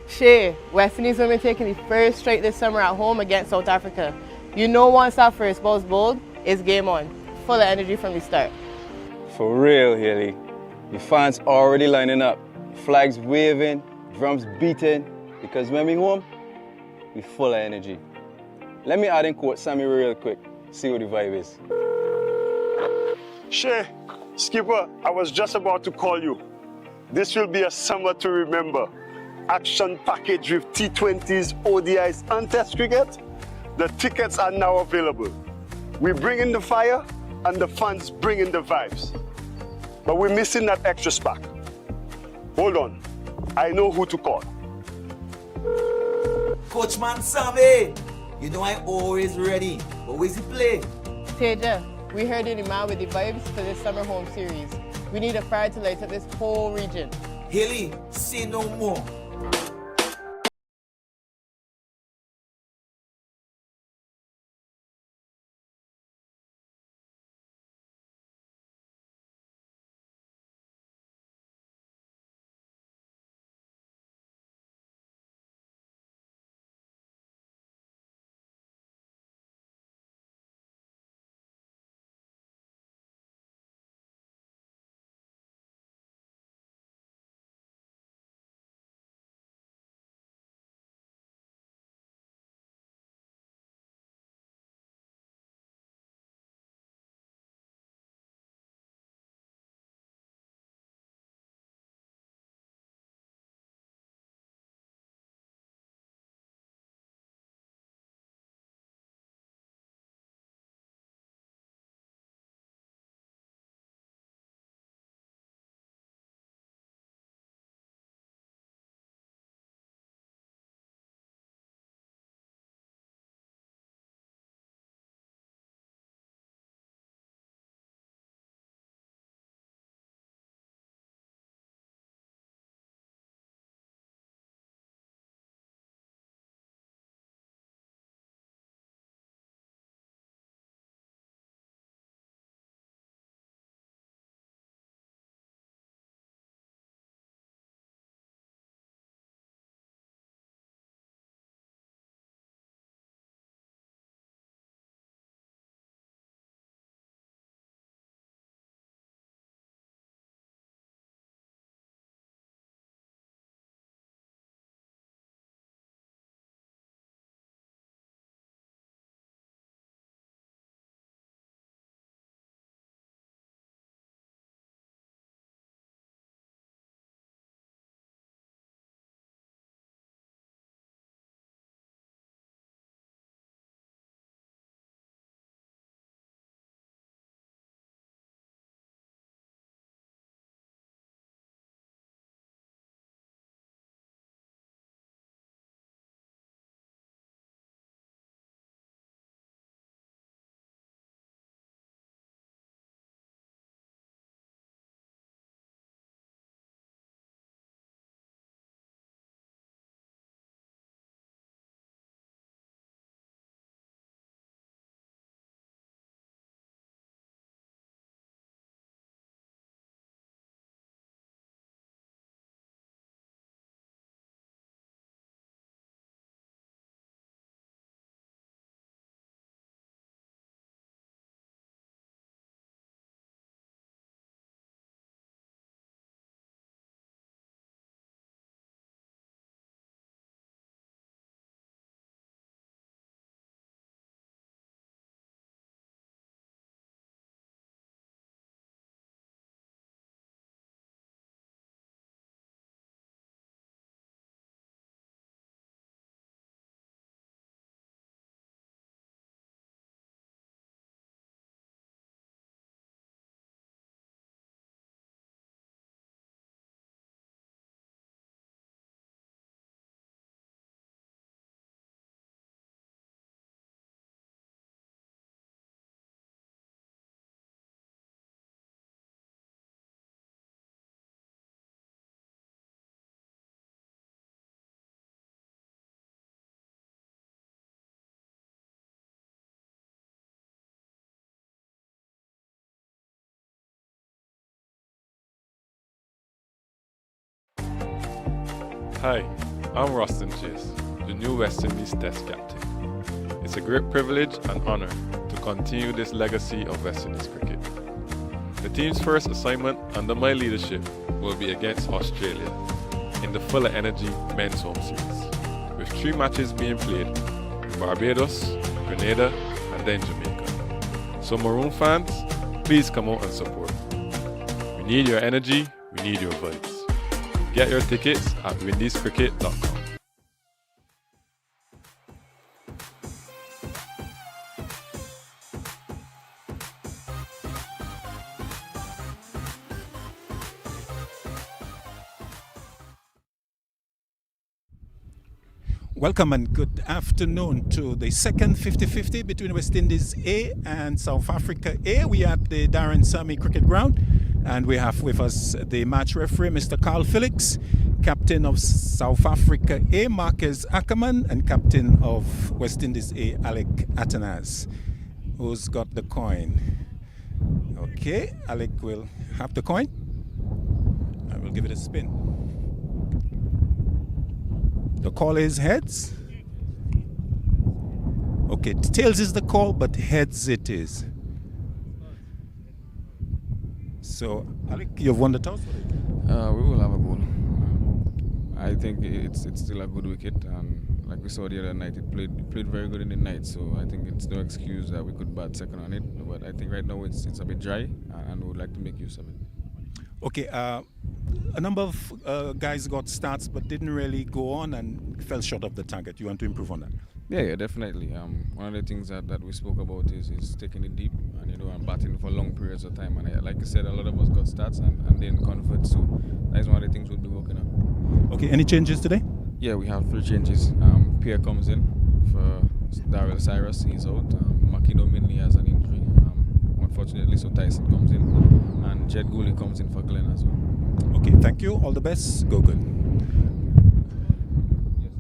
Shay, West Indies women taking the first straight this summer at home against South Africa. You know once that first ball's bowled, it's game on. Full of energy from the start. For real, Haley. The fans already lining up. Flags waving, drums beating. Because when we home, we full of energy. Let me add in quote Sammy real quick. See what the vibe is. Shay, skipper, I was just about to call you. This will be a summer to remember. Action package with T20s, ODIs, and Test cricket. The tickets are now available. We bring in the fire, and the fans bring in the vibes. But we're missing that extra spark. Hold on, I know who to call. Coachman Sammy, you know I'm always ready. But where's the play? Teja, we heard you're the man with the vibes for this summer home series. We need a fire to light up this whole region. Haley, say no more. Hi, I'm Roston Chase, the new West Indies Test captain. It's a great privilege and honour to continue this legacy of West Indies cricket. The team's first assignment under my leadership will be against Australia in the Fuller Energy Men's Home Series, with 3 matches being played in Barbados, Grenada and then Jamaica. So Maroon fans, please come out and support. We need your energy, we need your vibes. Get your tickets at windiescricket.com. Welcome and good afternoon to the second 50-50 between West Indies A and South Africa A. We are at the Darren Sammy Cricket Ground and we have with us the match referee, Mr. Carl Felix, captain of South Africa A, Marcus Ackerman, and captain of West Indies A, Alec Atanaz. Who's got the coin? Okay, Alec will have the coin. I will give it a spin. The call is heads. Okay, tails is the call, but heads it is. So, Alec, you've won the toss? We will have a ball. I think it's still a good wicket, and like we saw the other night, it played very good in the night. So I think it's no excuse that we could bat second on it. But I think right now it's a bit dry, and we would like to make use of it. Okay, a number of guys got starts but didn't really go on and fell short of the target. You want to improve on that? Yeah, definitely. One of the things that we spoke about is taking it deep and batting for long periods of time. And like I said, a lot of us got starts and didn't convert. So that is one of the things we'll be working on. Okay, any changes today? Yeah, we have 3 changes. Pierre comes in for Daryl Cyrus. He's out. Makino Minley has an injury. Unfortunately, so Tyson comes in, and Jed Gooley comes in for Glenn as well. Okay, thank you. All the best. Go good. Yes.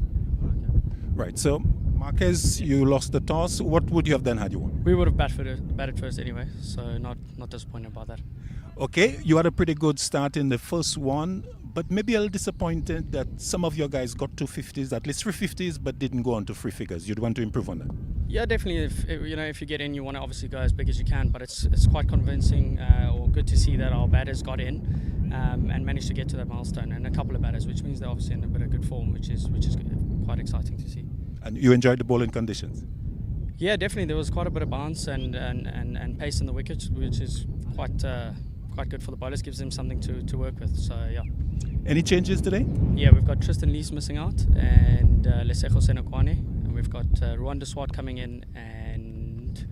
Right, so Marquez, you lost the toss. What would you have done had you won? We would have batted first anyway, so not disappointed about that. Okay, you had a pretty good start in the first one, but maybe a little disappointed that some of your guys got 250s, at least 350s, but didn't go on to 3 figures. You'd want to improve on that? Yeah, definitely. If you get in, you want to obviously go as big as you can, but it's quite convincing or good to see that our batters got in and managed to get to that milestone, and a couple of batters, which means they're obviously in a bit of good form, which is quite exciting to see. And you enjoyed the bowling conditions? Yeah, definitely. There was quite a bit of bounce and pace in the wickets, which is quite good for the bowlers. Gives them something to work with. So yeah. Any changes today? Yeah, we've got Tristan Lees missing out and Lesego Senokwane, and we've got Rwanda Swart coming in, and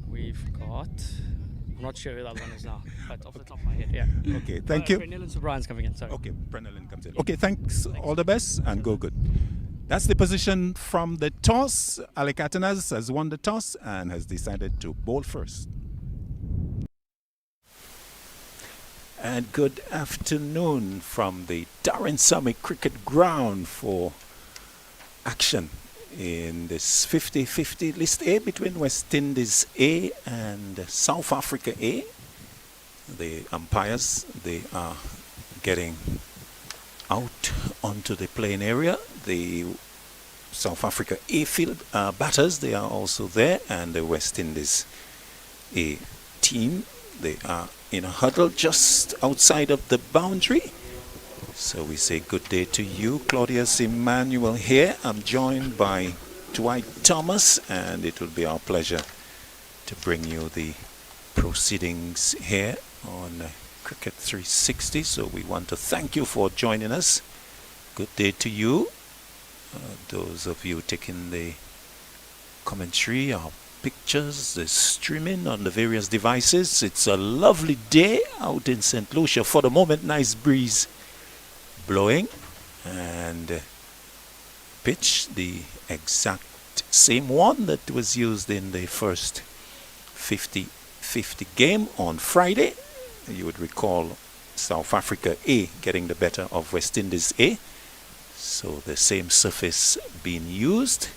we've got, I'm not sure who the other one is now, but off the top of my head, yeah. Okay, thank you. Prenelin Sobrian's coming in, sorry. Okay, Prenelin comes in. Okay, thanks. All the best and go good. That's the position from the toss. Alec Atanaz has won the toss and has decided to bowl first. And good afternoon from the Darren Sammy Cricket Ground for action in this 50-50 list A between West Indies A and South Africa A. The umpires, they are getting out onto the playing area. The South Africa A field batters, they are also there, and the West Indies A team, they are in a huddle just outside of the boundary. So we say good day to you, Claudius Emmanuel here. I'm joined by Dwight Thomas, and it will be our pleasure to bring you the proceedings here on Cricket 360. So we want to thank you for joining us. Good day to you. Those of you taking the commentary, our pictures, the streaming on the various devices. It's a lovely day out in St. Lucia for the moment. Nice breeze blowing, and pitch the exact same one that was used in the first 50-50 game on Friday. You would recall South Africa A getting the better of West Indies A. So the same surface being used.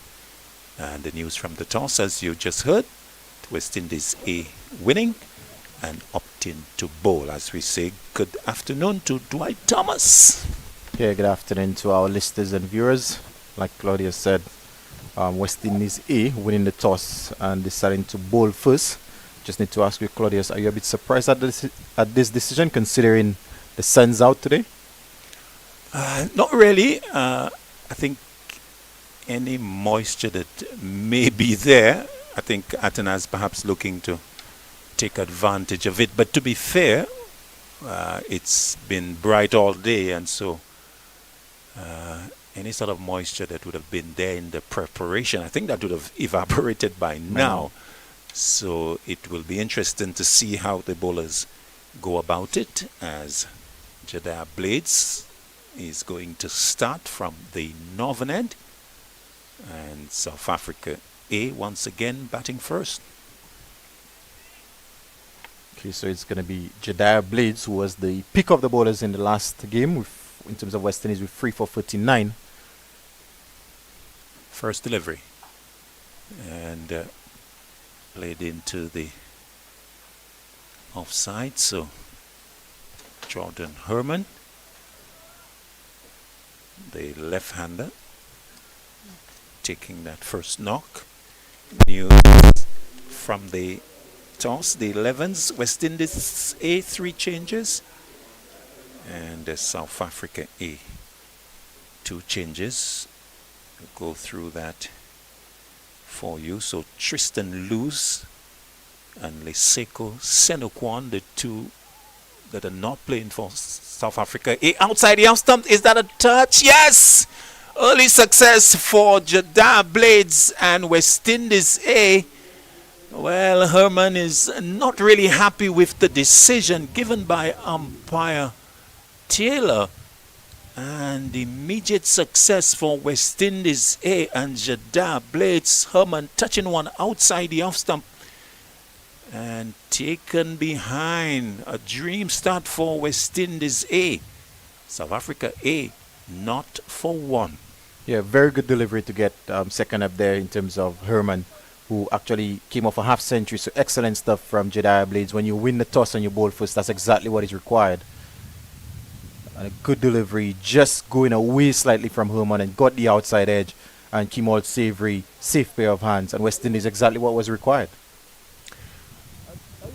And the news from the toss, as you just heard, West Indies A winning and opting to bowl. As we say, good afternoon to Dwight Thomas. Okay, good afternoon to our listeners and viewers. Like Claudia said, West Indies A winning the toss and deciding to bowl first. Just need to ask you, Claudius, are you a bit surprised at this decision, considering the sun's out today? Not really. I think any moisture that may be there, I think Atana's perhaps looking to take advantage of it. But to be fair, it's been bright all day, and so any sort of moisture that would have been there in the preparation, I think that would have evaporated by now. So it will be interesting to see how the bowlers go about it, as Jeddah Blades is going to start from the northern end, and South Africa A once again batting first. Okay, so it's going to be Jeddah Blades, who was the pick of the bowlers in the last game, in terms of West Indies, with 3 for 39. First delivery. And played into the offside, so Jordan Herman, the left-hander, taking that first knock. New from the toss, the 11s, West Indies A, 3 changes, and South Africa A, 2 changes. We'll go through that for you. So Tristan Luz and Leseko Senokwan, the 2 that are not playing for South Africa A, outside the off stump. Is that a touch? Yes! Early success for Jeddah Blades and West Indies A. Well, Herman is not really happy with the decision given by umpire Taylor, and immediate success for West Indies A and Jeddah Blades. Herman touching one outside the off stump and taken behind. A dream start for West Indies A. South Africa A not for 1. Yeah, very good delivery to get second up there in terms of Herman, who actually came off a half century. So excellent stuff from Jeddah Blades. When you win the toss and you bowl first, that's exactly what is required. And a good delivery, just going away slightly from Herman and got the outside edge, and Kemal Savory, safe pair of hands, and West Indies exactly what was required.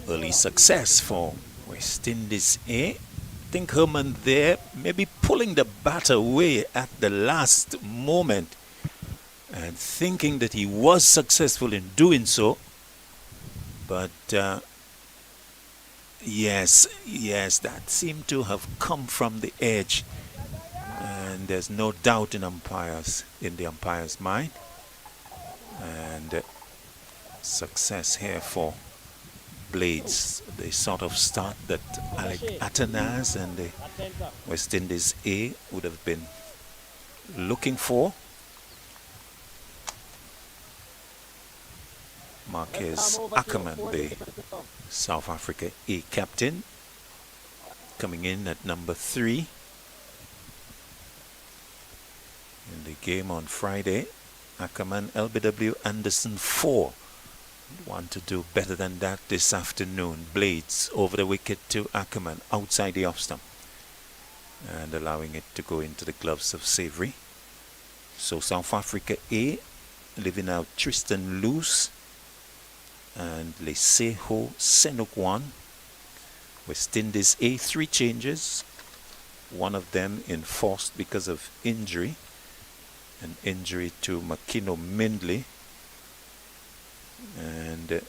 Early success for West Indies A. I think Herman there maybe pulling the bat away at the last moment and thinking that he was successful in doing so. But yes, that seemed to have come from the edge, and there's no doubt in the umpire's mind. And success here for Blades. The sort of start that Alec Atanas and the West Indies A would have been looking for. Marquez Ackerman, the South Africa A captain, coming in at number 3 in the game on Friday. Ackerman, LBW Anderson 4. Want to do better than that this afternoon. Blades over the wicket to Ackerman outside the off stump and allowing it to go into the gloves of Savory. So South Africa A leaving out Tristan Luz and Leseko Senokwan. West Indies A, 3 changes, one of them enforced because of injury, an injury to Makino Mindley, and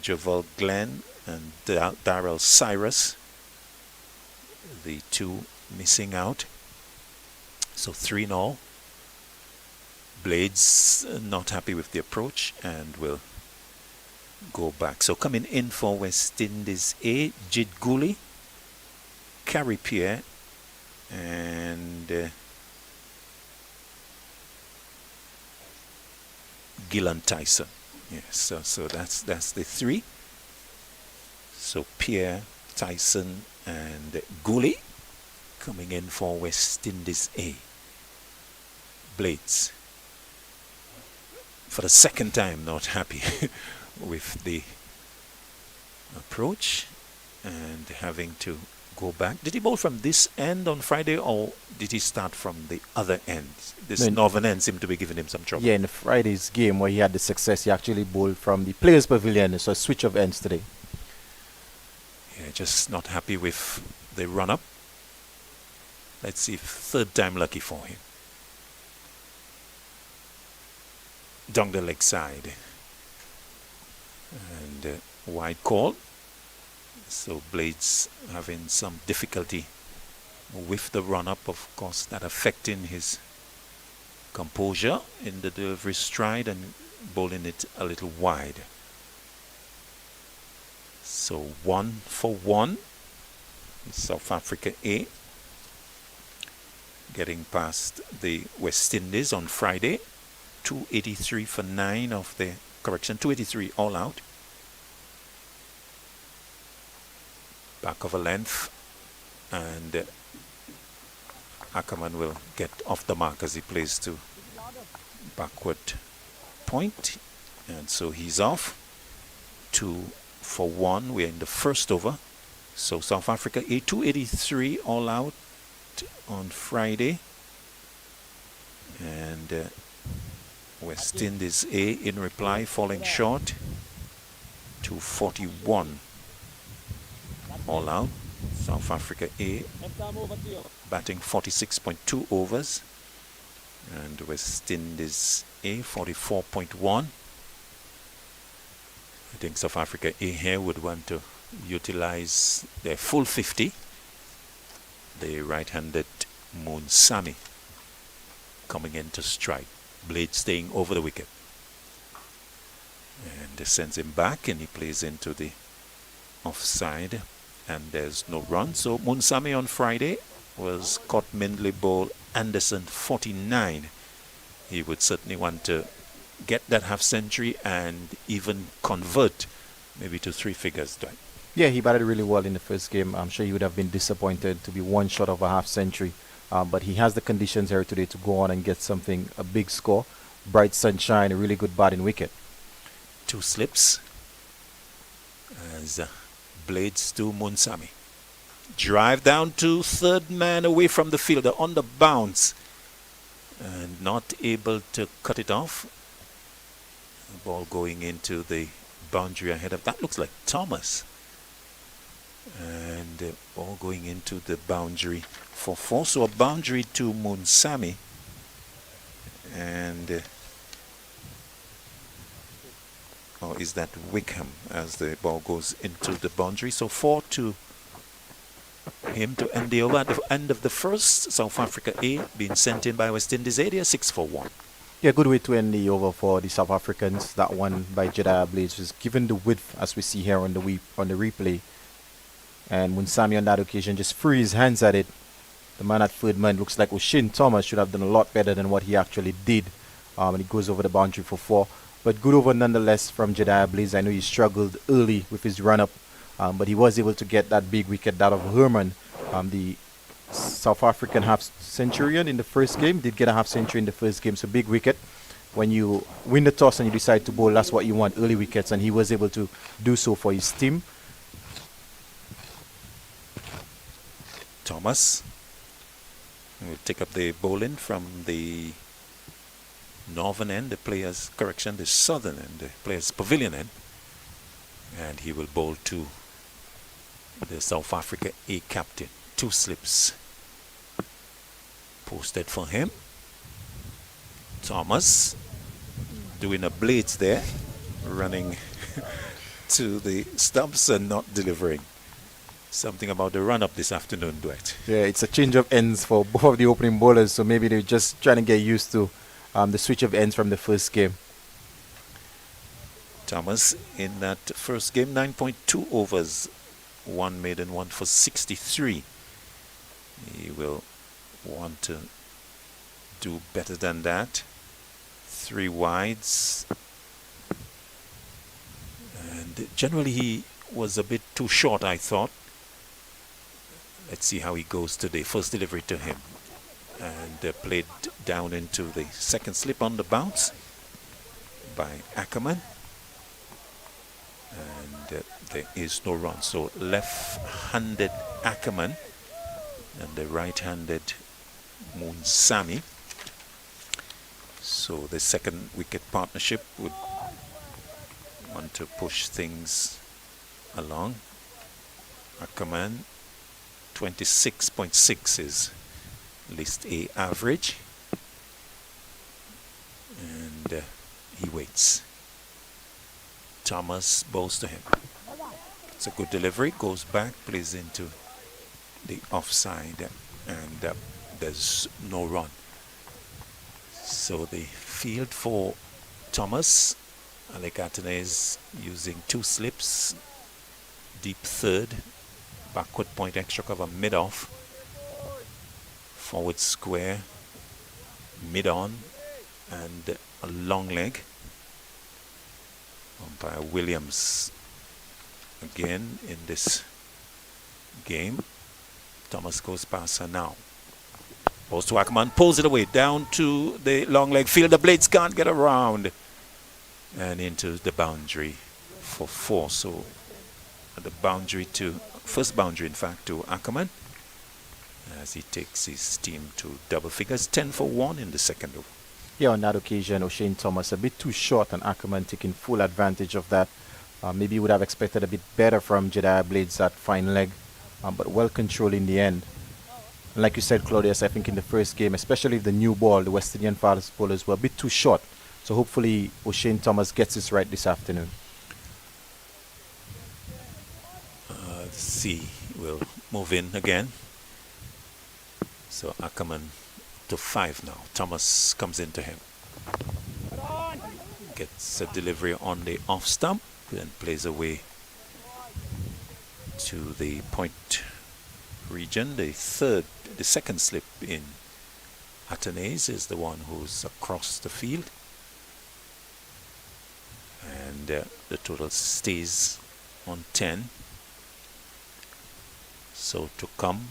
Javal Glenn and Darrell Cyrus, the 2 missing out. So 3 in all. Blades not happy with the approach and will go back. So coming in for West Indies A, Jid Gooley, Carrie Pierre, and Gillan Tyson. Yes, so that's the 3. So Pierre, Tyson, and Gooley coming in for West Indies A. Blades, for the second time, not happy with the approach and having to go back. Did he bowl from this end on Friday, or did he start from the other end? This northern end seemed to be giving him some trouble. Yeah, in the Friday's game where he had the success, he actually bowled from the players' pavilion. So a switch of ends today. Yeah, just not happy with the run-up. Let's see if third time lucky for him. Down the leg side. And wide call. So Blades having some difficulty with the run-up, of course, that affecting his composure in the delivery stride and bowling it a little wide. So 1 for 1. South Africa A. Getting past the West Indies on Friday. 283 for 9 of the correction, 283 all out. Back of a length, and Ackerman will get off the mark as he plays to backward point, and so he's off. 2 for 1. We're in the first over. So South Africa A, 283 all out on Friday, and West Indies A in reply falling short. 241 all out. South Africa A batting 46.2 overs, and West Indies A 44.1. I think South Africa A here would want to utilize their full 50. The right-handed Moonsami coming in to strike. Blade staying over the wicket, and sends him back, and he plays into the offside, and there's no run. So Moonsami on Friday was caught Mindley ball Anderson 49. He would certainly want to get that half century and even convert maybe to 3 figures. Yeah, he batted really well in the first game. I'm sure he would have been disappointed to be one short of a half century. But he has the conditions here today to go on and get something, a big score. Bright sunshine, a really good batting wicket. 2 slips as Blades to Moonsami. Drive down to third man away from the fielder on the bounce, and not able to cut it off. The ball going into the boundary ahead of that. Looks like Thomas. And the ball going into the boundary for 4. So a boundary to Moonsami. And or is that Wickham as the ball goes into the boundary? So 4 to him to end the over. At the end of the first, South Africa A being sent in by West Indies A. 6 for 1. Yeah, good way to end the over for the South Africans. That one by Jedediah Blades was given the width as we see here on the replay. And Moonsami on that occasion just threw his hands at it. The man at third man looks like O'Shane Thomas should have done a lot better than what he actually did. And he goes over the boundary for 4. But good over nonetheless from Jedediah Blades. I know he struggled early with his run-up, but he was able to get that big wicket, that of Herman, the South African half-centurion in the first game. Did get a half-century in the first game, so big wicket. When you win the toss and you decide to bowl, that's what you want, early wickets, and he was able to do so for his team. Thomas will take up the bowling from the northern end, the southern end, the players' pavilion end, and he will bowl to the South Africa A captain. 2 slips posted for him. Thomas doing a Blades there, running to the stumps and not delivering. Something about the run-up this afternoon, Dwight. Yeah, it's a change of ends for both of the opening bowlers, so maybe they're just trying to get used to the switch of ends from the first game. Thomas in that first game, 9.2 overs, 1 maiden, 1 for 63. He will want to do better than that. 3 wides. And generally he was a bit too short, I thought. Let's see how he goes today. First delivery to him. And played down into the second slip on the bounce by Ackerman. And There is no run. So left-handed Ackerman and the right-handed Munsami. So the second wicket partnership would want to push things along. Ackerman 26.6 is list A average, and he waits. Thomas bows to him. It's a good delivery, goes back, plays into the offside, and there's no run. So the field for Thomas, Alec Atenez using 2 slips, deep third, backward point extra cover mid-off, forward square, mid-on, and a long leg. Umpire Williams again in this game. Thomas goes past her now. Goes to Ackerman, pulls it away, down to the long leg field. The blades can't get around. And into the boundary for 4. So the boundary to, first boundary in fact, to Ackerman, as he takes his team to double figures, 10 for 1 in the second over. Yeah, on that occasion, O'Shane Thomas a bit too short and Ackerman taking full advantage of that. Maybe you would have expected a bit better from Jedediah Blades at fine leg, but well controlled in the end. And like you said, Claudius, I think in the first game, especially the new ball, the West Indian fast bowlers were a bit too short. So hopefully O'Shane Thomas gets this right this afternoon. C will move in again. So Ackerman to 5 now. Thomas comes into him. Gets a delivery on the off stump, then plays away to the point region. The second slip in Atenez is the one who's across the field. And the total stays on 10. So to come,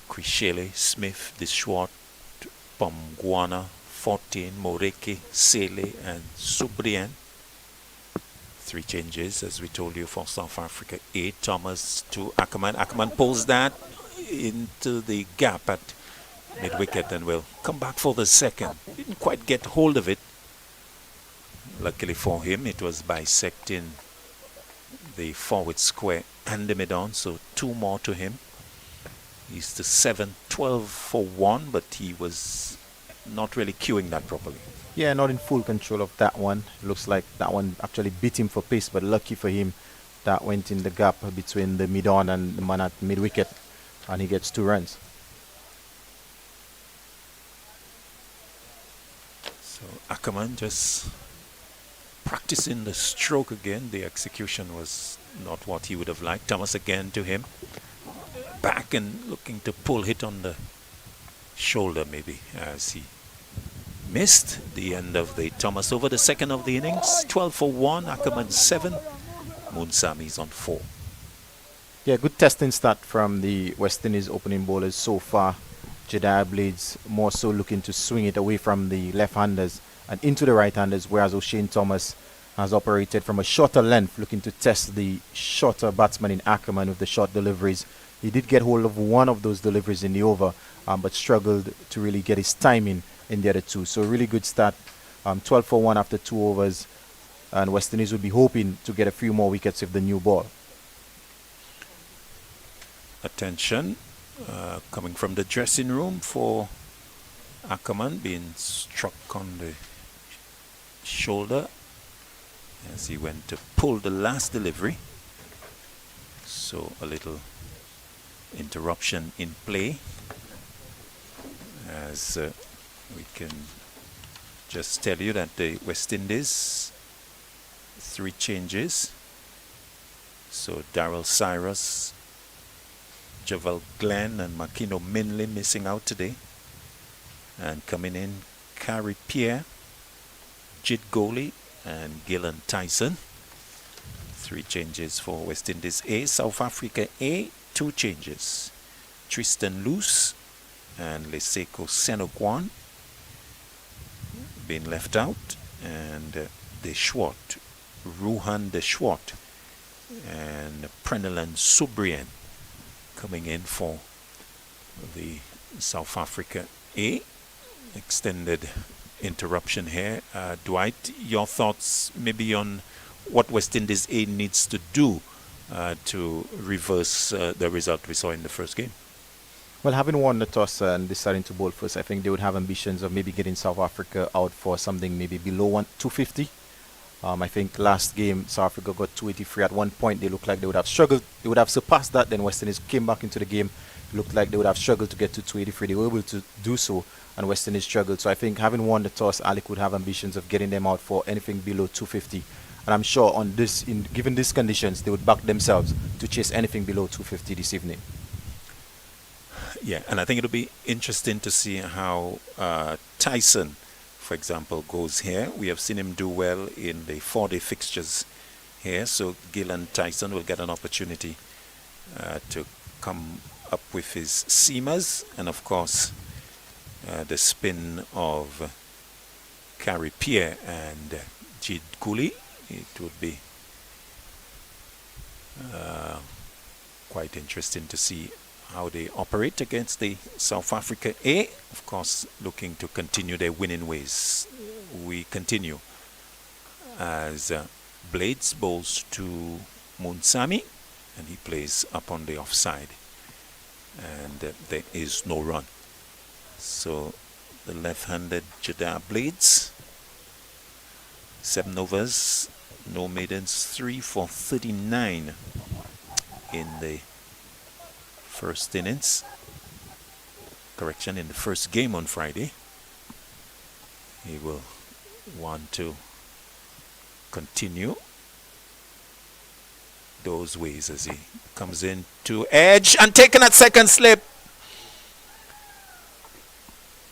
Krishele, Smith, Dishwart, Pamguana, 14, Moreke, Sele, and Subrian. 3 changes, as we told you, for South Africa. 8, Thomas to Ackerman. Ackerman pulls that into the gap at mid-wicket and will come back for the second. Didn't quite get hold of it. Luckily for him, it was bisecting the forward square and the mid-on, so 2 more to him. He's the 7, 12 for 1, but he was not really cueing that properly. Yeah, not in full control of that one. Looks like that one actually beat him for pace, but lucky for him, that went in the gap between the mid-on and the man at mid-wicket, and he gets 2 runs. So Ackerman just practicing the stroke again. The execution was not what he would have liked. Thomas again to him. Back and looking to pull, hit on the shoulder maybe, as he missed the end of the Thomas over. The second of the innings, 12 for 1, Ackerman 7, Munsami's on 4. Yeah, good testing start from the West Indies opening bowlers so far. Jedediah Blades more so looking to swing it away from the left-handers and into the right-handers, whereas O'Shane Thomas has operated from a shorter length, looking to test the shorter batsman in Ackerman with the short deliveries. He did get hold of one of those deliveries in the over, but struggled to really get his timing in the other 2. So really good start. 12 for 1 after 2 overs, and West Indies would be hoping to get a few more wickets with the new ball. Attention coming from the dressing room for Ackerman, being struck on the shoulder as he went to pull the last delivery. So a little interruption in play, as we can just tell you that the West Indies, 3 changes. So Darrell Cyrus, Javel Glenn and Makino Minley missing out today, and coming in Carrie Pierre, Jit Goli and Gillan Tyson. 3 changes for West Indies A. South Africa A, 2 changes. Tristan Luce and Leseko Senokwan being left out, and Deshwart, Ruhan Deshwart and Prenelan Subrian coming in for the South Africa A. Extended interruption here. Dwight, your thoughts maybe on what West Indies A needs to do to reverse the result we saw in the first game? Well, having won the toss and deciding to bowl first, I think they would have ambitions of maybe getting South Africa out for something maybe below 250. I think last game South Africa got 283 at one point. They looked like they would have struggled. They would have surpassed that. Then West Indies came back into the game. It looked like they would have struggled to get to 283. They were able to do so, and West Indies struggled. So I think having won the toss, Alec would have ambitions of getting them out for anything below 250. And I'm sure on this, given these conditions, they would back themselves to chase anything below 250 this evening. Yeah, and I think it'll be interesting to see how Tyson, for example, goes here. We have seen him do well in the 4-day fixtures here, so Gillan Tyson will get an opportunity to come up with his seamers, and of course the spin of Carrie Pierre and Jid Cooley. It would be quite interesting to see how they operate against the South Africa A. Of course, looking to continue their winning ways. We continue as Blades bowls to Munsami, and he plays up on the offside, and there is no run. So the left-handed Jeddah Blades, 7 overs, no maidens, 3 for 39 in the first innings. Correction, in the first game on Friday. He will want to continue those ways as he comes in to edge and taken at second slip.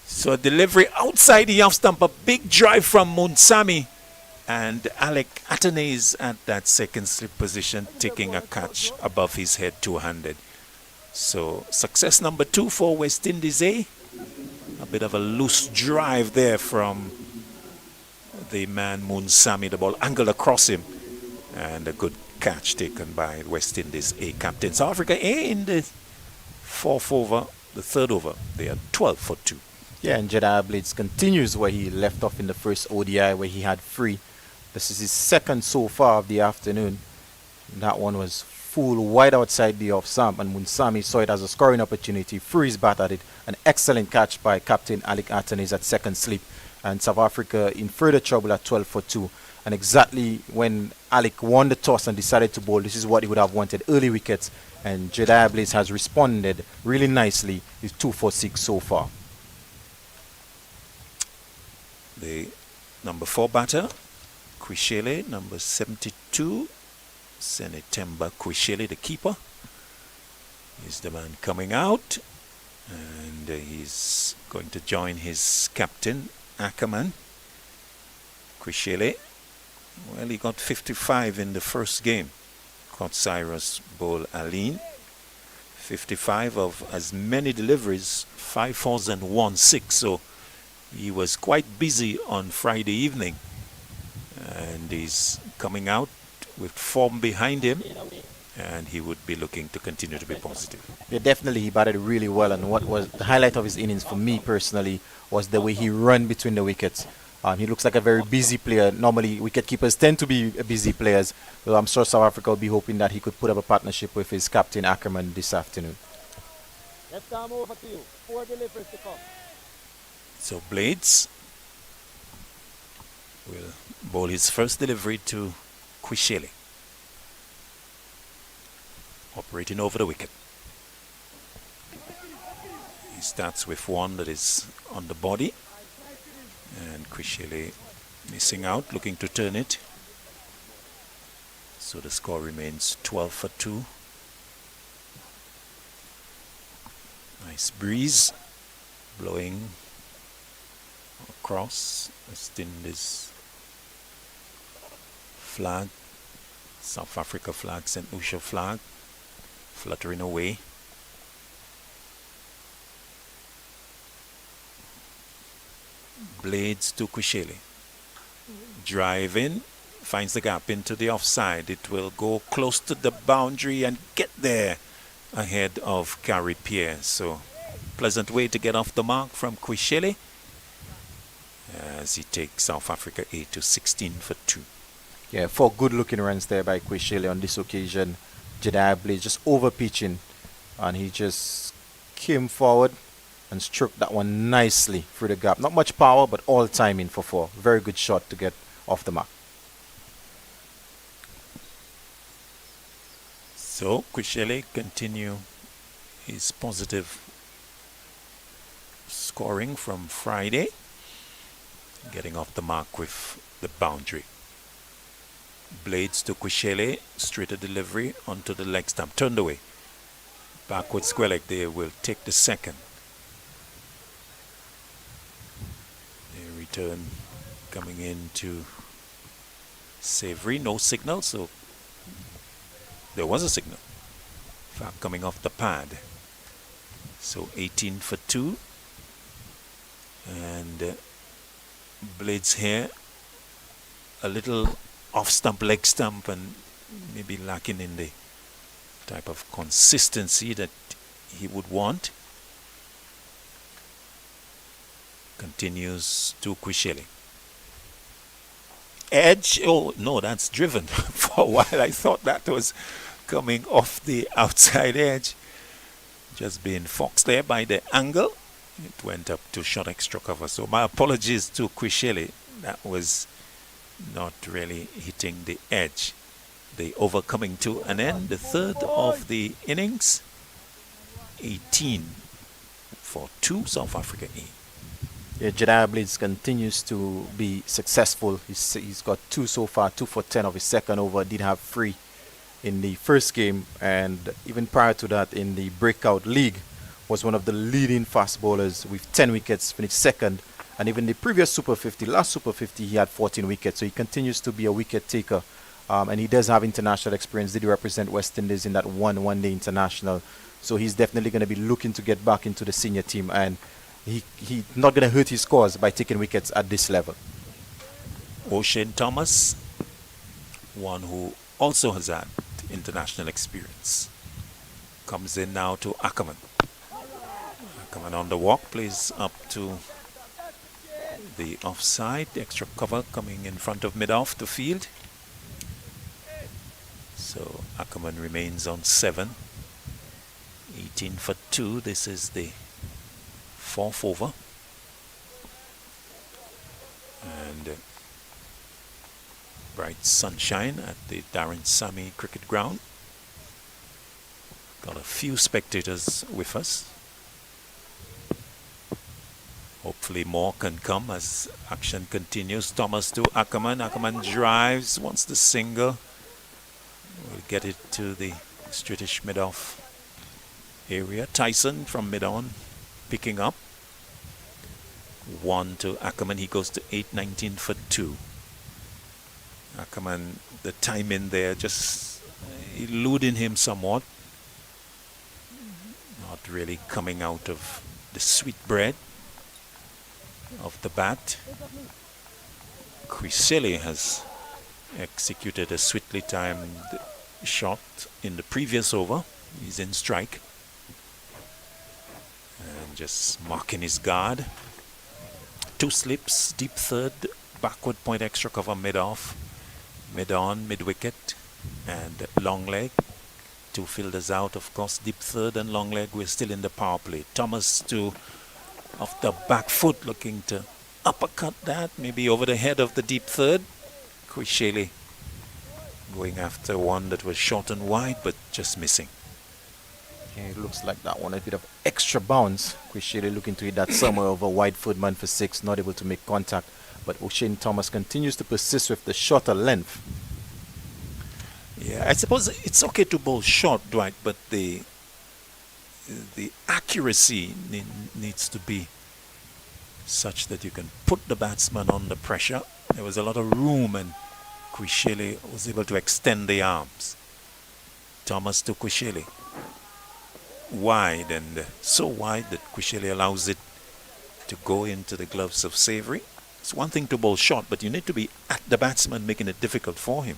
So delivery outside the off stump, a big drive from Munsami, and Alec Athanaze at that second slip position, taking a catch above his head two-handed. So success number 2 for West Indies A. A bit of a loose drive there from the man Munsami. The ball angled across him, and a good catch taken by West Indies A captain. South Africa A in the 4th over, the 3rd over. They are 12 for 2. Yeah, and Jeddah Blades continues where he left off in the first ODI, where he had 3. This is his second so far of the afternoon. That one was full wide outside the off stump, and Munsami saw it as a scoring opportunity, threw his bat at it. An excellent catch by captain Alec Athanaze at second slip, and South Africa in further trouble at 12 for 2. And exactly when Alec won the toss and decided to bowl, this is what he would have wanted: early wickets. And Jeddah Blades has responded really nicely. He's 2 for 6 so far. The number 4 batter, Kwishele, number 72, Senetemba Kwishele, the keeper, is the man coming out, and he's going to join his captain, Ackerman. Kwishele, well, he got 55 in the first game. Caught Cyrus bowl Aline. 55 of as many deliveries, 5 fours and 1 6. So he was quite busy on Friday evening, and he's coming out with form behind him, and he would be looking to continue to be positive. Yeah, definitely he batted really well, and what was the highlight of his innings for me personally was the way he ran between the wickets. He looks like a very busy player. Normally wicket keepers tend to be busy players, so I'm sure South Africa will be hoping that he could put up a partnership with his captain Ackerman this afternoon. Let's come over to you. 4 deliveries to come. So Blades will bowl his first delivery to Kwishele, operating over the wicket. He starts with one that is on the body, and Kwishele missing out, looking to turn it. So the score remains 12 for 2. Nice breeze blowing across West Indies flag, South Africa flag, St. Lucia flag, fluttering away. Blades to Kwishele. Drive in, finds the gap into the offside. It will go close to the boundary and get there ahead of Gary Pierre. So pleasant way to get off the mark from Kwishele as he takes South Africa A to 16 for 2. Yeah, 4 good-looking runs there by Kwishele on this occasion. Jedediah Blades just over-pitching, and he just came forward and struck that one nicely through the gap. Not much power, but all timing for 4. Very good shot to get off the mark. So Kwishele continue his positive scoring from Friday, getting off the mark with the boundary. Blades to Kwishele, straighter delivery onto the leg stump, turned away. Backward square leg, they will take the second. They return coming into Savory, no signal, so there was a signal. In fact, coming off the pad. So 18 for 2. And Blades here, a little off stump, leg stump, and maybe lacking in the type of consistency that he would want. Continues to Kwishele. Edge, oh no, that's driven. For a while I thought that was coming off the outside edge. Just being foxed there by the angle. It went up to short extra cover. So my apologies to Kwishele. That was not really hitting the edge. The over coming to an end. The third of the innings. 18 for 2 South Africa A. Yeah, Jedediah Blades continues to be successful. He's got 2 so far, 2 for 10 of his second over. Did have 3 in the first game, and even prior to that in the breakout league was one of the leading fast bowlers with 10 wickets, finished second. And even the previous Super 50, last Super 50, he had 14 wickets. So he continues to be a wicket taker. And he does have international experience. Did he represent West Indies in that one-day international? So he's definitely going to be looking to get back into the senior team. And he's not going to hurt his scores by taking wickets at this level. O'Shane Thomas, one who also has had international experience, comes in now to Ackerman. Ackerman on the walk, plays up to the offside, extra cover coming in front of mid-off the field. So Ackerman remains on 7. 18 for 2. This is the 4th over. And bright sunshine at the Darren Sammy Cricket Ground. Got a few spectators with us. Hopefully more can come as action continues. Thomas to Ackerman. Ackerman drives, wants the single. We'll get it to the straightish mid-off area. Tyson from mid-on picking up. 1 to Ackerman. He goes to 8, 19 for 2. Ackerman, the timing there just eluding him somewhat. Not really coming out of the sweet bread of the bat. Kwishele has executed a sweetly timed shot in the previous over. He's in strike. And just marking his guard. 2 slips, deep third, backward point extra cover mid-off, mid-on, mid-wicket, and long leg. 2 fielders out, of course, deep third and long leg. We're still in the power play. Thomas to off the back foot, looking to uppercut that, maybe over the head of the deep third. Kwishele going after one that was short and wide, but just missing. Yeah, it looks like that one a bit of extra bounce. Kwishele looking to hit that somewhere over wide foot man for 6, not able to make contact. But O'Shane Thomas continues to persist with the shorter length. Yeah, I suppose it's okay to bowl short, Dwight, but the accuracy needs to be such that you can put the batsman under pressure. There was a lot of room and Kwishele was able to extend the arms. Thomas to Kwishele. Wide, and so wide that Kwishele allows it to go into the gloves of Savory. It's one thing to bowl short, but you need to be at the batsman, making it difficult for him.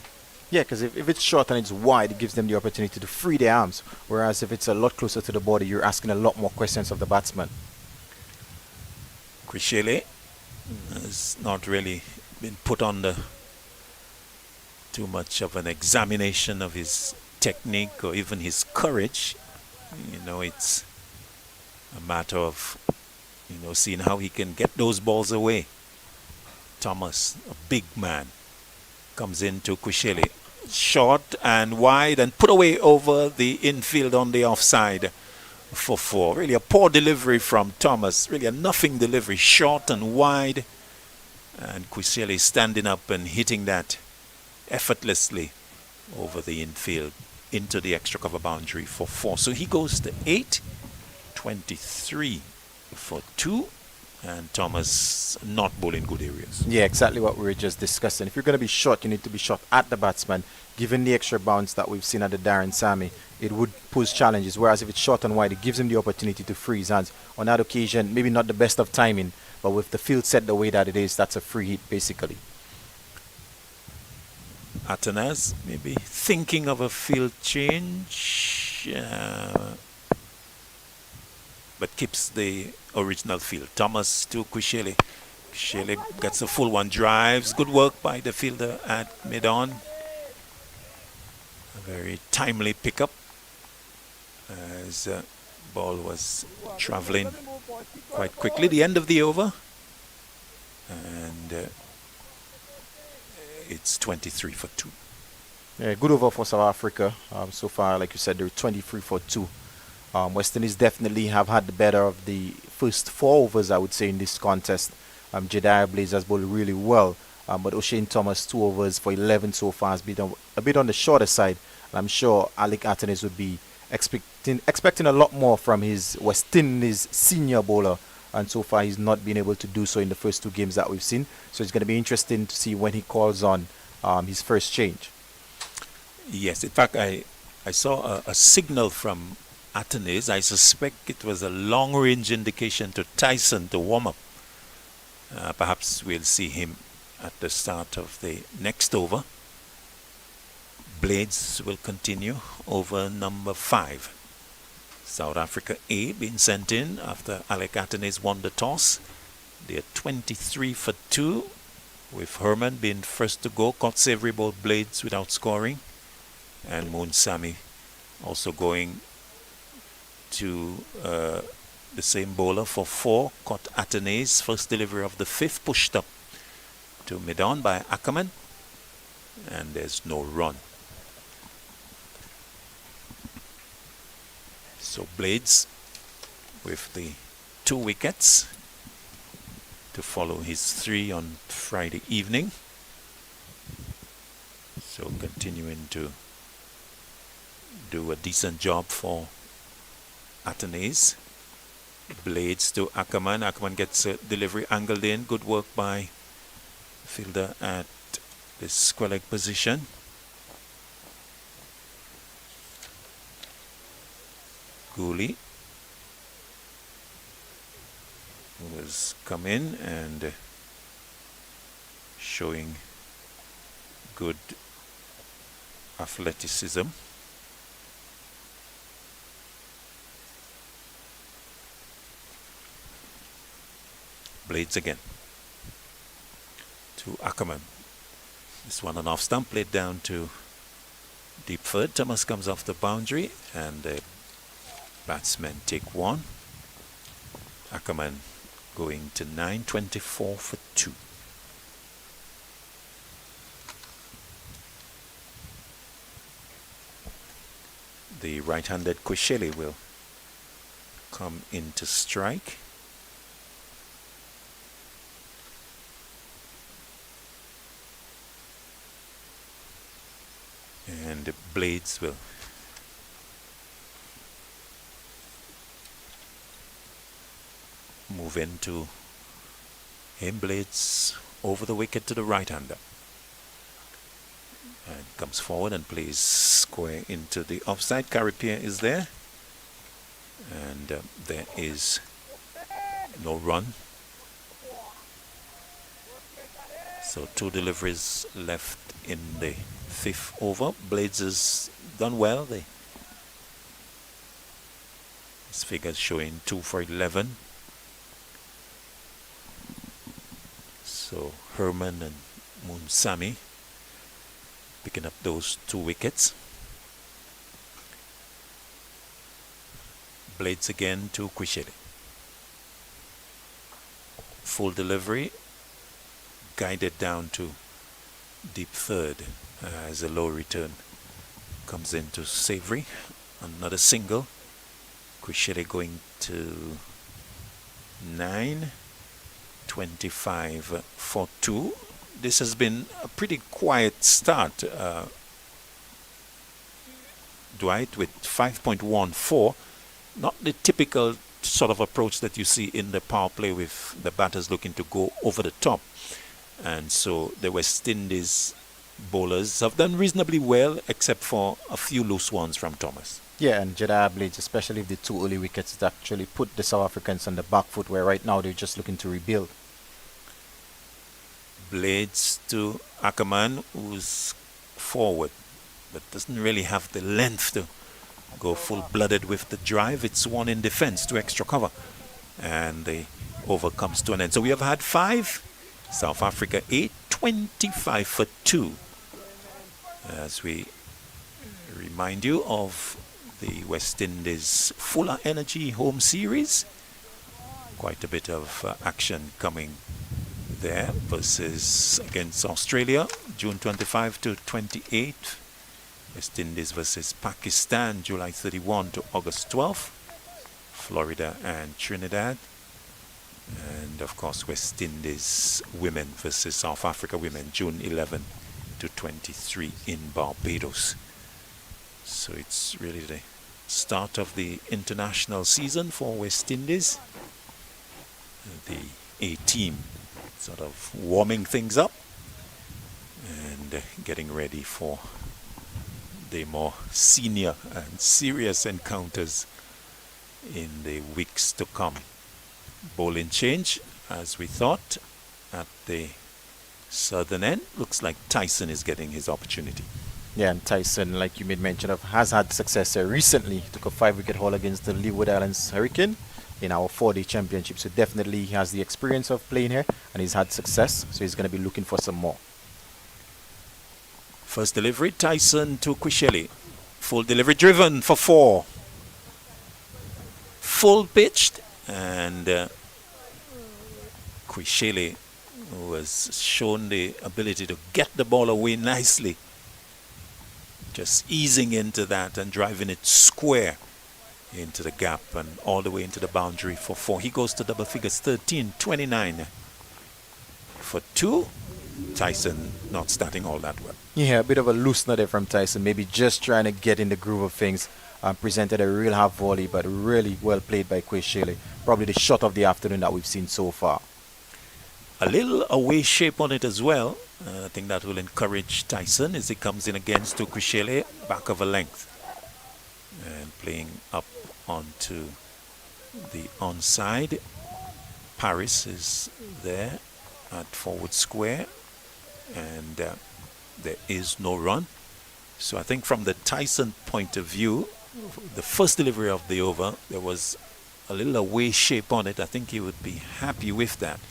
Yeah, because if it's short and it's wide, it gives them the opportunity to free their arms. Whereas if it's a lot closer to the body, you're asking a lot more questions of the batsman. Kwishele has not really been put under too much of an examination of his technique or even his courage. You know, it's a matter of, you know, seeing how he can get those balls away. Thomas, a big man, comes into Kwishele. Short and wide and put away over the infield on the offside for 4. Really a poor delivery from Thomas. Really a nothing delivery. Short and wide. And Kwishele standing up and hitting that effortlessly over the infield into the extra cover boundary for 4. So he goes to 8, 23 for 2. And Thomas not bowling good areas. Yeah, exactly what we were just discussing. If you're going to be short, you need to be short at the batsman. Given the extra bounce that we've seen at the Darren Sammy, it would pose challenges. Whereas if it's short and wide, it gives him the opportunity to free his hands. On that occasion, maybe not the best of timing, but with the field set the way that it is, that's a free hit basically. Atanas maybe thinking of a field change, but keeps the original field. Thomas to Kwishele. Kwishele gets a full one, drives. Good work by the fielder at mid-on. A very timely pickup as ball was traveling quite quickly. The end of the over. And it's 23 for 2. Yeah, good over for South Africa. So far, like you said, they're 23 for 2. West Indies definitely have had the better of the first 4 overs, I would say, in this contest. Jedediah Blades has bowled really well, but O'Shane Thomas 2 overs for 11 so far has been a bit on the shorter side. And I'm sure Alec Atanes would be expecting a lot more from his West Indies senior bowler, and so far he's not been able to do so in the first 2 games that we've seen. So it's going to be interesting to see when he calls on his first change. Yes, in fact, I saw a signal from Atanes. I suspect it was a long-range indication to Tyson to warm up. Perhaps we'll see him at the start of the next over. Blades will continue over number 5. South Africa A being sent in after Alec Atanes won the toss. They're 23 for 2, with Herman being first to go. Caught every ball Blades without scoring. And Moon Sami also going to the same bowler for 4. Caught Atanes, first delivery of the 5th, pushed up to mid-on by Ackerman. And there's no run. So Blades with the 2 wickets to follow his 3 on Friday evening. So continuing to do a decent job for Atanes. Blades to Ackerman. Ackerman gets a delivery angled in. Good work by the fielder at the square leg position. Gooley was come in and showing good athleticism. Blades again to Ackerman. This one an off stump, played down to deep third. Thomas comes off the boundary and the batsmen take 1. Ackerman going to 9, 24 for 2. The right-handed Kwishele will come into strike. And the Blades will move into him. Blades over the wicket to the right-hander. And comes forward and plays square into the offside. Caripia is there. And there is no run. So 2 deliveries left in the 5th over. Blades has done well. His figures showing 2 for 11. So Herman and Munsami picking up those 2 wickets. Blades again to Quishele. Full delivery, guided down to deep third as a low return comes into Savory. Another single. Quishele going to 9, 25 for 2. This has been a pretty quiet start, Dwight, with 5.14. Not the typical sort of approach that you see in the power play with the batters looking to go over the top. And so the West Indies bowlers have done reasonably well, except for a few loose ones from Thomas. Yeah, and Jedediah Blades, especially the 2 early wickets, that actually put the South Africans on the back foot, where right now they're just looking to rebuild. Blades to Ackerman, who's forward, but doesn't really have the length to go full-blooded with the drive. It's 1 in defense to extra cover, and the over comes to an end. So we have had 5, South Africa 8, 25 for 2. As we remind you of the West Indies Fuller Energy home series, quite a bit of action coming there versus against Australia, June 25 to 28. West Indies versus Pakistan, July 31 to August 12. Florida and Trinidad. And of course, West Indies women versus South Africa women, June 11 to 23 in Barbados. So it's really the start of the international season for West Indies. The A-team sort of warming things up and getting ready for the more senior and serious encounters in the weeks to come. Bowling change, as we thought, at the southern end. Looks like Tyson is getting his opportunity. Yeah, and Tyson, like you made mention of, has had success recently. Took a 5-wicket haul against the Leeward Islands Hurricane in our 4-day championship. So definitely he has the experience of playing here, and he's had success. So he's going to be looking for some more. First delivery, Tyson to Quishele. Full delivery driven for 4. Full pitched, and Quishele was shown the ability to get the ball away nicely. Just easing into that and driving it square into the gap and all the way into the boundary for 4. He goes to double figures, 13, 29 for 2. Tyson not starting all that well. Yeah, a bit of a loosener there from Tyson. Maybe just trying to get in the groove of things. Presented a real half volley, but really well played by Quishele. Probably the shot of the afternoon that we've seen so far. A little away shape on it as well. I think that will encourage Tyson as he comes in against to Quishele, back of a length. And playing up onto the onside. Paris is there at forward square, and there is no run. So I think from the Tyson point of view, the first delivery of the over, there was a little away shape on it. I think he would be happy with that.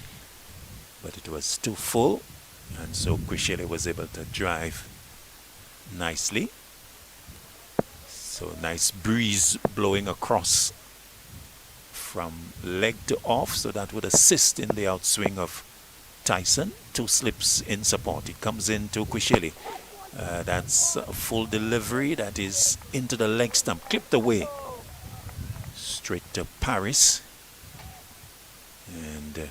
But it was too full, and so Quishele was able to drive nicely. So nice breeze blowing across from leg to off, so that would assist in the outswing of Tyson. 2 slips in support. It comes into Quishele. That's a full delivery. That is into the leg stump. Clipped away. Straight to Paris. And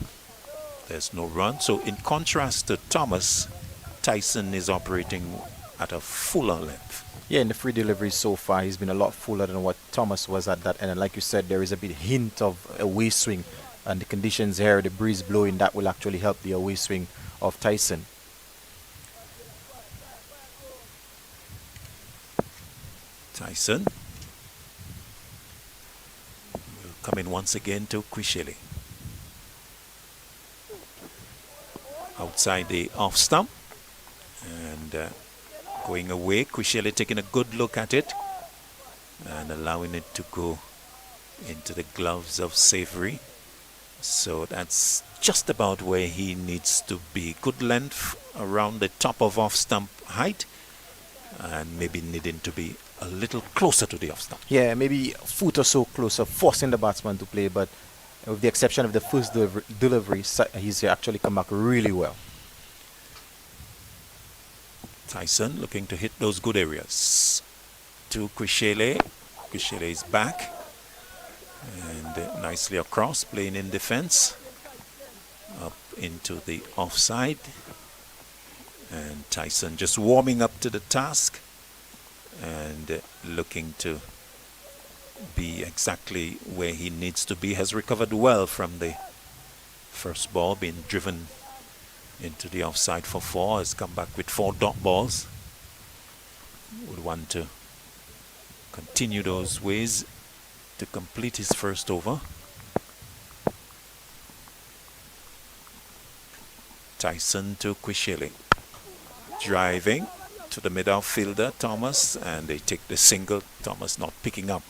there's no run. So in contrast to Thomas, Tyson is operating at a fuller length. Yeah, in the free deliveries so far, he's been a lot fuller than what Thomas was at that end. And like you said, there is a bit hint of away swing. And the conditions here, the breeze blowing, that will actually help the away swing of Tyson. Tyson will come in once again to Quishele. outside the off stump. And going away, Kwishele taking a good look at it and allowing it to go into the gloves of Savory. So that's just about where he needs to be. Good length around the top of off stump height, and maybe needing to be a little closer to the off stump. Yeah, maybe a foot or so closer, forcing the batsman to play, but with the exception of the first delivery, he's actually come back really well. Tyson looking to hit those good areas. To Kwishele. Kwishele is back. And nicely across, playing in defense. Up into the offside. And Tyson just warming up to the task. And looking to be exactly where he needs to be. Has recovered well from the first ball, being driven into the offside for 4. Has come back with 4 dot balls. Would want to continue those ways to complete his first over. Tyson to Kwishele. Driving to the midfielder, Thomas, and they take the single. Thomas not picking up.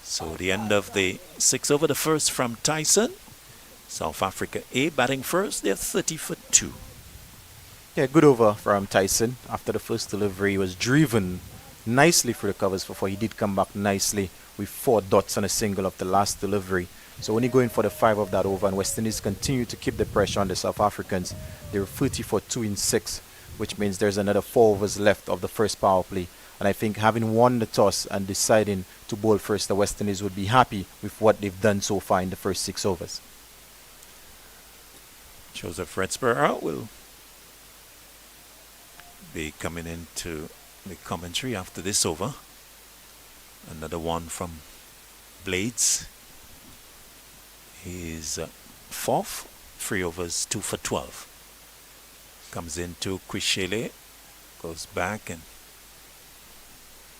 So the end of the 6 over, the first from Tyson. South Africa A batting first. They're 30 for 2. Yeah, good over from Tyson. After the first delivery, he was driven nicely through the covers for 4. He did come back nicely with 4 dots on a single of the last delivery. So when you go in for the 5 of that over, and West Indies continue to keep the pressure on the South Africans, they're 30 for 2 in 6, which means there's another 4 overs left of the first power play. And I think having won the toss and deciding to bowl first, the West Indies would be happy with what they've done so far in the first 6 overs. Joseph Redsburgh will be coming into the commentary after this over. Another one from Blades. He's 4th, 3 overs, 2 for 12. Comes into Kwishele, goes back and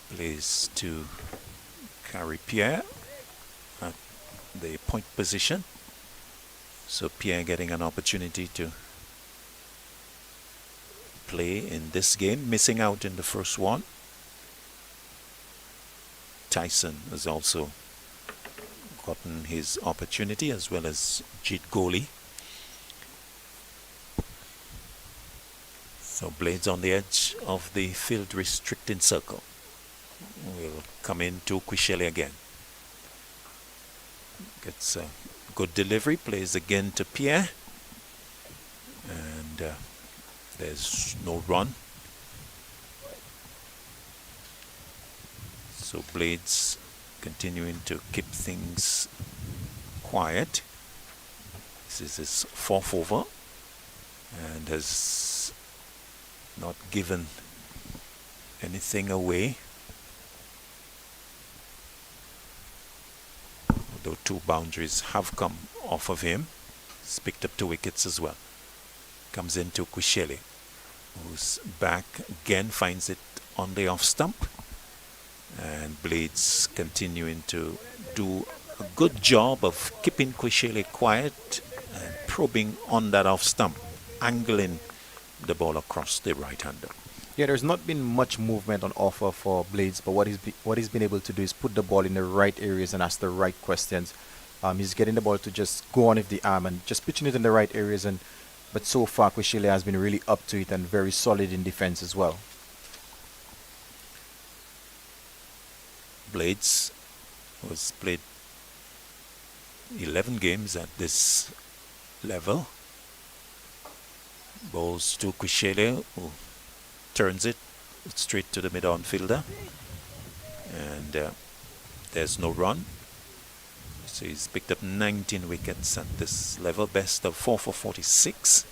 plays to Carrie Pierre at the point position. So Pierre getting an opportunity to play in this game, missing out in the first one. Tyson has also gotten his opportunity, as well as Jeet Kohli. So Blades on the edge of the field restricting circle. Will come in to Kwishele again. Gets a good delivery, plays again to Pierre. And there's no run. So Blades continuing to keep things quiet. This is his 4th over and has not given anything away. Although 2 boundaries have come off of him. He's picked up 2 wickets as well. Comes into Kwishele, who's back again, finds it on the off stump. And Blades continuing to do a good job of keeping Kwishele quiet and probing on that off stump, angling the ball across the right-hander. Yeah, there's not been much movement on offer for Blades, but what he's been able to do is put the ball in the right areas and ask the right questions. He's getting the ball to just go on with the arm and just pitching it in the right areas. But so far, Kwishele has been really up to it and very solid in defense as well. Blades was played 11 games at this level. Bowls to Kwishele, who turns it straight to the mid-on fielder. And there's no run. So he's picked up 19 wickets at this level, best of 4 for 46.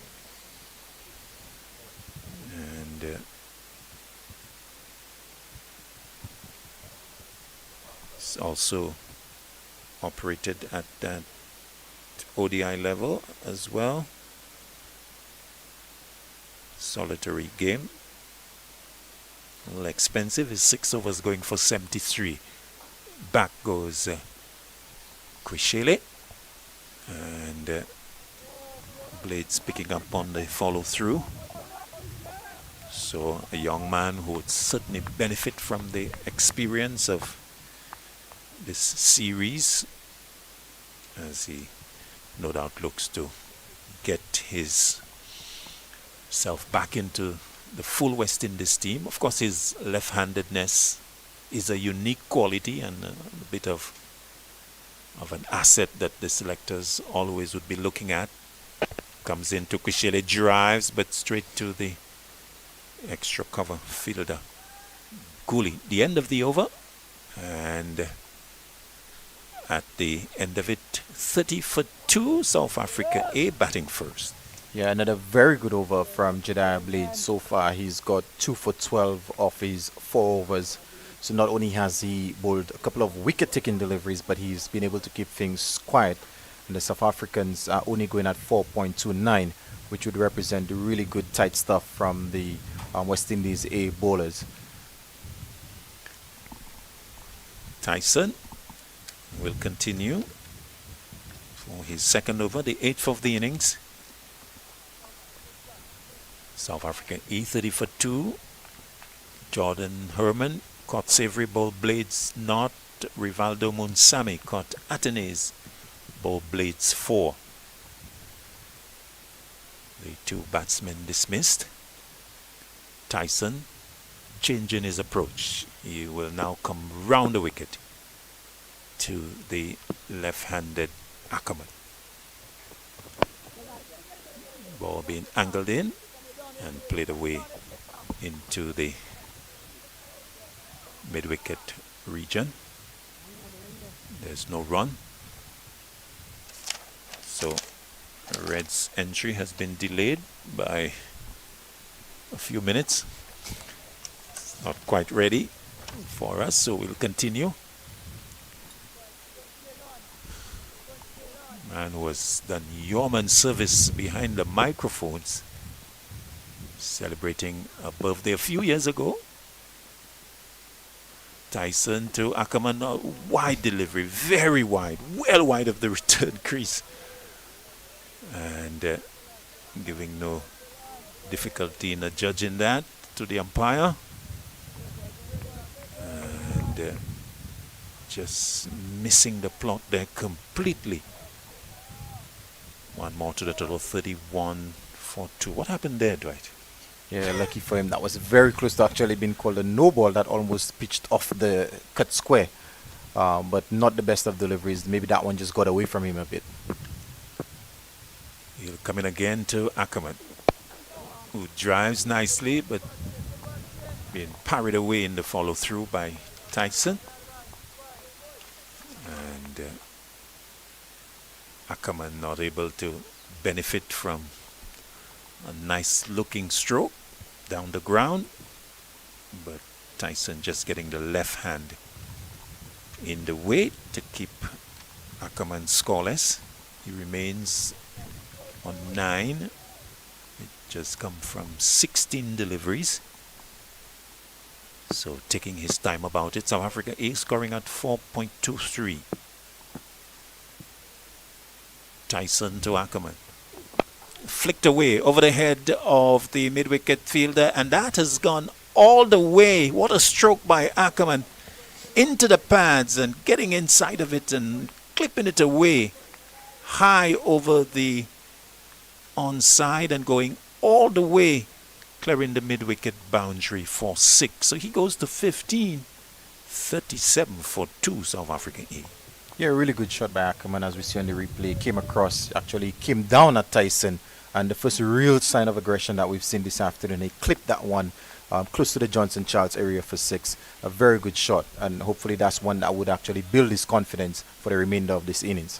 And he's also operated at that ODI level as well. Solitary game. A little expensive. His 6 overs going for 73. Back goes Kwishele. And Blades picking up on the follow through. So a young man who would certainly benefit from the experience of this series, as he no doubt looks to get his self back into the full West Indies team. Of course, his left-handedness is a unique quality and a bit of an asset that the selectors always would be looking at. Comes into Kushele, drives, but straight to the extra cover fielder Cooley. The end of the over, and at the end of it, 30 for 2, South Africa A batting first. Yeah, another very good over from Jediah Blades. So far, he's got 2 for 12 off his 4 overs. So not only has he bowled a couple of wicket-taking deliveries, but he's been able to keep things quiet. And the South Africans are only going at 4.29, which would represent really good tight stuff from the West Indies A bowlers. Tyson will continue for his second over, the 8th of the innings. South Africa E 30 for 2. Jordan Herman caught Savory, ball Blades not. Rivaldo Munsami caught Atenes, ball Blades 4. The 2 batsmen dismissed. Tyson changing his approach. He will now come round the wicket to the left-handed Ackerman. Ball being angled in and played away into the mid-wicket region. There's no run. So Red's entry has been delayed by a few minutes. It's not quite ready for us, so we'll continue. Man who has done yeoman service behind the microphones, celebrating a birthday a few years ago. Tyson to Ackerman, a wide delivery, very wide, well wide of the return crease, and giving no difficulty in judging that to the umpire, and just missing the plot there completely. One more to the total, 31 for 2. What happened there, Dwight? Yeah, lucky for him. That was very close to actually being called a no ball. That almost pitched off the cut square. But not the best of deliveries. Maybe that one just got away from him a bit. He'll come in again to Ackerman, who drives nicely, but being parried away in the follow-through by Tyson. And Ackerman not able to benefit from a nice looking stroke down the ground, but Tyson just getting the left hand in the way to keep Ackerman scoreless. He remains on 9. It just come from 16 deliveries, so taking his time about it. South Africa A scoring at 4.23. Tyson to Ackerman, flicked away over the head of the mid-wicket fielder, and that has gone all the way. What a stroke by Ackerman into the pads and getting inside of it and clipping it away high over the onside and going all the way, clearing the mid-wicket boundary for 6. So he goes to 15, 37 for 2, South Africa A. Yeah, really good shot by Ackerman, as we see on the replay. Came across, actually came down at Tyson, and the first real sign of aggression that we've seen this afternoon. He clipped that one close to the Johnson Charles area for 6. A very good shot, and hopefully that's one that would actually build his confidence for the remainder of this innings.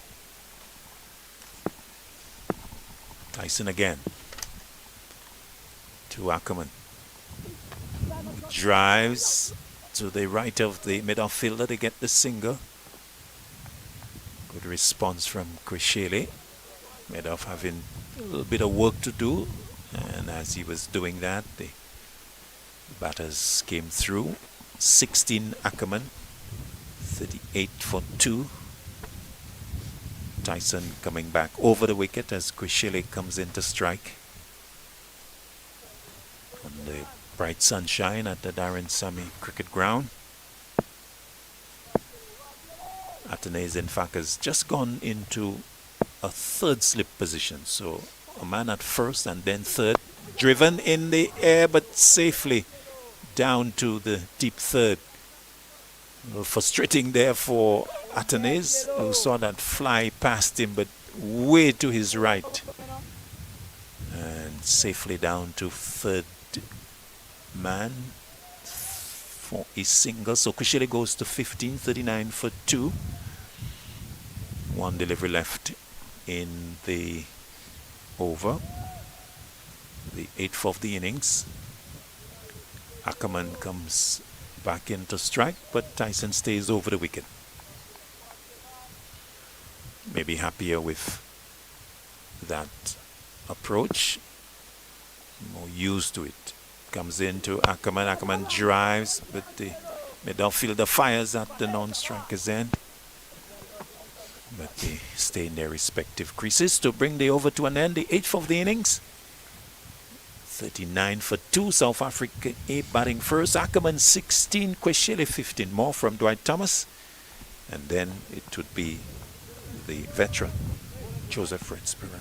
Tyson again to Ackerman, drives to the right of the mid-off fielder to get the single. Good response from Kushele. Mid-off having a little bit of work to do, and as he was doing that, the batters came through. 16 Ackerman, 38 for 2. Tyson coming back over the wicket as Kwishile comes in to strike. On the bright sunshine at the Darren Sammy Cricket Ground. Atenes, in fact, has just gone into a third slip position. So a man at first and then third. Driven in the air, but safely down to the deep third. Frustrating there for Atenes, who saw that fly past him, but way to his right. And safely down to third man for a single. So Kwishile goes to 15, 39 for 2. One delivery left in the over. The 8th of the innings. Ackerman comes back in to strike, but Tyson stays over the wicket. Maybe happier with that approach. More used to it. Comes into Ackerman. Ackerman drives, but the midfielder fires at the non-striker's end. But they stay in their respective creases to bring the over to an end. The 8th of the innings. 39 for 2. South Africa A batting first. Ackerman 16. Kwishile 15 more from Dwight Thomas. And then it would be the veteran, Joseph Fritz Pereira.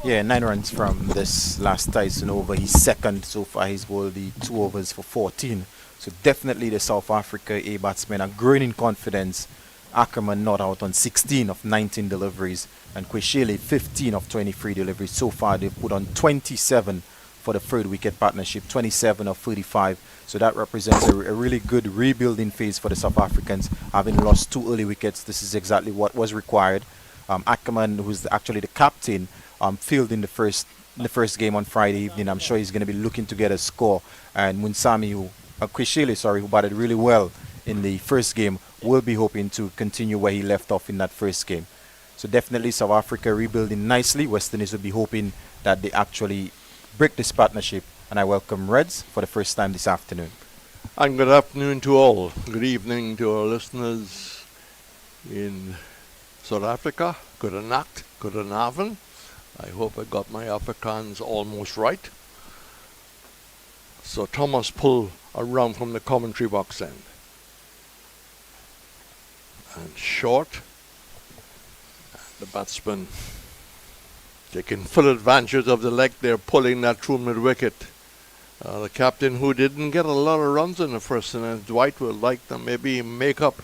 Yeah, 9 runs from this last Tyson over. He's second so far. He's bowled the 2 overs for 14. So definitely the South Africa A batsmen are growing in confidence. Ackerman not out on 16 of 19 deliveries. And Kwishile 15 of 23 deliveries. So far they've put on 27 for the third wicket partnership, 27 of 35. So that represents a really good rebuilding phase for the South Africans, having lost 2 early wickets. This is exactly what was required. Ackerman, who's actually the captain, fielded in the first game on Friday evening. I'm sure he's going to be looking to get a score. And Kwishile, who batted really well in the first game, will be hoping to continue where he left off in that first game. So definitely South Africa rebuilding nicely. West Indies will be hoping that they actually break this partnership, and I welcome Reds for the first time this afternoon. And good afternoon to all. Good evening to our listeners in South Africa. Good nacht, good avond. I hope I got my Afrikaans almost right. So Thomas pulled around from the commentary box end. And short. The batsman taking full advantage of the leg there, pulling that through mid-wicket. The captain, who didn't get a lot of runs in the first innings, Dwight would like to maybe make up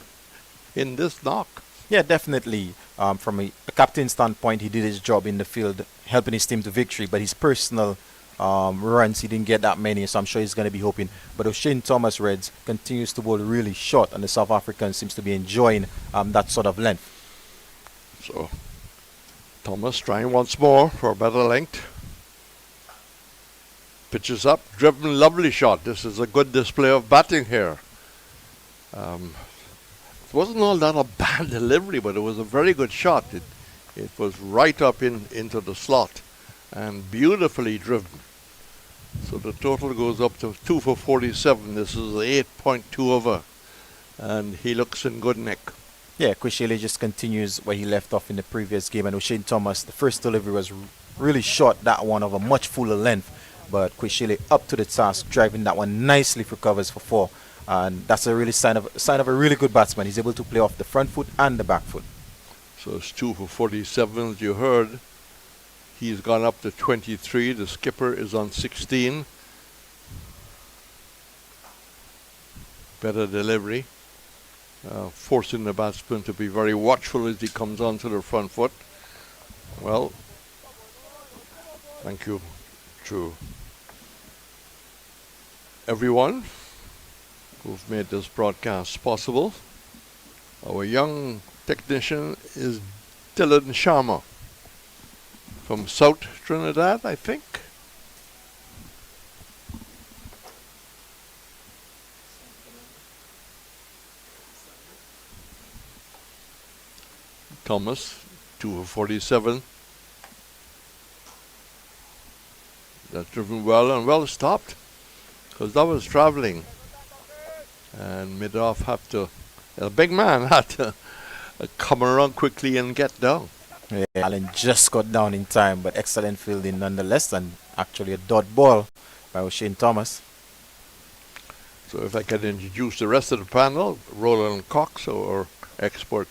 in this knock. Yeah, definitely. From a captain standpoint, he did his job in the field, helping his team to victory. But his personal runs, he didn't get that many, so I'm sure he's going to be hoping. But O'Shane Thomas Reds continues to bowl really short, and the South Africans seems to be enjoying that sort of length. So Thomas trying once more for a better length. Pitches up, driven, lovely shot. This is a good display of batting here. It wasn't all that a bad delivery, but it was a very good shot. It was right up into the slot and beautifully driven. So the total goes up to 2 for 47. This is the 8.2 over, and he looks in good nick. Yeah, Kwishile just continues where he left off in the previous game, and O'Shane Thomas, the first delivery was really short, that one of a much fuller length, but Kwishile up to the task, driving that one nicely for covers for 4, and that's a really sign of a really good batsman. He's able to play off the front foot and the back foot. So it's 2 for 47, as you heard. He's gone up to 23. The skipper is on 16. Better delivery. Forcing the batsman to be very watchful as he comes onto the front foot. Well, thank you to everyone who've made this broadcast possible. Our young technician is Dylan Sharma from South Trinidad, I think. Thomas, 2 for 47. That's driven well and well stopped, because that was traveling. And mid-off a big man had to come around quickly and get down. Yeah, Allen just got down in time, but excellent fielding nonetheless, and actually a dot ball by O'Shane Thomas. So if I can introduce the rest of the panel, Roland Cox, our expert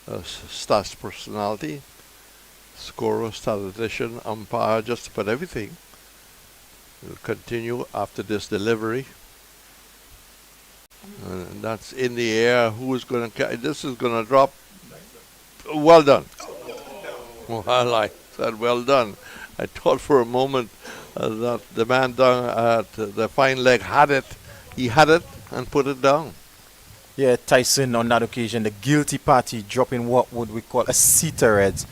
stats personality, scorer, statistician, umpire, just about everything. We'll continue after this delivery. And that's in the air. Who is going to... This is going to drop. Well done. Well, I said well done. I thought for a moment that the man down at the fine leg had it. He had it and put it down. Yeah, Tyson on that occasion, the guilty party, dropping what would we call a seater heads.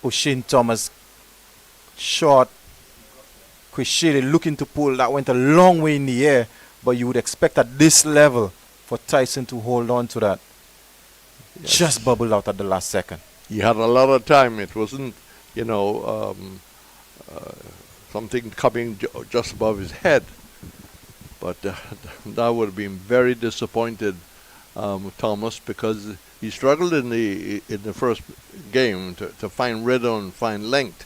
O'Shane Thomas short. Chris Shelley looking to pull. That went a long way in the air, but you would expect at this level for Tyson to hold on to that. Yes. Just bubbled out at the last second. He had a lot of time. It wasn't, something coming just above his head. But that would have been very disappointed, Thomas, because he struggled in the first game to find rhythm, find length,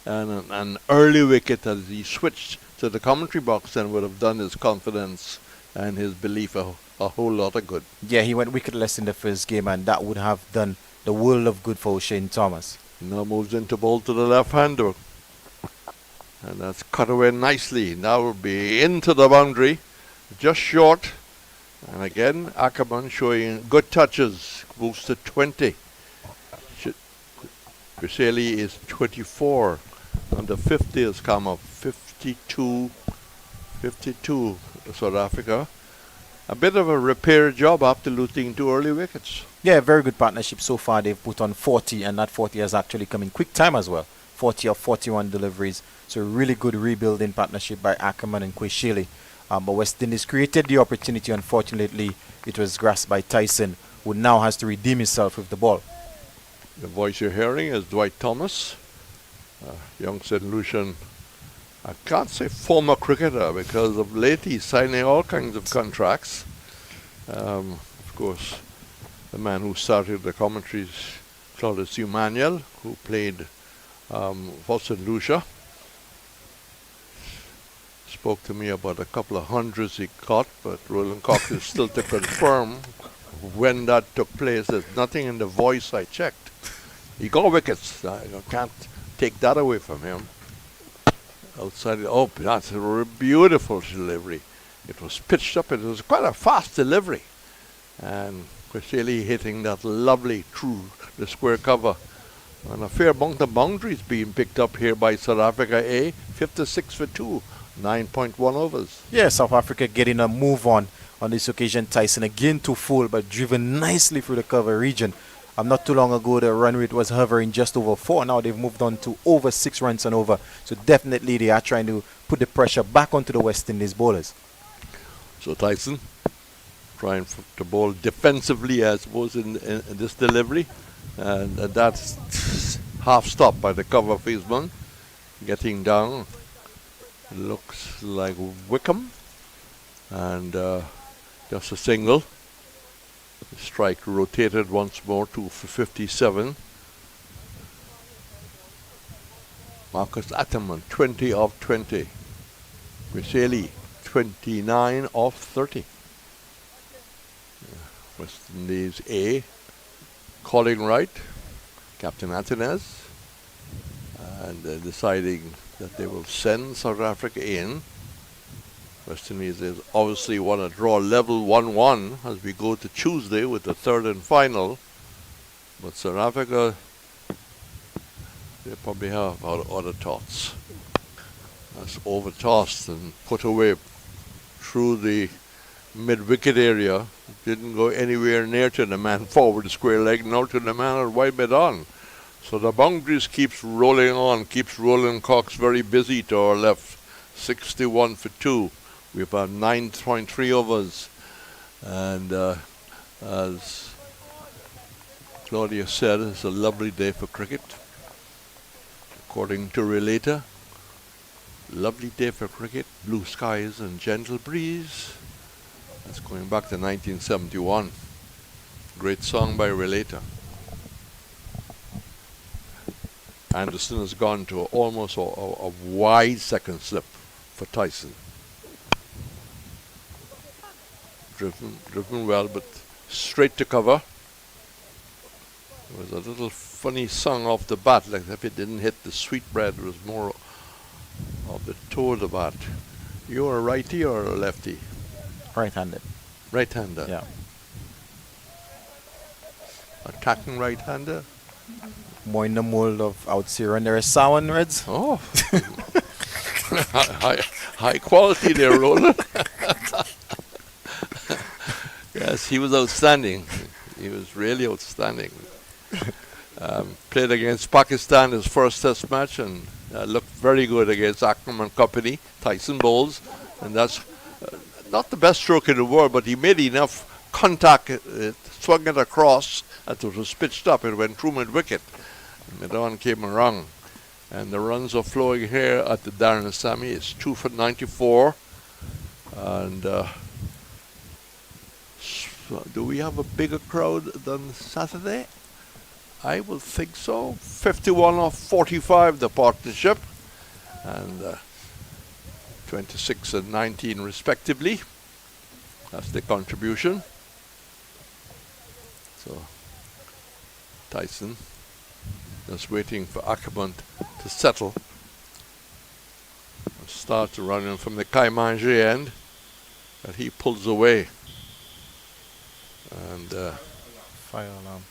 and an early wicket as he switched to the commentary box then would have done his confidence and his belief a whole lot of good. Yeah, he went wicketless in the first game, and that would have done the world of good for O'Shane Thomas. Now moves into ball to the left-hander. And that's cut away nicely. Now will be into the boundary, just short. And again, Ackerman showing good touches, moves to 20. Griseli is 24. And the 50 has come up, 52 South Africa. A bit of a repair job after losing 2 early wickets. Yeah, very good partnership so far. They've put on 40, and that 40 has actually come in quick time as well. 40 of 41 deliveries. So really good rebuilding partnership by Ackerman and Kweshili. But West Indies created the opportunity. Unfortunately, it was grasped by Tyson, who now has to redeem himself with the ball. The voice you're hearing is Dwight Thomas, young St. Lucian. I can't say former cricketer because of late he's signing all kinds of contracts. Of course, the man who started the commentaries, Claudius Emmanuel, who played for St. Lucia. Spoke to me about a couple of hundreds he caught, but Roland Cox is still to confirm when that took place. There's nothing in the voice I checked. He got wickets. I can't take that away from him. Outside, that's a beautiful delivery. It was pitched up. It was quite a fast delivery. And Kweshili hitting that lovely through the square cover. And a fair amount of boundaries being picked up here by South Africa A. 56 for 2. 9.1 overs. Yeah, South Africa getting a move on this occasion. Tyson again too full, but driven nicely through the cover region. Not too long ago, the run rate was hovering just over 4. Now they've moved on to over 6 runs and over. So definitely they are trying to put the pressure back onto the West Indies bowlers. So Tyson trying to bowl defensively, I suppose, in this delivery. And that's half stopped by the cover baseman. Getting down. Looks like Wickham. And just a single. The strike rotated once more to 57. Marcus Atterman, 20 of 20. Griseli, 29 of 30. West Indies A, calling right, Captain Antinez, and deciding that they will send South Africa in. West Indies is obviously want to draw level 1-1 as we go to Tuesday with the third and final. But South Africa, they probably have other thoughts. That's over-tossed and put away through the mid-wicket area. Didn't go anywhere near to the man forward square leg, nor to the man at wide mid-on. So the boundaries keeps rolling on, keeps Roland Cox very busy to our left. 61 for 2. We've had 9.3 overs. And as Claudia said, it's a lovely day for cricket. According to Relator, lovely day for cricket, blue skies and gentle breeze. That's going back to 1971. Great song by Relator. Anderson has gone to almost a wide second slip for Tyson. Driven well, but straight to cover. It was a little funny song off the bat, like if it didn't hit the sweetbread, it was more of the toe of the bat. You're a righty or a lefty? Right-handed. Right-hander. Yeah. Attacking right-hander. More in the mold of out here and there is Sawan Reds. Oh. high quality there, Roland. Yes, he was outstanding. He was really outstanding. Played against Pakistan his first test match and looked very good against Ackerman Company, Tyson bowls. And that's not the best stroke in the world, but he made enough contact. It swung it across as it was pitched up. It went through mid-wicket. Mid-on came around. And the runs are flowing here at the Darren Sammy. It's 2 for 94. And do we have a bigger crowd than Saturday? I will think so. 51 off 45, the partnership. And 26 and 19 respectively. That's the contribution. So Tyson just waiting for Ackerman to settle. Starts running from the Kaimanji end, but he pulls away. And fire alarm.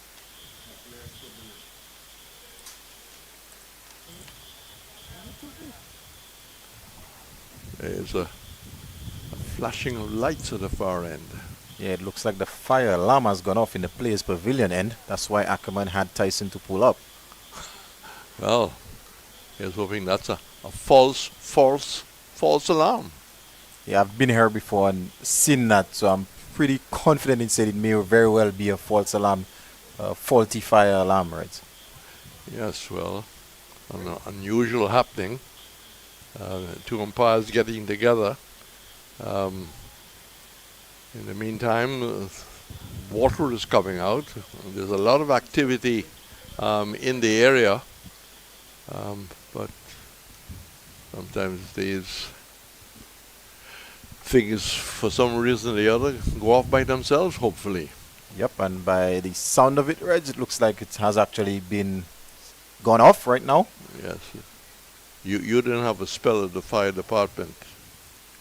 There's a flashing of lights at the far end. Yeah, it looks like the fire alarm has gone off in the players' pavilion end. That's why Ackerman had Tyson to pull up. Well, here's hoping that's a false alarm. Yeah, I've been here before and seen that, so I'm pretty confident in saying it may very well be a false alarm, faulty fire alarm, right? Yes, well, an unusual happening. Two umpires getting together. In the meantime, water is coming out. There's a lot of activity in the area, but sometimes these things, for some reason or the other, go off by themselves, hopefully. Yep, and by the sound of it, Reg, it looks like it has actually been gone off right now. Yes. You didn't have a spell at the fire department?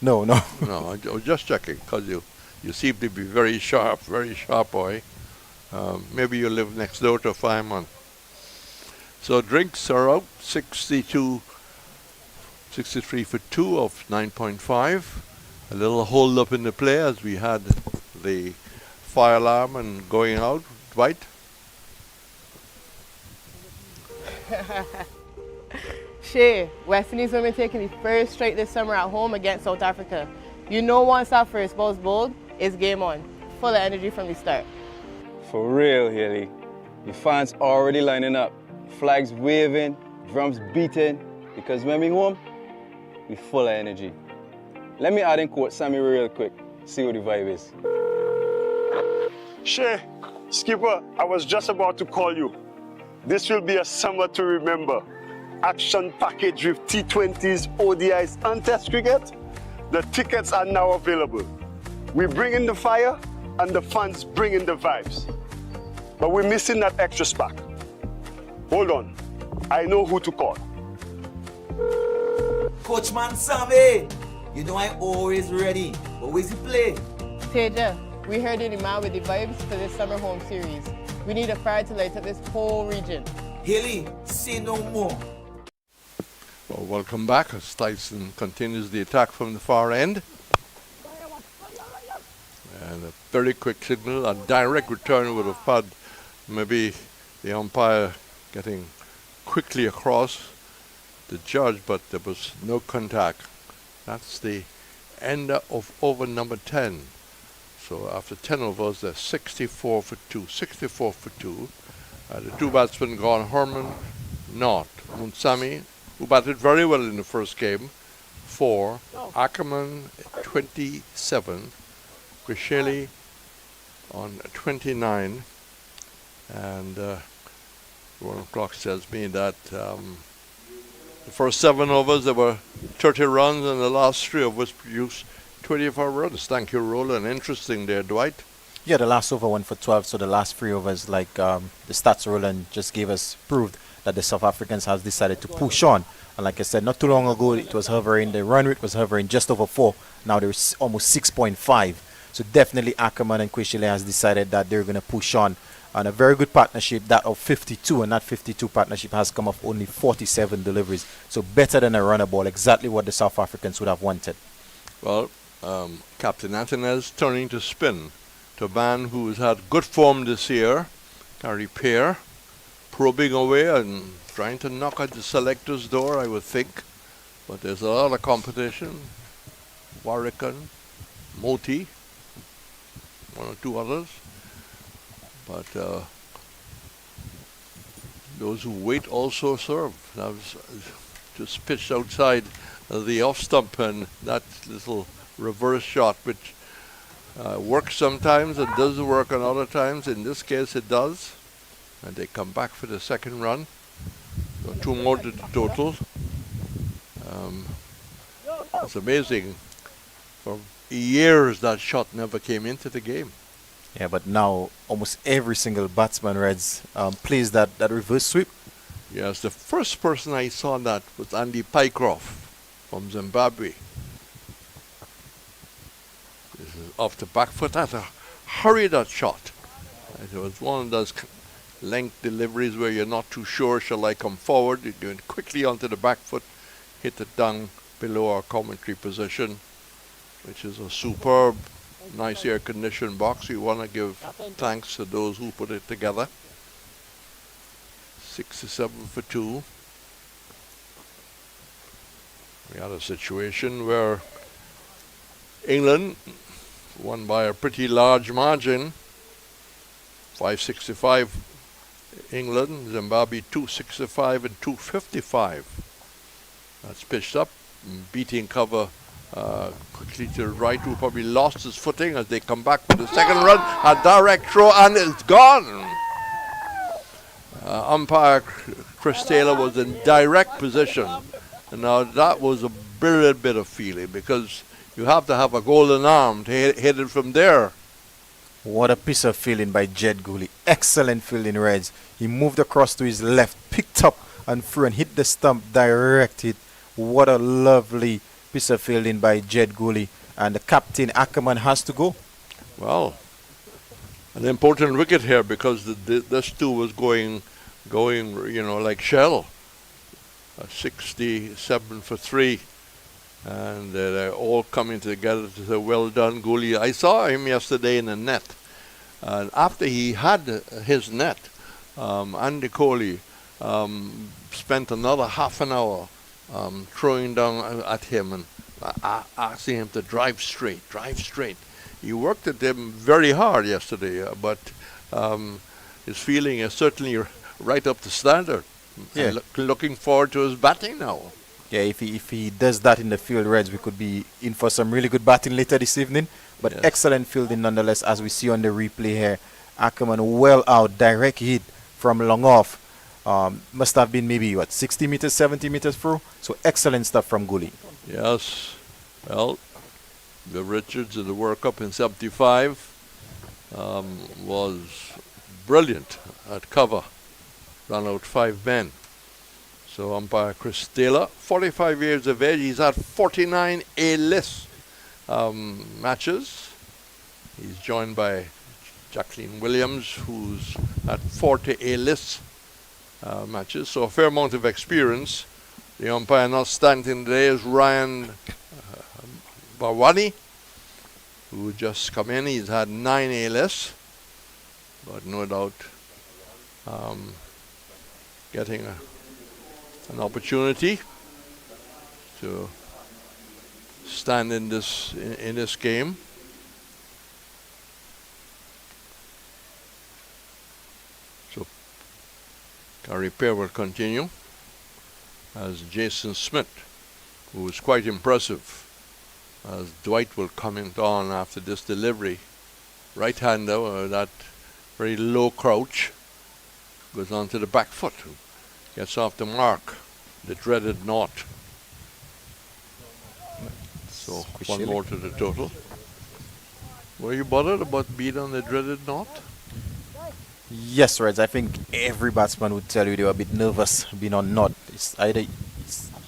No. No, I was just checking, because you seem to be very sharp boy. Maybe you live next door to a fireman. So drinks are out, 63 for 2 of 9.5. A little hold up in the play as we had the fire alarm and going out. Dwight? Shay, West Indies women taking the first straight this summer at home against South Africa. You know once that first ball's bowled, it's game on. Full of energy from the start. For real, Haley. The fans already lining up. Flags waving, drums beating. Because when we home, we full of energy. Let me add in quote Sammy real quick. See what the vibe is. Shay, skipper, I was just about to call you. This will be a summer to remember. Action package with T20s, ODIs and Test cricket. The tickets are now available. We bring in the fire and the fans bring in the vibes. But we're missing that extra spark. Hold on, I know who to call. Coachman Sammy, you know I'm always ready. But where's he play? Teja, we heard you're the man with the vibes for this summer home series. We need a fire to light up this whole region. Haley, say no more. Well, welcome back as Tyson continues the attack from the far end. And a very quick signal, a direct return would have had maybe the umpire getting quickly across the judge, but there was no contact. That's the end of over number 10. So after 10 overs, they're 64 for 2. 64 for 2. The two batsmen gone, Herman, not. Munsami, who batted very well in the first game, 4. Ackerman, 27. Grishelli on 29. And 1 o'clock tells me that the first 7 overs there were 30 runs, and the last 3 overs produced 24 runs. Thank you, Roland. Interesting there, Dwight. Yeah, the last over went for 12, so the last 3 overs, like the stats Roland just gave us, proved that the South Africans has decided to push on. And like I said, not too long ago, it was hovering, the run rate was hovering just over 4. Now there's almost 6.5. So definitely Ackerman and Quishile has decided that they're going to push on. And a very good partnership, that of 52, and that 52 partnership has come off only 47 deliveries. So better than a runner ball, exactly what the South Africans would have wanted. Well, Captain Antonez turning to spin to a man who's had good form this year, Gary Pear, probing away and trying to knock at the selector's door, I would think. But there's a lot of competition. Warrican, Moti, 1 or 2 others. But those who wait also serve. That was just pitched outside the off stump, and that little reverse shot, which works sometimes and doesn't work on other times. In this case, it does. And they come back for the second run. So 2 more to the total. It's amazing. For years, that shot never came into the game. Yeah, but now almost every single batsman, Reds, plays that reverse sweep. Yes, the first person I saw that was Andy Pycroft from Zimbabwe. This is off the back foot. That's a hurried that shot. It was one of those length deliveries where you're not too sure, shall I come forward? You're going quickly onto the back foot, hit it down below our commentary position, which is a superb, nice air-conditioned box. We want to give thanks to those who put it together. 67 for 2. We had a situation where England won by a pretty large margin. 565 England, Zimbabwe 265 and 255. That's pitched up, beating cover quickly to the right, who probably lost his footing as they come back for the second run. A direct throw, and it's gone. Umpire Chris Taylor was in direct position. And now that was a brilliant bit of feeling, because you have to have a golden arm to hit it from there. What a piece of fielding by Jed Gooley. Excellent fielding, Reds. He moved across to his left, picked up and threw and hit the stump, direct hit. What a lovely piece of fielding by Jed Gooley. And the captain, Ackerman, has to go. Well, an important wicket here, because this 2 was going, like shell. 67 for 3. And they're all coming together to say, well done, Gooley. I saw him yesterday in the net. And after he had his net, Andy Coley spent another half an hour throwing down at him and asking him to drive straight. He worked at him very hard yesterday, but his feeling is certainly right up to standard. Yeah. Looking forward to his batting now. Yeah, if he does that in the field, Reds, we could be in for some really good batting later this evening. But yes, excellent fielding nonetheless, as we see on the replay here. Ackerman well out, direct hit from long off. Must have been maybe, 60 meters, 70 meters through. So excellent stuff from Gooley. Yes. Well, the Richards in the World Cup in 75 was brilliant at cover. Ran out 5 men. So umpire Chris Taylor, 45 years of age. He's had 49 A-list matches. He's joined by Jacqueline Williams, who's had 40 A-list matches. So a fair amount of experience. The umpire not standing today is Ryan Barwani, who just come in. He's had 9 A-lists, but no doubt getting an opportunity to stand in this game. So Gary Pear will continue as Jason Smith, who is quite impressive, as Dwight will comment on after this delivery. Right-hander, that very low crouch. goes on to the back foot, gets off the mark, the dreaded knot. So one more to the total. Were you bothered about being on the dreaded knot? Yes, Reds. I think every batsman would tell you they were a bit nervous being on knot. It's either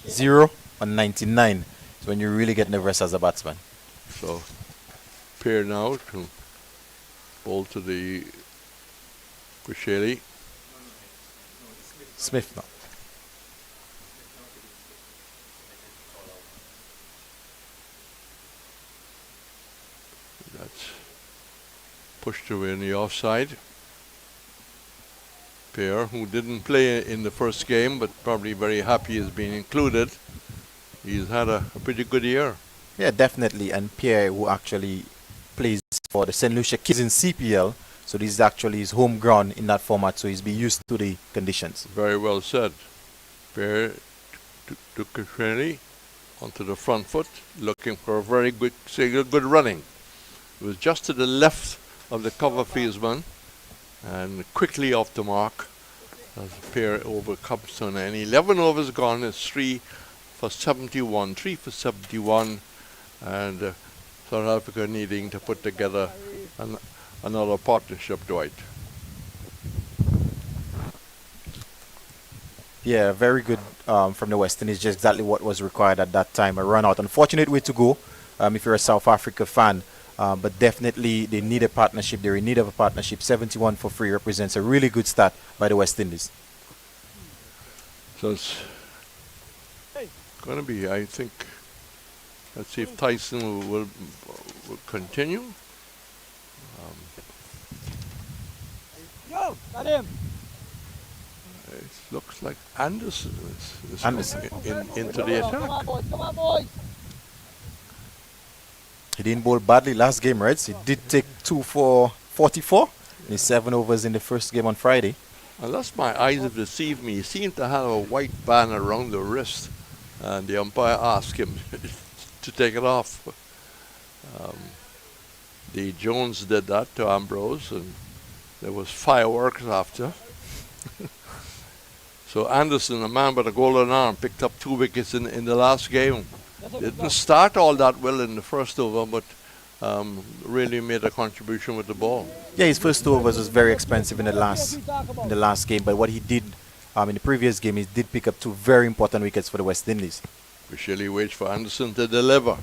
0 or 99. So when you really get nervous as a batsman. So pair now to bowl to the Quisheli. Smith now. That's pushed away in the offside. Pair who didn't play in the first game but probably very happy he's been included. He's had a pretty good year. Yeah, definitely. And Pierre, who actually plays for the St. Lucia Kids in CPL, so this is actually his home ground in that format, so he's been used to the conditions. Very well said. Pair to Quisheli onto the front foot, looking for a very good, good running. It was just to the left of the cover fieldsman and quickly off the mark as Pair overcomes on, and 11 overs gone. It's 3 for 71, 3 for 71, and South Africa needing to put together another partnership, Dwight. Yeah, very good from the West Indies, just exactly what was required at that time. A run out. Unfortunate way to go if you're a South Africa fan. But definitely they need a partnership. They're in need of a partnership. 71 for 3 represents a really good start by the West Indies. So it's going to be, I think, let's see if Tyson will continue. Go, got him. It looks like Anderson is Anderson into the attack. Come on, boys. Come on, boys. He didn't bowl badly last game, right? He did take 2 for 44 in 7 overs in the first game on Friday. Unless my eyes have deceived me, he seemed to have a white band around the wrist, and the umpire asked him to take it off. The Jones did that to Ambrose, and there was fireworks after. So Anderson, a man with a golden arm, picked up 2 wickets in the last game. Didn't start all that well in the first over, but really made a contribution with the ball. Yeah, his first 2 overs was very expensive in the last game, but what he did in the previous game, he did pick up 2 very important wickets for the West Indies. Quisheli waits for Anderson to deliver.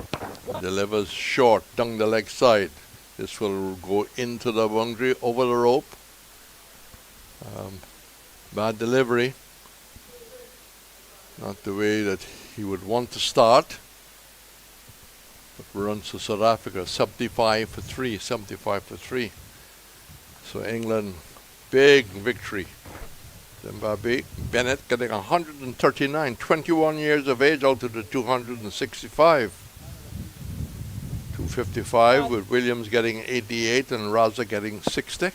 Delivers short down the leg side. This will go into the boundary over the rope. Bad delivery. Not the way that he would want to start. But runs to South Africa, 75 for 3, 75 for 3. So England, big victory. Zimbabwe, Bennett getting 139, 21 years of age out of the 265. 255 with Williams getting 88 and Raza getting 60.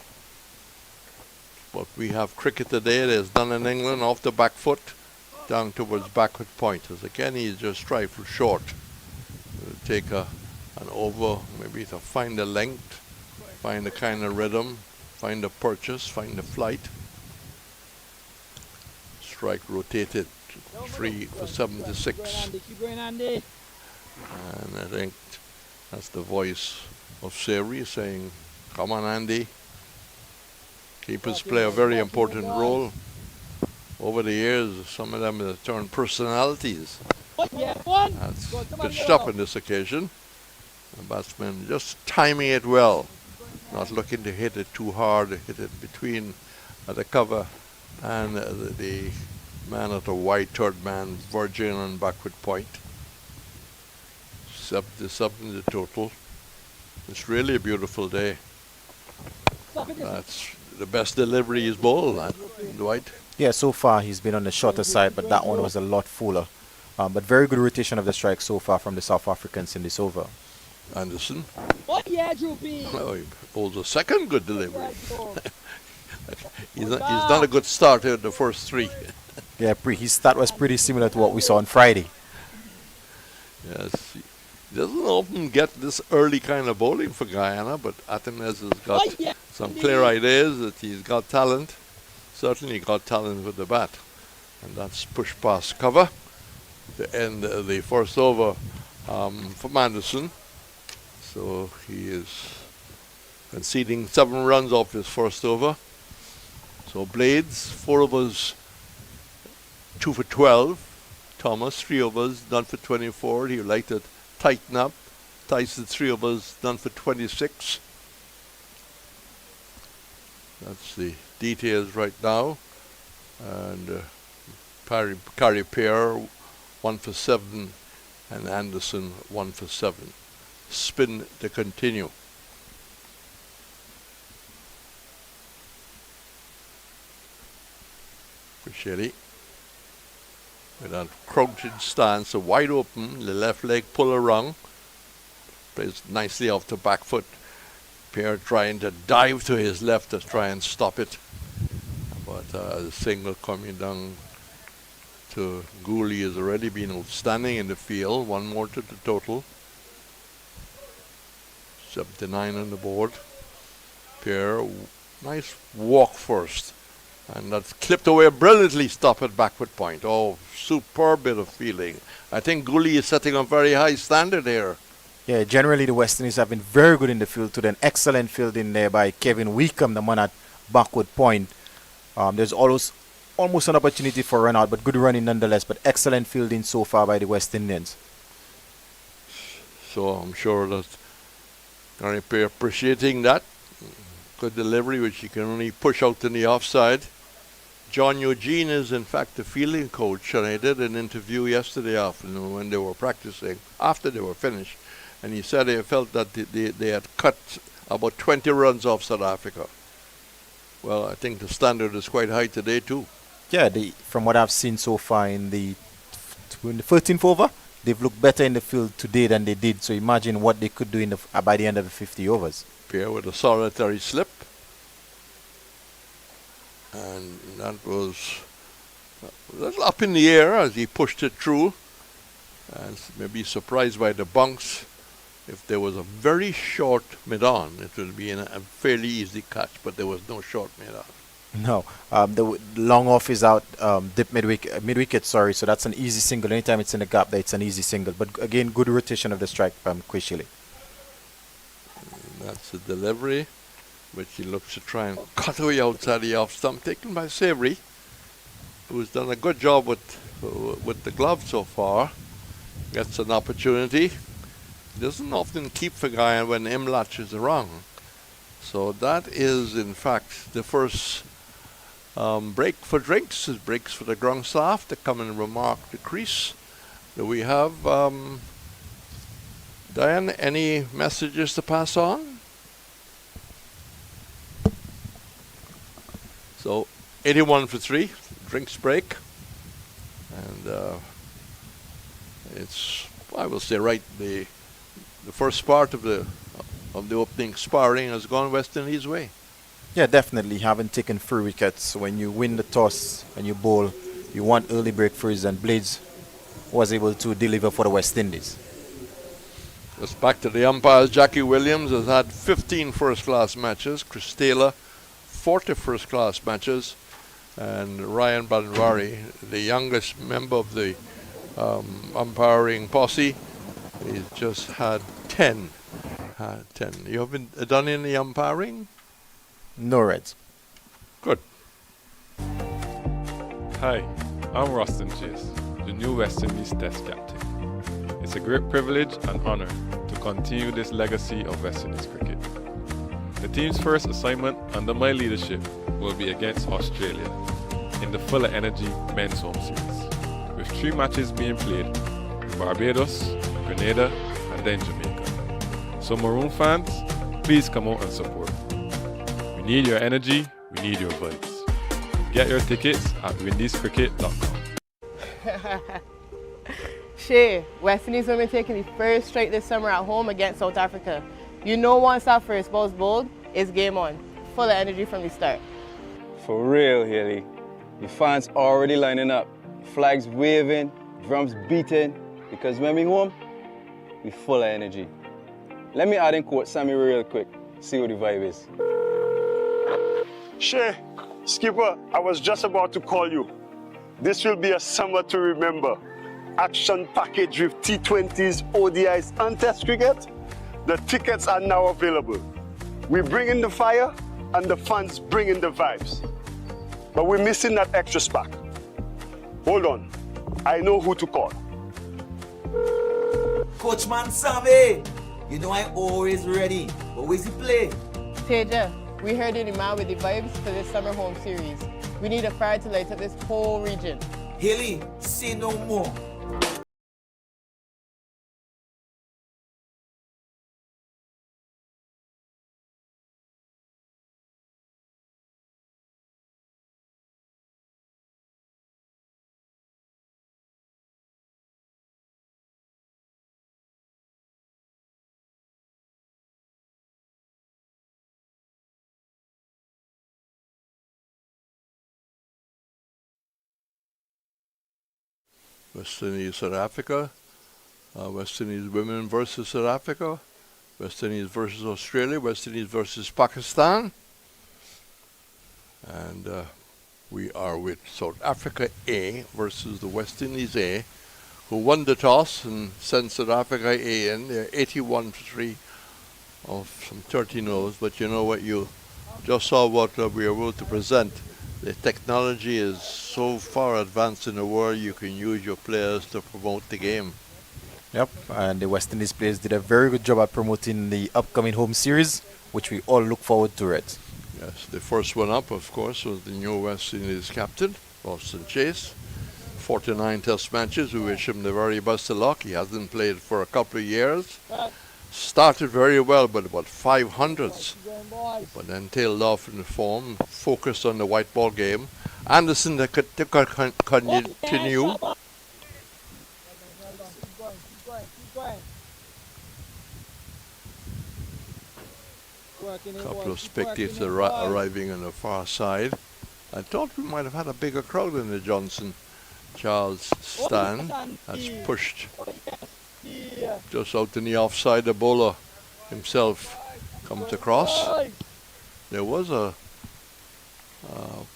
But we have cricket today that is done in England off the back foot down towards backward pointers. Again, he's just trifle short. It'll take an over maybe to find the length, find the kind of rhythm, find the purchase, find the flight. Strike rotated 3 for 76. Keep going, Andy. And I think that's the voice of Savory saying, come on, Andy. Keepers play a very important role. Over the years, some of them have turned personalities. That's pitched up on this occasion. The batsman just timing it well, not looking to hit it too hard, hit it between the cover and the man at the wide third man, verging on backward point. 77 the total. It's really a beautiful day. That's the best delivery he's bowled, Dwight. Yeah, so far he's been on the shorter side, but that one was a lot fuller. But very good rotation of the strike so far from the South Africans in this over. Anderson. Yeah, Droopy. Oh, he bowls a second good delivery. he's done a good start here in the first 3. Yeah, his start was pretty similar to what we saw on Friday. Yes, he doesn't often get this early kind of bowling for Guyana, but Atenes has got some clear ideas that he's got talent. certainly got talent with the bat. And that's push past cover to end the first over for Manderson. So he is conceding 7 runs off his first over. So Blades, 4 overs, 2 for 12. Thomas, 3 overs, done for 24. He would like to tighten up. Tyson, 3 overs, done for 26. That's the details right now. And Carrie Pear, 1 for 7. And Anderson, 1 for 7. Spin to continue. For Shelley. With that crouching stance, so wide open, the left leg pull around. Plays nicely off the back foot. Pierre trying to dive to his left to try and stop it. But the single coming down to Gooley has already been outstanding in the field. 1 more to the total. 79 on the board. Pierre, nice walk first. And that's clipped away brilliantly, stop at backward point. Oh, superb bit of fielding. I think Gooley is setting a very high standard here. Yeah, generally the West Indies have been very good in the field today. An excellent fielding there by Kevin Weekam, the man at backward point. There's almost an opportunity for run out, but good running nonetheless. But excellent fielding so far by the West Indians. So I'm sure that Gary Pierre appreciating that. Good delivery, which he can only push out in the offside. John Eugene is in fact the fielding coach, and I did an interview yesterday afternoon when they were practicing, after they were finished, and he said they felt that they had cut about 20 runs off South Africa. Well, I think the standard is quite high today too. Yeah, from what I've seen so far in the 13th over, they've looked better in the field today than they did. So imagine what they could do by the end of the 50 overs. Pierre with a solitary slip. And that was a little up in the air as he pushed it through. And maybe surprised by the bunks. If there was a very short mid-on, it would be a fairly easy catch, but there was no short mid-on. No, the long off is out, dip mid-wicket, sorry, so that's an easy single. Anytime it's in the gap, it's an easy single. But again, good rotation of the strike from Quishili. That's the delivery, which he looks to try and cut away outside the off stump, taken by Savory, who's done a good job with the glove so far. Gets an opportunity. Doesn't often keep the guy when Imlach is around. So that is, in fact, the first break for drinks. Is breaks for the ground staff to come and remark the crease. Do we have, Diane, any messages to pass on? So 81 for 3, drinks break. And it's, I will say, right, the first part of the opening sparring has gone West Indies' way. Yeah, definitely. Having taken 3 wickets, when you win the toss and you bowl, you want early breakthroughs, and Blades was able to deliver for the West Indies. Just back to the umpires. Jackie Williams has had 15 first-class matches. Chris Taylor, 40 first-class matches. And Ryan Banwari, the youngest member of the umpiring posse, he's just had 10. 10. You haven't done any umpiring? No Reds. Good. Hi, I'm Roston Chase, the new West Indies Test captain. It's a great privilege and honor to continue this legacy of West Indies cricket. The team's first assignment under my leadership will be against Australia in the Fuller Energy Men's Home Series, with 3 matches being played in Barbados, Grenada, and then Jamaica. So Maroon fans, please come out and support. We need your energy, we need your vibes. Get your tickets at windiescricket.com. Shay, West Indies will be taking the first strike this summer at home against South Africa. You know once that first ball's bowled, it's game on. Full of energy from the start. For real, Haley. The fans already lining up. Flags waving, drums beating. Because when we home, we full of energy. Let me add in quote Sammy real quick. See what the vibe is. Shay, Skipper, I was just about to call you. This will be a summer to remember. Action package with T20s, ODIs, and Test cricket. The tickets are now available. We bring in the fire, and the fans bring in the vibes. But we're missing that extra spark. Hold on, I know who to call. Coachman Sammy, you know I'm always ready. But where's he play? Teja, we heard you're the man with the vibes for this summer home series. We need a fire to light up this whole region. Haley, say no more. West Indies, South Africa. West Indies women versus South Africa. West Indies versus Australia. West Indies versus Pakistan. And we are with South Africa A versus the West Indies A, who won the toss and sent South Africa A in. They're 81-3 of some 13 overs. But you know what, you just saw what we are able to present. The technology is so far advanced in the world, you can use your players to promote the game. Yep, and the West Indies players did a very good job at promoting the upcoming home series, which we all look forward to it. Yes, the first one up, of course, was the new West Indies captain, Austin Chase. 49 test matches. We wish him the very best of luck. He hasn't played for a couple of years. Started very well, but about 500s. But then tailed off in the form, focused on the white ball game. Anderson could continue. A couple of spectators arriving on the far side. I thought we might have had a bigger crowd in the Johnson Charles stand. That's pushed just out in the offside. The bowler himself comes across. There was a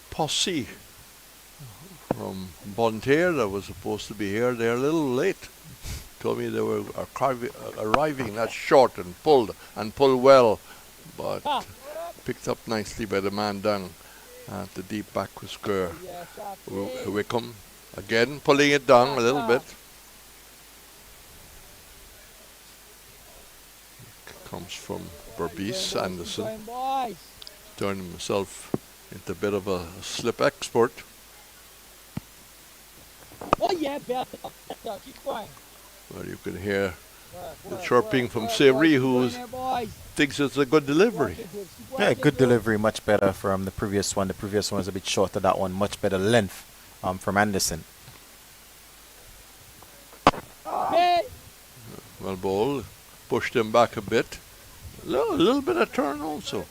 posse from Bontier that was supposed to be here. They're a little late. Told me they were arriving that short and pulled well, but picked up nicely by the man down at the deep backward square. Wickham again pulling it down a little bit. Comes from Berbice Anderson. Turned himself into a bit of a slip expert. Oh yeah, better. Keep going. Well, you can hear the chirping from Savory, who thinks it's a good delivery. Yeah, good delivery, much better from the previous one. The previous one was a bit shorter, that one much better length from Anderson. Well bowled, pushed him back a bit. A little bit of turn also.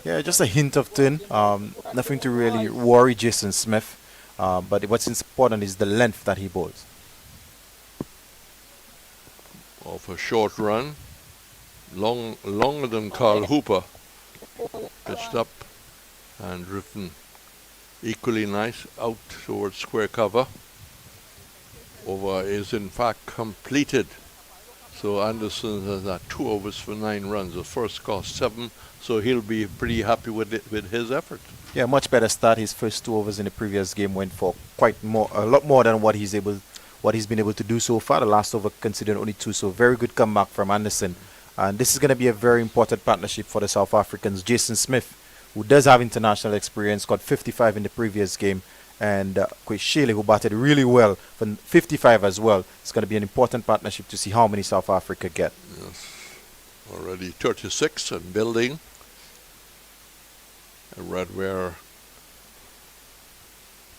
Yeah, just a hint of turn. Nothing to really worry Jason Smith. But what's important is the length that he bowls. Off a short run, longer than Carl Hooper. Pitched up and driven equally nice out towards square cover. Over is in fact completed. So Anderson has 2 overs for 9 runs. The first cost 7, so he'll be pretty happy with it, with his effort. Yeah, much better start. His first 2 overs in the previous game went for a lot more than what he's been able to do so far. The last over considered only 2, so very good comeback from Anderson. And this is going to be a very important partnership for the South Africans. Jason Smith, who does have international experience, got 55 in the previous game, and Kweshele, who batted really well for 55 as well. It's going to be an important partnership to see how many South Africa get. Yes, already 36 and building. I read where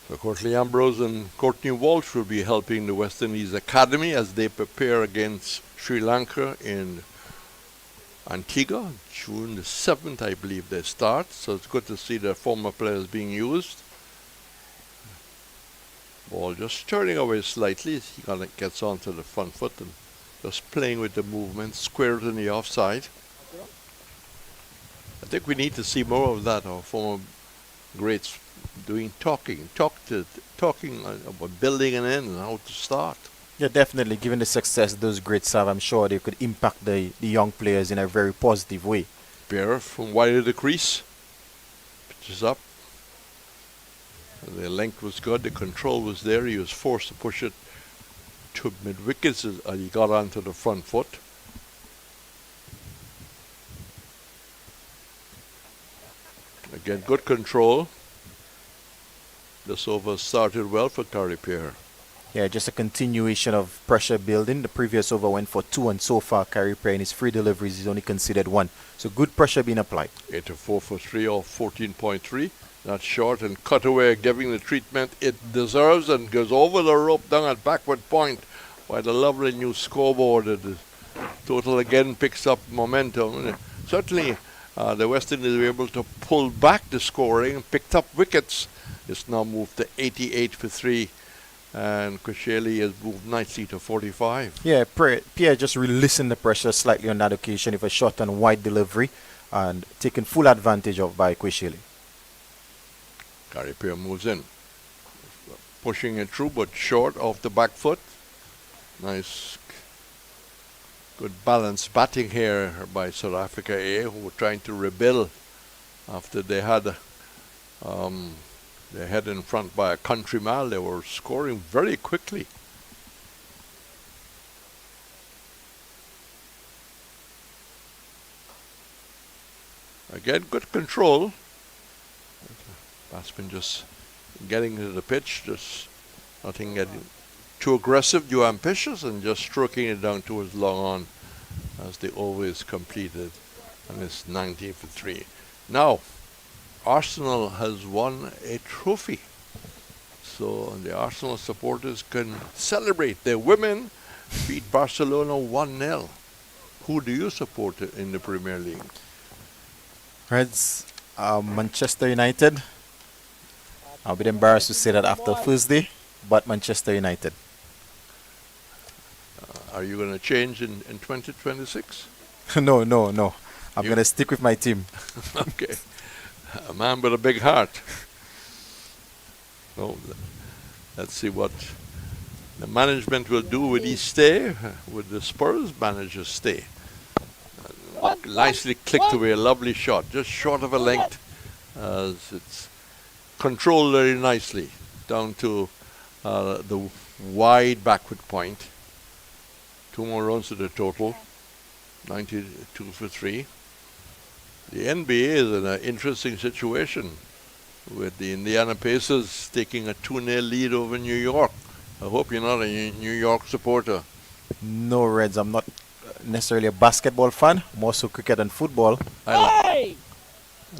so Courtney Ambrose and Courtney Walsh will be helping the West Indies Academy as they prepare against Sri Lanka in Antigua. June the 7th, I believe they start. So it's good to see the former players being used. Ball just turning away slightly as he kind of gets onto the front foot and just playing with the movement, squared in the offside. I think we need to see more of that. Our former greats talking about building an end and how to start. Yeah, definitely. Given the success those greats have, I'm sure they could impact the young players in a very positive way. Pierre from wide of the crease. Pitches up. The length was good. The control was there. He was forced to push it to mid wickets as he got onto the front foot. Again, good control. This over started well for Gary Pierre. Yeah, just a continuation of pressure building. The previous over went for 2, and so far, Gary Pierre in his 3 deliveries, he's only conceded 1. So good pressure being applied. 84 for 3 off 14.3. That's short and cut away, giving the treatment it deserves, and goes over the rope down at backward point by the lovely new scoreboard. The total again picks up momentum. Certainly, the West Indies were able to pull back the scoring and picked up wickets. It's now moved to 88 for 3. And Kweshili has moved nicely to 45. Yeah, Pierre just releasing the pressure slightly on that occasion with a short and wide delivery and taken full advantage of by Kweshili. Gary Pierre moves in. Pushing it through, but short off the back foot. Nice, good balanced batting here by South Africa A, who were trying to rebuild after they had their head in front by a country mile. They were scoring very quickly. Again, good control. Batsman just getting to the pitch, just nothing getting too aggressive, too ambitious, and just stroking it down towards long on as they always completed. And it's 19 for 3. Now, Arsenal has won a trophy. So the Arsenal supporters can celebrate. Their women beat Barcelona 1-0. Who do you support in the Premier League? Reds, Manchester United. I'll be embarrassed to say that after Thursday, but Manchester United. Are you going to change in 2026? No. I'm going to stick with my team. Okay. A man with a big heart. So let's see what the management will do with his stay, with the Spurs manager's stay. Nicely clicked away, a lovely shot, just short of a length. As it's controlled very nicely down to the wide backward point. 2 more runs to the total, 92 for 3. The NBA is in an interesting situation with the Indiana Pacers taking a 2-0 lead over New York. I hope you're not a New York supporter. No, Reds, I'm not necessarily a basketball fan, more so cricket and football. I'll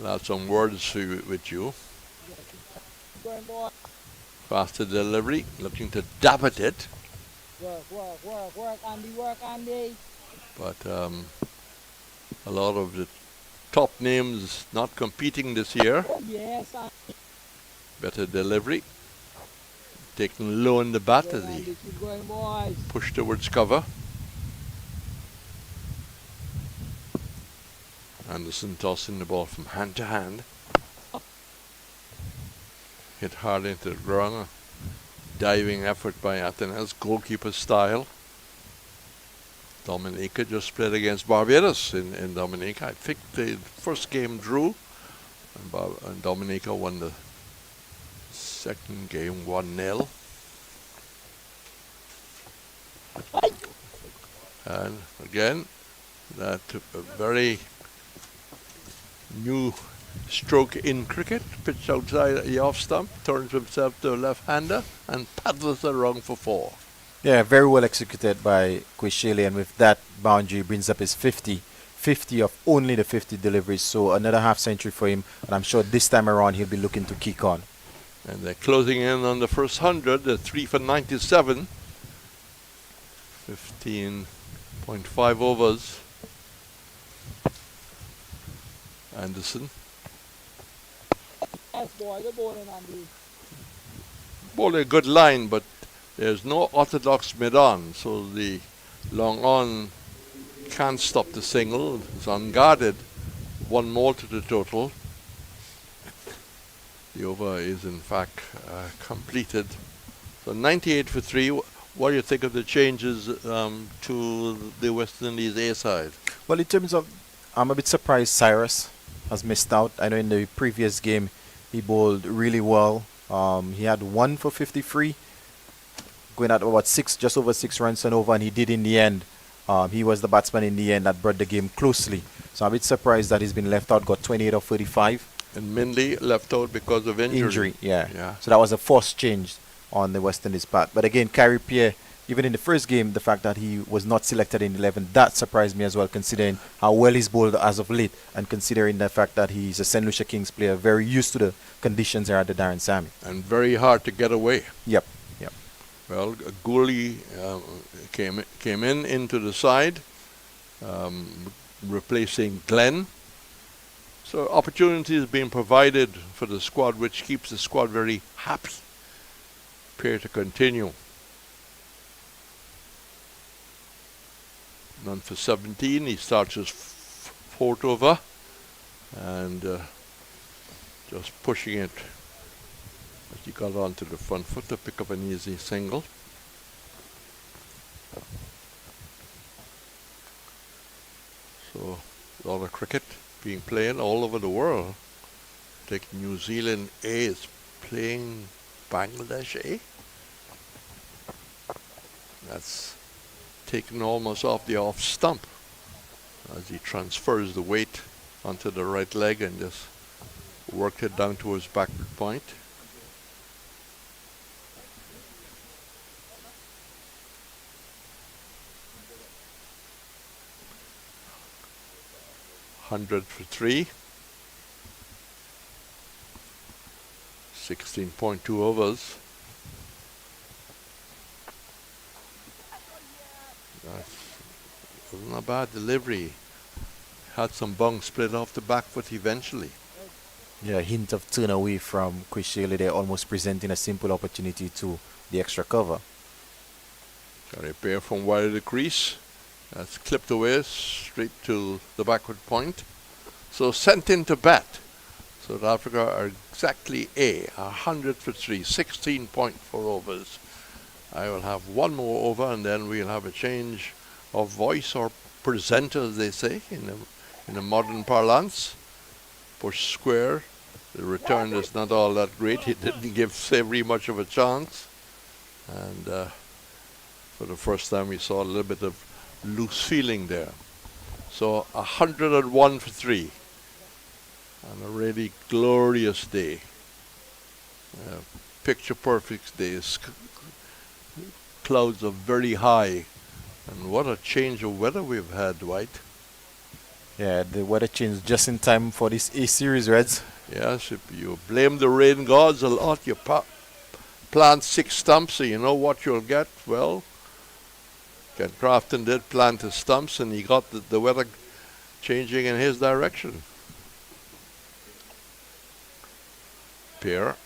have some words with you. Faster delivery, looking to dab at it. Work, Andy. But a lot of the top names not competing this year. Yes, Better delivery. Taken low in the bat as he pushed towards cover. Anderson tossing the ball from hand to hand. Hit hard into the ground. Diving effort by Atenas, goalkeeper style. Dominica just played against Barbados in Dominica. I think the first game drew, and Dominica won the second game 1-0. And again, that very new stroke in cricket, pitch outside the off stump, turns himself to a left-hander and paddles around for 4. Yeah, very well executed by Kweshili, and with that boundary brings up his 50 of only the 50 deliveries, so another half century for him, and I'm sure this time around he'll be looking to kick on. And they're closing in on the first 100, the 3 for 97, 15.5 overs. Anderson. Yes, boy, good bowling, Andy. Bowled a good line, but there's no orthodox mid-on, so the long on can't stop the single. It's unguarded. 1 more to the total. The The over is in fact completed. So 98 for 3. What do you think of the changes to the West Indies A side? Well, in terms of, I'm a bit surprised Cyrus has missed out. I know in the previous game he bowled really well. He had 1 for 53, going at about just over 6 runs and over, and he did in the end. He was the batsman in the end that brought the game closely. So I'm a bit surprised that he's been left out, got 28 of 35. And Mindley left out because of injury. Yeah. So that was a forced change on the West Indies part. But again, Kyrie Pierre, even in the first game, the fact that he was not selected in 11, that surprised me as well, considering how well he's bowled as of late, and considering the fact that he's a St. Lucia Kings player, very used to the conditions here at the Darren Sammy. And very hard to get away. Yep. Well, Gooley came into the side, replacing Glenn. So opportunities being provided for the squad, which keeps the squad very happy. Appear to continue. None for 17. He starts his fourth over and just pushing it. He got onto the front foot to pick up an easy single. So a lot of cricket being played all over the world. Like New Zealand A is playing Bangladesh A. That's taken almost off the off stump as he transfers the weight onto the right leg and just worked it down to his backward point. $100 for 3. 16.2 overs. That wasn't a bad delivery. Had some bungs split off the back foot eventually. Yeah, a hint of turn away from Chris Shaley there, almost presenting a simple opportunity to the extra cover. Got a pair from wide of the crease. That's clipped away straight to the backward point. So sent into bat. South Africa are exactly A, 100 for 3, 16.4 overs. I will have one more over and then we'll have a change of voice or presenter, as they say, in a modern parlance. Push square. The return is not all that great. He didn't give Savory much of a chance. And for the first time we saw a little bit of loose feeling there. So 101 for 3. And a really glorious day. Picture perfect days. Clouds are very high. And what a change of weather we've had, Dwight. Yeah, the weather changed just in time for this A-Series, Reds. Yes, if you blame the rain gods a lot, you plant 6 stumps, so you know what you'll get. Well, Ken Crafton did plant his stumps, and he got the weather changing in his direction. Pierre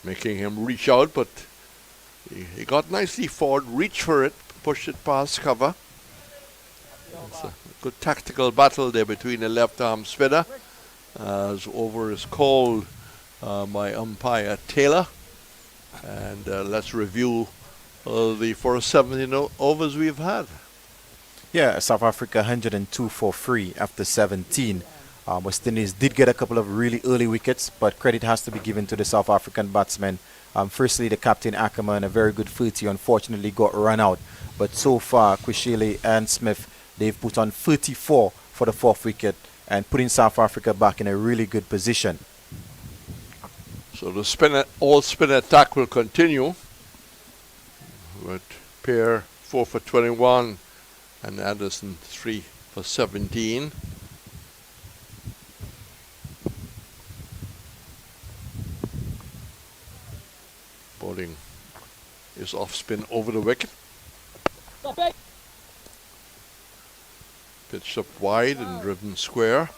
making him reach out, but he got nicely forward, reached for it, pushed it past cover. It's a good tactical battle there between the left arm spinner, as over is called by umpire Taylor. And let's review the first 17 overs we've had. Yeah, South Africa 102 for 3 after 17. West Indies did get a couple of really early wickets, but credit has to be given to the South African batsmen. Firstly, the captain Ackerman, a very good 30, unfortunately got run out. But so far, Kwishele and Smith, they've put on 34 for the 4th wicket and putting South Africa back in a really good position. So the all-spin attack will continue with Pierre 4 for 21 and Anderson 3 for 17. Bowling is off spin over the wicket. Pitched up wide and driven square.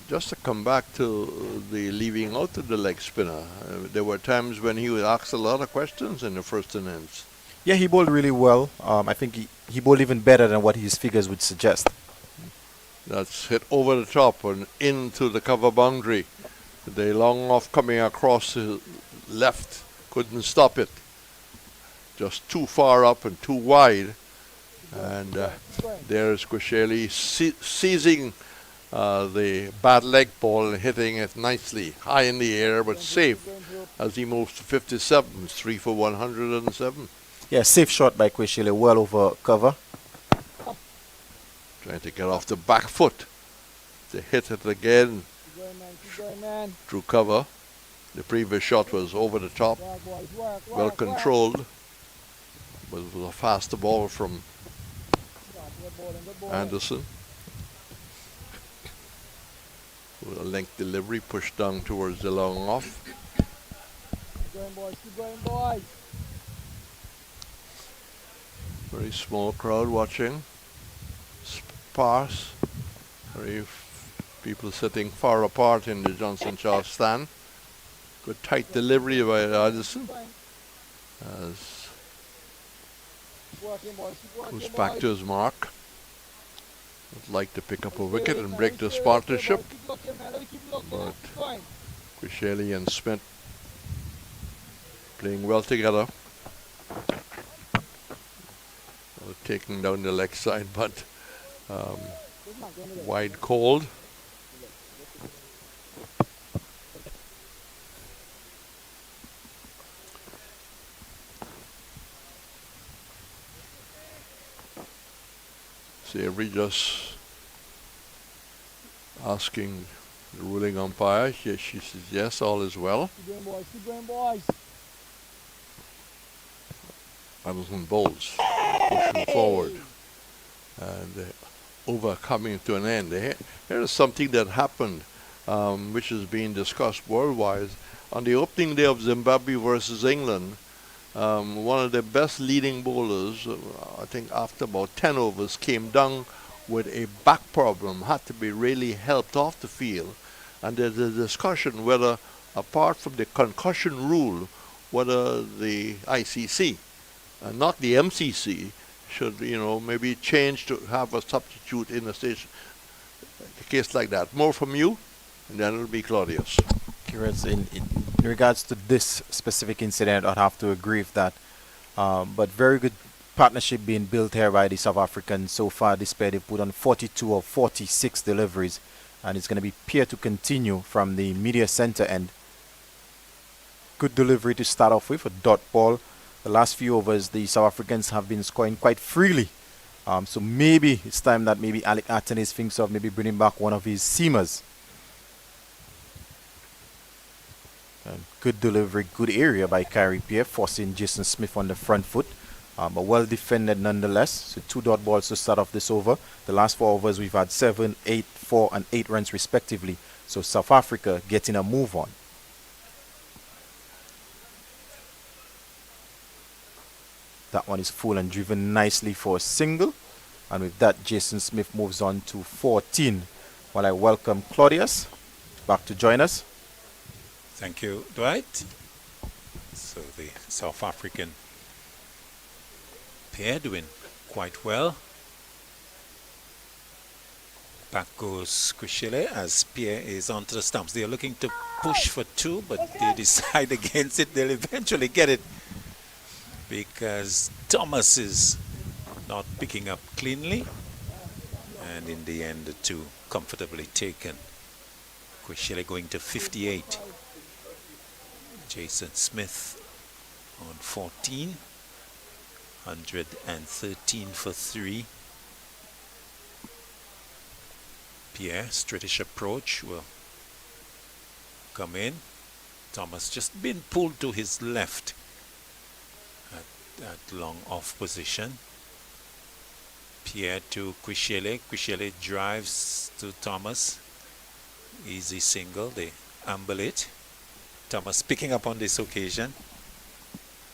Just to come back to the leaving out of the leg spinner, there were times when he was asked a lot of questions in the first innings. Yeah, he bowled really well. I think he bowled even better than what his figures would suggest. That's hit over the top and into the cover boundary. The long off coming across the left, couldn't stop it. Just too far up and too wide. And there's Quishele seizing the bad leg ball and hitting it nicely, high in the air but safe as he moves to 57. 3 for 107. Yeah, safe shot by Quishele, well over cover. Trying to get off the back foot. They hit it again through cover. The previous shot was over the top, well controlled, but it was a faster ball from Anderson. With a length delivery pushed down towards the long off. Keep going, boys. Keep going, boys. Very small crowd watching. Sparse. Very people sitting far apart in the Johnson Charles stand. Good tight delivery by Anderson. As goes back to his mark. Would like to pick up a wicket and break this partnership. But Quishele and Smith playing well together. Taking down the leg side, but wide cold. Savory just asking the ruling umpire. She says yes, all is well. Keep going, boys. Keep going, boys. Anderson bowls, pushing forward and over coming to an end. Here is something that happened, which is being discussed worldwide. On the opening day of Zimbabwe versus England, one of the best leading bowlers, I think after about 10 overs, came down with a back problem, had to be really helped off the field. And there's a discussion whether, apart from the concussion rule, whether the ICC, not the MCC, should, maybe change to have a substitute in a case like that. More from you, and then it'll be Claudius. Curious, in regards to this specific incident, I'd have to agree with that. But very good partnership being built here by the South Africans. So far this pair, they've put on 42 of 46 deliveries, and it's going to be Pierre to continue from the media center end. Good delivery to start off with, a dot ball. The last few overs, the South Africans have been scoring quite freely. So maybe it's time that maybe Alec Atenis thinks of maybe bringing back one of his seamers. And good delivery, good area by Kyrie Pierre, forcing Jason Smith on the front foot. But well defended nonetheless. So 2 dot balls to start off this over. The last 4 overs, we've had 7, 8, 4, and 8 runs respectively. So South Africa getting a move on. That one is full and driven nicely for a single. And with that, Jason Smith moves on to 14. While I welcome Claudius back to join us. Thank you, Dwight. So the South African pair doing quite well. Back goes Quishele as Pierre is onto the stumps. They are looking to push for 2, but they decide against it. They'll eventually get it, because Thomas is not picking up cleanly, and in the end the 2 comfortably taken. Quishele going to 58. Jason Smith on 14. 113 for 3. Pierre, straightish approach will come in. Thomas just been pulled to his left at long off position. Pierre to Quishele. Quishele drives to Thomas. Easy single. They amble it. Thomas picking up on this occasion.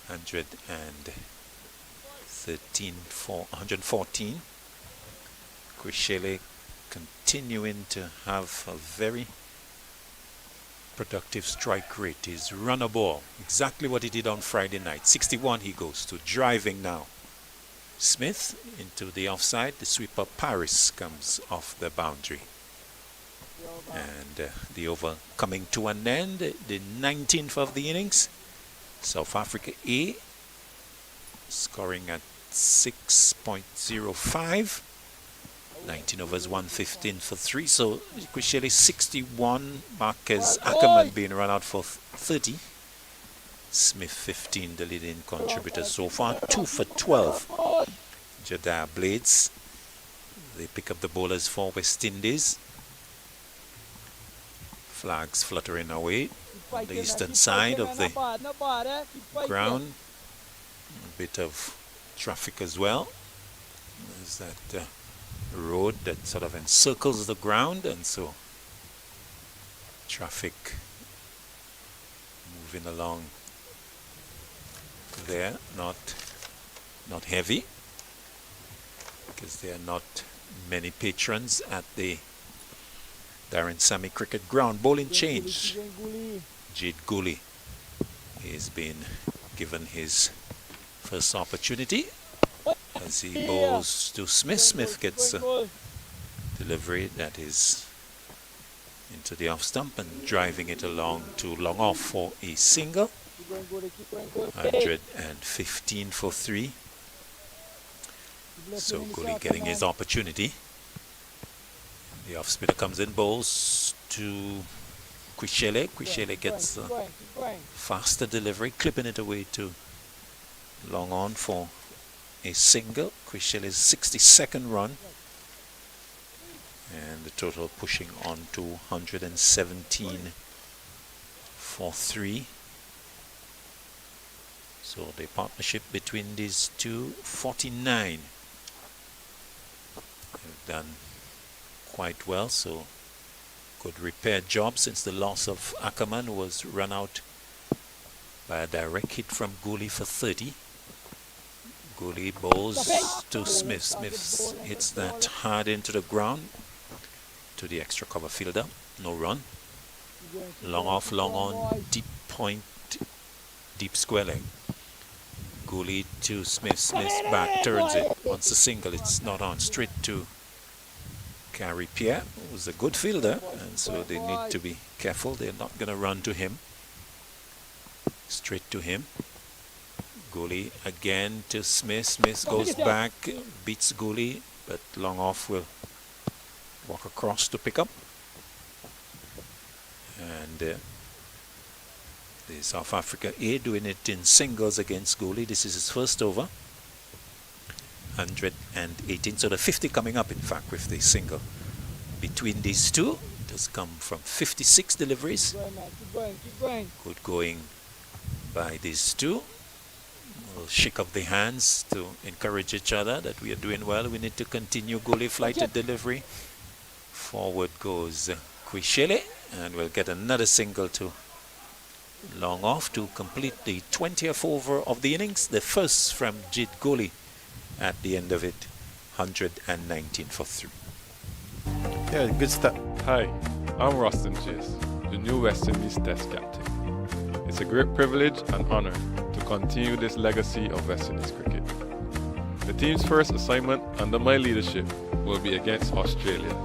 114. Quishele continuing to have a very productive strike rate. He's run a ball, exactly what he did on Friday night. 61 he goes to, driving now. Smith into the offside. The sweeper Paris comes off the boundary. And the over coming to an end, the 19th of the innings. South Africa A scoring at 6.05. 19 overs, 115 for 3. So Kwishele 61, Marquez Ackerman being run out for 30. Smith 15, the leading contributor so far, 2 for 12. Jeddah Blades, they pick up the bowlers for West Indies. Flags fluttering away on the eastern side of the ground. A bit of traffic as well. There's that road that sort of encircles the ground, and so traffic moving along there, not heavy, because there are not many patrons at the Darren Sammy Cricket Ground. Bowling change. Jade Gully is being given his first opportunity as he bowls to Smith. Smith gets a delivery that is into the off stump and driving it along to long off for a single. 115 for 3. So Gully getting his opportunity. The off spinner comes in, bowls to Kwishele. Kwishele gets a faster delivery, clipping it away to long on for a single. Kwishele's 62nd run, and the total pushing on to 117 for 3. So the partnership between these two, 49. They've done quite well, so good repair job since the loss of Ackerman, who was run out by a direct hit from Gully for 30. Gully bowls to Smith. Smith hits that hard into the ground to the extra cover fielder. No run. Long off, long on, deep point, deep square leg. Gully to Smith. Smith's back, turns it. Once a single, it's not on. Straight to Gary Pierre, who's a good fielder, and so they need to be careful. They're not going to run to him. Straight to him. Gully again to Smith. Smith goes back, beats Gully, but long off will walk across to pick up. And the South Africa A doing it in singles against Gully. This is his first over. 118, so the 50 coming up in fact with the single between these two. It has come from 56 deliveries. Good going by these two. We'll shake up the hands to encourage each other that we are doing well. We need to continue. Gully flighted delivery. Forward goes Kwishele, and we'll get another single to long off to complete the 20th over of the innings. The first from Jid Gully at the end of it, 119 for 3. Yeah, good stuff. Hi, I'm Rustin Chase, the new West Indies Test captain. It's a great privilege and honor to continue this legacy of West Indies cricket. The team's first assignment under my leadership will be against Australia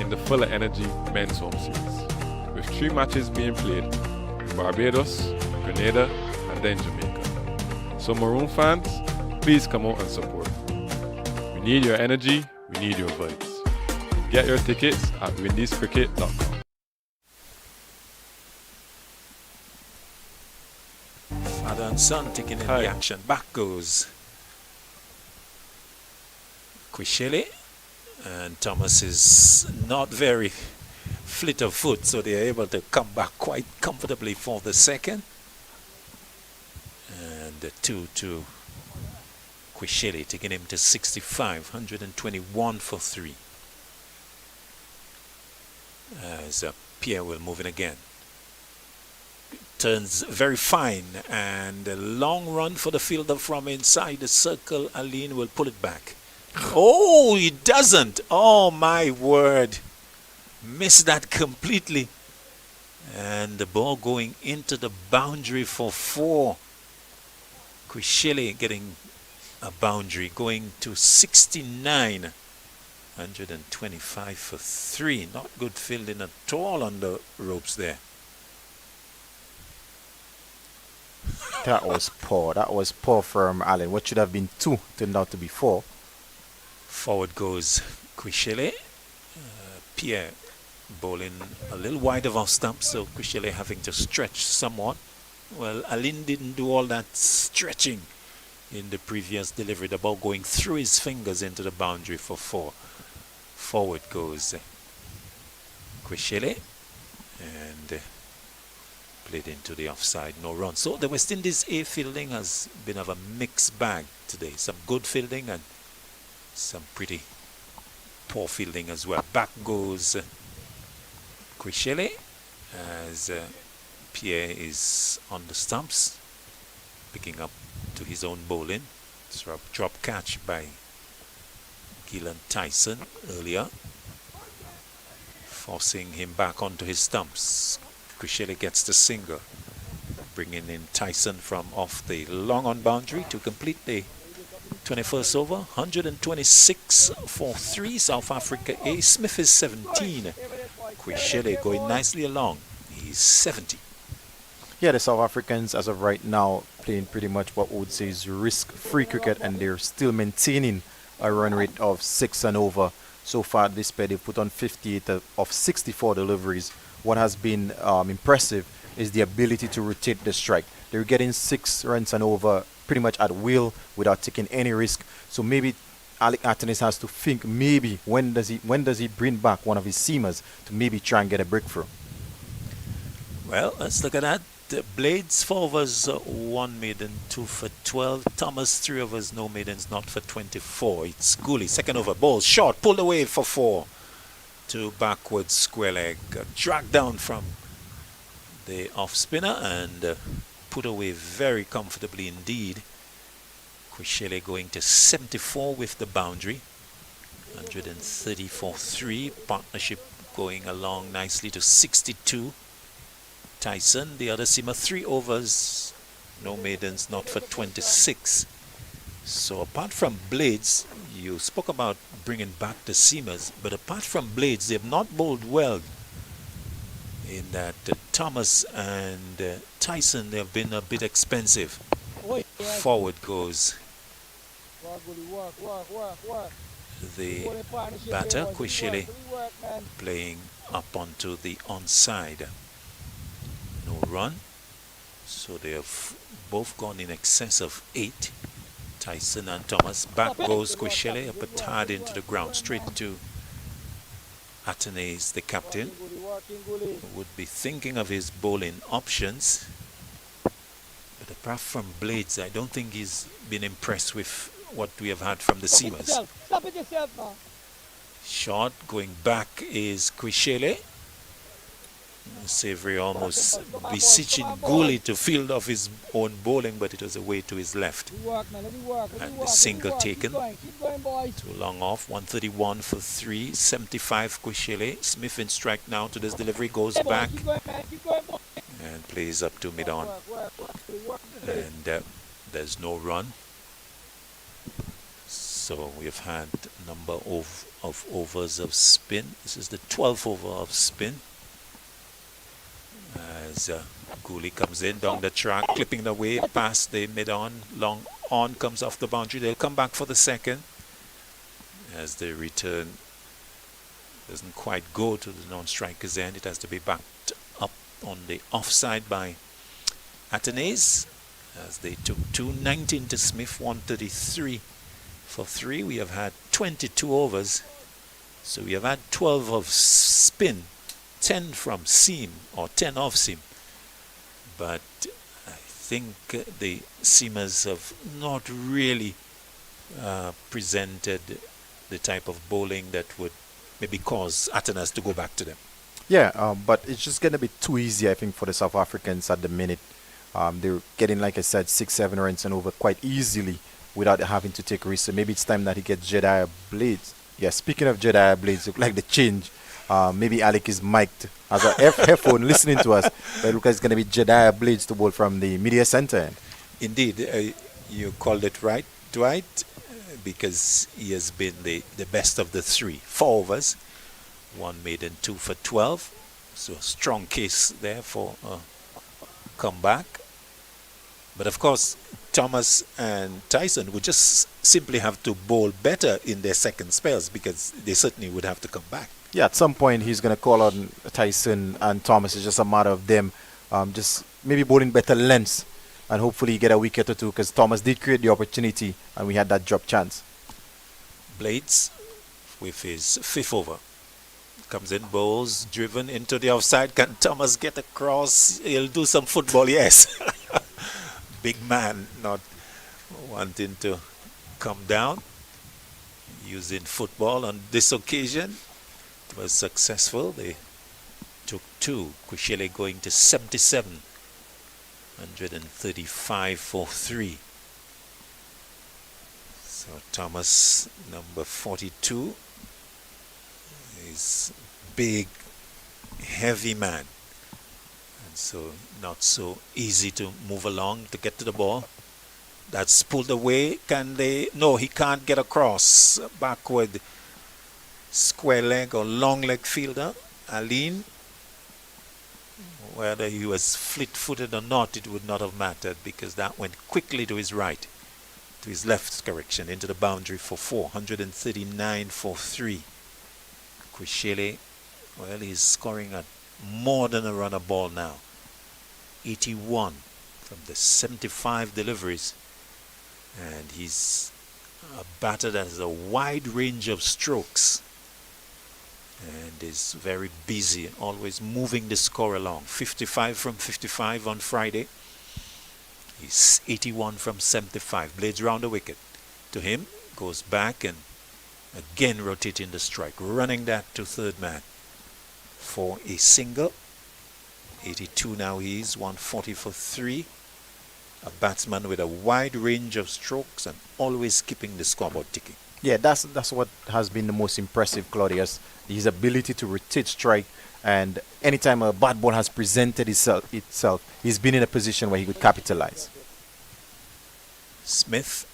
in the Fuller Energy Men's Home Series, with 3 matches being played in Barbados, Grenada, and then Jamaica. So Maroon fans, please come out and support. We need your energy, we need your vibes. Get your tickets at windiescricket.com. Father and son taking in the action. Back goes Kwishele, and Thomas is not very fleet of foot, so they are able to come back quite comfortably for the second. And the 2-2. Kwishele taking him to 65, 121 for 3. As Pierre will move in again. Turns very fine, and a long run for the fielder from inside the circle. Aline will pull it back. Oh, he doesn't. Oh, my word. Missed that completely. And the ball going into the boundary for 4. Kwishele getting a boundary, going to 69. 125 for 3. Not good fielding at all on the ropes there. That was poor. That was poor from Allen. What should have been 2 turned out to be 4. Forward goes Quishele. Pierre bowling a little wide of off stump, so Quishele having to stretch somewhat. Well, Alin didn't do all that stretching in the previous delivery. The ball going through his fingers into the boundary for 4. Forward goes Quishele and played into the offside, no run. So the West Indies A fielding has been of a mixed bag today. Some good fielding and some pretty poor fielding as well. Back goes Quishele as Pierre is on the stumps, picking up to his own bowling. Drop catch by Gillan Tyson earlier, forcing him back onto his stumps. Quishele gets the single, bringing in Tyson from off the long on boundary to complete the 21st over. 126 for 3, South Africa A. Smith is 17. Quishele going nicely along. He's 70. Yeah, the South Africans as of right now playing pretty much what we would say is risk-free cricket, and they're still maintaining a run rate of 6 and over. So far this pair they've put on 58 of 64 deliveries. What has been impressive is the ability to rotate the strike. They're getting 6 runs and over pretty much at will without taking any risk. So maybe Alec Atenis has to think, maybe when does he bring back one of his seamers to maybe try and get a breakthrough. Well, let's look at that. Blades 4 overs, 1 maiden, 2 for 12. Thomas 3 overs, no maidens, not for 24. It's Gooley, second over, ball short, pulled away for 4 to backwards square leg, dragged down from the off spinner and put away very comfortably indeed. Quishele going to 74 with the boundary, 134 3. Partnership going along nicely to 62. Tyson, the other seamer, 3 overs, no maidens, not for 26. So apart from Blades, you spoke about bringing back the seamers, but apart from Blades, they have not bowled well. In that Thomas and Tyson, they have been a bit expensive. Forward goes the batter, Quishele, playing up onto the onside. No run, so they have both gone in excess of 8. Tyson and Thomas. Back goes Quishele, up a tad into the ground, straight to Atenes, the captain, who would be thinking of his bowling options. But apart from Blades, I don't think he's been impressed with what we have had from the seamers. Short going back is Quishele. Savory almost beseeching Gooley to field off his own bowling, but it was away to his left. And the single taken. Too long off. 131 for 3. 75 Quishele. Smith in strike now to this delivery. Goes back and plays up to mid-on. And there's no run. So we've had a number of overs of spin. This is the 12th over of spin. As Gooley comes in down the track, clipping the way past the mid-on, long on, comes off the boundary. They'll come back for the second as the return doesn't quite go to the non-striker's end. It has to be backed up on the offside by Atenes as they took 219 to Smith, 133 for 3. We have had 22 overs, so we have had 12 of spin, 10 from seam or 10 off seam, but I think the seamers have not really presented the type of bowling that would maybe cause Atenas to go back to them. Yeah, but it's just going to be too easy, I think, for the South Africans at the minute. They're getting, like I said, 6-7 runs and over quite easily without having to take risks. So maybe it's time that he gets Jedediah Blades. Yeah, speaking of Jedediah Blades, look like the change. Maybe Alec is mic'd as a headphone listening to us. But look, it's going to be Jedediah Blades to bowl from the media center end. Indeed, you called it right. Dwight, because he has been the best of the three. 4 overs, 1 maiden, 2 for 12. So strong case there for a comeback. But of course, Thomas and Tyson would just simply have to bowl better in their second spells because they certainly would have to come back. Yeah, at some point he's going to call on Tyson and Thomas. It's just a matter of them just maybe bowling better lengths and hopefully get a wicket or two because Thomas did create the opportunity and we had that drop chance. Blades with his 5th over. Comes in, bowls, driven into the offside. Can Thomas get across? He'll do some football, yes. Big man not wanting to come down. Using football on this occasion. It was successful. They took 2. Kushele going to 77. 135 for 3. So Thomas, number 42, is big, heavy man. And so not so easy to move along to get to the ball. That's pulled away. Can they? No, he can't get across. Backward square leg or long leg fielder, Aline. Whether he was fleet-footed or not, it would not have mattered because that went quickly to his right, to his left correction, into the boundary for 4. 139 for 3. Kushele, well, he's scoring at more than a run a ball now. 81 from the 75 deliveries. And he's a batter that has a wide range of strokes and is very busy, always moving the score along. 55 from 55 on Friday. He's 81 from 75. Blades round the wicket. To him, goes back and again rotating the strike, running that to third man for a single. 82 now he is, 140 for 3. A batsman with a wide range of strokes and always keeping the scoreboard ticking. Yeah, that's what has been the most impressive, Claudius. His ability to rotate strike, and anytime a bad ball has presented itself, he's been in a position where he could capitalize. Smith,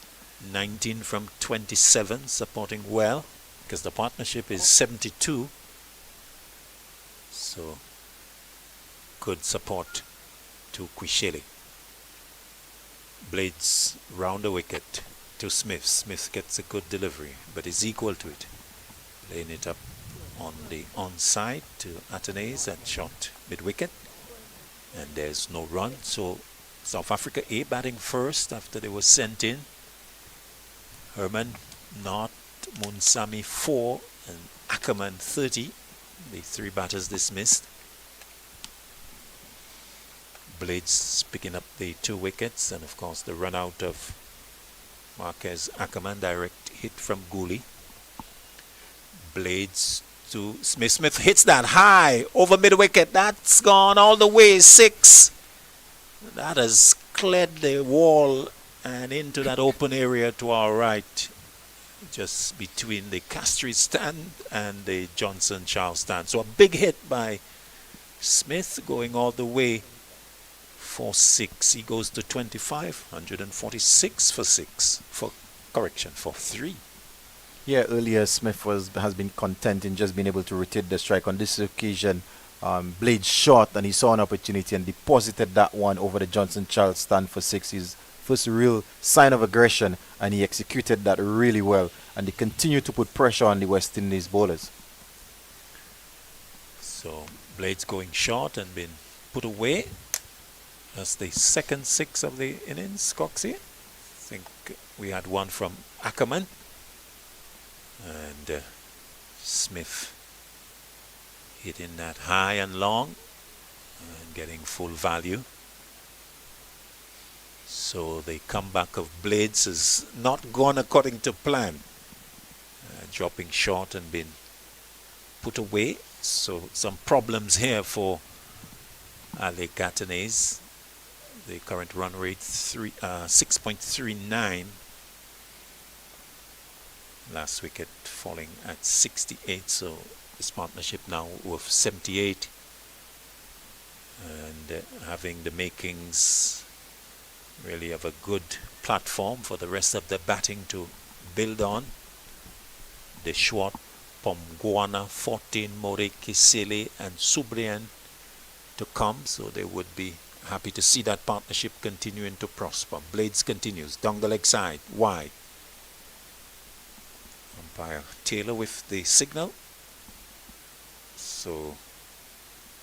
19 from 27, supporting well, because the partnership is 72. So, good support to Kushele. Blades round the wicket to Smith. Smith gets a good delivery, but is equal to it. Laying it up on the onside to Atenes and shot mid-wicket. And there's no run, so South Africa A batting first after they were sent in. Herman not, Munsami 4 and Ackerman 30. The 3 batters dismissed. Blades picking up the 2 wickets, and of course the run out of Marquez Ackerman, direct hit from Gooley. Blades to Smith. Smith hits that high over mid wicket. That's gone all the way. 6. That has cleared the wall and into that open area to our right, just between the Castries stand and the Johnson Charles stand. So a big hit by Smith going all the way for 6. He goes to 25, 146 for 6. For 3. Yeah, earlier Smith has been content in just being able to rotate the strike. On this occasion, Blade shot and he saw an opportunity and deposited that one over the Johnson Charles stand for 6. His first real sign of aggression, and he executed that really well. And they continue to put pressure on the West Indies bowlers. So Blades going short and been put away. That's the second 6 of the innings, Coxie. I think we had one from Ackerman. And Smith hitting that high and long and getting full value. So the comeback of Blades has not gone according to plan. Dropping short and been put away. So some problems here for Ale Catanese. The current run rate 6.39. Last wicket falling at 68, so this partnership now with 78 and having the makings really of a good platform for the rest of the batting to build on. The Schwart, Pomguana, 14, More Kisele and Subrian to come, so they would be happy to see that partnership continuing to prosper. Blades continues down the leg side, wide. Umpire Taylor with the signal. So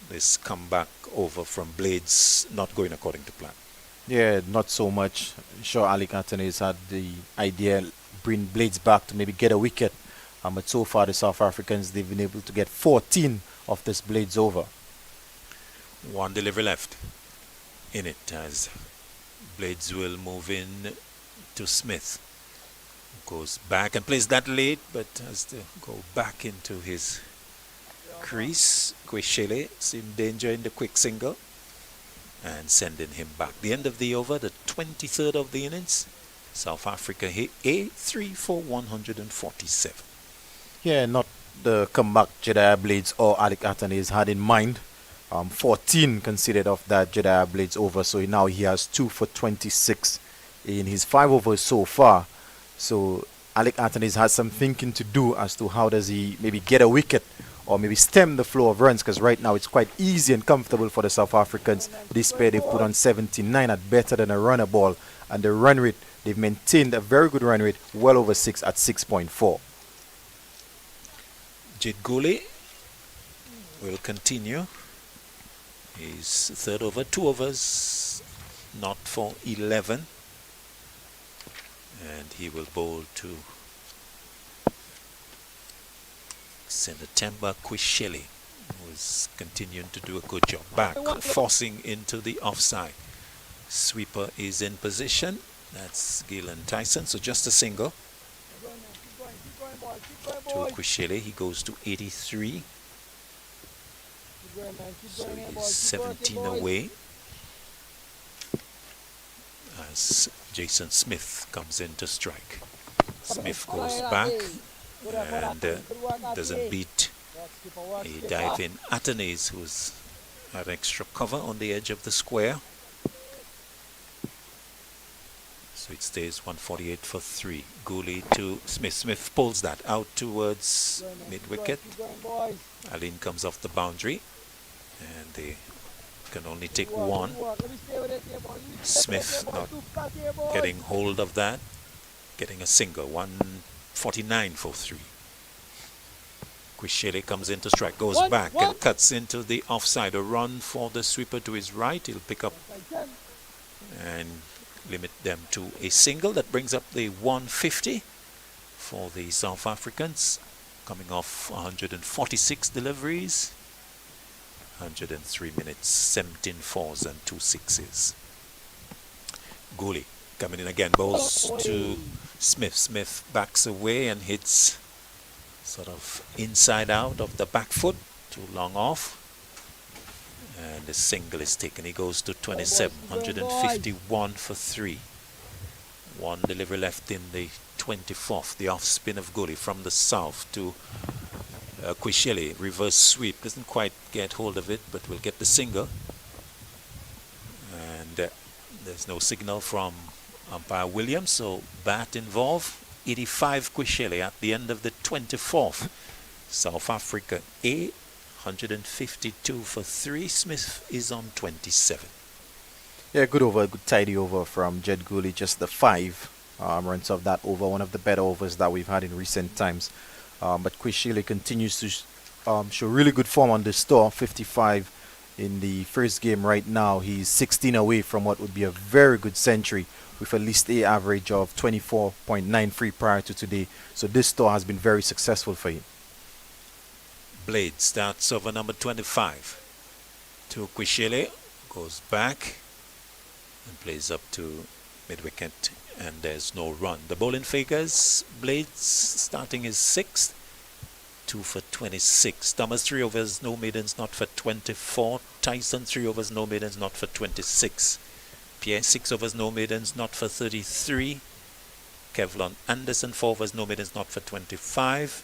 this comeback over from Blades not going according to plan. Yeah, not so much. Sure, Alec Anthony's had the idea bring Blades back to maybe get a wicket. But so far the South Africans, they've been able to get 14 of this Blades over. One delivery left in it as Blades will move in to Smith. Goes back and plays that late, but has to go back into his crease. Kweshele seemed danger in the quick single and sending him back. The end of the over, the 23rd of the innings. South Africa hit A3 for 147. Yeah, not the comeback Jedediah Blades or Alec Anthony's had in mind. 14 considered of that Jedediah Blades over, so now he has 2 for 26 in his 5 overs so far. So Alec Anthony's has some thinking to do as to how does he maybe get a wicket or maybe stem the flow of runs, because right now it's quite easy and comfortable for the South Africans. This pair they've put on 79 at better than a runner ball, and the run rate, they've maintained a very good run rate, well over 6 at 6.4. Jid Gully will continue his third over, 2 overs, not for 11, and he will bowl to Senatemba Kweshele, who is continuing to do a good job. Back, forcing into the offside. Sweeper is in position. That's Gillen Tyson, so just a single. To Kweshele, he goes to 83. So he's 17 away. As Jason Smith comes in to strike. Smith goes back and doesn't beat a dive in Atenes, who's had extra cover on the edge of the square. So it stays 148 for 3. Gooley to Smith. Smith pulls that out towards mid-wicket. Aline comes off the boundary and they can only take one. Smith not getting hold of that, getting a single. 149 for 3. Kweshele comes in to strike, goes back and cuts into the offside. A run for the sweeper to his right. He'll pick up and limit them to a single. That brings up the 150 for the South Africans, coming off 146 deliveries, 103 minutes, 17 fours and 2 sixes. Gooley coming in again, bowls to Smith. Smith backs away and hits sort of inside out of the back foot, too long off. And the single is taken. He goes to 27, 151 for 3. One delivery left in the 24th. The off spin of Gooley from the south to Kweshele. Reverse sweep. Doesn't quite get hold of it, but will get the single. And there's no signal from umpire Williams, so bat involved. 85 Kweshele at the end of the 24th. South Africa A, 152 for 3. Smith is on 27. Yeah, good over, good tidy over from Jed Gooley. Just the 5 runs of that over, one of the better overs that we've had in recent times. But Kweshele continues to show really good form on this tour. 55 in the first game right now. He's 16 away from what would be a very good century, with a list A average of 24.93 prior to today. So this tour has been very successful for him. Blade starts over number 25 to Kweshele, goes back and plays up to mid-wicket, and there's no run. The bowling figures, Blades starting his 6th, 2 for 26. Thomas 3 overs, no maidens, not for 24. Tyson 3 overs, no maidens, not for 26. Pierre 6 overs, no maidens, not for 33. Kevlon Anderson 4 overs, no maidens, not for 25.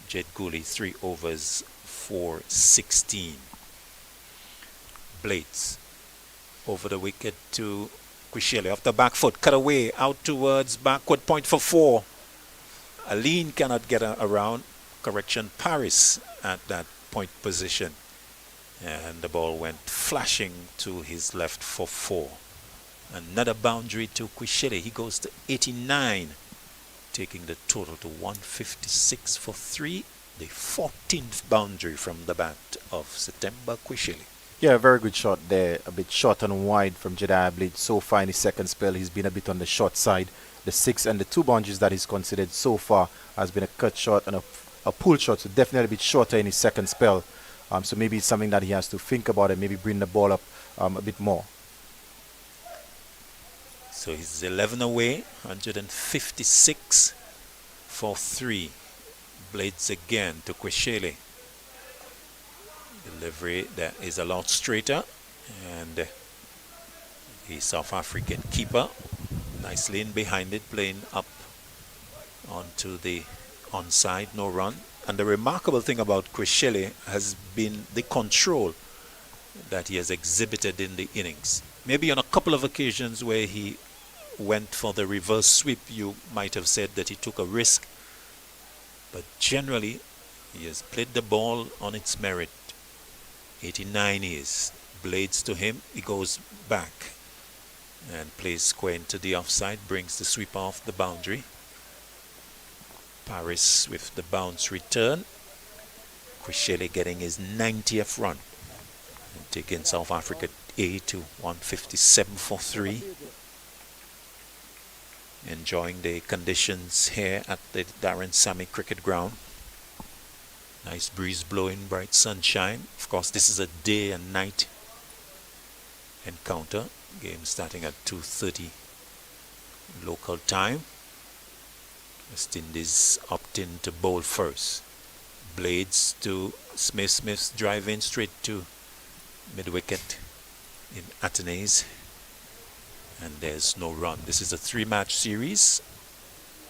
Jed Gooley 3 overs for 16. Blades over the wicket to Quishele off the back foot, cut away, out towards backward point for 4. Aline cannot get around. Correction, Paris at that point position. And the ball went flashing to his left for 4. Another boundary to Quishele. He goes to 89, taking the total to 156 for 3. The 14th boundary from the bat of September Quishele. Yeah, very good shot there. A bit short and wide from Jedediah Blade. So far in his second spell, he's been a bit on the short side. The 6 and the 2 boundaries that he's considered so far has been a cut shot and a pull shot. So definitely a bit shorter in his second spell. So maybe it's something that he has to think about and maybe bring the ball up a bit more. So he's 11 away, 156 for 3. Blades again to Quishele. Delivery that is a lot straighter, and the South African keeper nicely in behind it, playing up onto the onside, no run. And the remarkable thing about Quishele has been the control that he has exhibited in the innings. Maybe on a couple of occasions where he went for the reverse sweep, you might have said that he took a risk, but generally he has played the ball on its merit. 89 is. Blades to him, he goes back and plays square into the offside, brings the sweep off the boundary. Paris with the bounce return. Quishele getting his 90th run and taking South Africa A to 157 for 3. Enjoying the conditions here at the Darren Sammy Cricket Ground. Nice breeze blowing, bright sunshine. Of course, this is a day and night encounter. Game starting at 2:30 local time. West Indies opt in to bowl first. Blades to Smith. Smith's drive in straight to mid-wicket in Atenes. And there's no run. This is a 3-match series.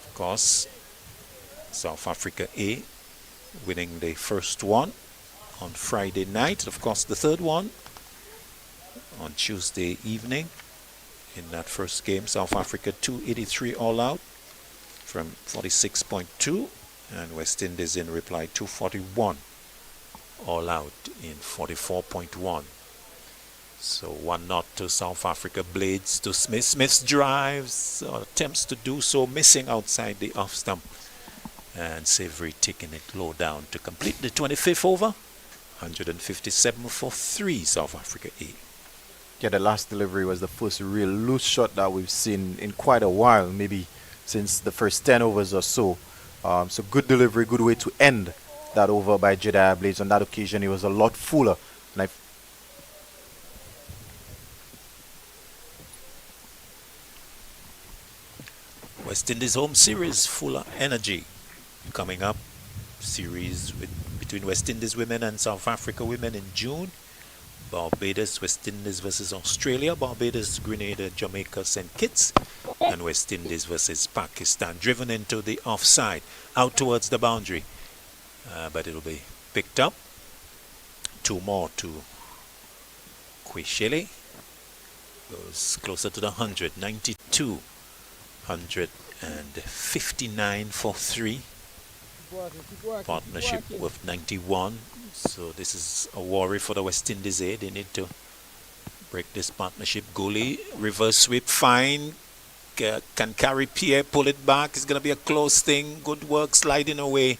Of course, South Africa A winning the first one on Friday night. Of course, the third one on Tuesday evening. In that first game, South Africa 283 all out from 46.2, and West Indies in reply 241 all out in 44.1. So 1-0 to South Africa. Blades to Smith. Smith's drives, attempts to do so, missing outside the off stump. And Savory taking it low down to complete the 25th over. 157 for 3, South Africa A. Yeah, the last delivery was the first real loose shot that we've seen in quite a while, maybe since the first 10 overs or so. So good delivery, good way to end that over by Jedediah Blades. On that occasion, he was a lot fuller. And West Indies home series full of energy coming up. Series between West Indies women and South Africa women in June. Barbados, West Indies versus Australia. Barbados, Grenada, Jamaica, St. Kitts. And West Indies versus Pakistan. Driven into the offside, out towards the boundary. But it'll be picked up. 2 more to Quishele. Goes closer to the 100. 92. 159 for 3. Partnership with 91. So this is a worry for the West Indies A. They need to break this partnership. Goalie, reverse sweep, fine. Can carry Pierre, pull it back. It's going to be a close thing. Good work sliding away.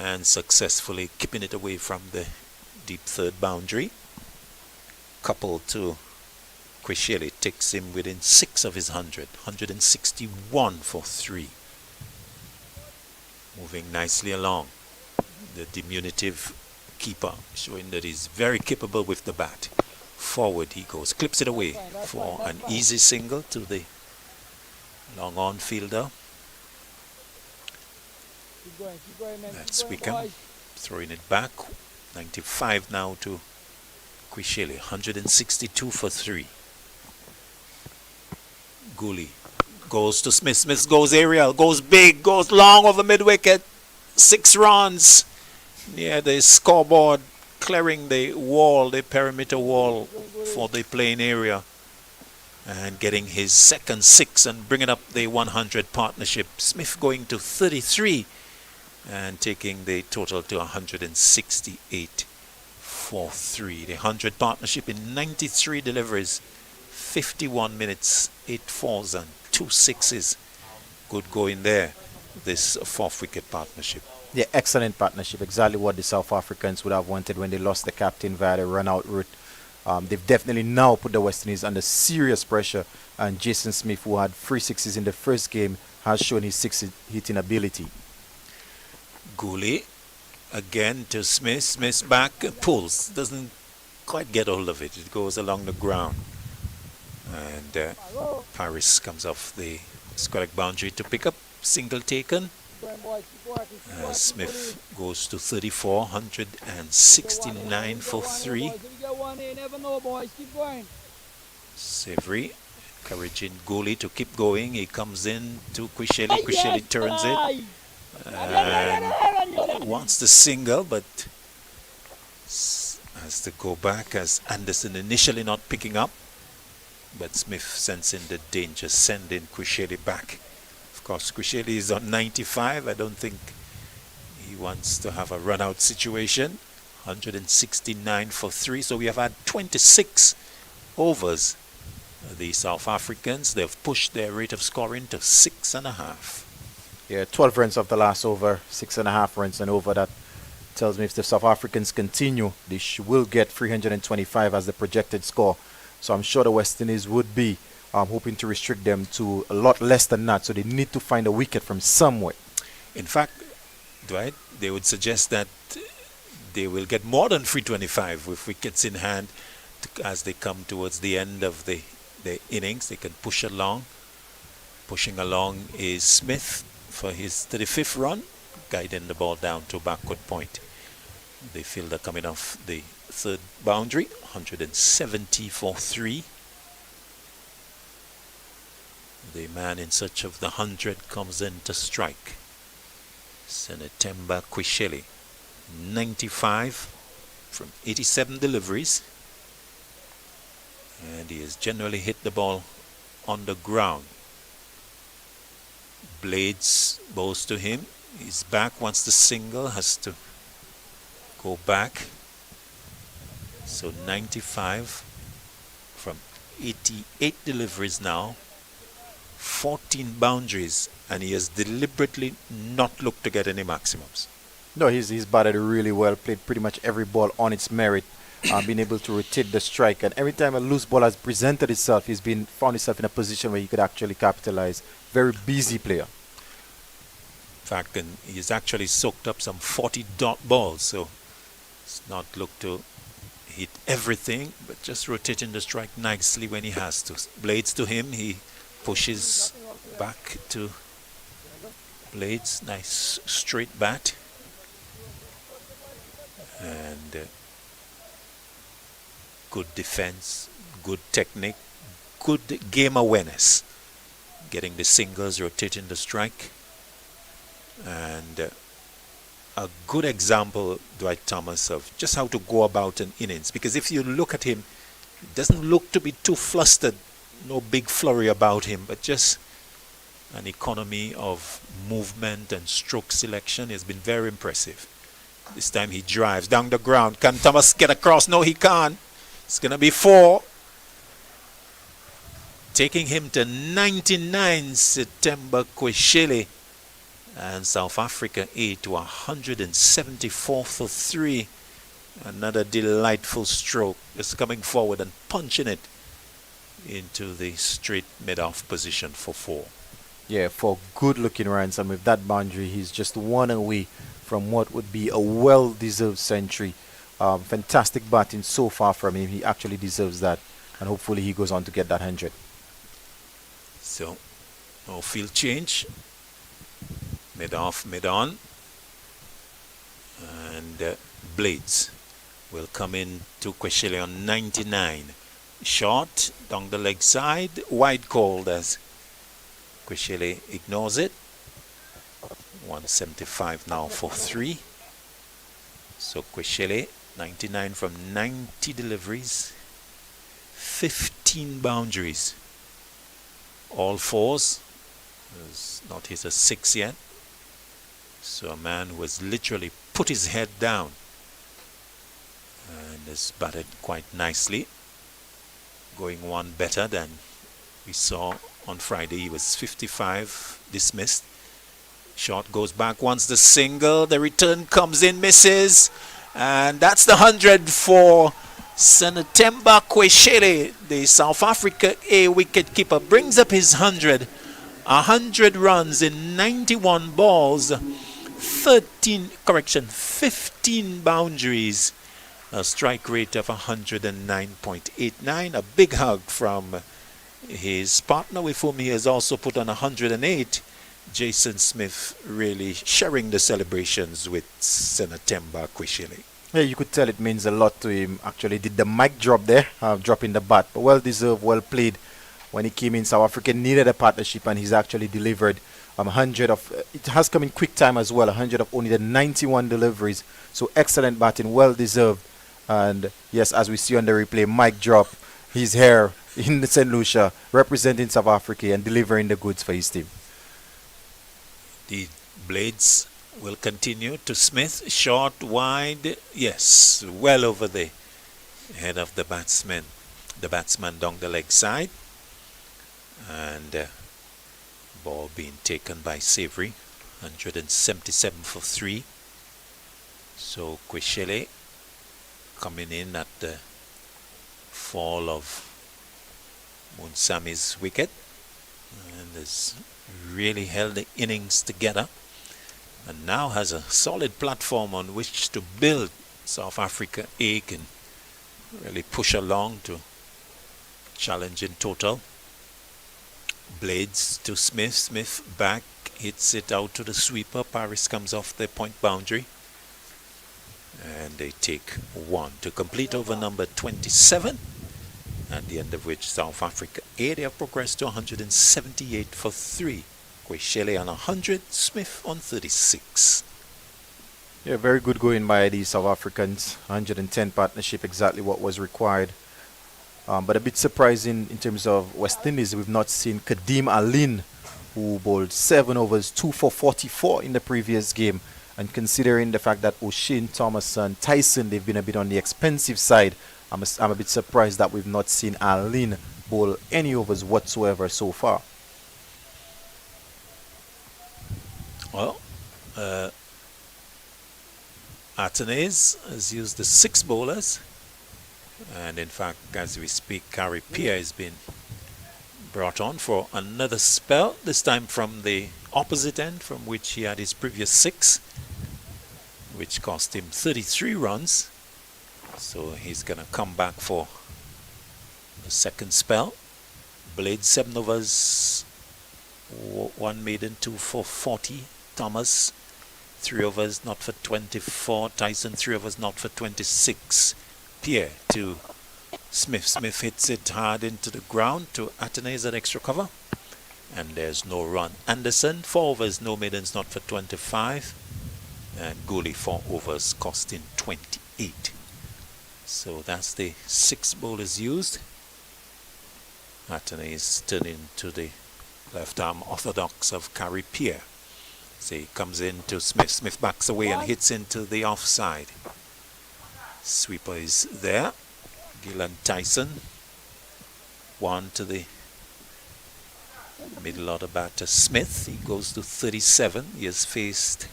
And successfully keeping it away from the deep third boundary. Couple to Quishele takes him within 6 of his 100. 161 for 3. Moving nicely along. The diminutive keeper showing that he's very capable with the bat. Forward he goes, clips it away for an easy single to the long on fielder. That's Wickham throwing it back. 95 now to Quishele. 162 for 3. Gooley goes to Smith. Smith goes aerial, goes big, goes long over mid-wicket. 6 runs near the scoreboard, clearing the wall, the perimeter wall for the playing area. and getting his second 6 and bringing up the 100 partnership. Smith going to 33 and taking the total to 168 for 3. The 100 partnership in 93 deliveries, 51 minutes, 8 fours and 2 sixes. Good going there, this 4th wicket partnership. Yeah, excellent partnership. Exactly what the South Africans would have wanted when they lost the captain via the run-out route. They've definitely now put the West Indies under serious pressure, and Jason Smith, who had 3 sixes in the first game, has shown his 6-hitting ability. Gooley again to Smith. Smith's back pulls, doesn't quite get hold of it. It goes along the ground, and Paris comes off the square boundary to pick up. Single taken. Smith goes to 34, 169 for 3. Savory encouraging Gooley to keep going. He comes in to Quisheli. Quisheli turns it and wants the single, but has to go back as Anderson initially not picking up. But Smith, sensing the danger, sending Quisheli back. Of course, Quisheli is on 95. I don't think he wants to have a run-out situation. 169 for 3. So we have had 26 overs. The South Africans, they've pushed their rate of scoring to 6.5. Yeah, 12 runs off the last over, 6.5 runs and over. That tells me if the South Africans continue, they will get 325 as the projected score. So I'm sure the West Indies would be hoping to restrict them to a lot less than that. So they need to find a wicket from somewhere. In fact, Dwight, they would suggest that they will get more than 325 with wickets in hand as they come towards the end of the innings. They can push along. Pushing along is Smith for his 35th run, guiding the ball down to backward point. The fielder coming off the 3rd boundary, 170 for 3. The man in search of the 100 comes in to strike. Senatemba Quisheli, 95 from 87 deliveries. And he has generally hit the ball on the ground. Blades bows to him. He's back, wants the single, has to go back. So 95 from 88 deliveries now. 14 boundaries, and he has deliberately not looked to get any maximums. No, he's batted really well, played pretty much every ball on its merit, been able to rotate the strike, and every time a loose ball has presented itself, he's found himself in a position where he could actually capitalize. Very busy player. In fact, and he's actually soaked up some 40 dot balls, so it's not looked to hit everything, but just rotating the strike nicely when he has to. Blades to him, he pushes back to Blades. Nice straight bat. And good defense, good technique, good game awareness. Getting the singles, rotating the strike. And a good example, Dwight Thomas, of just how to go about an innings. Because if you look at him, he doesn't look to be too flustered. No big flurry about him, but just an economy of movement and stroke selection has been very impressive. This time he drives down the ground. Can Thomas get across? No, he can't. It's going to be 4. Taking him to 99, September Quisheli. And South Africa 8 to 174 for 3. Another delightful stroke. Just coming forward and punching it into the straight mid-off position for 4. Yeah, for good looking runs, and with that boundary, he's just one away from what would be a well-deserved century. Fantastic batting so far from him. He actually deserves that, and hopefully he goes on to get that 100. So, no field change. Mid-off, mid-on. And Blades will come in to Quisheli on 99. Short down the leg side, wide called as Quisheli ignores it. 175 now for 3. So Quisheli, 99 from 90 deliveries, 15 boundaries. all fours. Has not hit a 6 yet. So a man who has literally put his head down and has batted quite nicely. Going one better than we saw on Friday. He was 55, dismissed. Shot goes back once the single. The return comes in, misses. And that's the 100 for Senatemba Kweshele. The South Africa A wicket-keeper brings up his 100. 100 runs in 91 balls. 15 boundaries. A strike rate of 109.89. A big hug from his partner with whom he has also put on 108. Jason Smith really sharing the celebrations with Senatemba Kweshele. Yeah, you could tell it means a lot to him. Actually did the mic drop there, dropping the bat. But well deserved, well played. When he came in, South Africa needed a partnership and he's actually delivered 100 of, it has come in quick time as well, 100 of only the 91 deliveries. So excellent batting, well deserved. And yes, as we see on the replay, mic drop, he's here in St. Lucia representing South Africa and delivering the goods for his team. The Blades will continue to Smith, short, wide, yes, well over the head of the batsman down the leg side. And ball being taken by Savory, 177 for 3. So Kweshele coming in at the fall of Munsami's wicket and has really held the innings together and now has a solid platform on which to build. South Africa A can really push along to challenge in total. Blades to Smith. Smith back, hits it out to the sweeper. Paris comes off the point boundary. And they take 1 to complete over number 27. At the end of which South Africa A, they have progressed to 178 for 3. Kweshele on 100, Smith on 36. Yeah, very good going by the South Africans. 110 partnership, exactly what was required. But a bit surprising in terms of West Indies, we've not seen Kadeem Alin, who bowled 7 overs, 2 for 44 in the previous game. And considering the fact that O'Shane, Thomas and Tyson, they've been a bit on the expensive side, I'm a bit surprised that we've not seen Alin bowl any overs whatsoever so far. Well, Atenes has used the 6 bowlers. And in fact, as we speak, Gary Pierre has been brought on for another spell, this time from the opposite end from which he had his previous 6, which cost him 33 runs. So he's going to come back for the second spell. Blade 7 overs, 1 maiden, 2 for 40. Thomas 3 overs, not for 24. Tyson 3 overs, not for 26. Pierre to Smith. Smith hits it hard into the ground to Atenes at extra cover. And there's no run. Anderson 4 overs, no maidens, not for 25. And Gooley 4 overs, costing 28. So that's the 6 bowlers used. Atenes turning to the left arm orthodox of Gary Pierre. So he comes in to Smith. Smith backs away and hits into the offside. Sweeper is there. Gillan Tyson. 1 to the middle order batter Smith. He goes to 37. He has faced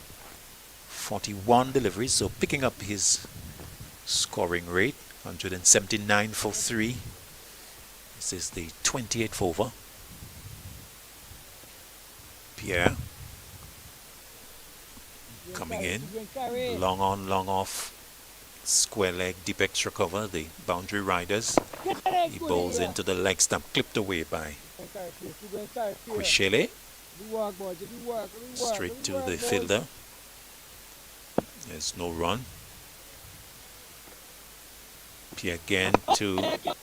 41 deliveries, so picking up his scoring rate. 179 for 3. This is the 28th over. Pierre coming in. Long on, long off. Square leg, deep extra cover, the boundary riders. He bowls into the leg stump, clipped away by Kweshele. Straight to the fielder. There's no run. Pierre again to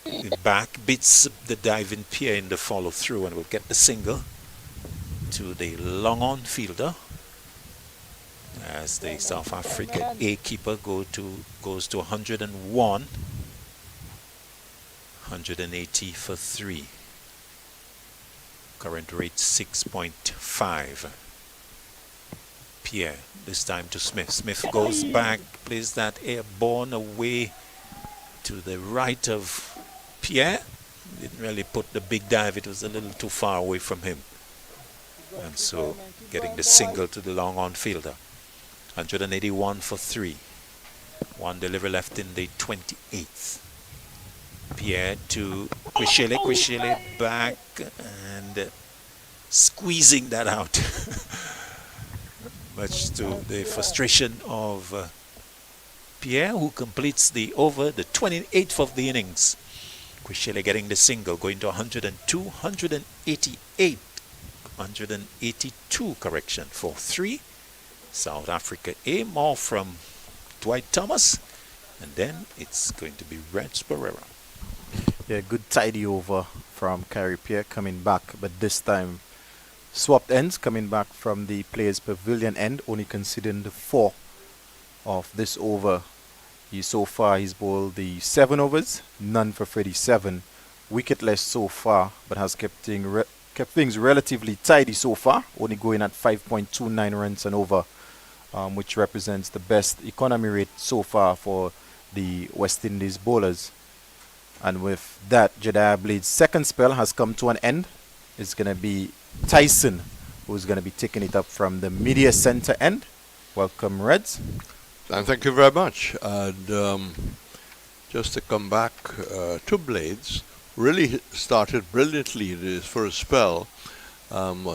the back, beats the diving Pierre in the follow through and will get the single to the long on fielder. As the South African A keeper goes to 101, 180 for 3. Current rate 6.5. Pierre, this time to Smith. Smith goes back, plays that airborne away to the right of Pierre. Didn't really put the big dive, it was a little too far away from him. And so getting the single to the long on fielder. 181 for 3. One delivery left in the 28th. Pierre to Quishele. Quishele back and squeezing that out. Much to the frustration of Pierre, who completes the over, the 28th of the innings. Quishele getting the single, going to 102, 188, 182 correction for 3. South Africa A, more from Dwight Thomas, and then it's going to be Reds Pereira. Yeah, good tidy over from Kyrie Pierre coming back, but this time swapped ends coming back from the players' pavilion end, only considering the 4 of this over. So far he's bowled the 7 overs, none for 37, wicketless so far, but has kept things relatively tidy so far, only going at 5.29 runs and over, which represents the best economy rate so far for the West Indies bowlers. And with that, Jedediah Blade's second spell has come to an end. It's going to be Tyson who's going to be taking it up from the media center end. Welcome, Reds. And thank you very much. And just to come back to Blades, really started brilliantly in his first spell.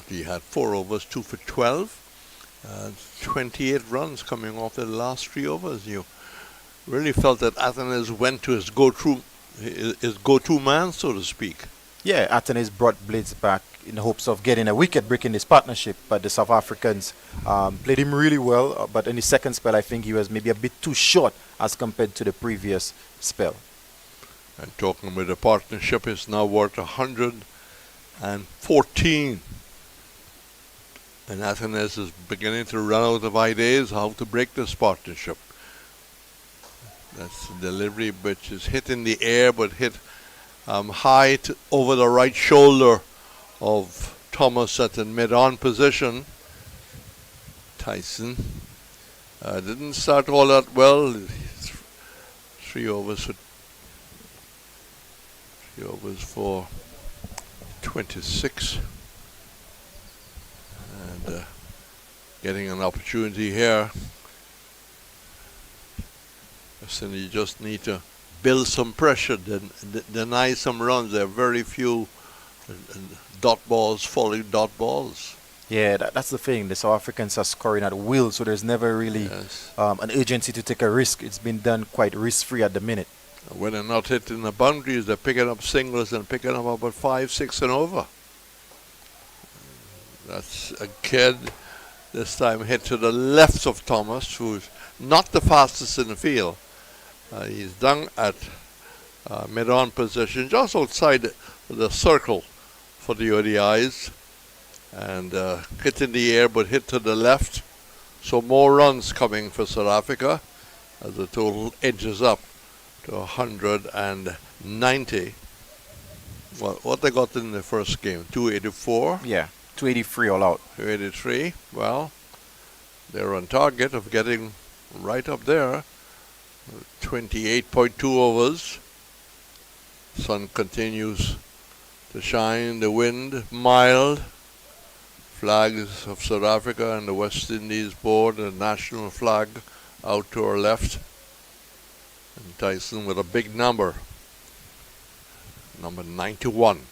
He had 4 overs, 2 for 12, 28 runs coming off the last 3 overs. You really felt that Athens went to his go-to man, so to speak. Yeah, Athens brought Blades back in the hopes of getting a wicket break in this partnership, but the South Africans played him really well, but in the second spell I think he was maybe a bit too short as compared to the previous spell. And talking with the partnership, is now worth 114. And Athens is beginning to run out of ideas how to break this partnership. That's the delivery, which is hit in the air, but hit high over the right shoulder of Thomas at the mid-on position. Tyson didn't start all that well. 3 overs for 26. And getting an opportunity here. So you just need to build some pressure, deny some runs. There are very few dot balls, falling dot balls. Yeah, that's the thing. The South Africans are scoring at will, so there's never really an urgency to take a risk. It's been done quite risk-free at the minute. When they're not hitting the boundaries, they're picking up singles and picking up about 5, 6 and over. That's a kid, this time hit to the left of Thomas, who's not the fastest in the field. He's down at mid-on position, just outside the circle for the ODIs. And hit in the air, but hit to the left. So more runs coming for South Africa as the total edges up to 190. Well, what they got in the first game? 284? Yeah, 283 all out. 283. Well, they're on target of getting right up there. 28.2 overs. Sun continues to shine. The wind mild. Flags of South Africa and the West Indies board, the national flag out to our left. And Tyson with a big number. Number 91.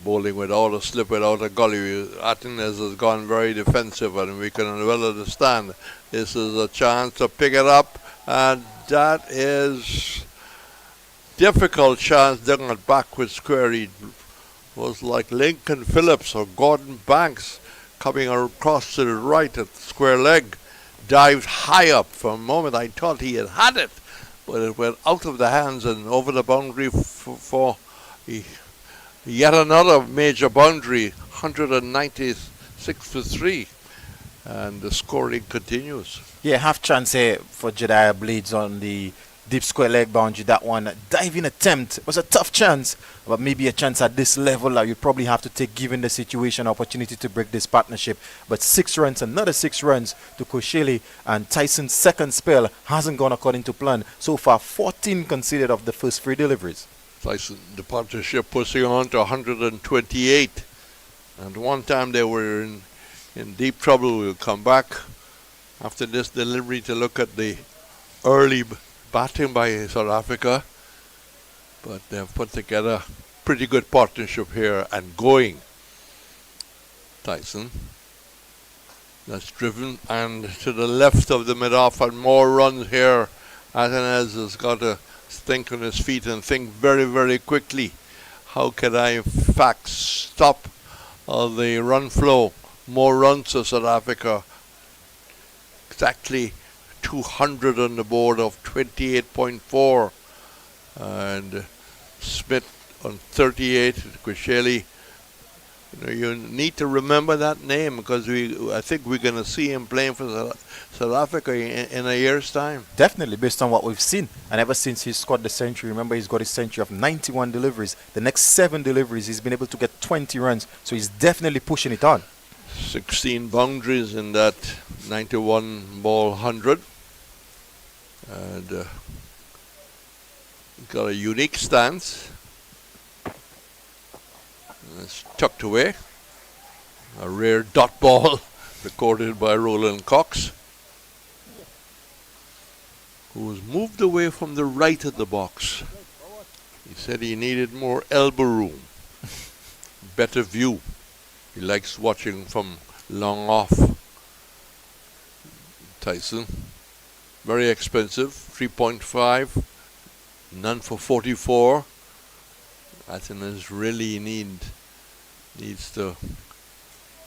Bowling without a slip, without a gully. Athens has gone very defensive, and we can well understand this is a chance to pick it up, and that is difficult chance down at backward square. It was like Lincoln Phillips or Gordon Banks coming across to the right at the square leg, dived high up. For a moment I thought he had it, but it went out of the hands and over the boundary for yet another major boundary, 196 for 3, and the scoring continues. Yeah, half chance here for Jedediah Blades on the deep square leg boundary. That one, diving attempt was a tough chance, but maybe a chance at this level that you'd probably have to take given the situation, opportunity to break this partnership. But 6 runs, another 6 runs to Kosheli, and Tyson's second spell hasn't gone according to plan. So far, 14 conceded of the first 3 deliveries. Tyson, the partnership pushing on to 128. And one time they were in deep trouble. We'll come back after this delivery to look at the early batting by South Africa. But they've put together pretty good partnership here and going. Tyson. That's driven and to the left of the mid-off and more runs here. Athens has got to think on his feet and think very, very quickly. How can I in fact stop the run flow? More runs to South Africa. Exactly 200 on the board of 28.4. And Smith on 38. Kosheli. You need to remember that name because I think we're going to see him playing for South Africa in a year's time. Definitely, based on what we've seen. And ever since he scored the century, remember he's got a century of 91 deliveries. The next 7 deliveries, he's been able to get 20 runs. So he's definitely pushing it on. 16 boundaries in that 91 ball 100. And got a unique stance. It's tucked away. A rare dot ball recorded by Roland Cox, who was moved away from the right of the box. He said he needed more elbow room, better view. He likes watching from long off. Tyson, very expensive, 3.5, none for 44. Athens really needs to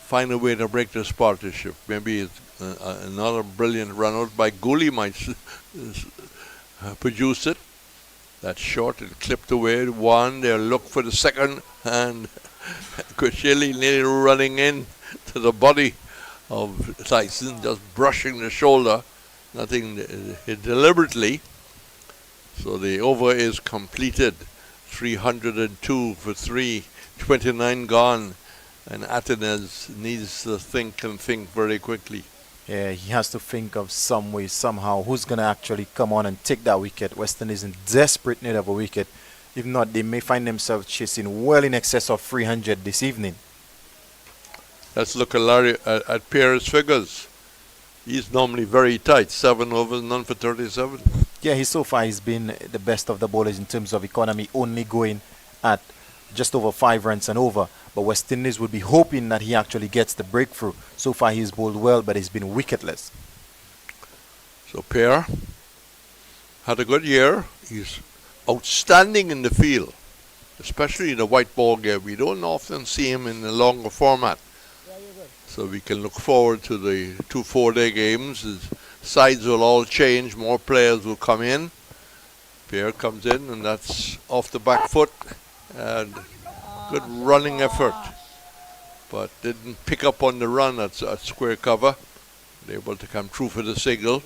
find a way to break this partnership. Maybe another brilliant run out by Gooley might produce it. That short and clipped away. One, they'll look for the second, and Kosheli nearly running in to the body of Tyson, just brushing the shoulder, nothing deliberately. So the over is completed. 302 for 3, 29 gone, and Athens needs to think very quickly. Yeah, he has to think of some way, somehow, who's going to actually come on and take that wicket. Western is in desperate need of a wicket. If not, they may find themselves chasing well in excess of 300 this evening. Let's look at Pierre's figures. He's normally very tight, 7 overs, none for 37. Yeah, so far he's been the best of the bowlers in terms of economy, only going at just over 5 runs and over. But West Indies would be hoping that he actually gets the breakthrough. So far he's bowled well, but he's been wicketless. So Pierre had a good year. He's outstanding in the field, especially in the white ball game. We don't often see him in the longer format. So we can look forward to the 2 4-day games. His sides will all change. More players will come in. Pierre comes in, and that's off the back foot. And good running effort. But didn't pick up on the run at square cover. Able to come through for the single.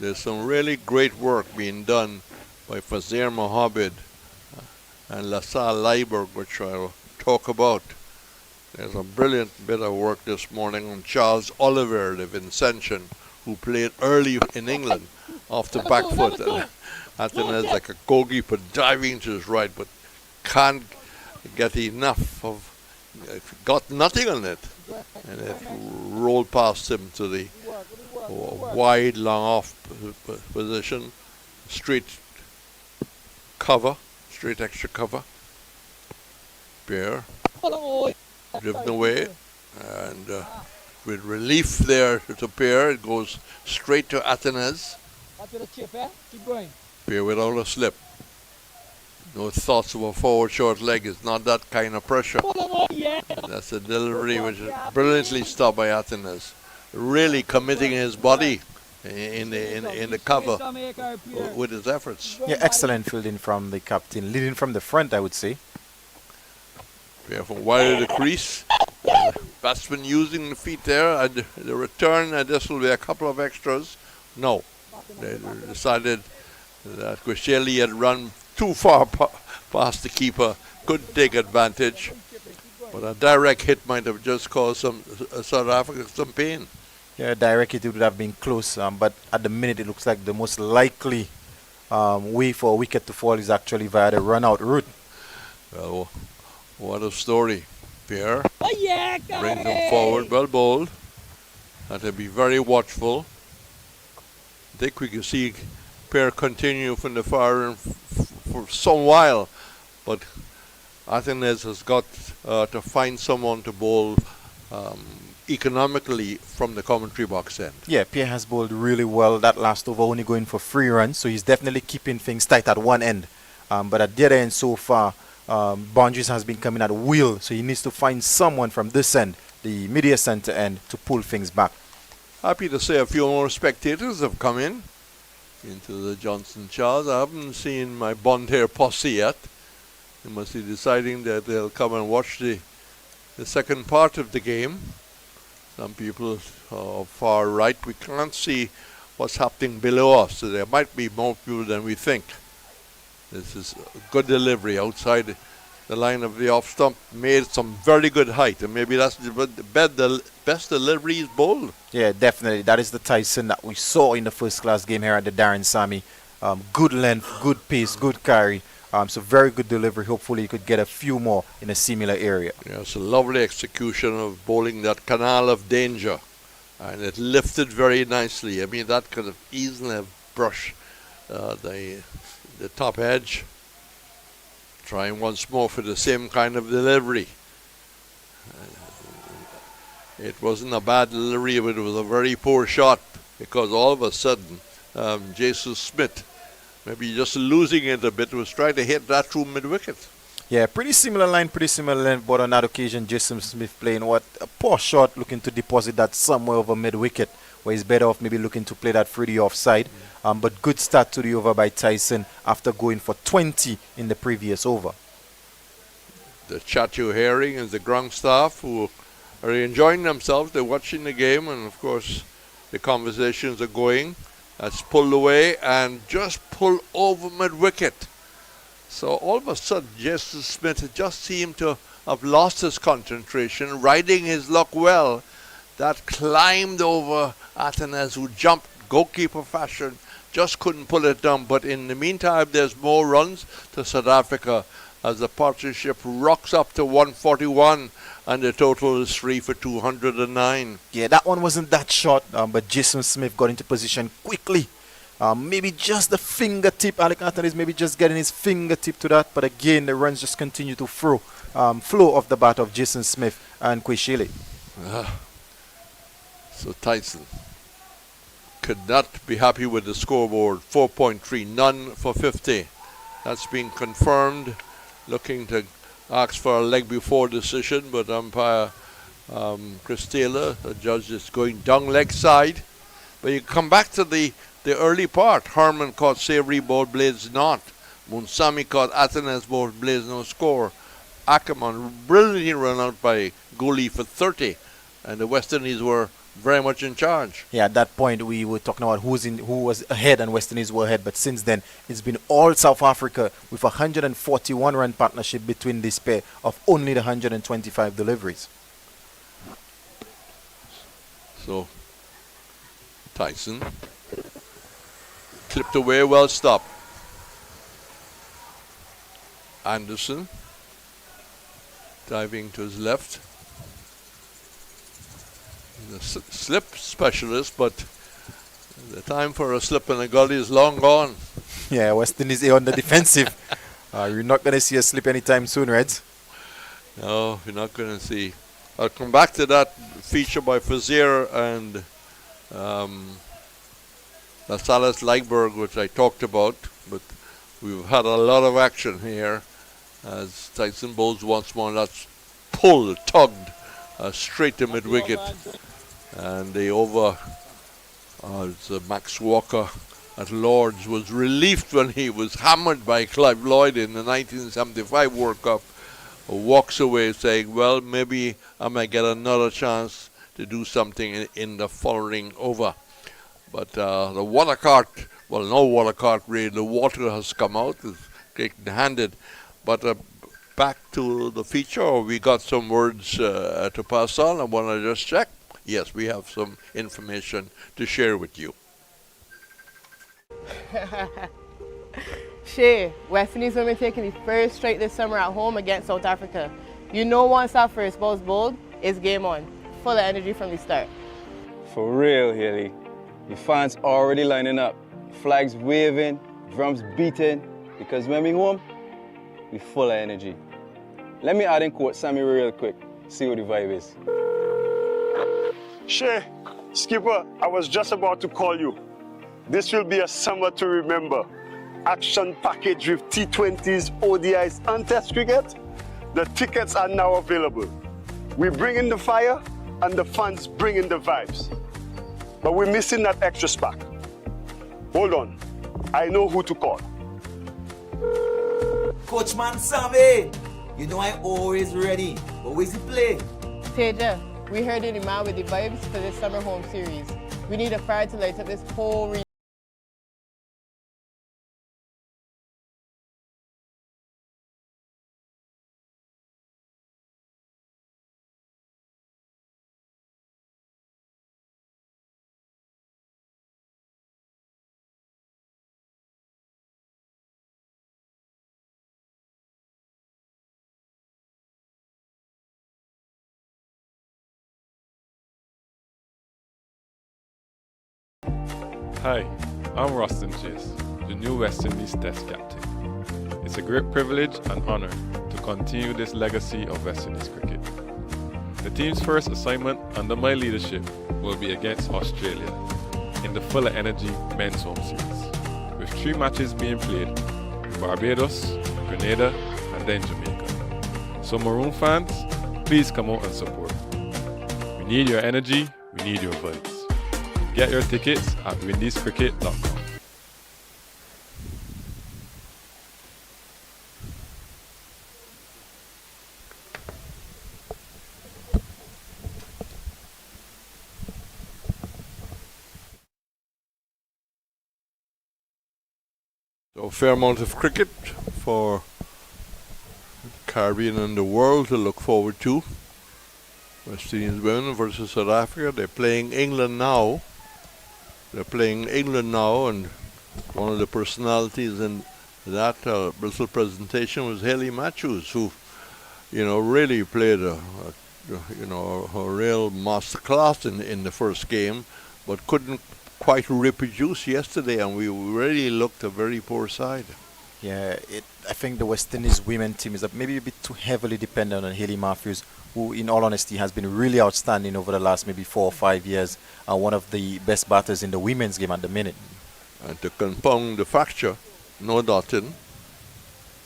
There's some really great work being done by Fazir Mohammed and Lassal Leiberg, which I'll talk about. There's a brilliant bit of work this morning on Charles Oliver, the Vincentian, who played early in England off the back foot. Athens like a goalkeeper diving to his right, but can't get enough of, got nothing on it. And it rolled past him to the wide, long off position. Straight cover, straight extra cover. Pierre. Driven away, and with relief there to Pierre, it goes straight to Athens. Pierre without a slip. No thoughts of a forward short leg. It's not that kind of pressure. That's a delivery which is brilliantly stopped by Athens. Really committing his body in the cover with his efforts. Yeah, excellent fielding from the captain, leading from the front, I would say. Pierre from wide of the crease. Batsman using the feet there, and the return, and this will be a couple of extras. No, They decided that Kwesheli had run too far past the keeper, couldn't take advantage. But a direct hit might have just caused South Africa some pain. Yeah, direct hit would have been close, but at the minute it looks like the most likely way for a wicket to fall is actually via the run-out route. Well, what a story. Pierre brings him forward, well bowled. Had to be very watchful. I think we can see Pierre continue from the far end for some while, but Athens has got to find someone to bowl economically from the commentary box end. Yeah, Pierre has bowled really well. That last over only going for 3 runs, so he's definitely keeping things tight at one end. But at the other end so far, boundaries has been coming at will, so he needs to find someone from this end, the media center end, to pull things back. Happy to say a few more spectators have come into the Johnson Charles. I haven't seen my Bond Hair posse yet. They must be deciding that they'll come and watch the second part of the game. Some people are far right. We can't see what's happening below us, so there might be more people than we think. This is a good delivery outside the line of the off stump. Made some very good height, and maybe that's the best delivery he's bowled. Yeah, definitely. That is the Tyson that we saw in the first class game here at the Darren Sammy. Good length, good pace, good carry. So very good delivery. Hopefully he could get a few more in a similar area. Yeah, it's a lovely execution of bowling that canal of danger. And it lifted very nicely. I mean, that could have easily have brushed the top edge. Trying once more for the same kind of delivery. It wasn't a bad delivery, but it was a very poor shot, because all of a sudden, Jason Smith, maybe just losing it a bit, was trying to hit that through mid-wicket. Yeah, pretty similar line, pretty similar length, but on that occasion, Jason Smith playing a poor shot, looking to deposit that somewhere over mid-wicket, where he's better off maybe looking to play that through the offside. But good start to the over by Tyson after going for 20 in the previous over. The chat you're hearing is the ground staff who are enjoying themselves. They're watching the game, and of course the conversations are going. That's pulled away and just pulled over mid-wicket. So all of a sudden, Jason Smith just seemed to have lost his concentration, riding his luck well. That climbed over Athens, who jumped goalkeeper fashion, just couldn't pull it down. But in the meantime, there's more runs to South Africa as the partnership rocks up to 141, and the total is 3 for 209. Yeah, that one wasn't that short, but Jason Smith got into position quickly. Maybe just the fingertip. Alec Anthony is maybe just getting his fingertip to that, but again, the runs just continue to flow off the bat of Jason Smith and Kwesheli. So Tyson could not be happy with the scoreboard. 4.3, none for 50. That's been confirmed. Looking to ask for a leg before decision, but umpire Chris Taylor, the judge, is going down leg side. But you come back to the early part. Harman caught Savory, ball blades not. Munsami caught Athens, ball blades no score. Ackerman brilliantly run out by Gooley for 30, and the West Indies were very much in charge. Yeah, at that point we were talking about who was ahead and West Indies were ahead, but since then it's been all South Africa with a 141 run partnership between this pair of only the 125 deliveries. So Tyson clipped away, well stopped. Anderson diving to his left. The slip specialist, but the time for a slip in the gully is long gone. Yeah, West Indies on the defensive. You're not going to see a slip anytime soon, Reds. No, you're not going to see. I'll come back to that feature by Fazier and Lassalas Lightberg, which I talked about, but we've had a lot of action here as Tyson bowls once more. That's pulled, tugged straight to mid-wicket. And the over, Max Walker at Lord's was relieved when he was hammered by Clive Lloyd in the 1975 World Cup. Walks away saying, well, maybe I might get another chance to do something in the following over. But the water cart, well, no water cart really, the water has come out, it's taken handed. But back to the feature, we got some words to pass on. I want to just check. Yes, we have some information to share with you. Shay, West Indies women taking the first straight this summer at home against South Africa. You know once that first ball's bowled, it's game on. Full of energy from the start. For real, Haley. The fans already lining up. Flags waving, drums beating. Because when we home, we full of energy. Let me add in quote Sammy real quick. See what the vibe is. Shay, skipper, I was just about to call you. This will be a summer to remember. Action package with T20s, ODIs and Test cricket. The tickets are now available. We bring in the fire and the fans bring in the vibes. But we're missing that extra spark. Hold on, I know who to call. Coachman Sammy, you know I'm always ready. But where's the play? Teja, we heard you're the man with the vibes for this summer home series. We need a fire to light up this whole region. Hi, I'm Rustin Chase, the new West Indies Test captain. It's a great privilege and honor to continue this legacy of West Indies cricket. The team's first assignment under my leadership will be against Australia in the Full of Energy Men's Home Series, with 3 matches being played in Barbados, Grenada, and then Jamaica. So Maroon fans, please come out and support. We need your energy, we need your vibes. Get your tickets at windiescricket.com. So a fair amount of cricket for Caribbean and the world to look forward to. West Indies women versus South Africa. They're playing England now. And one of the personalities in that Bristol presentation was Haley Matthews, who, really played a real masterclass in the first game, but couldn't quite reproduce yesterday, and we really looked a very poor side. Yeah, I think the West Indies women team is maybe a bit too heavily dependent on Haley Matthews, who in all honesty has been really outstanding over the last maybe 4 or 5 years, and one of the best batters in the women's game at the minute. And to compound the fracture, no doubting,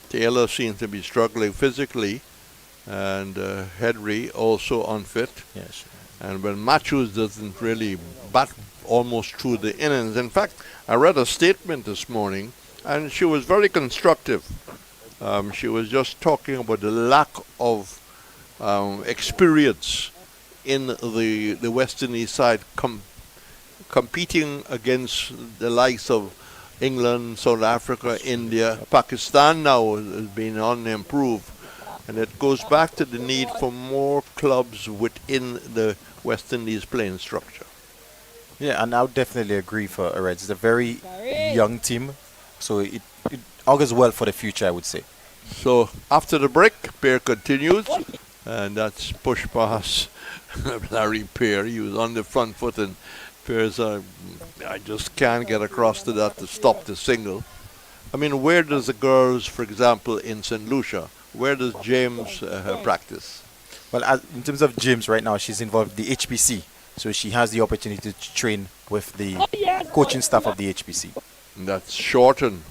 Taylor seems to be struggling physically, and Henry also unfit. Yes. And when Matthews doesn't really bat almost through the innings. In fact, I read a statement this morning, and she was very constructive. She was just talking about the lack of experience in the West Indies side competing against the likes of England, South Africa, India. Pakistan now has been on the improve, and it goes back to the need for more clubs within the West Indies playing structure. Yeah, and I would definitely agree for Reds. It's a very young team, so it augurs well for the future, I would say. So after the break, Pear continues, and that's push pass Larry Pear. He was on the front foot, and Pear's I just can't get across to that to stop the single. I mean, where does the girls, for example, in St. Lucia, where does James practice? Well, in terms of James right now, she's involved in the HPC, so she has the opportunity to train with the coaching staff of the HPC. And that's short and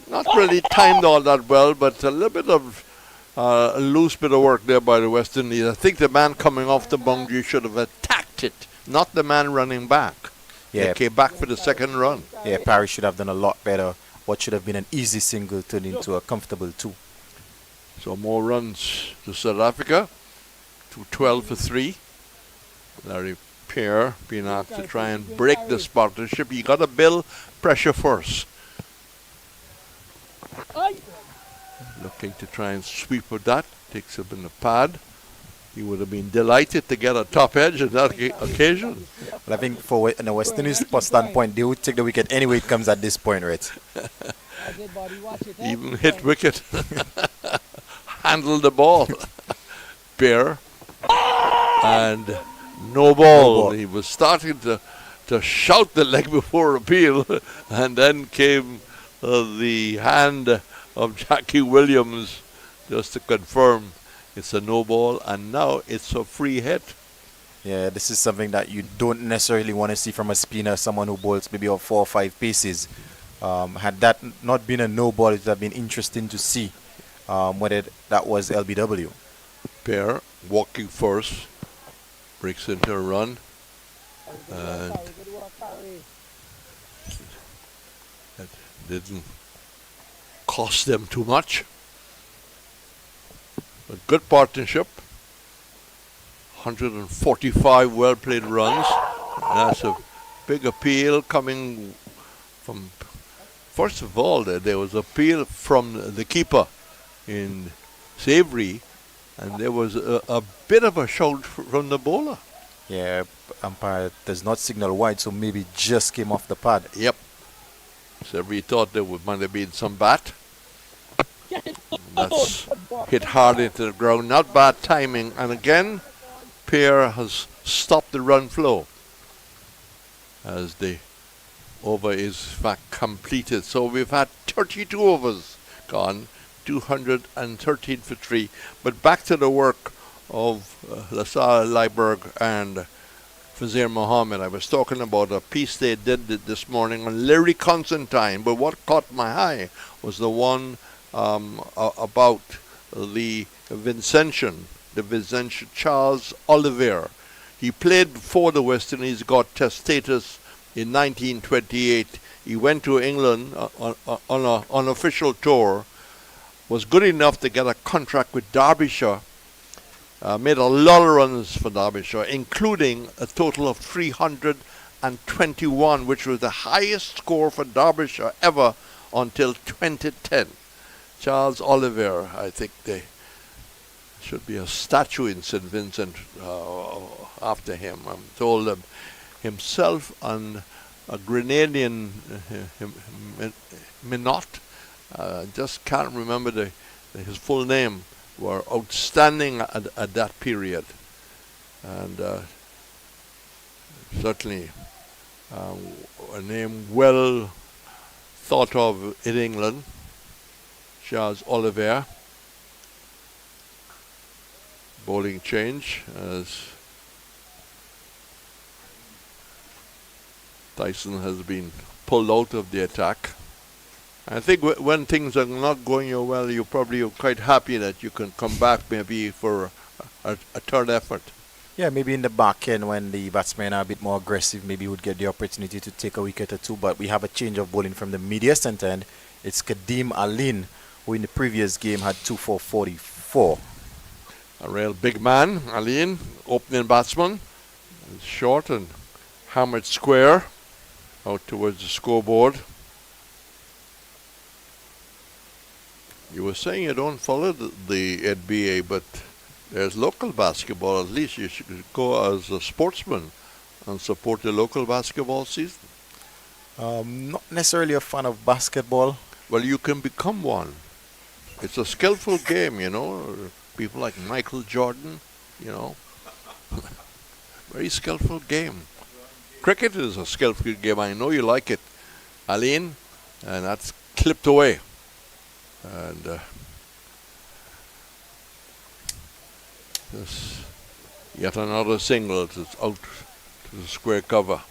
not really timed all that well, but a little bit of a loose bit of work there by the West Indies. I think the man coming off the boundary should have attacked it, not the man running back. Yeah. They came back for the second run. Yeah, Parry should have done a lot better. What should have been an easy single turned into a comfortable 2. So more runs to South Africa, to 12 for 3. Larry Pierre being asked to try and break this partnership. You got to build pressure first. Looking to try and sweep with that. Takes up in the pad. He would have been delighted to get a top edge at that occasion. But I think for in the West Indies standpoint, they would take the wicket anyway it comes at this point, right? Even hit wicket. Handle the ball. Pierre. And no ball. He was starting to shout the leg before appeal. And then came the hand of Jackie Williams just to confirm it's a no ball, and now it's a free hit. Yeah, this is something that you don't necessarily want to see from a spinner, someone who bowls maybe off 4 or 5 paces. Had that not been a no ball, it would have been interesting to see whether that was LBW. Pierre walking first, breaks into a run, and that didn't cost them too much. A good partnership. 145 well-played runs. That's a big appeal coming from... First of all, there was appeal from the keeper in Savory, and there was a bit of a shout from the bowler. Yeah, umpire does not signal wide, so maybe just came off the pad. Yep. Savory thought there might have been some bat. That's hit hard into the ground. Not bad timing. And again, Pierre has stopped the run flow as the over is in fact completed. So we've had 32 overs gone, 213 for 3. But back to the work of Lasar Leiberg and Fazir Mohammed. I was talking about a piece they did this morning on Larry Constantine, but what caught my eye was the one about the Vincentian Charles Oliver. He played for the West Indies, got test status in 1928. He went to England on an unofficial tour, was good enough to get a contract with Derbyshire, made a lot of runs for Derbyshire, including a total of 321, which was the highest score for Derbyshire ever until 2010. Charles Oliver, I think there should be a statue in St. Vincent after him. I'm told himself and a Grenadian Minot, just can't remember his full name, were outstanding at that period. And certainly a name well thought of in England. Charles Oliver. Bowling change as Tyson has been pulled out of the attack. I think when things are not going your well, you probably are quite happy that you can come back maybe for a third effort. Yeah, maybe in the back end when the batsmen are a bit more aggressive, maybe would get the opportunity to take a wicket or two. But we have a change of bowling from the media centre end. It's Kadeem Alin, who in the previous game had 2 for 44. A real big man, Alin, opening batsman. Short and hammered square out towards the scoreboard. You were saying you don't follow the NBA, but there's local basketball. At least you should go as a sportsman and support the local basketball season. Not necessarily a fan of basketball. Well, you can become one. It's a skillful game, you know. People like Michael Jordan, you know. Very skillful game. Cricket is a skillful game. I know you like it, Aline. And that's clipped away. And this yet another single that's out to the square cover.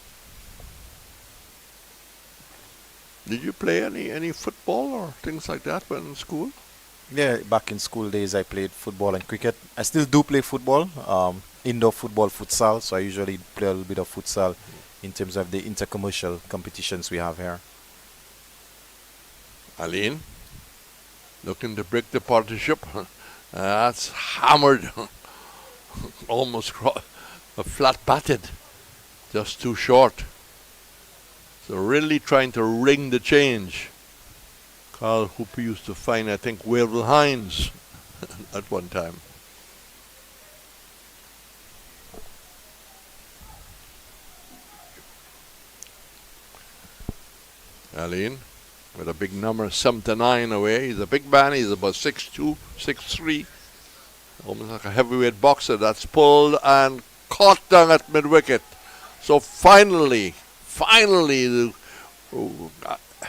Did you play any football or things like that when in school? Yeah, back in school days I played football and cricket. I still do play football, indoor football, futsal. So I usually play a little bit of futsal in terms of the intercommercial competitions we have here. Aline, looking to break the partnership. That's hammered, almost flat batted. just too short. So really trying to ring the change. Carl Hooper used to find, I think, Wavell Hines at one time. Aline with a big number 79 away. He's a big man. He's about 6'2", 6'3". Almost like a heavyweight boxer. That's pulled and caught down at mid-wicket. So finally,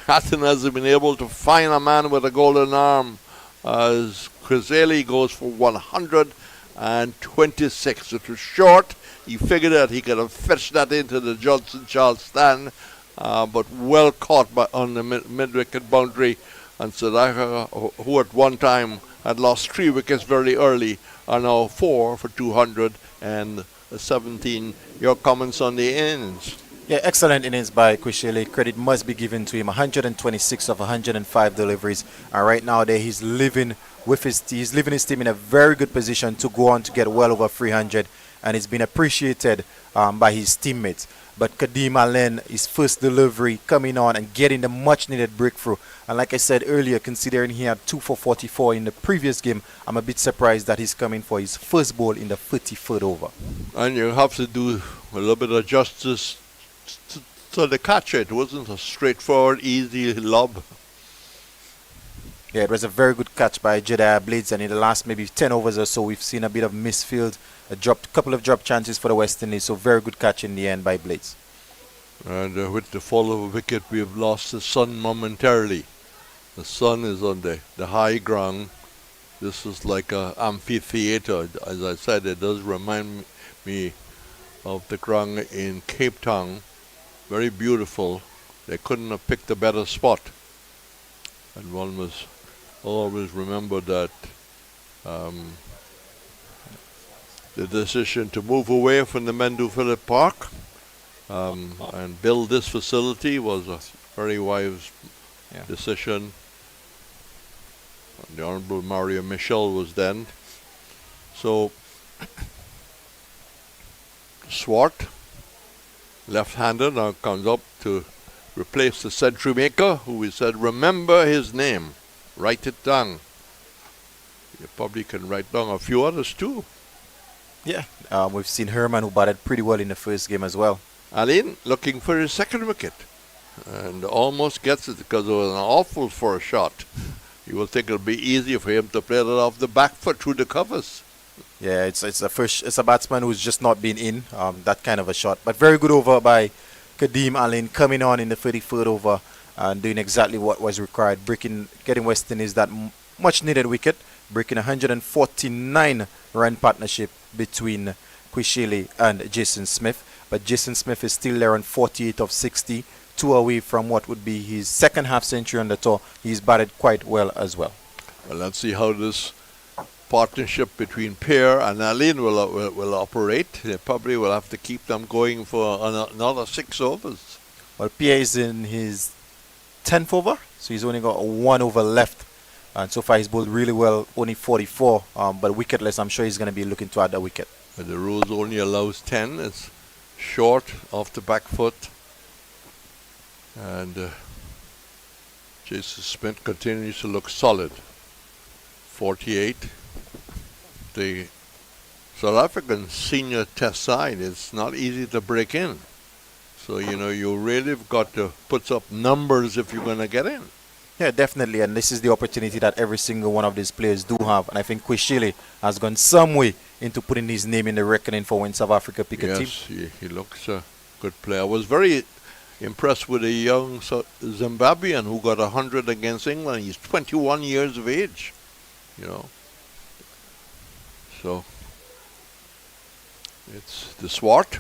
Hatton has been able to find a man with a golden arm as Criselli goes for 126. It was short. He figured that he could have fetched that into the Johnson Charles stand, but well caught on the mid-wicket boundary. And South Africa, who at one time had lost 3 wickets very early, are now 4 for 217. Your comments on the innings? Yeah, excellent innings by Kwishele. Credit must be given to him. 126 of 105 deliveries, and right now there he's leaving his team in a very good position to go on to get well over 300, and it's been appreciated by his teammates. But Kadeem Allen, his first delivery coming on and getting the much needed breakthrough. And like I said earlier, considering he had 2 for 44 in the previous game, I'm a bit surprised that he's coming for his first ball in the 33rd over. And you have to do a little bit of justice to the catcher. It wasn't a straightforward, easy lob. Yeah, it was a very good catch by Jedediah Blades, and in the last maybe 10 overs or so, we've seen a bit of misfield, a couple of drop chances for the West Indies, so very good catch in the end by Blades. And with the fall of a wicket, we have lost the sun momentarily. The sun is on the high ground. This is like an amphitheater. As I said, it does remind me of the ground in Cape Town. Very beautiful. They couldn't have picked a better spot. And one must always remember that the decision to move away from the Mendu Phillip Park and build this facility was a very wise decision. The Honorable Mario Michel was then. So Swart, left-hander, now comes up to replace the century maker, who we said, remember his name, write it down. You probably can write down a few others too. Yeah, we've seen Herman, who batted pretty well in the first game as well. Aline looking for his second wicket and almost gets it because it was an awful first shot. You will think it'll be easier for him to play it off the back foot through the covers. Yeah, it's a batsman who's just not been in that kind of a shot. But very good over by Kadeem Allen, coming on in the 33rd over and doing exactly what was required, getting West Indies that much needed wicket, breaking 149 run partnership between Kwishele and Jason Smith. But Jason Smith is still there on 48 of 60, 2 away from what would be his second half century on the tour. He's batted quite well as well. Well, let's see how this partnership between Pierre and Aline will operate. They probably will have to keep them going for another 6 overs. Well, Pierre is in his 10th over, so he's only got 1 over left. And so far he's bowled really well, only 44, but wicketless. I'm sure he's going to be looking to add a wicket. But the rules only allows 10. It's short off the back foot. And Jason Smith continues to look solid. 48. The South African senior test side, it's not easy to break in. So, you really have got to put up numbers if you're going to get in. Yeah, definitely. And this is the opportunity that every single one of these players do have. And I think Kwishele has gone some way into putting his name in the reckoning for when South Africa pick a team. Yes, he looks a good player. I was very impressed with a young Zimbabwean who got 100 against England. He's 21 years of age, So it's the Swart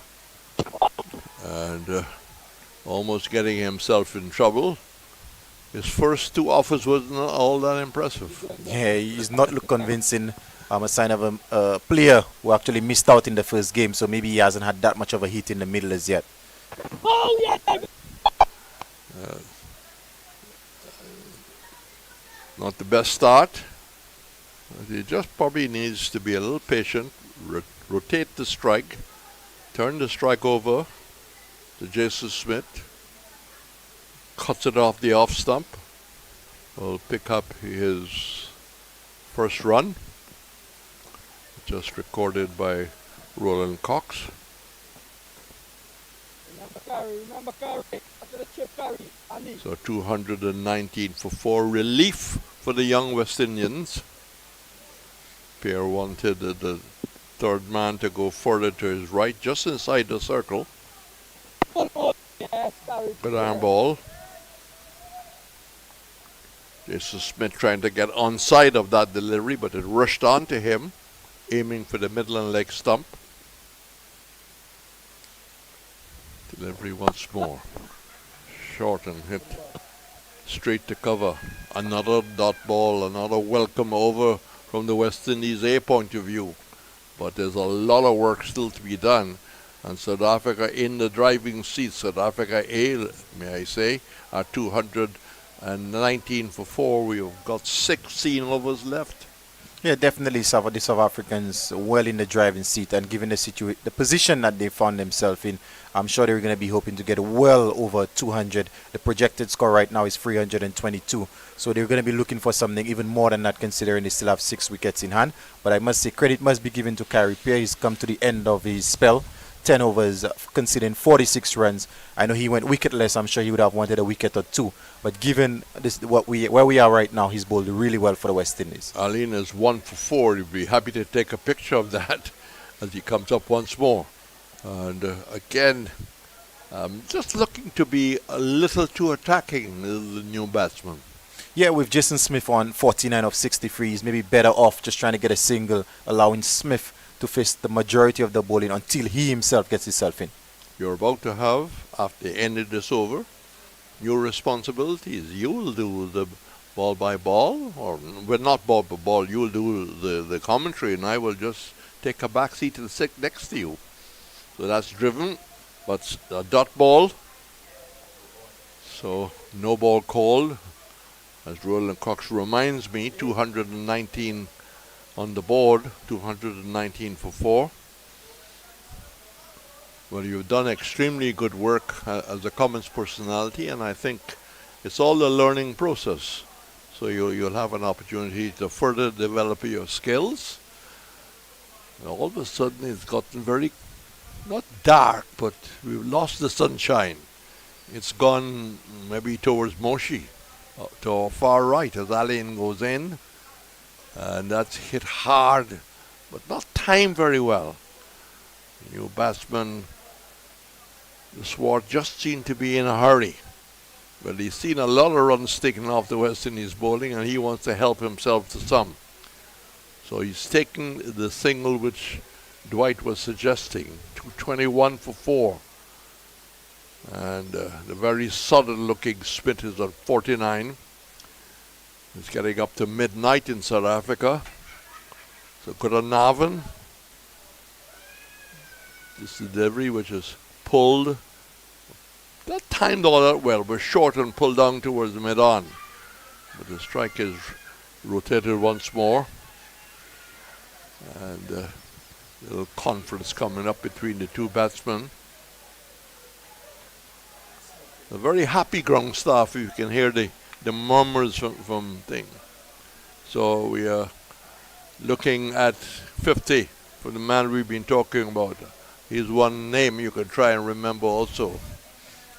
and almost getting himself in trouble. His first 2 offers wasn't all that impressive. Yeah, he's not look convincing. A sign of a player who actually missed out in the first game, so maybe he hasn't had that much of a hit in the middle as yet. Oh, yes! Not the best start. He just probably needs to be a little patient, rotate the strike, turn the strike over, So Jason Smith cuts it off the off stump. Will pick up his first run, just recorded by Roland Cox. Remember carry. After the chip carry. Andy. So 219 for 4. Relief for the young West Indians. Pierre wanted the third man to go further to his right, just inside the circle. Yes, carry. Good arm ball. Jason Smith trying to get onside of that delivery, but it rushed on to him, aiming for the middle and leg stump. Delivery once more. Short and hit straight to cover. Another dot ball, another welcome over from the West Indies A point of view. But there's a lot of work still to be done. And South Africa in the driving seat. South Africa A, may I say, are 219 for 4. We've got 16 overs left. Yeah, definitely the South Africans well in the driving seat, and given the position that they found themselves in, I'm sure they're going to be hoping to get well over 200. The projected score right now is 322. So they're going to be looking for something even more than that, considering they still have 6 wickets in hand. But I must say credit must be given to Kyrie Pierre. He's come to the end of his spell. 10 overs, conceding 46 runs. I know he went wicketless. I'm sure he would have wanted a wicket or two. But given this, where we are right now, he's bowled really well for the West Indies. Aline is 1 for 4. You'd be happy to take a picture of that as he comes up once more. And again, just looking to be a little too attacking, the new batsman. Yeah, with Jason Smith on 49 of 63, he's maybe better off just trying to get a single, allowing Smith to face the majority of the bowling until he himself gets himself in. You're about to have, after the end of this over, new responsibilities. You'll do the ball by ball, or well, not ball by ball. You'll do the commentary, and I will just take a back seat and sit next to you. So that's driven, but a dot ball. So no ball called. As Roland Cox reminds me, 219 on the board, 219 for 4. Well, you've done extremely good work as a Commons personality, and I think it's all a learning process. So you'll have an opportunity to further develop your skills. And all of a sudden, it's gotten very, not dark, but we've lost the sunshine. It's gone maybe towards Moshi, to our far right as Alain goes in. And that's hit hard, but not timed very well. New batsman, the Swart, just seemed to be in a hurry. But he's seen a lot of runs taken off the West Indies bowling, and he wants to help himself to some. So he's taken the single which Dwight was suggesting, 221 for 4. And the very sudden looking Smith is at 49. It's getting up to midnight in South Africa. So Kuranavin. This delivery which is pulled. Not timed all that well, but short and pulled down towards the mid-on. But the strike is rotated once more. And a little conference coming up between the two batsmen. A very happy ground staff. You can hear the murmurs from thing. So we are looking at 50 for the man we've been talking about. He's one name you can try and remember also.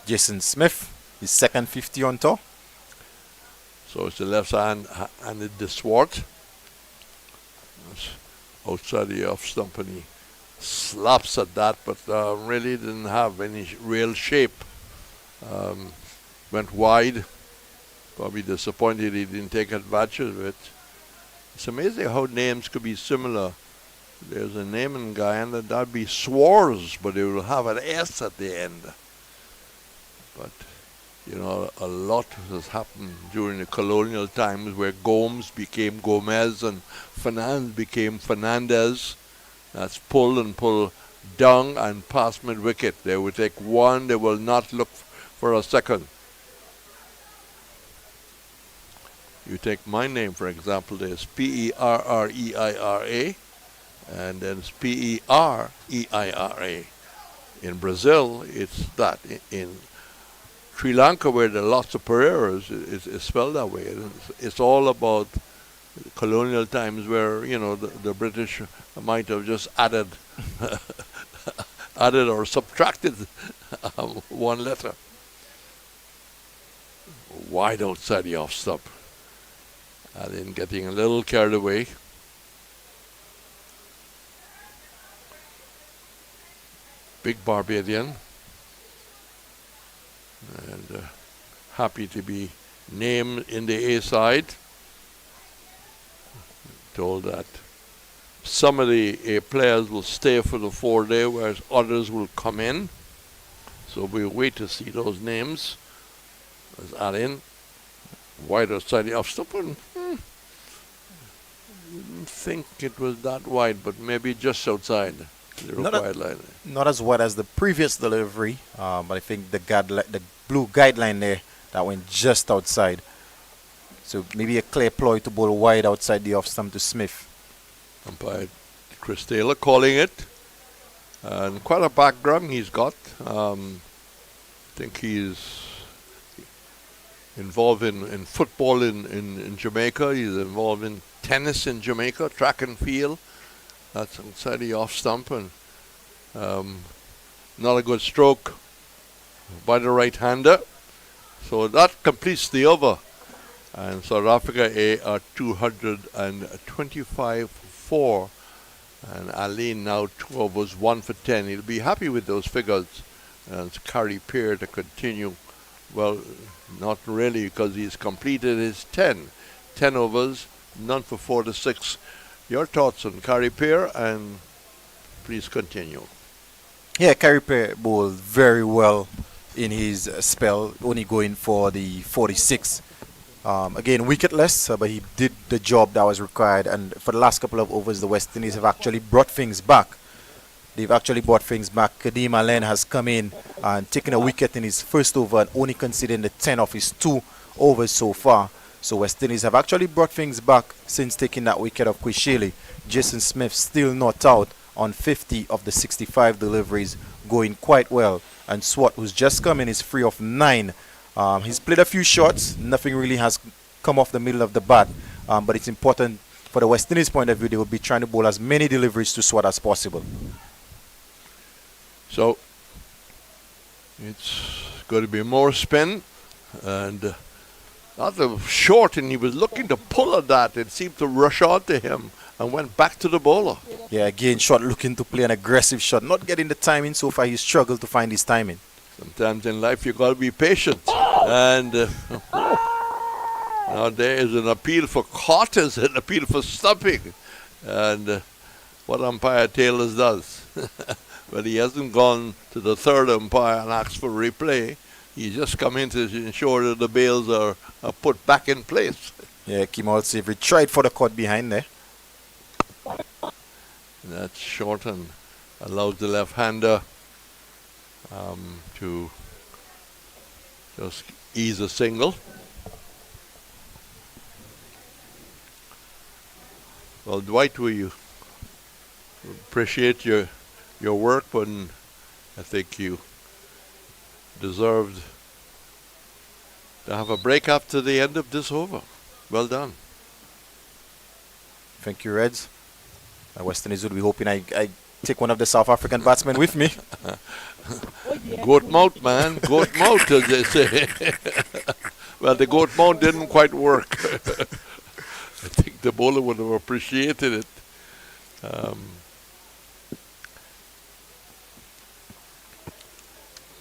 Jason Smith, his second 50 on tour. So it's the left hand and the Swart. Outside the off stump, and he slaps at that, but really didn't have any real shape. Went wide. Probably disappointed he didn't take advantage of it. It's amazing how names could be similar. There's a name in Guyana that'd be Swars, but it will have an S at the end. But you know, a lot has happened during the colonial times where Gomes became Gomez and Fernandez became Fernandez. That's pull and pull down and past mid wicket. They will take one, they will not look for a second. You take my name, for example, there's Perreira, and then it's Pereira. in Brazil, it's that. In Sri Lanka, where there are lots of Pereiras, it's spelled that way. It's all about colonial times where, you know, the British might have just added added or subtracted one letter. Wide outside the off stump. And then getting a little carried away. Big Barbadian. And happy to be named in the A side. Told that some of the A players will stay for the 4-day, whereas others will come in. So we'll wait to see those names. As Allen, wide outside the off stump. Didn't think it was that wide, but maybe just outside the required line. Not as wide as the previous delivery, but I think the blue guideline there, that went just outside. So maybe a clear ploy to bowl wide outside the off stump to Smith. Umpire Chris Taylor calling it. And quite a background he's got. I think he's involved in football in Jamaica. He's involved in tennis in Jamaica, track and field. That's outside the off stump. And not a good stroke by the right-hander. So that completes the over. And South Africa A are 225 for 4. And Aline now 2 overs, 1 for 10. He'll be happy with those figures. And Carey Peer to continue. Well, not really, because he's completed his 10. 10 overs, none for 4 to 6. Your thoughts on Carey Peer, and please continue. Yeah, Carey Peer bowled very well in his spell, only going for the 46. Again, wicketless, but he did the job that was required. And for the last couple of overs, the West Indies have actually brought things back. They've actually brought things back. Kadeem Allen has come in and taken a wicket in his first over and only conceding the 10 of his 2 overs so far. So West Indies have actually brought things back since taking that wicket of Quishele. Jason Smith still not out on 50 of the 65 deliveries, going quite well. And Swat, who's just come in, is 3 of 9. He's played a few shots. Nothing really has come off the middle of the bat. But it's important for the West Indies point of view. They will be trying to bowl as many deliveries to Swat as possible. So it's going to be more spin, and not the short, and he was looking to pull at that. It seemed to rush on to him and went back to the bowler. Yeah, again, Shot looking to play an aggressive shot, not getting the timing so far. He struggled to find his timing. Sometimes in life you got to be patient, and now there is an appeal for quarters, an appeal for stumping, and what umpire Taylor does. But he hasn't gone to the third umpire and asked for replay. He's just come in to ensure that the bails are put back in place. Yeah, Kemal Savory tried for the cut behind there. That's short and allows the left-hander to just ease a single. Well, Dwight, we appreciate your work, but I think you deserved to have a break after the end of this over. Well done. Thank you, Reds. West Indies would be hoping I take one of the South African batsmen with me. Goat mouth, man. Goat mouth, as they say. Well, the goat mouth didn't quite work. I think the bowler would have appreciated it.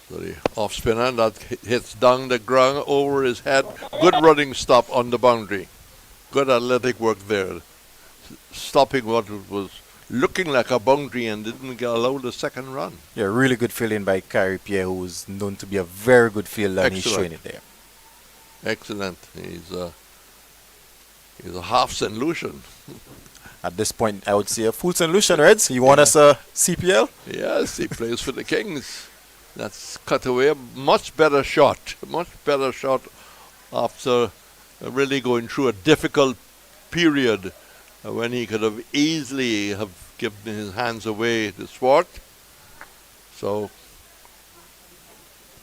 So the off spinner that hits down the ground over his head. Good running stop on the boundary. Good athletic work there. Stopping what was looking like a boundary and didn't allow the second run. Yeah, really good fielding by Carey Pierre, who is known to be a very good fielder, and he's showing it there. Excellent. He's a half St. Lucian. At this point, I would say a full St. Lucian, Reds. You want us a CPL? Yes, he plays for the Kings. That's cut away. A much better shot. Much better shot after really going through a difficult period when he could have easily have given his hands away to Swart. So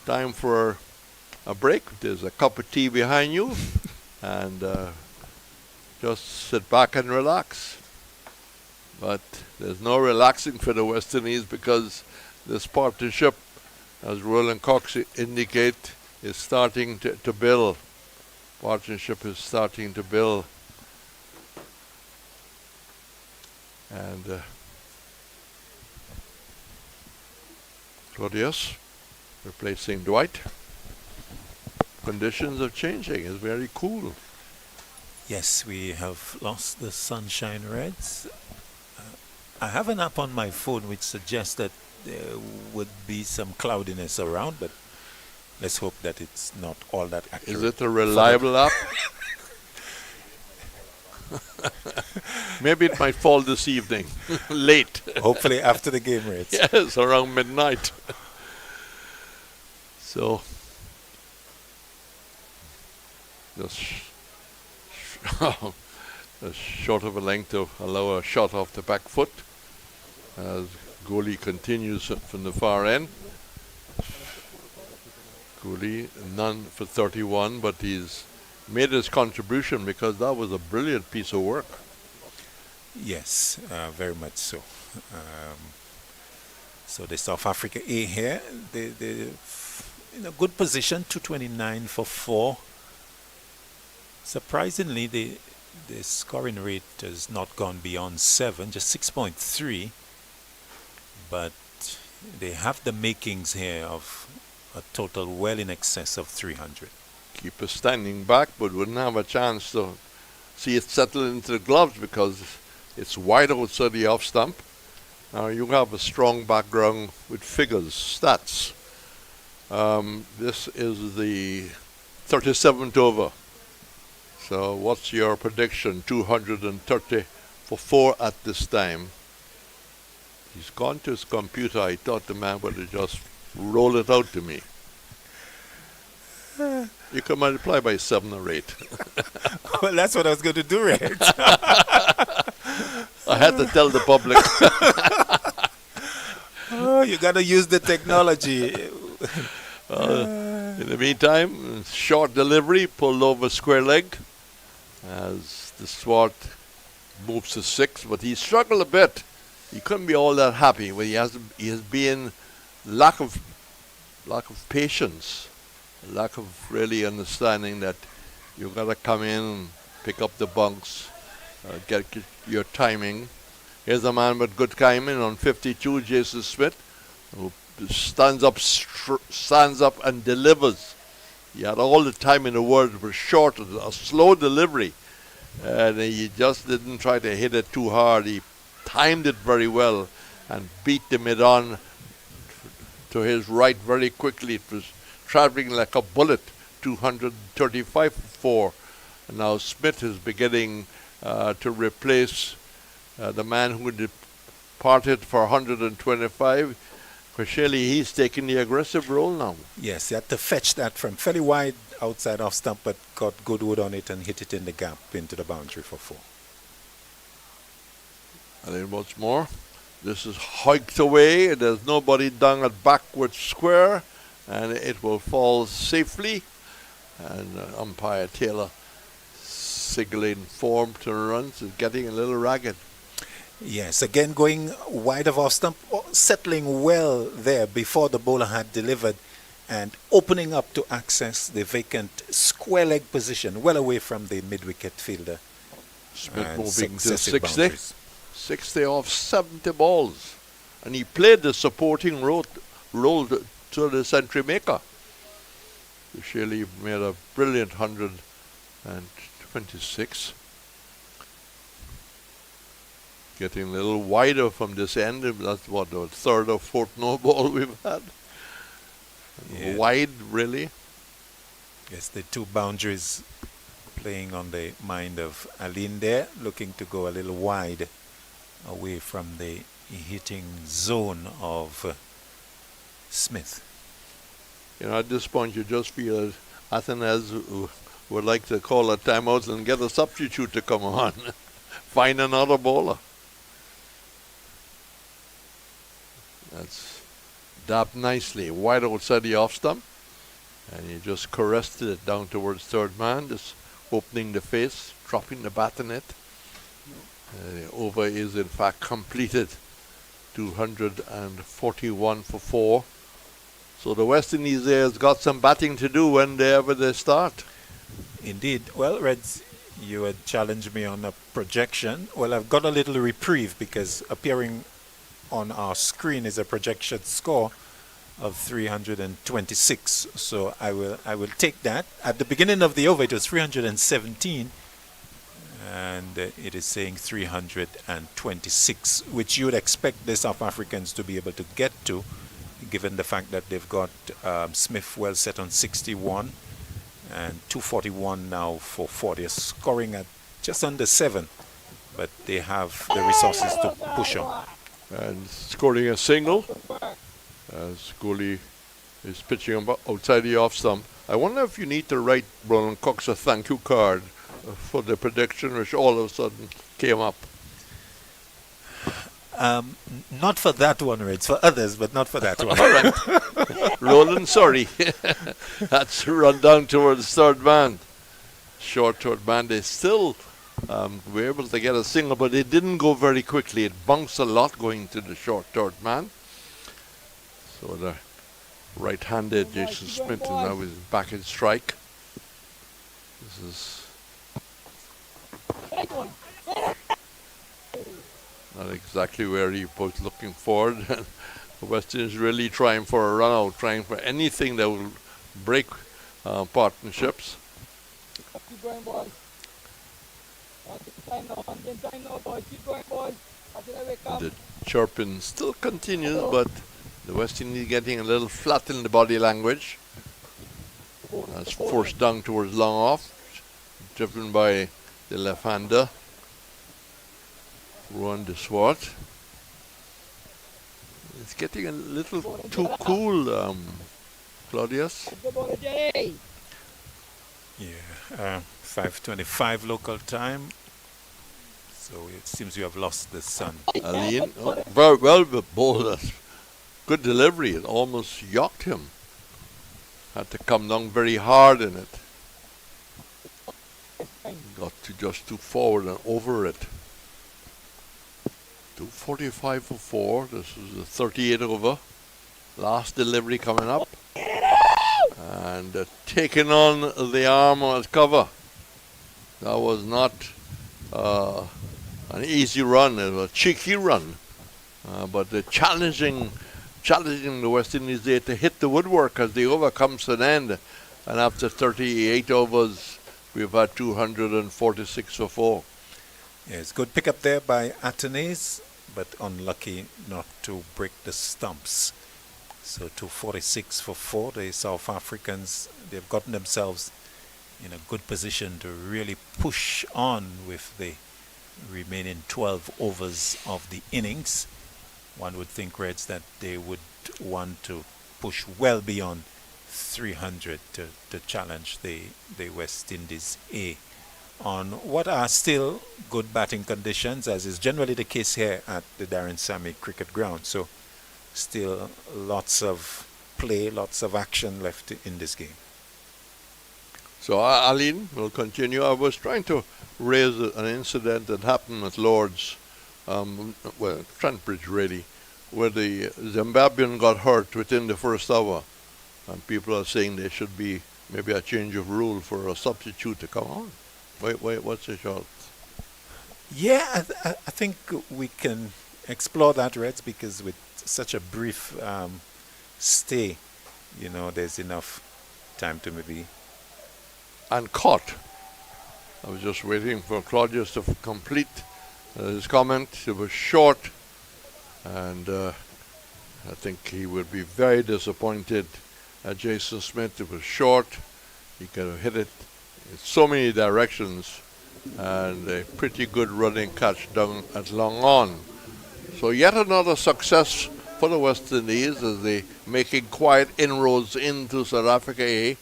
time for a break. There's a cup of tea behind you, and just sit back and relax. But there's no relaxing for the West Indies because this partnership, as Roland Cox indicate, is starting to build. Partnership is starting to build. And Claudius replacing Dwight. Conditions are changing. It's very cool. Yes, we have lost the Sunshine Reds. I have an app on my phone which suggests that there would be some cloudiness around, but let's hope that it's not all that accurate. Is it a reliable app? Maybe it might fall this evening, late. Hopefully after the game, Reds. Yes, around midnight. So, just short of a length to allow a shot off the back foot as goalie continues from the far end. Goalie, none for 31, but he's made his contribution because that was a brilliant piece of work. Yes, very much so. So the South Africa A here, they in a good position, 229 for 4. Surprisingly, the scoring rate has not gone beyond 7, just 6.3. But they have the makings here of a total well in excess of 300. Keeper standing back, but wouldn't have a chance to see it settle into the gloves because it's wide outside the off stump. Now you have a strong background with figures, stats. This is the 37th over. So what's your prediction? 230 for 4 at this time. He's gone to his computer. I thought the man would have just rolled it out to me. You can multiply by 7 or 8. Well, that's what I was going to do, Red. I had to tell the public. Oh, you got to use the technology. In the meantime, short delivery, pulled over square leg as the Swart moves to 6, but he struggled a bit. He couldn't be all that happy when he has been lack of patience, lack of really understanding that you've got to come in and pick up the bunks, get your timing. Here's a man with good timing on 52, Jason Smith, who stands up and delivers. He had all the time in the world. It was short, a slow delivery, and he just didn't try to hit it too hard. He timed it very well and beat the mid-on to his right very quickly. It was traveling like a bullet, 235 for 4. And now Smith is beginning to replace the man who departed for 125. Clearly, he's taking the aggressive role now. Yes, he had to fetch that from fairly wide outside off stump, but got good wood on it and hit it in the gap into the boundary for 4. And then once more, this is hiked away. There's nobody down at backward square, and it will fall safely. And umpire Taylor signaling form to runs is getting a little ragged. Yes, again going wide of off stump, settling well there before the bowler had delivered and opening up to access the vacant square leg position well away from the mid-wicket fielder. Smith moving to 60. 60 off 70 balls. And he played the supporting role to the century maker. Shelley made a brilliant 126. Getting a little wider from this end. That's what, the third or fourth no ball we've had. Yeah. Wide, really. Yes, the 2 boundaries playing on the mind of Aline there, looking to go a little wide away from the hitting zone of Smith. You know, at this point, you just feel Athens would like to call a timeout and get a substitute to come on. Find another bowler. That's dapped nicely. Wide outside the off stump. And he just caressed it down towards third man, just opening the face, dropping the bat in it. The over is in fact completed. 241 for 4. So the West Indies there has got some batting to do whenever they start. Indeed. Well, Reds, you had challenged me on a projection. Well, I've got a little reprieve because appearing on our screen is a projection score of 326. So I will take that. At the beginning of the over, it was 317. And it is saying 326, which you would expect the South Africans to be able to get to, given the fact that they've got Smith well set on 61 and 241 now for 40, scoring at just under 7, but they have the resources to push on. And scoring a single as Goalie is pitching outside the off stump. I wonder if you need to write Roland Cox a thank you card for the prediction which all of a sudden came up. Not for that one, Reds, for others, but not for that one. All right. Roland, sorry. That's run down towards third man. Short third man. They still were able to get a single, but it didn't go very quickly. It bounced a lot going to the short third man. So the right-handed Jason Smith now is back in strike. This is not exactly where he was looking forward. The West Indies really trying for a run out, trying for anything that will break partnerships. Keep going, boys. Time now, boys. Keep going, boys. The chirping still continues, but the West Indies getting a little flat in the body language. That's forced down towards long off, driven by the left-hander, Ruan de Swart. It's getting a little too cool, Claudius. Yeah, 5:25 local time. So it seems you have lost the sun. Aline, very well bowled. Good delivery. It almost yacked him. Had to come down very hard in it. Got to just too forward and over it. 245 for 4. This is the 38 over. Last delivery coming up. And taking on the arm as cover. That was not an easy run. It was a cheeky run. But the challenging the West Indies there to hit the woodwork as the over comes to an end. And after 38 overs, we've had 246 for 4. Yes, good pick up there by Atenes, but unlucky not to break the stumps. So 246 for 4. The South Africans, they've gotten themselves in a good position to really push on with the remaining 12 overs of the innings. One would think, Reds, that they would want to push well beyond 300 to challenge the West Indies A on what are still good batting conditions, as is generally the case here at the Darren Sammy Cricket Ground. So still lots of play, lots of action left in this game. So Aline will continue. I was trying to raise an incident that happened at Lord's, Trent Bridge really, where the Zimbabwean got hurt within the first hour. And people are saying there should be maybe a change of rule for a substitute to come on. Wait, what's your thought? Yeah, I think we can explore that, Reds, because with such a brief stay, there's enough time to maybe... And caught. I was just waiting for Claudius to complete his comment. It was short, and I think he would be very disappointed at Jason Smith. It was short. He could have hit it in so many directions, and a pretty good running catch down at long on. So yet another success for the West Indies as they making quiet inroads into South Africa A.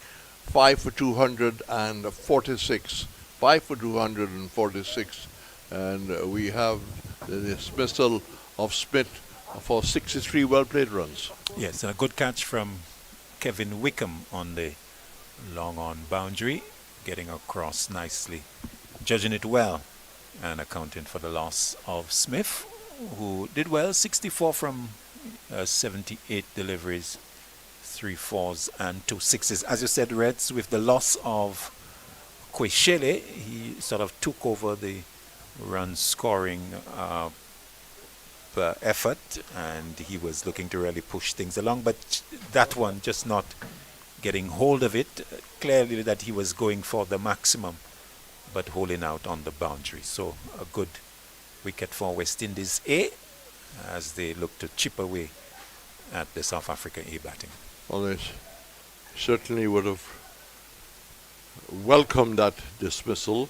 5 for 246. 5 for 246. And we have the dismissal of Smith for 63 well-played runs. Yes, a good catch from Kevin Wickham on the Long on boundary, getting across nicely, judging it well, and accounting for the loss of Smith, who did well, 64 from 78 deliveries, 3 fours and 2 sixes. As you said, Reds, with the loss of Kweshele, he sort of took over the run scoring effort, and he was looking to really push things along, but that one just not getting hold of it. Clearly that he was going for the maximum, but holding out on the boundary. So a good wicket for West Indies A as they look to chip away at the South Africa A batting. Well, they certainly would have welcomed that dismissal,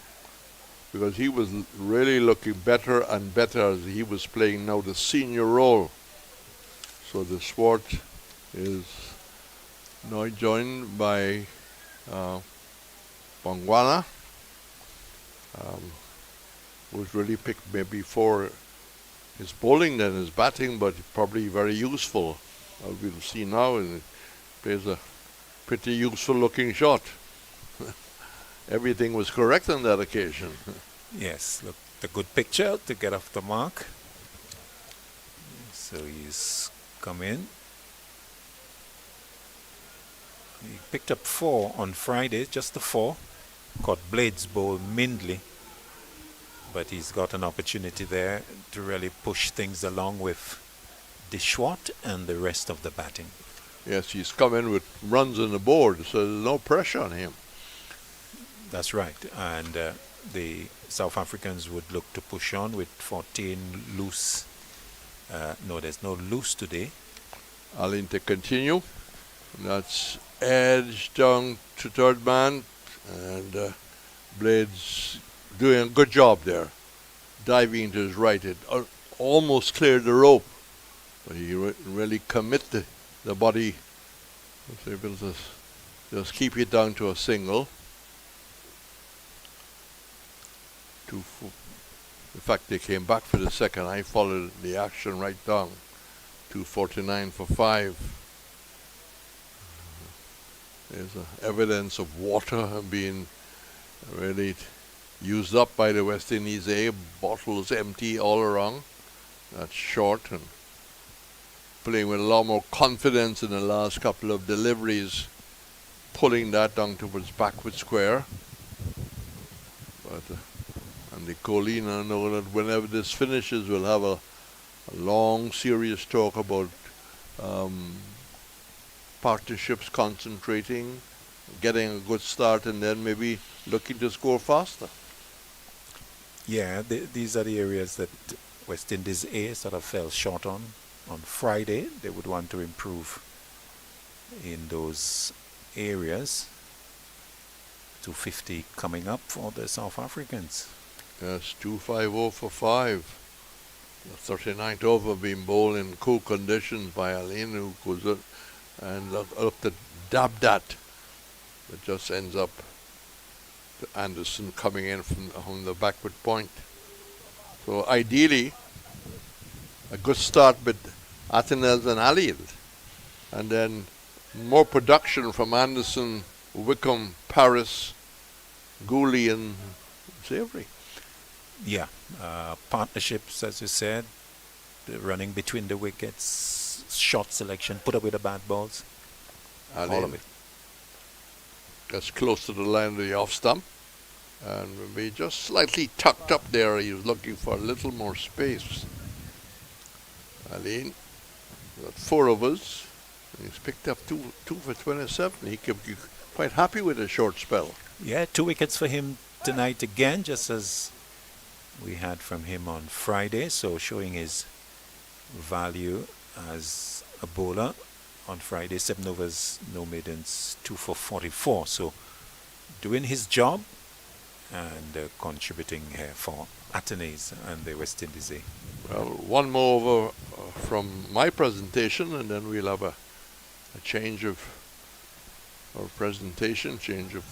because he was really looking better and better as he was playing now the senior role. So the Swart is now joined by Bongwana, who's really picked maybe for his bowling than his batting, but probably very useful. We'll see now, and plays a pretty useful looking shot. Everything was correct on that occasion. Yes, look, the good picture to get off the mark. So he's come in. He picked up 4 on Friday, just the 4. Caught Blades bowl Mindley. But he's got an opportunity there to really push things along with Dishwat and the rest of the batting. Yes, he's come in with runs on the board, so there's no pressure on him. That's right. And the South Africans would look to push on with 14 loose. No, there's no loose today. Aline to continue. That's edge down to third man, and Blades doing a good job there. Diving to his right, it almost cleared the rope, but he really commit the body. Was able to just keep it down to a single. In fact, they came back for the second. I followed the action right down. 249 for 5. There's evidence of water being really used up by the West Indies A. Bottles empty all around. That's short, and playing with a lot more confidence in the last couple of deliveries, pulling that down towards backward square. But and the Colina know that whenever this finishes, we'll have a long, serious talk about partnerships concentrating, getting a good start, and then maybe looking to score faster. Yeah, these are the areas that West Indies A sort of fell short on Friday. They would want to improve in those areas. 250 coming up for the South Africans. Yes, 250 for 5. The 39th over being bowled in cool conditions by Aline, who goes up and look to dab that. It just ends up to Anderson coming in from the backward point. So ideally, a good start with Atenels and Alil. And then more production from Anderson, Wickham, Paris, Gooley and Savory. Yeah, partnerships, as you said, the running between the wickets, shot selection, put away the bad balls, all of it. That's close to the line of the off stump, and maybe just slightly tucked up there. He was looking for a little more space. Aline got 4 overs. He's picked up two for 27. He could be quite happy with a short spell. Yeah, 2 wickets for him tonight again, just as we had from him on Friday, so showing his value as a bowler. On Friday, 7 overs, no maidens, 2 for 44. So doing his job and contributing here for Atenes and the West Indies A. Well, one more over from my presentation, and then we'll have a change of our presentation, change of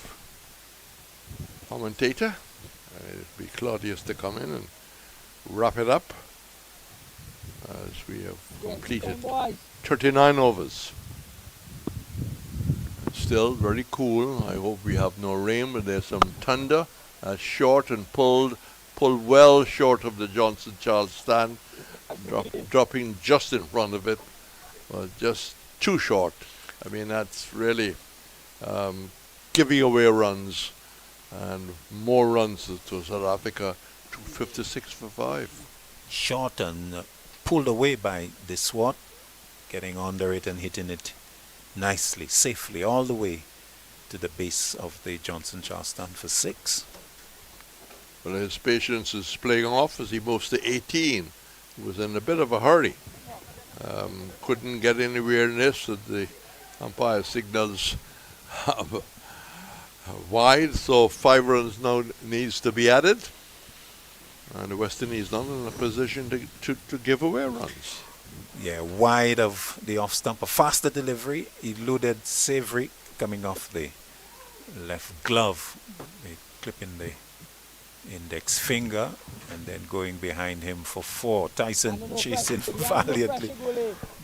commentator. It'll be Claudius to come in and wrap it up as we have completed 39 overs. still very cool. I hope we have no rain, but there's some thunder. Short and pulled well short of the Johnson Charles stand, dropping just in front of it. Well, just too short. I mean, that's really giving away runs, and more runs to South Africa, 256 for 5. Short and pulled away by the swat, getting under it and hitting it nicely, safely, all the way to the base of the Johnson Charles stand for 6. Well, his patience is playing off as he moves to 18. He was in a bit of a hurry. Couldn't get anywhere in this, and the umpire signals wide, so 5 runs now needs to be added. And the West Indies not in a position to give away runs. Yeah, wide of the off stump, a faster delivery, eluded Savory coming off the left glove, clipping the index finger, and then going behind him for 4. Tyson chasing valiantly,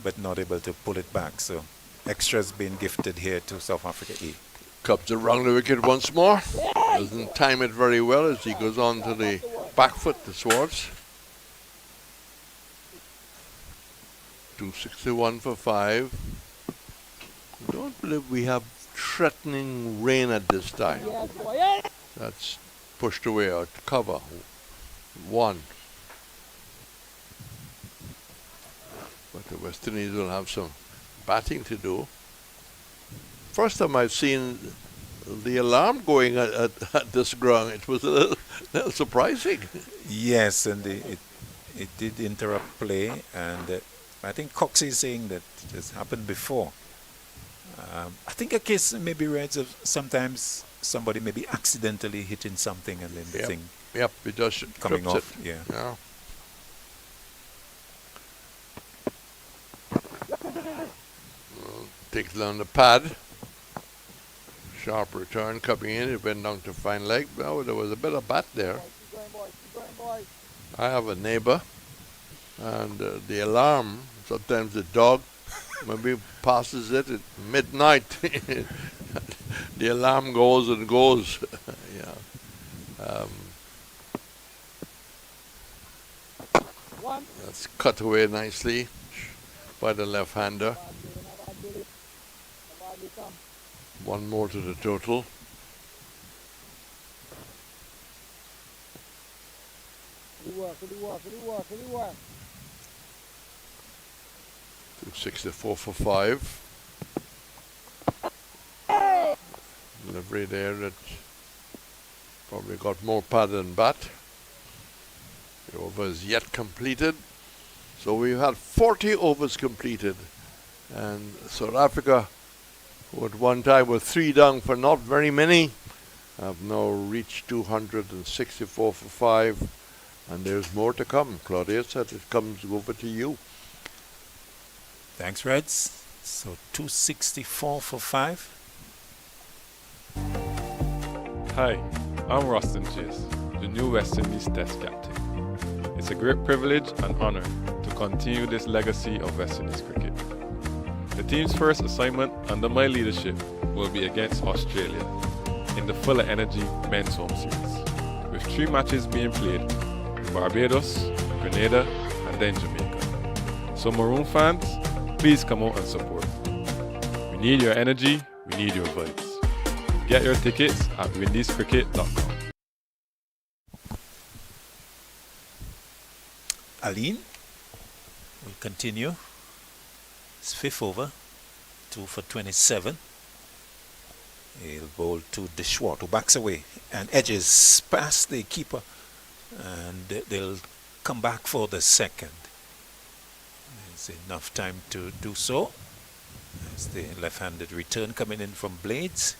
but not able to pull it back. So extras being gifted here to South Africa E. Comes around the wicket once more. Doesn't time it very well as he goes on to the back foot, the Swartz. 261 for 5. I don't believe we have threatening rain at this time. That's pushed away out to cover. 1. But the West Indies will have some batting to do. First time I've seen the alarm going at this ground. It was a little surprising. Yes, and it did interrupt play, and I think Coxie is saying that it has happened before. I think a case maybe Reds of sometimes somebody maybe accidentally hitting something and then the thing it does coming off. It. Yeah. Takes down the pad. Sharp return coming in. It went down to fine leg. Oh, there was a bit of bat there. I have a neighbor, and the alarm, sometimes the dog maybe passes it at midnight. The alarm goes and goes. That's cut away nicely by the left-hander. 1 more to the total. Good work. 264 for 5. Delivery there that probably got more pad than bat. The over is yet completed. So we've had 40 overs completed. And South Africa, who at one time were 3 down for not very many, have now reached 264 for 5. And there's more to come. Claudia said it comes over to you. Thanks, Reds. So 264 for 5. Hi, I'm Roston Chase, the new West Indies Test captain. It's a great privilege and honor to continue this legacy of West Indies cricket. The team's first assignment under my leadership will be against Australia in the Fuller Energy Men's Home Series, with 3 matches being played in Barbados, Grenada, and then Jamaica. So Maroon fans, please come out and support. We need your energy, we need your vibes. Get your tickets at windiescricket.com. Aline will continue. It's 5th over, 2 for 27. He'll bowl to Deshwart, who backs away and edges past the keeper, and they'll come back for the second. There's enough time to do so. There's the left-handed return coming in from Blades.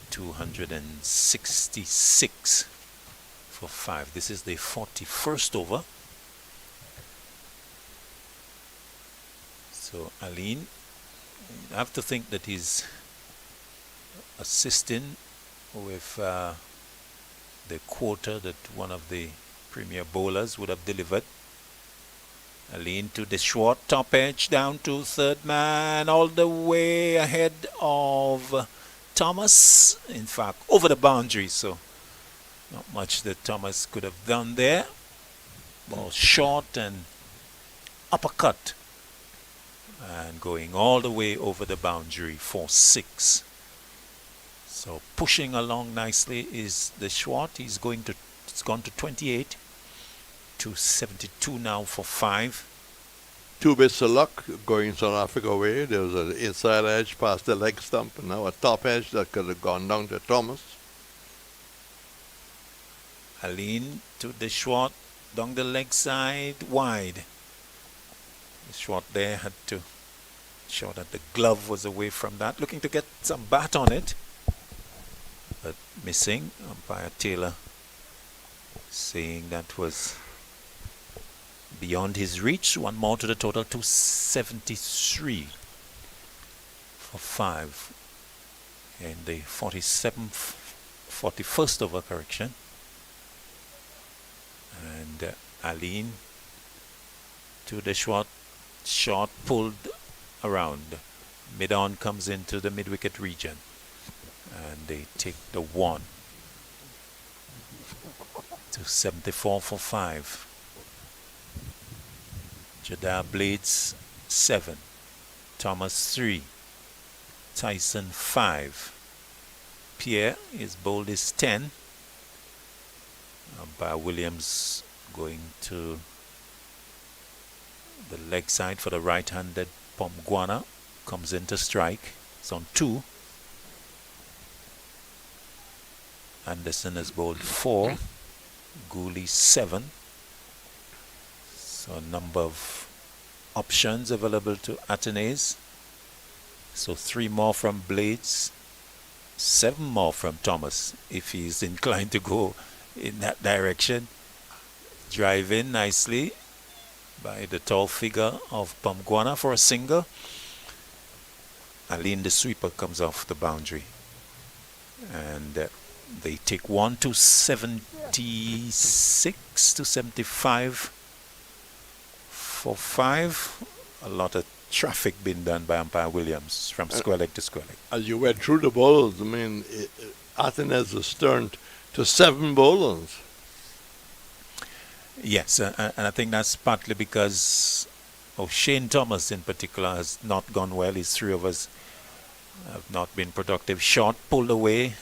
266 for 5. This is the 41st over. So Aline, I have to think that he's assisting with the quota that one of the premier bowlers would have delivered. Aline to the short top edge, down to third man, all the way ahead of Thomas. In fact, over the boundary, so not much that Thomas could have done there. Ball short and uppercut. And going all the way over the boundary for 6. So pushing along nicely is the Schwartz. It's gone to 28. 272 now for 5. 2 bits of luck going South Africa way. There was an inside edge past the leg stump, and now a top edge that could have gone down to Thomas. Aline to the Schwartz, down the leg side, wide. The Schwartz there had to show that the glove was away from that, looking to get some bat on it, but missing. Umpire Taylor saying that was beyond his reach. One more to the total, 273 for 5 in the 41st over correction. And Aline to the short pulled around. Mid-on comes into the mid-wicket region, and they take the 1. 274 for 5. Jeddah Blades 7, Thomas 3, Tyson 5. Pierre, his bowled is 10. Umpire Williams going to the leg side for the right-handed Pomguana. Comes in to strike. It's on 2. Anderson has bowled 4. Gooley 7. So a number of options available to Atenes. So 3 more from Blades, 7 more from Thomas if he's inclined to go in that direction. Drive in nicely by the tall figure of Pomguana for a single. Aline the sweeper comes off the boundary. And they take 1 to 76 to 75 for 5. A lot of traffic being done by umpire Williams from square leg to square leg. As you went through the bowls, I mean, Atenes was turned to 7 bowlers. Yes, and I think that's partly because Shane Thomas in particular has not gone well. His 3 overs have not been productive. Short pulled away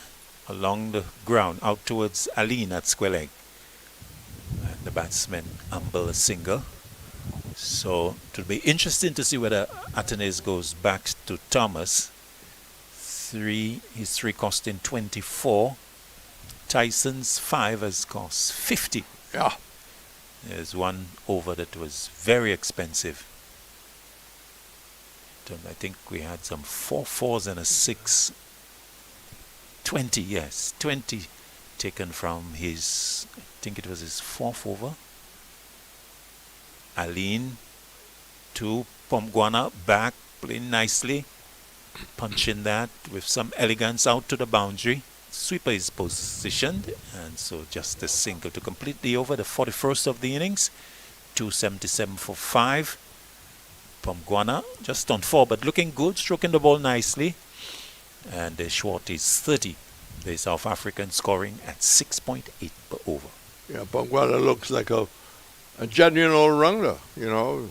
along the ground out towards Aline at square leg. And the batsman amble a single. So it'll be interesting to see whether Atenes goes back to Thomas. His 3 costing 24. Tyson's 5 has cost 50. Yeah. There's 1 over that was very expensive. I think we had some 4 4s and a 6. 20, yes. 20 taken from his, I think it was his 4th over. Aline to Pomguana, back, playing nicely. Punching that with some elegance out to the boundary. Sweeper is positioned, and so just a single to complete the over, the 41st of the innings. 277 for 5. Pomguana just on 4, but looking good, stroking the ball nicely. And the Schwartz is 30. The South African scoring at 6.8 per over. Yeah, Pomguana looks like a genuine all-rounder, you know.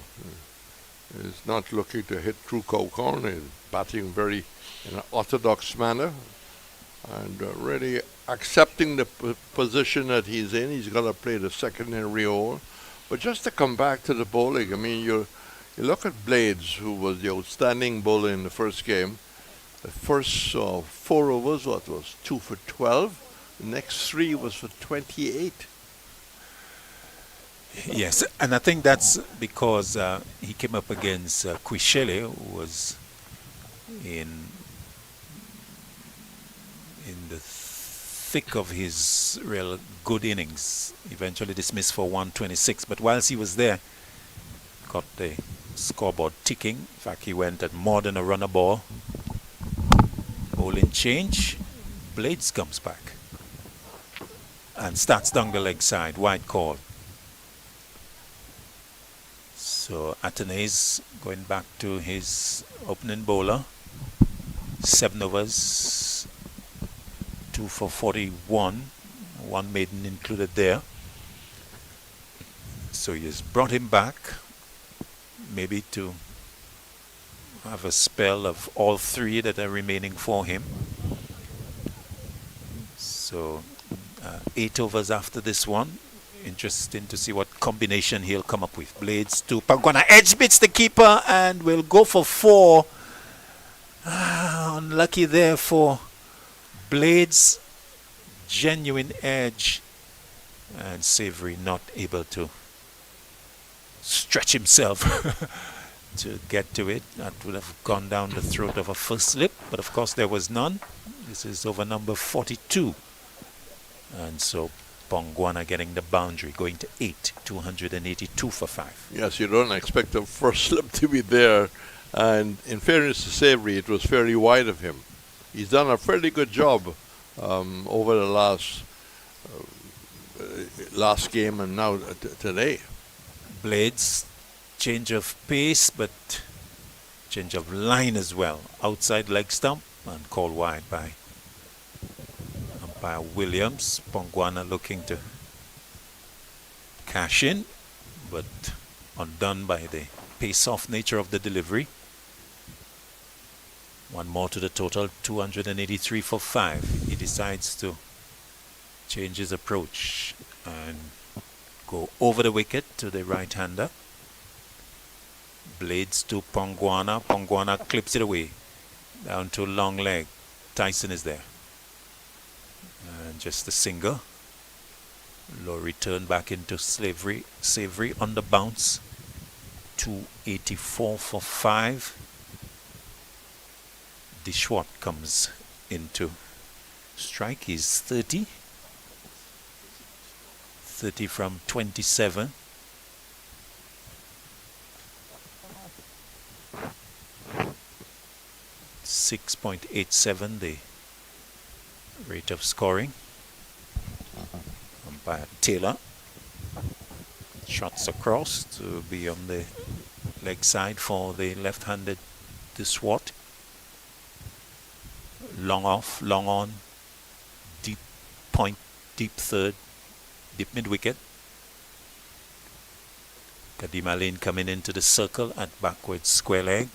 He's not looking to hit through corner. He's batting very in an orthodox manner and really accepting the position that he's in. He's got to play the secondary role. But just to come back to the bowling, I mean, you look at Blades, who was the outstanding bowler in the first game. The first 4 overs, was 2 for 12. The next 3 was for 28. Yes, and I think that's because he came up against Quishele, who was in the thick of his real good innings. Eventually dismissed for 126, but whilst he was there, got the scoreboard ticking. In fact, he went at more than a runner ball. Bowling change. Blades comes back and starts down the leg side. Wide call. So Atenes going back to his opening bowler. 7 overs, 2 for 41, 1 maiden included there. So he has brought him back, maybe to have a spell of all 3 that are remaining for him. So 8 overs after this one. Interesting to see what combination he'll come up with. Blades to Pangwana. Edge beats the keeper and will go for 4. Unlucky there for Blades. Genuine edge. And Savory not able to stretch himself to get to it. That would have gone down the throat of a first slip, but of course there was none. This is over number 42. And so Pongwana getting the boundary, going to 8, 282 for 5. Yes, you don't expect the first slip to be there. And in fairness to Savory, it was fairly wide of him. He's done a fairly good job over the last game and now today. Blades, change of pace, but change of line as well. Outside leg stump and called wide by umpire Williams. Pongwana looking to cash in, but undone by the pace-off nature of the delivery. One more to the total, 283 for 5. He decides to change his approach and go over the wicket to the right-hander. Blades to Pongwana. Pongwana clips it away down to long leg. Tyson is there. And just a single. Low return back into Savory on the bounce. 284 for 5. Dishwart comes into strike. He's 30. 30 from 27. .87 the rate of scoring. Umpire Taylor. Shots across to be on the leg side for the left-handed Dishwart. Long off, long on, deep point, deep third, deep mid-wicket. Kadima Lane coming into the circle at backwards square leg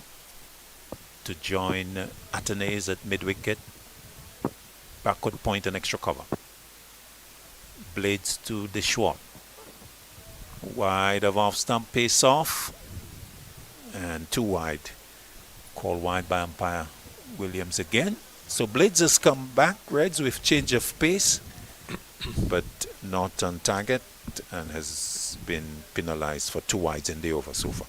to join Atenes at mid-wicket. Backward point and extra cover. Blades to Dishwart. Wide of off-stump, pace off. And too wide. Called wide by umpire Williams again. So Blades has come back, Reds, with change of pace, but not on target, and has been penalized for 2 wides in the over so far.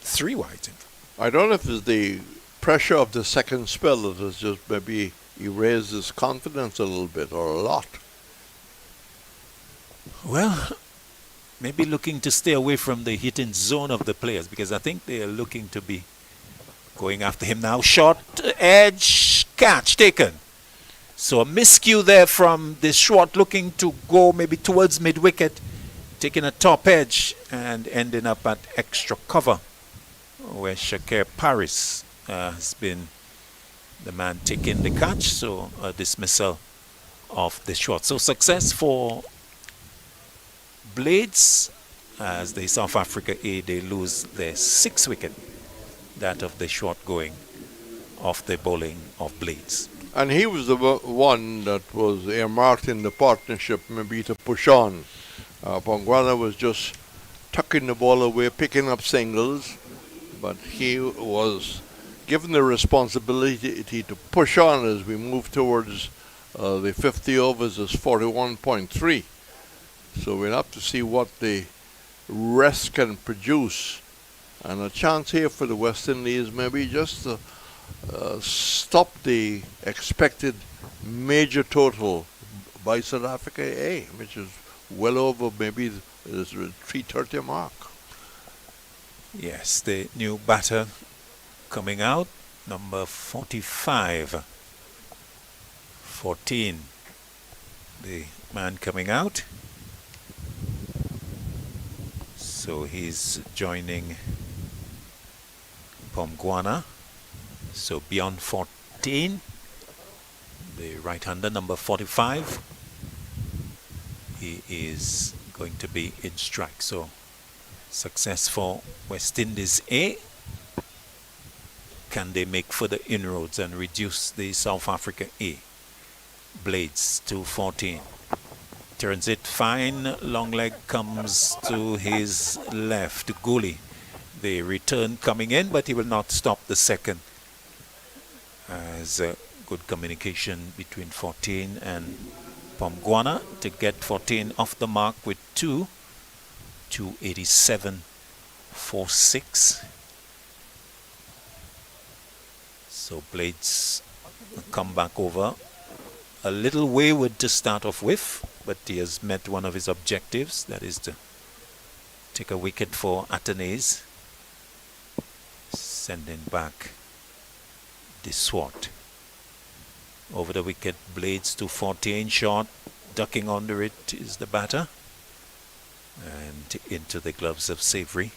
3 wides in fact. I don't know if it's the pressure of the second spell that has just maybe erased his confidence a little bit, or a lot. Well, maybe looking to stay away from the hitting zone of the players, because I think they are looking to be going after him now. Short edge, catch taken. So a miscue there from Dishwart, looking to go maybe towards mid-wicket, taking a top edge and ending up at extra cover, where Shakir Paris has been the man taking the catch. So a dismissal of Dishwart. So success for Blades as the South Africa A, they lose their 6th wicket, that of Dishwart going off the bowling of Blades. And he was the one that was earmarked in the partnership maybe to push on. Pongwana was just tucking the ball away, picking up singles, but he was given the responsibility to push on as we move towards the 50 overs as 41.3. So we'll have to see what the rest can produce. And a chance here for the West Indies maybe just to stop the expected major total by South Africa A, which is well over maybe the 330 mark. Yes, the new batter coming out, number 45. 14, the man coming out. So he's joining Pomguana. So beyond 14, the right-hander, number 45, he is going to be in strike. So success for West Indies A. Can they make further inroads and reduce the South Africa A? Blades to 14. Turns it fine. Long leg comes to his left. Gooley. The return coming in, but he will not stop the second. As good communication between 14 and Pomguana to get 14 off the mark with 287.46. So Blades come back over. A little wayward to start off with, but he has met one of his objectives, that is to take a wicket for Atenes. Sending back the swat. Over the wicket, Blades to 14 short. Ducking under it is the batter. And into the gloves of Savory.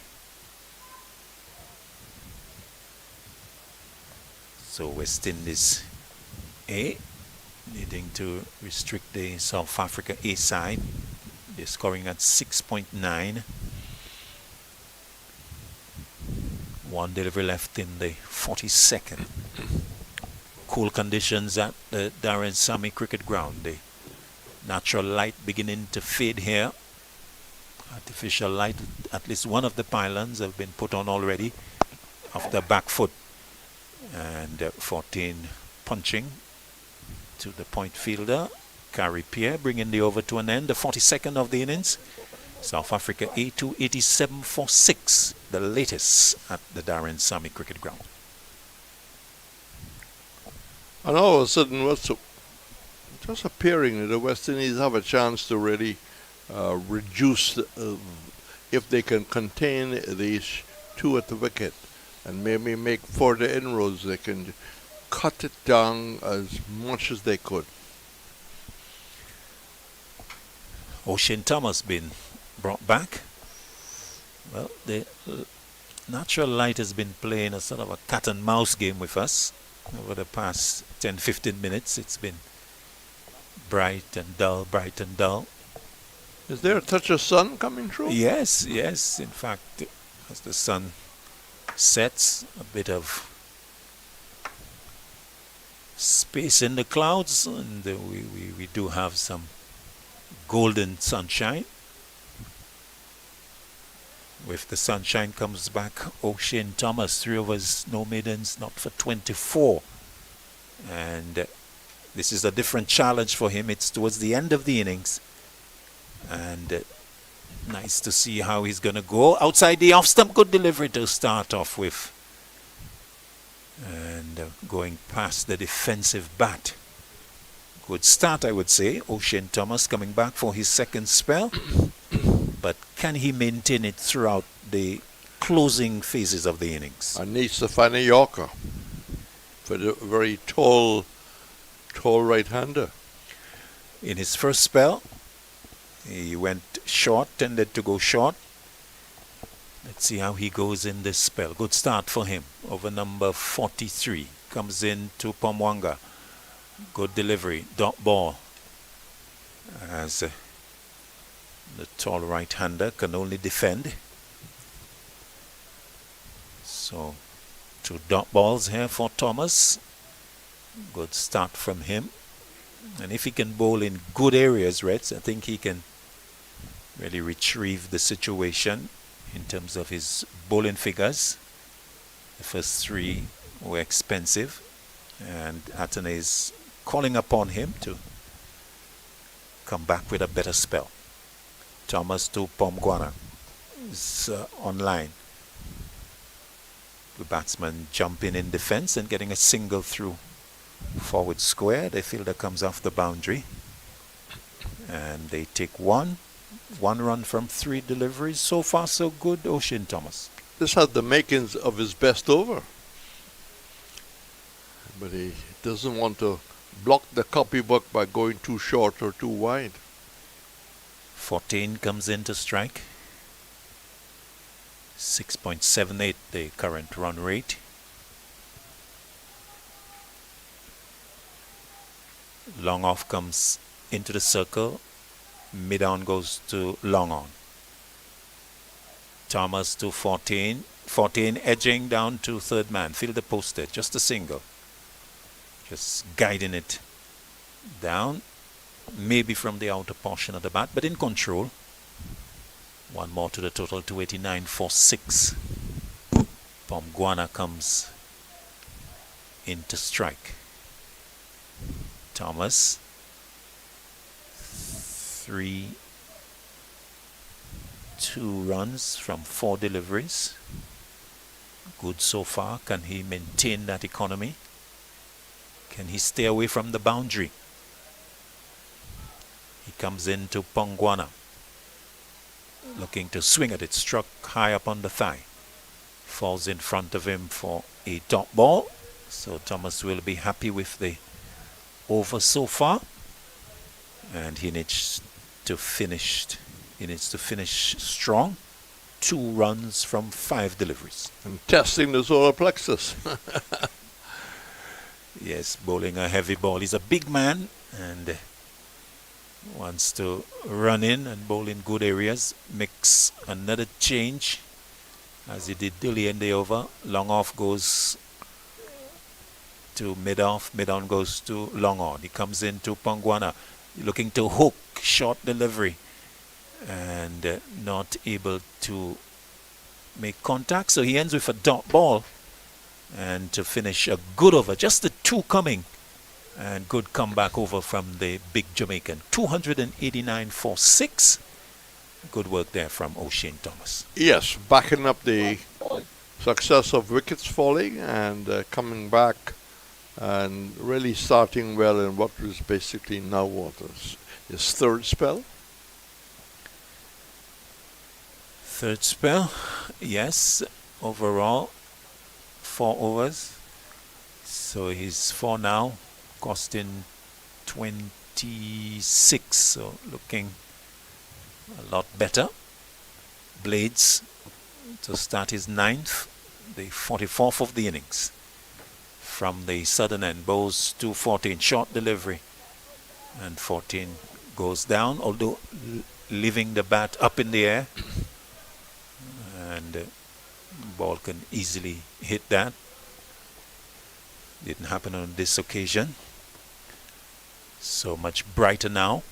So West Indies A needing to restrict the South Africa A side. They're scoring at 6.9. One delivery left in the 42nd. Cool conditions at the Darren Sammy Cricket Ground. The natural light beginning to fade here. Artificial light, at least one of the pylons have been put on already off the back foot. And 14 punching to the point fielder. Carrie Pierre bringing the over to an end. The 42nd of the innings. South Africa A 287.46, the latest at the Darren Sammy Cricket Ground. And all of a sudden, what's just appearing that the West Indies have a chance to really reduce, if they can contain these two at the wicket and maybe make further inroads, they can cut it down as much as they could. O'Shane Thomas been brought back. Well, the natural light has been playing a sort of a cat and mouse game with us over the past 10-15 minutes. It's been bright and dull, bright and dull. Is there a touch of sun coming through? Yes, yes. In fact, as the sun sets, a bit of space in the clouds, and we do have some golden sunshine. With the sunshine comes back O'Shane Thomas, 3 overs, no maidens, not for 24. And this is a different challenge for him. It's towards the end of the innings. And nice to see how he's going to go. Outside the off-stump, good delivery to start off with. And going past the defensive bat. Good start, I would say. O'Shane Thomas coming back for his second spell. But can he maintain it throughout the closing phases of the innings? And needs to find a Yorker for the very tall right-hander. In his first spell, he went short, tended to go short. Let's see how he goes in this spell. Good start for him. Over number 43. Comes in to Pomwanga. Good delivery. Dot ball. As the tall right-hander can only defend. So 2 dot balls here for Thomas. Good start from him. And if he can bowl in good areas, Reds, I think he can really retrieve the situation in terms of his bowling figures. The first 3 were expensive, and Atenes calling upon him to come back with a better spell. Thomas to Pomguana is online. The batsman jumping in defense and getting a single through forward square. The fielder comes off the boundary, and they take one run from 3 deliveries. So far so good, O'Shane Thomas. This had the makings of his best over, but he doesn't want to block the copybook by going too short or too wide. 14 comes in to strike. 6.78 the current run rate. Long off comes into the circle. Mid on goes to long on. Thomas to 14. 14 edging down to third man. Fielder posted. Just a single. Just guiding it down. Maybe from the outer portion of the bat, but in control. One more to the total, 289 for 6. Pomguana comes into strike. Thomas, 2 runs from 4 deliveries. Good so far. Can he maintain that economy? Can he stay away from the boundary? He comes into Pomguana, looking to swing at it. Struck high up on the thigh. Falls in front of him for a dot ball. So Thomas will be happy with the over so far. And he needs to finish. He needs to finish strong. 2 runs from 5 deliveries. And testing the solar plexus. Yes, bowling a heavy ball. He's a big man and wants to run in and bowl in good areas. Makes another change as he did early in the over. Long off goes to mid off. Mid on goes to long on. He comes into Pomguana looking to hook. Short delivery and not able to make contact. So he ends with a dot ball. And to finish a good over, just the 2 coming, and good comeback over from the big Jamaican. 289 for 6. Good work there from O'Shane Thomas. Yes, backing up the success of wickets falling and coming back and really starting well in what was basically now what is his 3rd spell. 3rd spell, yes, overall. 4 overs, so he's 4 now, costing 26, so looking a lot better. Blades to start his 9th, the 44th of the innings. From the southern end, bowls to 14, short delivery, and 14 goes down, although leaving the bat up in the air, and ball can easily hit that. Didn't happen on this occasion. So much brighter now.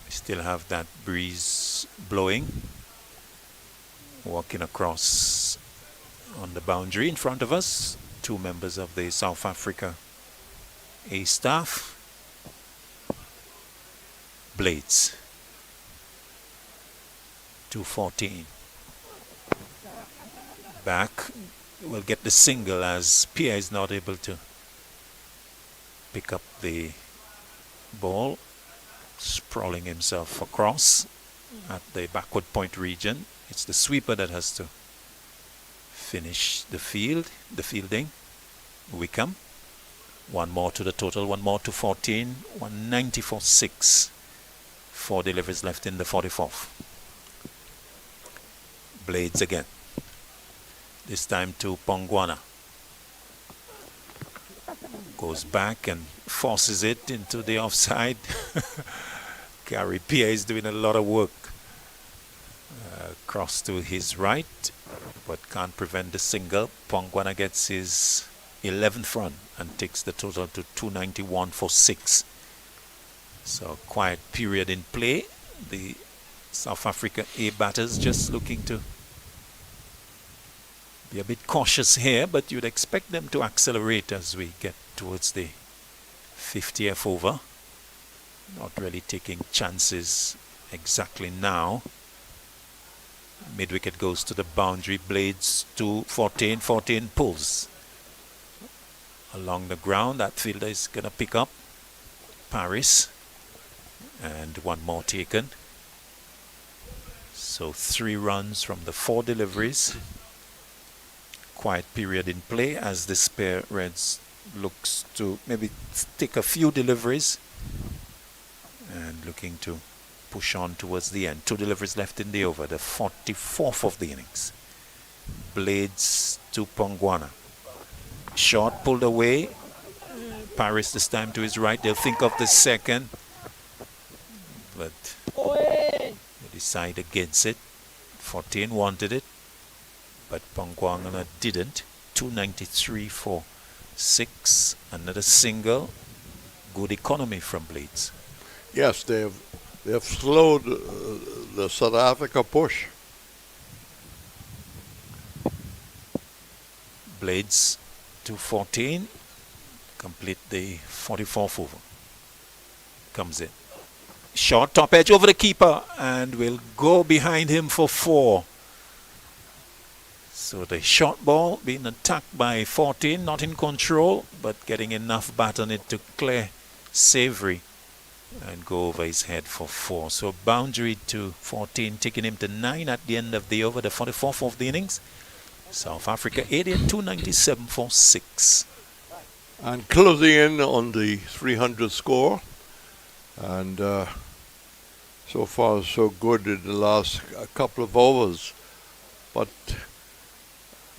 We still have that breeze blowing. Walking across on the boundary in front of us. 2 members of the South Africa A staff. Blades. 214. Back, will get the single as Pierre is not able to pick up the ball, sprawling himself across at the backward point region. It's the sweeper that has to finish the fielding. Wickham, 1 more to the total, 1 more to 14, 190 for 6. 4 deliveries left in the 44th. Blades again. This time to Pomguana. Goes back and forces it into the offside. Gary Pierre is doing a lot of work. Cross to his right, but can't prevent the single. Pomguana gets his 11th run and takes the total to 291 for 6. So quiet period in play. The South Africa A batters just looking to be a bit cautious here, but you'd expect them to accelerate as we get towards the 50th over. Not really taking chances exactly now. Mid wicket goes to the boundary. Blades to 14. 14 pulls along the ground. That fielder is going to pick up Paris, and 1 more taken. So 3 runs from the 4 deliveries. Quiet period in play as the spare Reds looks to maybe take a few deliveries and looking to push on towards the end. 2 deliveries left in the over, the 44th of the innings. Blades to Pomguana. Short pulled away. Paris this time to his right. They'll think of the second, but they decide against it. 14 wanted it, but Pangwana didn't. 293 for 6. Another single. Good economy from Blades. Yes, they have slowed the South Africa push. Blades to 14. Complete the 44th over. Comes in. Short top edge over the keeper and will go behind him for 4. So the short ball being attacked by 14, not in control, but getting enough bat on it to clear Savory and go over his head for 4. So boundary to 14, taking him to 9 at the end of the over, the 44th of the innings. South Africa 80 297 for 6. And closing in on the 300 score. And so far so good in the last couple of overs. But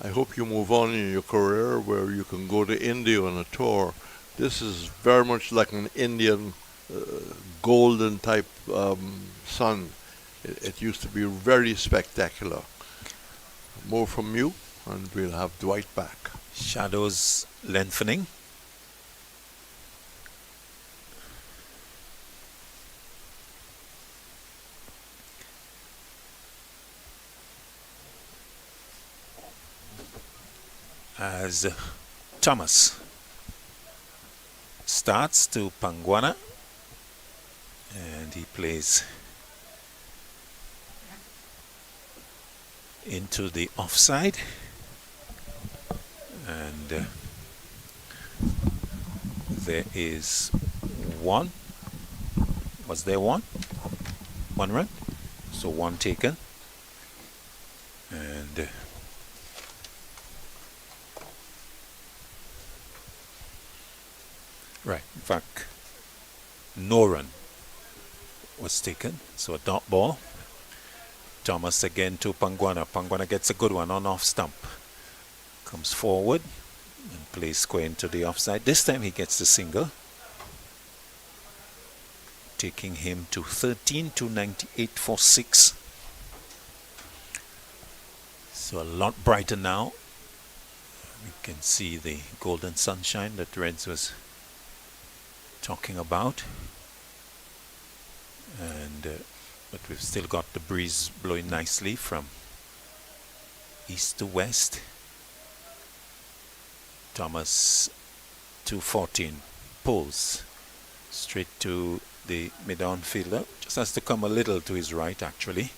I hope you move on in your career where you can go to India on a tour. This is very much like an Indian golden type sun. It used to be very spectacular. More from you, and we'll have Dwight back. Shadows lengthening. As Thomas starts to Pangwana, and he plays into the offside, and there is one. Was there one? 1 run, so 1 taken, and right, in fact, no run was taken, so a dot ball. Thomas again to Pangwana. Pangwana gets a good one on off stump. Comes forward and plays square into the offside. This time he gets the single, taking him to 13 298 for 6. So a lot brighter now. We can see the golden sunshine that Reds was talking about, and but we've still got the breeze blowing nicely from east to west. Thomas 214 pulls straight to the mid-on fielder, just has to come a little to his right actually,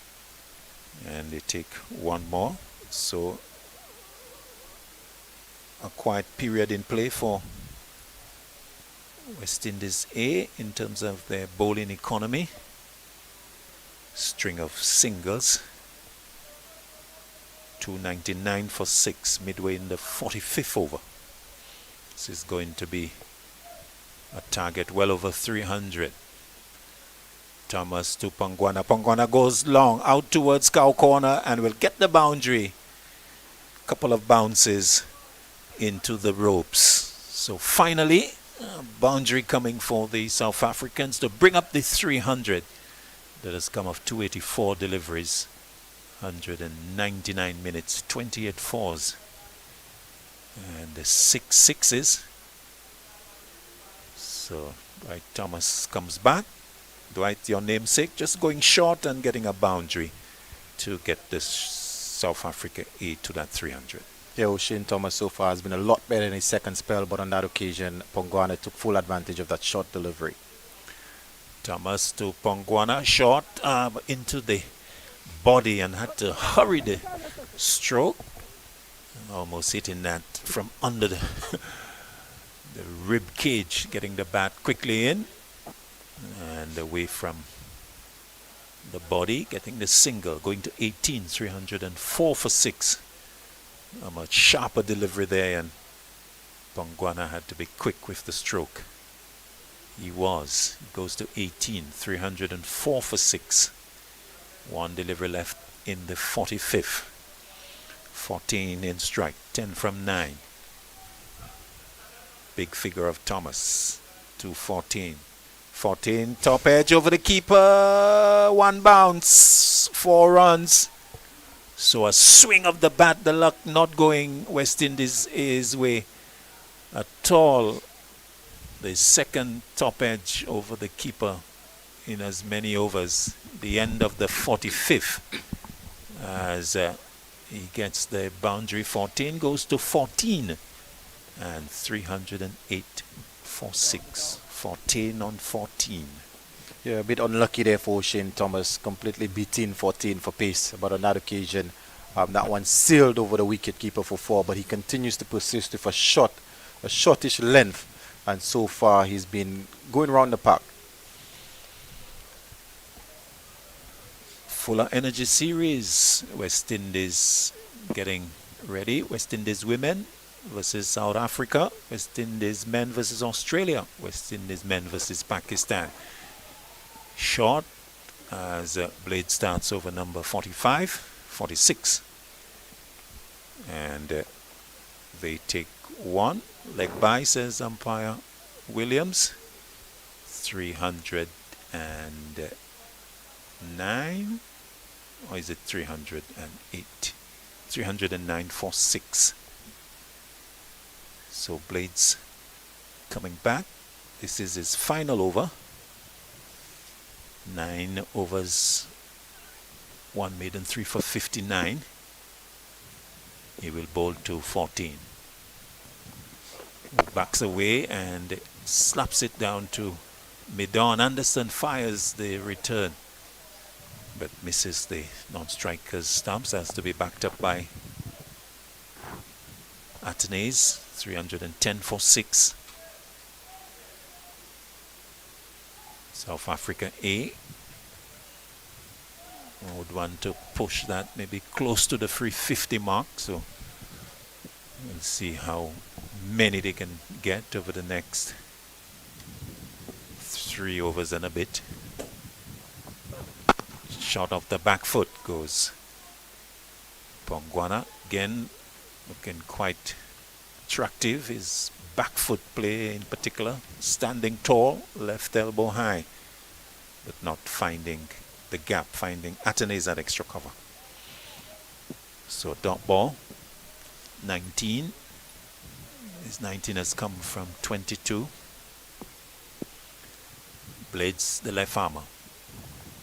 and they take one more. So a quiet period in play for West Indies A in terms of their bowling economy. String of singles. 299 for 6 midway in the 45th over. This is going to be a target well over 300. Thomas to Pangwana. Pangwana goes long out towards cow corner and will get the boundary. Couple of bounces into the ropes. So finally, boundary coming for the South Africans to bring up the 300 that has come off 284 deliveries, 199 minutes, 28 fours, and the 6 sixes. So Dwight Thomas comes back. Dwight, your namesake, just going short and getting a boundary to get this South Africa A to that 300. Yeah, O'Shane Thomas so far has been a lot better in his second spell, but on that occasion, Pangwana took full advantage of that short delivery. Thomas to Pangwana, short into the body and had to hurry the stroke. Almost hitting that from under the rib cage, getting the bat quickly in and away from the body, getting the single, going to 18, 304 for 6. A much sharper delivery there, and Pangwana had to be quick with the stroke. He was. He goes to 18, 304 for 6. One delivery left in the 45th. 14 in strike, 10 from 9. big figure of Thomas. 2-14. 14, top edge over the keeper. One bounce, 4 runs. So a swing of the bat, the luck not going West Indies' way at all. The second top edge over the keeper in as many overs. The end of the 45th as he gets the boundary. 14 goes to 14 and 308 for 6. 14 on 14. Yeah, a bit unlucky there for Shane Thomas, completely beaten 14 for pace. But on that occasion, that one sailed over the wicketkeeper for 4, but he continues to persist with a shortish length, and so far he's been going around the park. Fuller Energy Series, West Indies getting ready. West Indies women versus South Africa, West Indies men versus Australia, West Indies men versus Pakistan. Short as Blade starts over number 45, 46. And they take 1. Leg by, says umpire Williams. 309. Or is it 308? 309 for 6. So Blades coming back. This is his final over. 9 overs, 1 maiden, 3 for 59. He will bowl to 14. Backs away and slaps it down to mid-on. Anderson fires the return, but misses the non-striker's stumps. Has to be backed up by Atenes. 310 for 6. South Africa A would want to push that maybe close to the 350 mark, so we'll see how many they can get over the next 3 overs and a bit. Shot off the back foot goes Pongwana. Again, looking quite attractive. His back foot play in particular. Standing tall, left elbow high, but not finding the gap, finding Atenes at extra cover. So dot ball, 19. His 19 has come from 22. Blades, the left armer.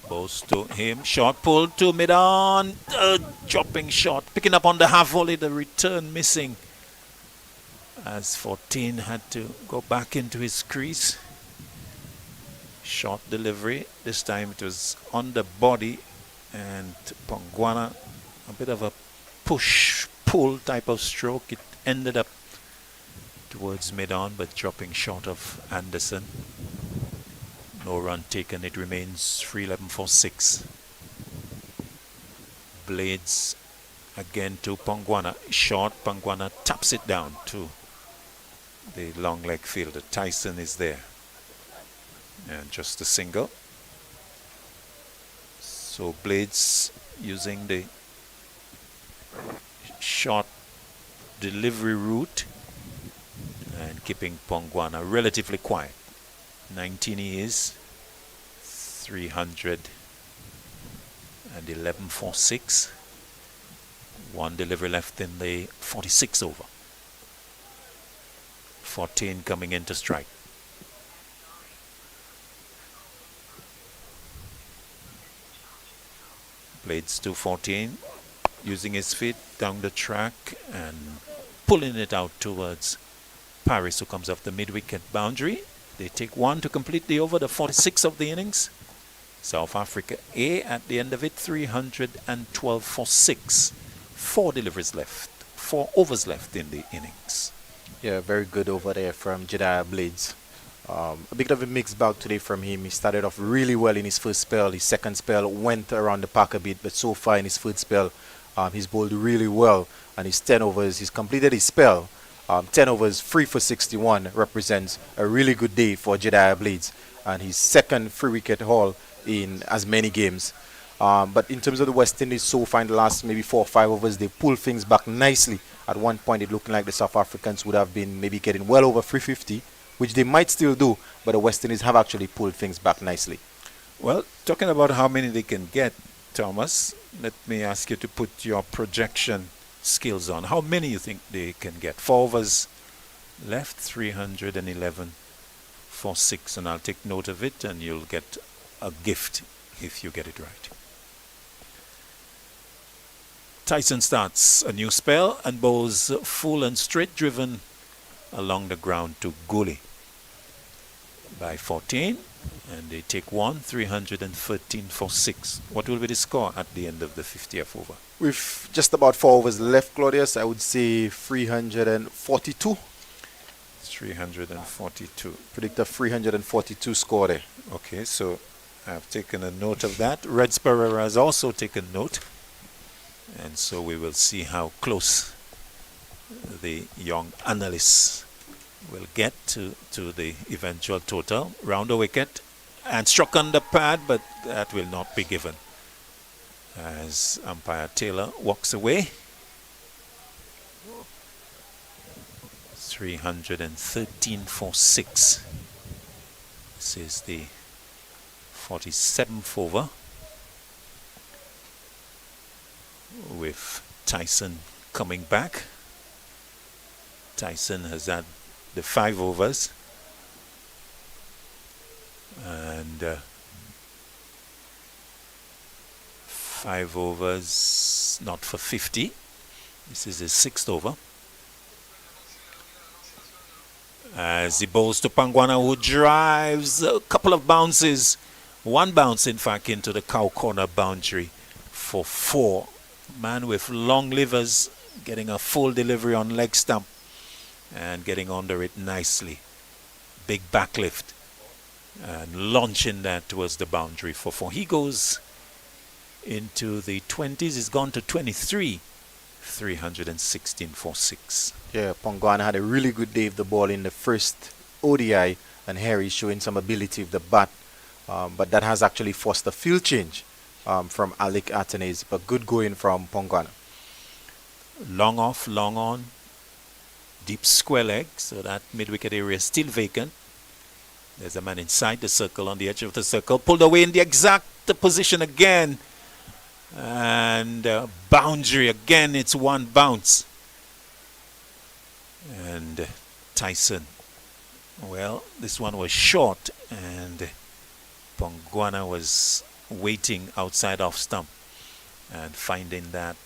Bowls to him. Short pull to mid-on. Dropping shot. Picking up on the half volley. The return missing. As 14 had to go back into his crease. Short delivery. This time it was on the body. And Pongwana, a bit of a push-pull type of stroke. It ended up towards mid-on, but dropping short of Anderson. No run taken. It remains 311 for 6. Blades again to Pongwana. Short. Pongwana taps it down to the long leg fielder. Tyson is there. And just a single. So Blades using the short delivery route and keeping Pongwana relatively quiet. 19 he is. 311 for 6. 1 delivery left in the 46 over. 14 coming in to strike. Blades to 14, using his feet down the track and pulling it out towards Paris, who comes off the mid-wicket boundary. They take 1 to complete the over, the 46 of the innings. South Africa A at the end of it, 312 for 6. 4 deliveries left, 4 overs left in the innings. Yeah, very good over there from Jedediah Blades. A bit of a mixed bag today from him. He started off really well in his first spell. His second spell went around the park a bit, but so far in his third spell, he's bowled really well. And his 10 overs, he's completed his spell. 10 overs, 3 for 61 represents a really good day for Jedediah Blades. And his second 3-wicket haul in as many games. But in terms of the West Indies so far in the last maybe 4 or 5 overs, they pull things back nicely At one point, it looked like the South Africans would have been maybe getting well over 350, which they might still do, but the West Indies have actually pulled things back nicely. Well, talking about how many they can get, Thomas, let me ask you to put your projection skills on. How many you think they can get? 4 overs left, 311 for 6, and I'll take note of it, and you'll get a gift if you get it right. Tyson starts a new spell and bowls full and straight driven along the ground to Gully by 14, and they take 1, 313 for 6. What will be the score at the end of the 50th over? With just about 4 overs left, Claudius, I would say 342. 342. Predict a 342 score there. Okay, so I've taken a note of that. Reds Pereira has also taken note. And so we will see how close the young analysts will get to the eventual total. Round the wicket and struck on the pad, but that will not be given as umpire Taylor walks away. 313 for 6. This is the 47th over, with Tyson coming back. Tyson has had the 5 overs, and 5 overs not for 50. This is his 6th over. As he bowls to Pangwana, who drives a couple of bounces, 1 bounce in fact into the cow corner boundary for 4. Man with long livers getting a full delivery on leg stump and getting under it nicely. Big backlift and launching that towards the boundary for 4. He goes into the 20s. He's gone to 23. 316 for 6. Yeah, Pongwana had a really good day with the ball in the first ODI, and Harry showing some ability with the bat, but that has actually forced a field change from Alec Atenes, but good going from Pongwana. Long off, long on, deep square leg, so that mid-wicket area is still vacant. There's a man inside the circle, on the edge of the circle, pulled away in the exact position again, and boundary again. It's 1 bounce, and Tyson, well, this one was short, and Pongwana was waiting outside off stump and finding that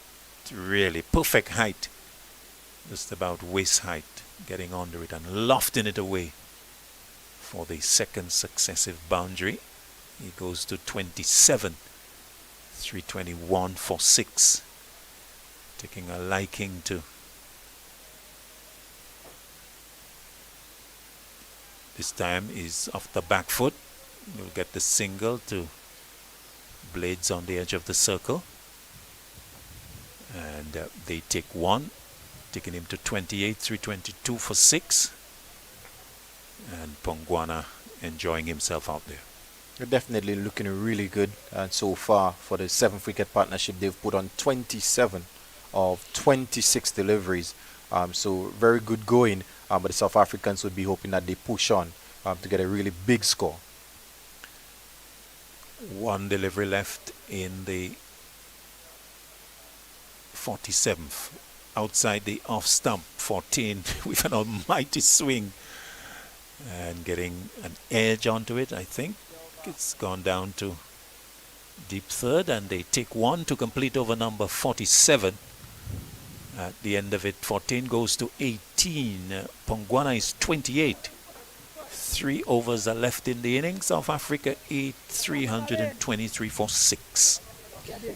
really perfect height, just about waist height, getting under it and lofting it away for the 2nd successive boundary. He goes to 27. 321 for 6. Taking a liking to this time is off the back foot. You'll get the single to Blades on the edge of the circle, and they take 1, taking him to 28. 322 for 6, and Pongwana enjoying himself out there. They're definitely looking really good, and so far for the 7th wicket partnership they've put on 27 of 26 deliveries, so very good going, but the South Africans would be hoping that they push on to get a really big score. 1 delivery left in the 47th, outside the off stump. 14 with an almighty swing and getting an edge onto it. I think it's gone down to deep third, and they take 1 to complete over number 47. At the end of it, 14 goes to 18. Pongwana is 28. 3 overs are left in the innings. South Africa 8, 323 for 6.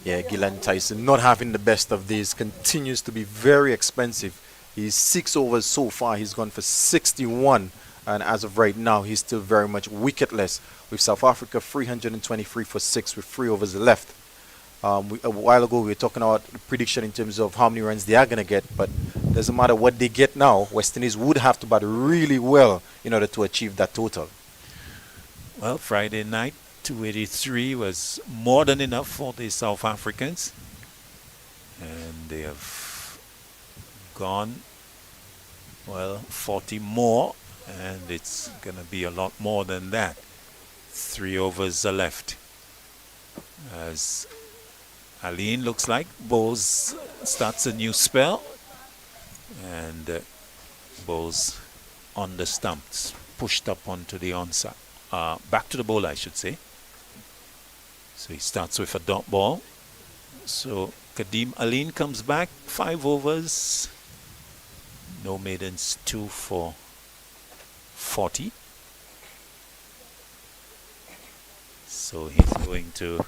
Yeah, Gillan Tyson not having the best of days, continues to be very expensive. He's 6 overs so far. He's gone for 61, and as of right now, he's still very much wicketless. With South Africa 323 for 6 with 3 overs left. A while ago, we were talking about the prediction in terms of how many runs they are going to get, but doesn't matter what they get now. West Indies would have to bat really well in order to achieve that total. Well, Friday night, 283 was more than enough for the South Africans, and they have gone, well, 40 more, and it's going to be a lot more than that. 3 overs are left. As Aline looks like Bowles starts a new spell, and Bowles on the stumps, pushed up onto the onside, back to the bowl, I should say. So he starts with a dot ball. So Kadeem Aline comes back, 5 overs, no maidens, 2 for 40. So he's going to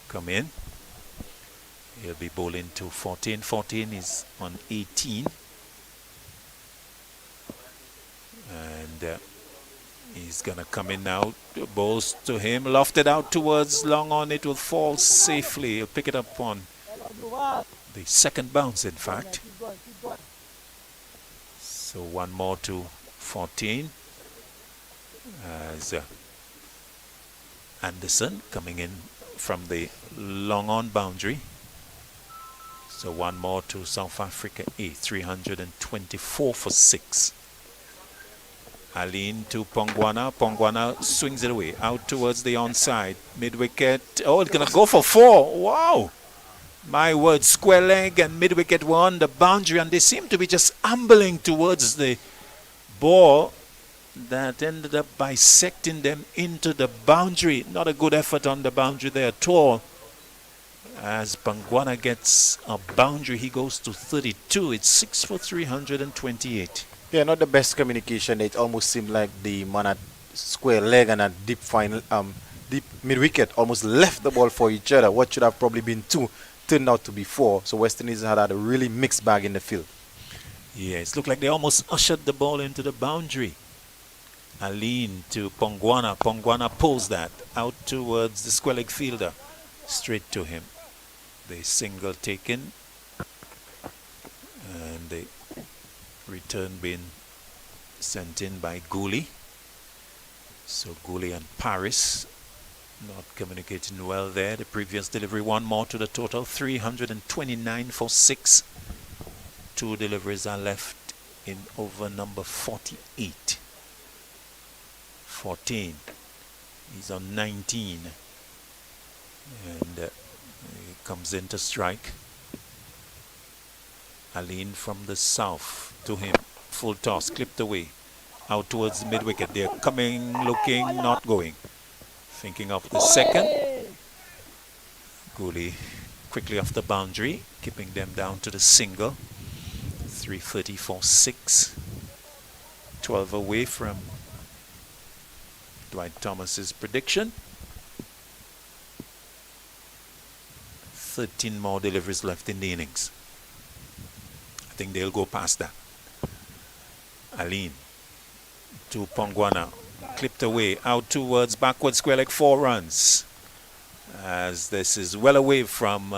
come in. He'll be bowling to 14. 14 is on 18. And he's going to come in now. Bowls to him, lofted out towards long on. It will fall safely. He'll pick it up on the second bounce, in fact. So 1 more to 14. As Anderson coming in from the long on boundary. So 1 more to South Africa A, 324 for 6. Aline to Pongwana. Pongwana swings it away, out towards the onside. Mid-wicket. Oh, it's going to go for 4. Wow. My word, square leg and mid-wicket were on the boundary, and they seem to be just ambling towards the ball that ended up bisecting them into the boundary. Not a good effort on the boundary there at all. As Pongwana gets a boundary, he goes to 32. It's 6 for 328. Yeah, not the best communication. It almost seemed like the man at square leg and at deep final, deep mid-wicket almost left the ball for each other. What should have probably been 2 turned out to be 4. So West Indies had a really mixed bag in the field. Yeah, it looked like they almost ushered the ball into the boundary. Aline to Pongwana. Pongwana pulls that out towards the square leg fielder. Straight to him. The single taken. And the return being sent in by Gooley. So Gooley and Paris not communicating well there. The previous delivery, 1 more to the total. 329 for 6. 2 deliveries are left in over number 48. 14. He's on 19. And he comes in to strike. Aline from the south to him. Full toss, clipped away. Out towards the mid-wicket. They're coming, looking, not going. Thinking of the second. Gooley quickly off the boundary, keeping them down to the single. 334 6. 12 away from Dwight Thomas's prediction. 13 more deliveries left in the innings. I think they'll go past that. Aline to Pongwana. Clipped away, out towards backward square leg, 4 runs. As this is well away from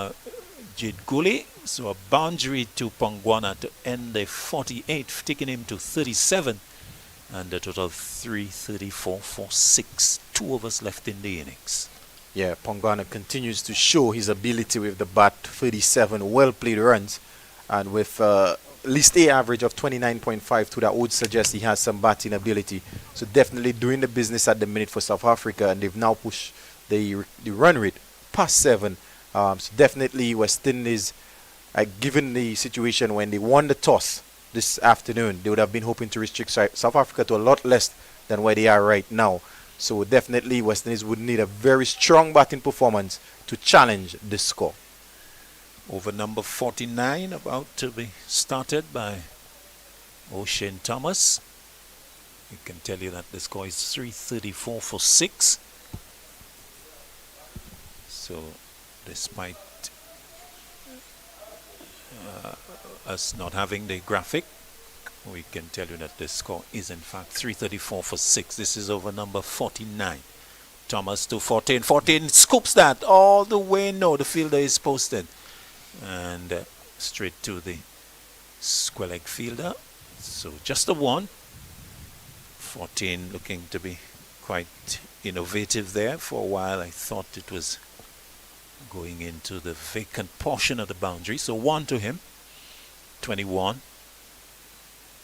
Jid Gooley. So a boundary to Pongwana to end the 48th, taking him to 37. And the total 334 for 6. 2 overs left in the innings. Yeah, Pongwana continues to show his ability with the bat. 37 well-played runs. And with list A average of 29.52, that would suggest he has some batting ability. So definitely doing the business at the minute for South Africa. And they've now pushed the run rate past 7. So definitely West Indies, given the situation when they won the toss this afternoon, they would have been hoping to restrict South Africa to a lot less than where they are right now. So definitely West Indies would need a very strong batting performance to challenge this score. Over number 49, about to be started by O'Shane Thomas. We can tell you that the score is 334 for 6. So despite us not having the graphic, we can tell you that the score is in fact 334 for 6. This is over number 49. Thomas to 14. 14 scoops that all the way. No, the fielder is posted. And straight to the square leg fielder. So just a 1. 14 looking to be quite innovative there. For a while I thought it was going into the vacant portion of the boundary. So 1 to him, 21,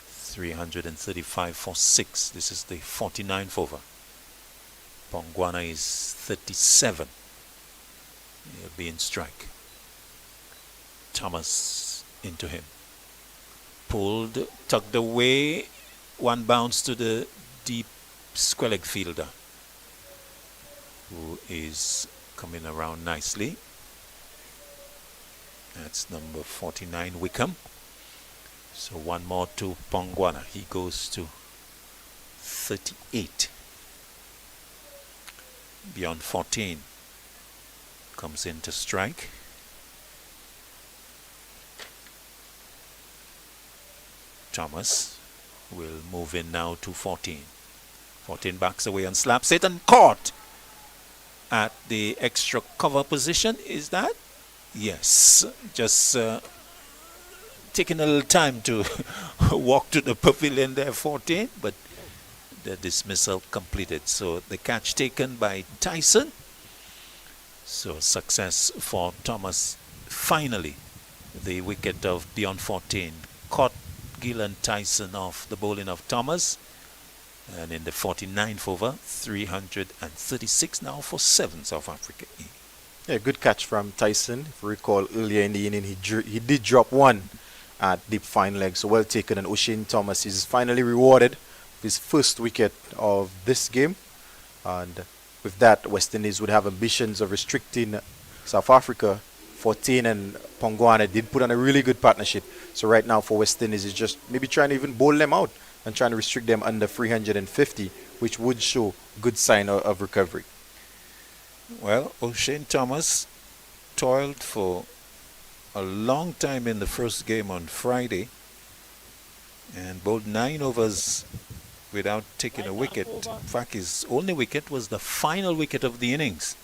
335 for 6. This is the 49th over. Pongwana is 37. He'll be in strike. Thomas into him. Pulled, tugged away. 1 bounce to the deep Squeleg fielder, who is coming around nicely. That's number 49, Wickham. So 1 more to Pongwana. He goes to 38. Beyond 14 comes in to strike. Thomas will move in now to 14. 14 backs away and slaps it and caught at the extra cover position. Is that? Yes. Just taking a little time to walk to the pavilion there, 14, but the dismissal completed. So the catch taken by Tyson. So success for Thomas. Finally, the wicket of beyond 14 caught Gillan Tyson off the bowling of Thomas. And in the 49th over, 336 now for 7 South Africa. Yeah, good catch from Tyson. If you recall earlier in the inning, he did drop 1 at deep fine leg, so well taken. And O'Shane Thomas is finally rewarded with his first wicket of this game. And with that, West Indies would have ambitions of restricting South Africa. 14 and Pongwana did put on a really good partnership. So right now for West Indies is just maybe trying to even bowl them out and trying to restrict them under 350, which would show good sign of recovery. Well, O'Shane Thomas toiled for a long time in the first game on Friday and bowled 9 overs without taking a wicket. In fact, his only wicket was the final wicket of the innings.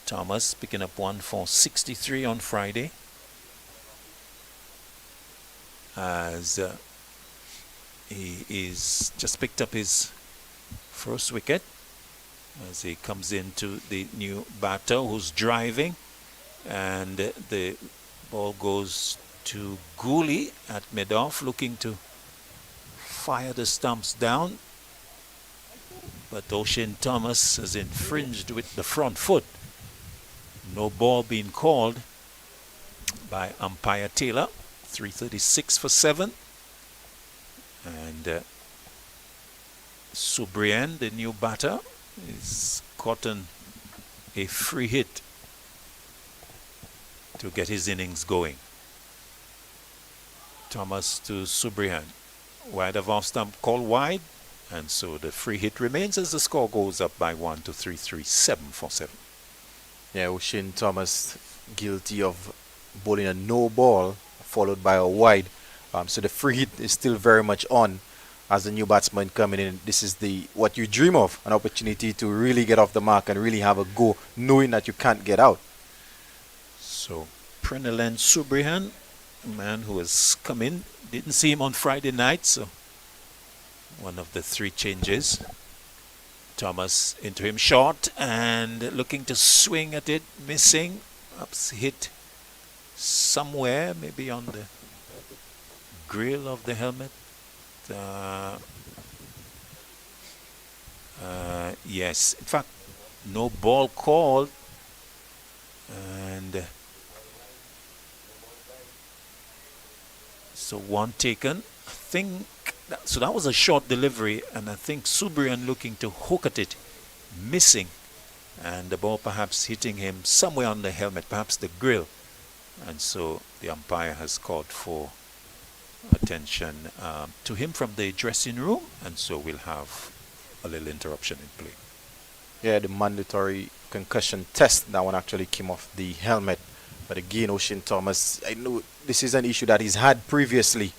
Thomas picking up 1 for 63 on Friday, as he is just picked up his first wicket as he comes into the new batter who's driving, and the ball goes to Gooley at mid-off, looking to fire the stumps down, but O'Shane Thomas has infringed with the front foot. No ball being called by umpire Taylor. 336 for 7. And Subrian, the new batter, is gotten a free hit to get his innings going. Thomas to Subrian. Wide of off stump, called wide. And so the free hit remains as the score goes up by 1 to 337 for 7. Yeah, O'Shane Thomas guilty of bowling a no ball followed by a wide. So the free hit is still very much on as the new batsman coming in. This is what you dream of, an opportunity to really get off the mark and really have a go, knowing that you can't get out. So Prenilen Subrihan, a man who has come in, didn't see him on Friday night, so one of the 3 changes. Thomas into him short and looking to swing at it, missing. Perhaps hit somewhere, maybe on the grill of the helmet. Yes, in fact, no ball called, and so 1 taken. I think so. That was a short delivery, and I think Subrian looking to hook at it, missing, and the ball perhaps hitting him somewhere on the helmet, perhaps the grill, and so the umpire has called for attention to him from the dressing room, and so we'll have a little interruption in play. Yeah, the mandatory concussion test, that one actually came off the helmet. But again, O'Shane Thomas, I know this is an issue that he's had previously,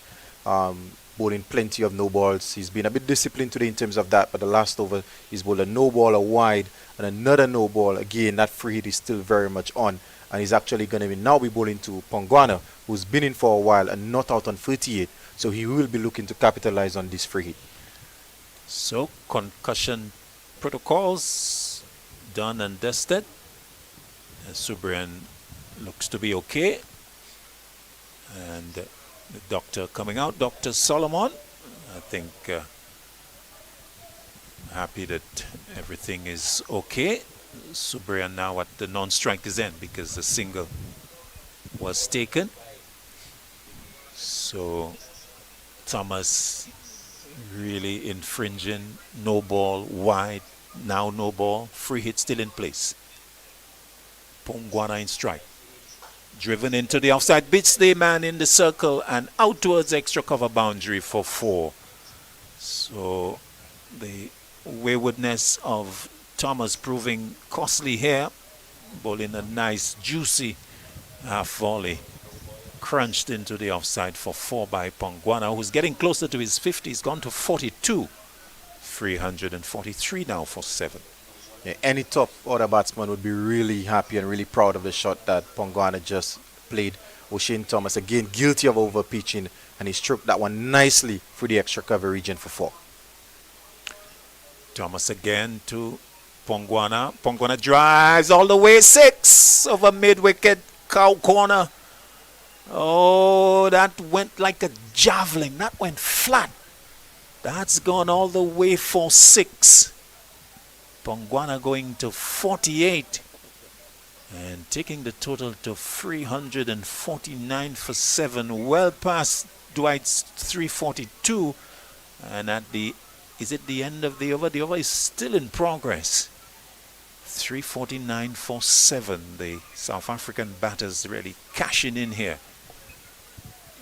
bowling plenty of no balls. He's been a bit disciplined today in terms of that, but the last over he's bowled a no ball, a wide, and another no ball. Again, that free hit is still very much on, and he's actually going to now be bowling to Pongwana, who's been in for a while and not out on 38, so he will be looking to capitalize on this free hit. So concussion protocols done and dusted. Subrian looks to be okay. And the doctor coming out, Dr. Solomon. I think happy that everything is okay. Subrian now at the non-striker's end because the single was taken. So Thomas really infringing, no ball, wide, now no ball, free hit still in place. Pongwana in strike. Driven into the offside, beats the man in the circle and out towards extra cover boundary for 4. So the waywardness of Thomas proving costly here. Bowling a nice juicy half volley. Crunched into the offside for 4 by Pongwana, who's getting closer to his 50. He's gone to 42. 343 now for 7. Yeah, any top order batsman would be really happy and really proud of the shot that Pongwana just played. O'Shane Thomas again guilty of overpitching, and he stroked that one nicely through the extra cover region for 4. Thomas again to Pongwana. Pongwana drives all the way 6 over mid-wicket, cow corner. Oh, that went like a javelin. That went flat. That's gone all the way for 6. Pongwana going to 48 and taking the total to 349 for 7. Well past Dwight's 342. And at the, is it the end of the over? The over is still in progress. 349 for 7. The South African batters really cashing in here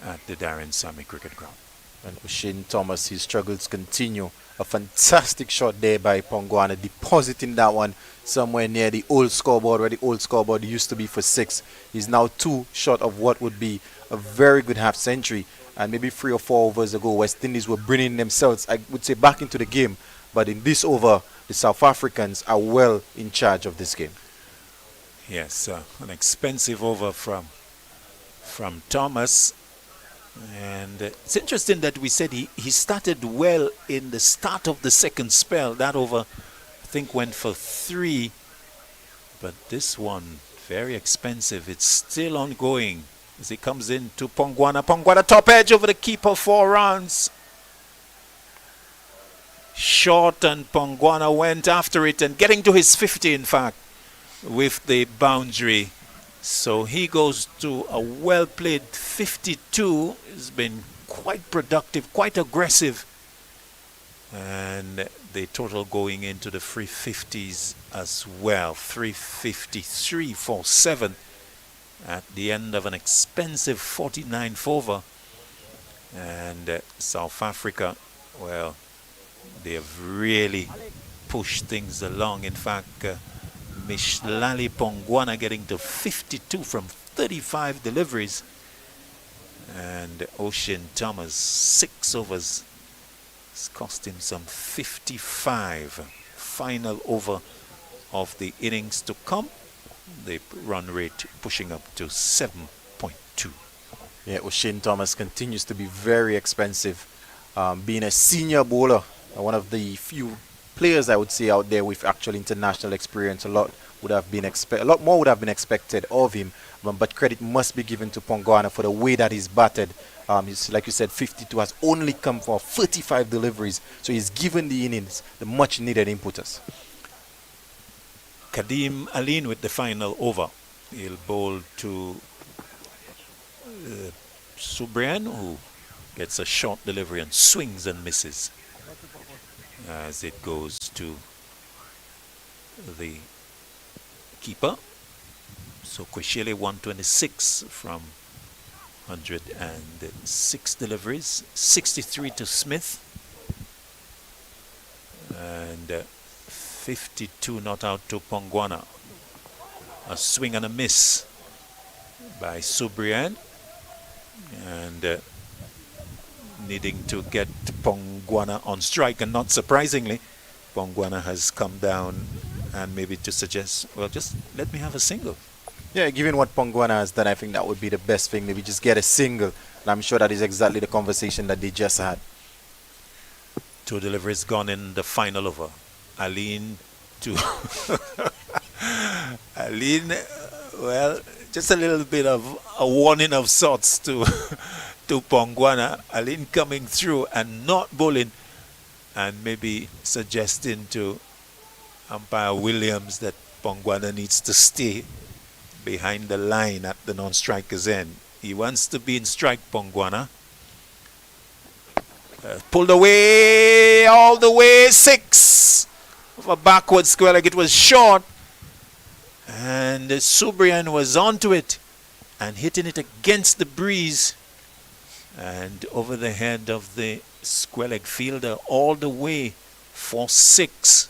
at the Darren Sammy Cricket Ground. And O'Shane Thomas, his struggles continue. A fantastic shot there by Pongwana, depositing that one somewhere near the old scoreboard, where the old scoreboard used to be for 6. He's now 2 short of what would be a very good half century. And maybe 3 or 4 overs ago, West Indies were bringing themselves, I would say, back into the game. But in this over, the South Africans are well in charge of this game. Yes, an expensive over from Thomas. And it's interesting that we said he started well in the start of the second spell. That over, I think, went for 3. But this one, very expensive. It's still ongoing as he comes in to Pongwana. Pongwana top edge over the keeper, 4 runs. Short, and Pongwana went after it and getting to his 50, in fact, with the boundary. So he goes to a well-played 52. He's been quite productive, quite aggressive. And the total going into the 350s as well. 353 for 7 at the end of an expensive 49th over. And South Africa, well, they have really pushed things along. In fact, Mishlali Pongwana getting to 52 from 35 deliveries. And O'Shane Thomas, 6 overs. It's cost him some 55. Final over of the innings to come. The run rate pushing up to 7.2. Yeah, O'Shane Thomas continues to be very expensive. Being a senior bowler, one of the few players I would say out there with actual international experience, a lot more would have been expected of him. But credit must be given to Pongwana for the way that he's batted. He's, like you said, 52 has only come for 35 deliveries, so he's given the innings the much needed impetus. Kadeem Aline with the final over. He'll bowl to Subrian, who gets a short delivery and swings and misses as it goes to the keeper. So Kweshele 126 from 106 deliveries, 63 to Smith, and 52 not out to Pongwana. A swing and a miss by Subrian, and needing to get Pongwana on strike, and not surprisingly, Pongwana has come down and maybe to suggest, well, just let me have a single. Yeah, given what Pongwana has done, I think that would be the best thing. Maybe just get a single. And I'm sure that is exactly the conversation that they just had. 2 deliveries gone in the final over. Aline to Aline Well, just a little bit of a warning of sorts to to Pongwana. Aline coming through and not bowling, and maybe suggesting to umpire Williams that Pongwana needs to stay behind the line at the non-striker's end. He wants to be in strike, Pongwana. Pulled away, all the way, 6. Of a backward square, like it was short. And Subrian was onto it and hitting it against the breeze and over the head of the square leg fielder all the way for 6.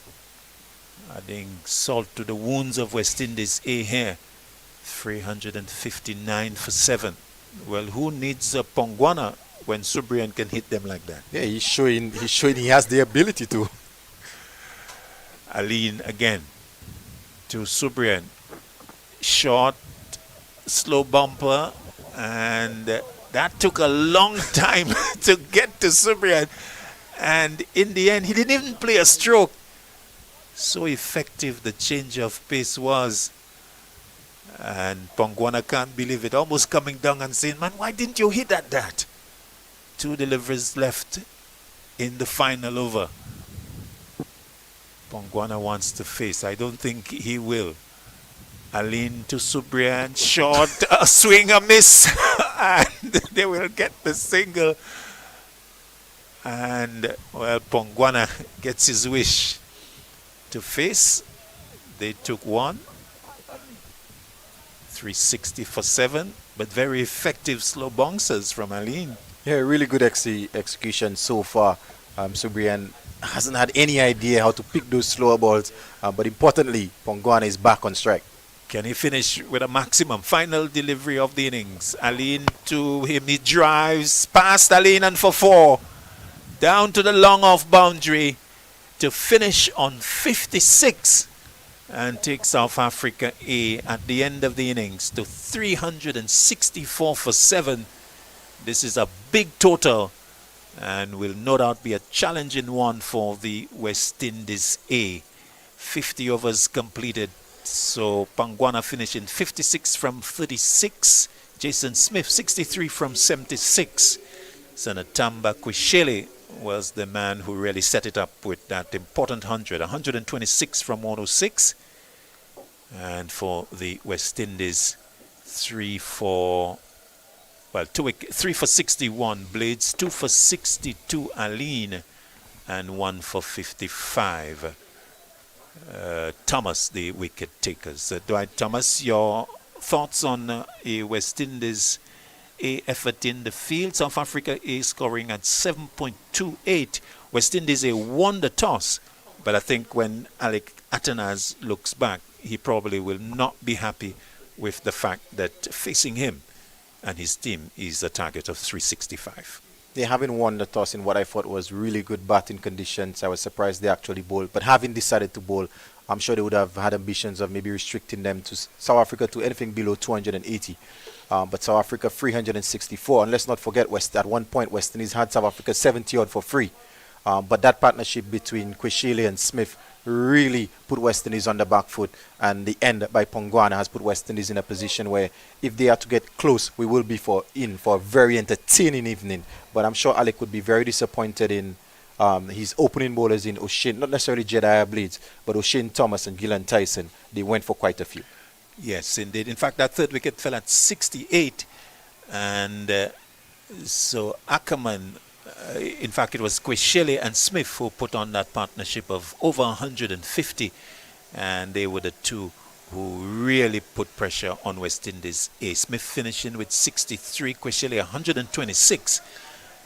Adding salt to the wounds of West Indies A here. 359 for 7. Well, who needs a Pongwana when Subrian can hit them like that? Yeah, he's showing he has the ability to. Aline again to Subrian. Short, slow bumper, and that took a long time to get to Subrian. And in the end, he didn't even play a stroke. So effective the change of pace was. And Pongwana can't believe it, almost coming down and saying, man, why didn't you hit at that? 2 deliveries left in the final over. Pongwana wants to face. I don't think he will. Aline to Subrian, short, a swing, a miss, and they will get the single. And, well, Pongwana gets his wish to face. They took 1. 360 for 7, but very effective slow bouncers from Aline. Yeah, really good execution so far. Subrian hasn't had any idea how to pick those slower balls, but importantly, Pongwana is back on strike. Can he finish with a maximum? Final delivery of the innings. Aline to him, he drives past Aline and for 4. Down to the long off boundary to finish on 56. And take South Africa A at the end of the innings to 364 for 7. This is a big total and will no doubt be a challenging one for the West Indies A. 50 overs completed. So Pongwana finishing 56 from 36. Jason Smith 63 from 76. Senatamba Kwishele was the man who really set it up with that important 126 from 106. And for the West Indies, 3 for 61 Blades, 2 for 62 Aline, and 1 for 55 Thomas, the wicket takers. Dwight Thomas, your thoughts on a West Indies A effort in the field? South Africa A scoring at 7.28. West Indies A won the toss, but I think when Alec Atanaz looks back, he probably will not be happy with the fact that facing him and his team is a target of 365. They haven't won the toss in what I thought was really good batting conditions. I was surprised they actually bowled, but having decided to bowl, I'm sure they would have had ambitions of maybe restricting them to South Africa to anything below 280. But South Africa 364, and let's not forget at one point West Indies had South Africa 70 odd for free. But that partnership between Kwishele and Smith really put West Indies on the back foot, and the end by Pongwana has put West Indies in a position where if they are to get close, we will be in for a very entertaining evening. But I'm sure Alec would be very disappointed in his opening bowlers in O'Shane, not necessarily Jedediah Blades, but O'Shane Thomas and Gillan Tyson. They went for quite a few. Yes, indeed. In fact, that third wicket fell at 68, and so Ackerman, in fact, it was Kwishele and Smith who put on that partnership of over 150, and they were the two who really put pressure on West Indies A. Smith finishing with 63, Kwishele 126,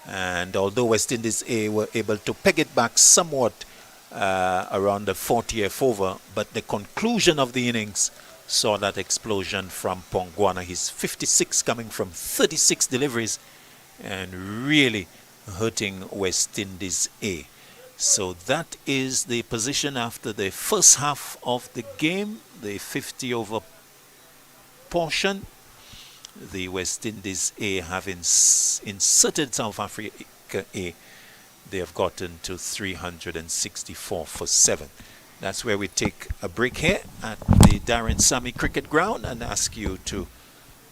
and although West Indies A were able to peg it back somewhat around the 40th over, but the conclusion of the innings saw that explosion from Pongwana. His 56 coming from 36 deliveries and really hurting West Indies A. So that is the position after the first half of the game, the 50 over portion. The West Indies A have inserted South Africa A. They have gotten to 364 for 7. That's where we take a break here at the Darren Sammy Cricket Ground and ask you to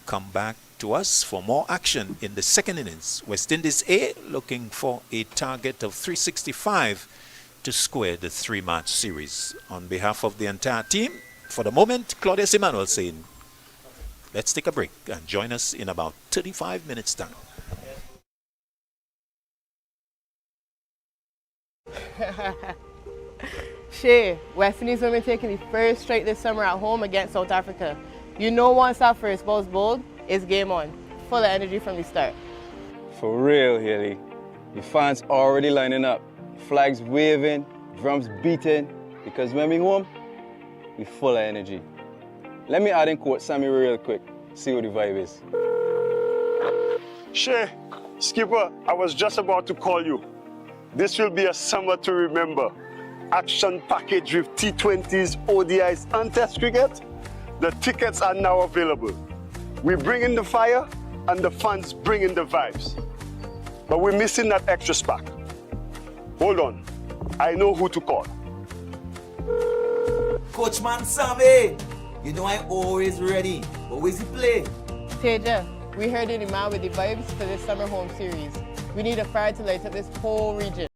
come back to us for more action in the second innings. West Indies A looking for a target of 365 to square the three-match series. On behalf of the entire team, for the moment, Claudius Emmanuel saying, let's take a break and join us in about 35 minutes time. Shay, West Indies women taking the first straight this summer at home against South Africa. You know once that first ball's bowled, it's game on. Full of energy from the start. For real, Haley. The fans already lining up. Flags waving, drums beating. Because when we home, we full of energy. Let me add in quote Sammy real quick. See what the vibe is. Shay, skipper, I was just about to call you. This will be a summer to remember. Action package with T20s, ODIs, and Test cricket. The tickets are now available. We bring in the fire, and the fans bring in the vibes. But we're missing that extra spark. Hold on, I know who to call. Coachman Sammy, you know I'm always ready. But where's he play? Teja, we heard you're the man with the vibes for this summer home series. We need a fire to light up this whole region.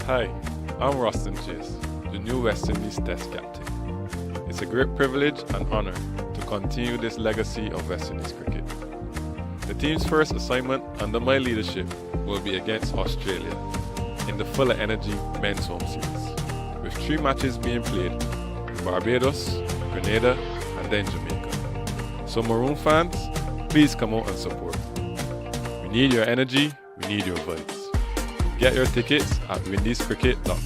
Hi, I'm Roston Chase, the new West Indies Test captain. It's a great privilege and honour to continue this legacy of West Indies cricket. The team's first assignment under my leadership will be against Australia in the Full of Energy Men's Home Series, with 3 matches being played in Barbados, Grenada and then Jamaica. So Maroon fans, please come out and support. We need your energy, we need your vibes. Get your tickets at windiescricket.com.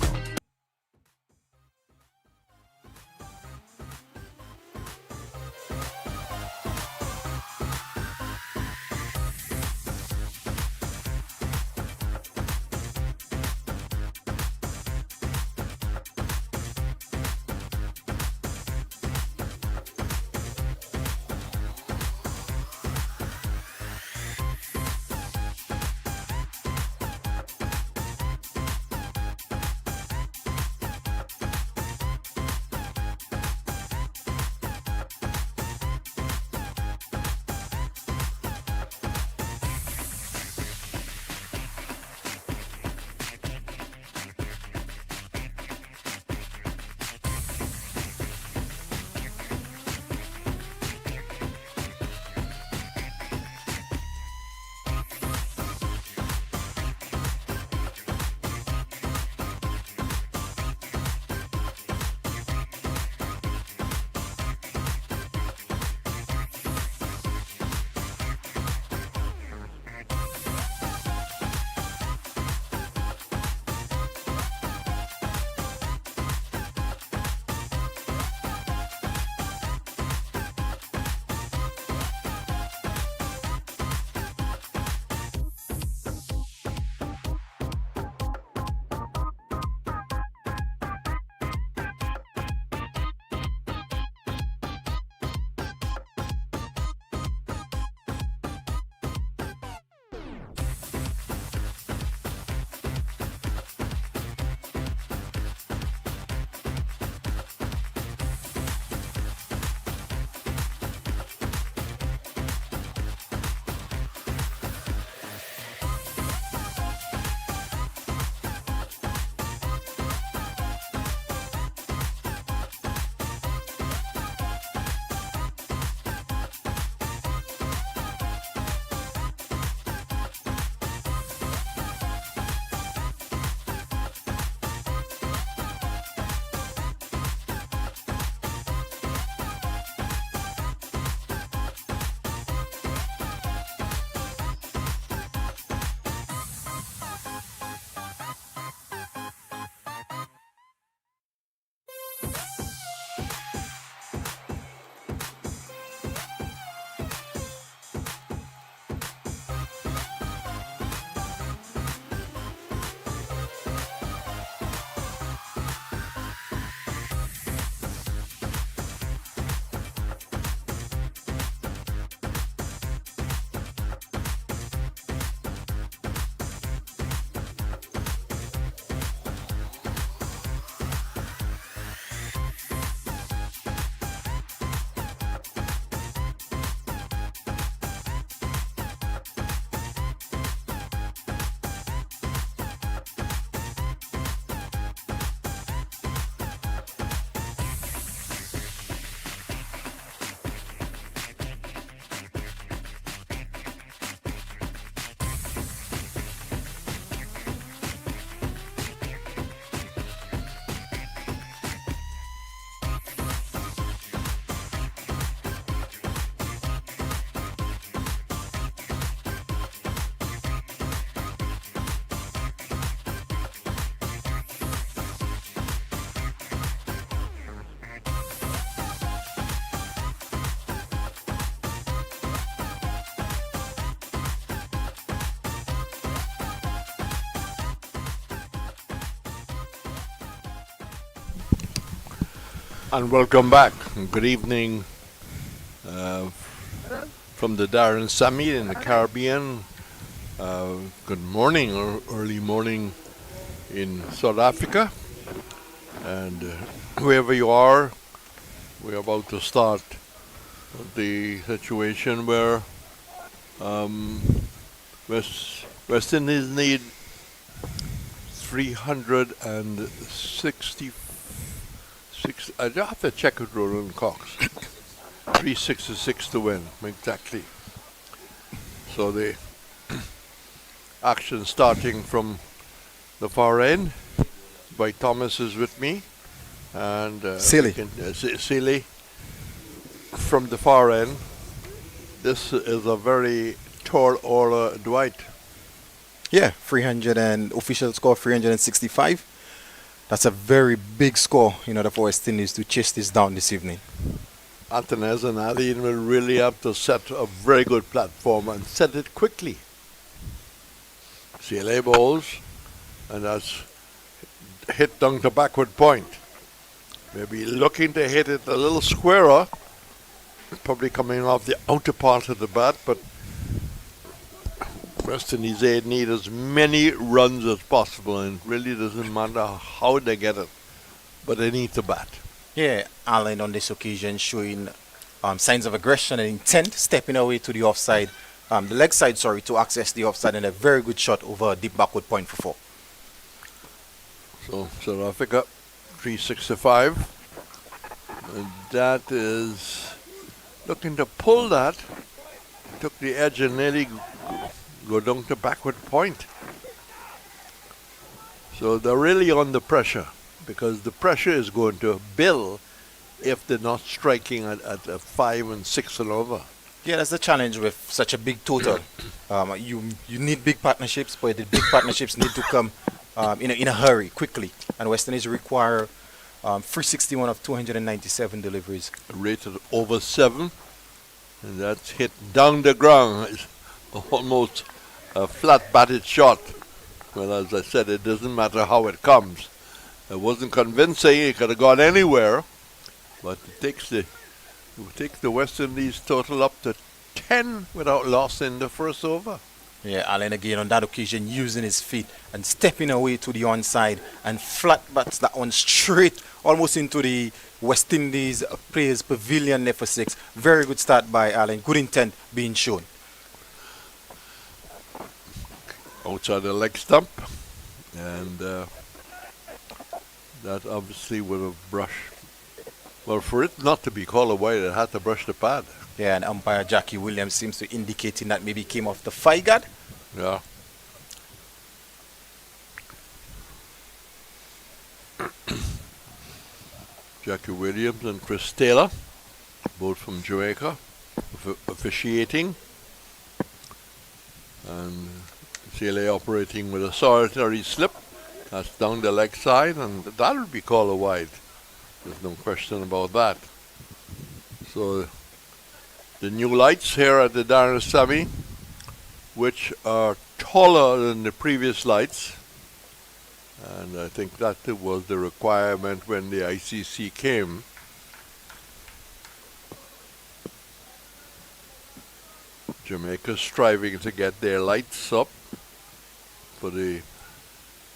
And welcome back. Good evening from the Darren Summit in the Caribbean. Good morning or early morning in South Africa. And wherever you are, we're about to start the situation where West Indies need 366. I have to check with Roland Cox. 366 to win, exactly. So the action starting from the far end. By Thomas is with me, and Sealy. Sealy from the far end. This is a very tall order, Dwight. Yeah, 300 and official score 365. That's a very big score in order for West Indies to chase this down this evening. Antanes and Aline will really have to set a very good platform and set it quickly. CLA bowls, and that's hit down to backward point. Maybe looking to hit it a little squarer, probably coming off the outer part of the bat, but West Indies need as many runs as possible, and really doesn't matter how they get it, but they need to bat. Yeah, Allen on this occasion showing signs of aggression and intent, stepping away to the offside, the leg side, sorry, to access the offside, and a very good shot over a deep backward point for 4. So South Africa, 365. And that is looking to pull that. Took the edge and nearly go down to backward point. So they're really under pressure, because the pressure is going to build if they're not striking at 5 and 6 and over. Yeah, that's the challenge with such a big total. You need big partnerships, but the big partnerships need to come in a hurry, quickly. And West Indies require 361 of 297 deliveries. Rated over 7, and that's hit down the ground. It's almost a flat batted shot. Well, as I said, it doesn't matter how it comes. It wasn't convincing. It could have gone anywhere, but it takes the West Indies total up to 10 without loss in the first over. Yeah, Allen again on that occasion using his feet and stepping away to the onside and flat bats that one straight almost into the West Indies players' pavilion there for 6. Very good start by Allen. Good intent being shown. Outside the leg stump, and that obviously would have brushed. Well, for it not to be called away, it had to brush the pad. Yeah, and umpire Jackie Williams seems to indicating that maybe came off the thigh guard. Yeah. Jackie Williams and Chris Taylor, both from Jamaica, officiating. And CLA operating with a solitary slip. That's down the leg side, and that would be called a wide. There's no question about that. So the new lights here at the Darren Sammy, which are taller than the previous lights, and I think that was the requirement when the ICC came. Jamaica striving to get their lights up for the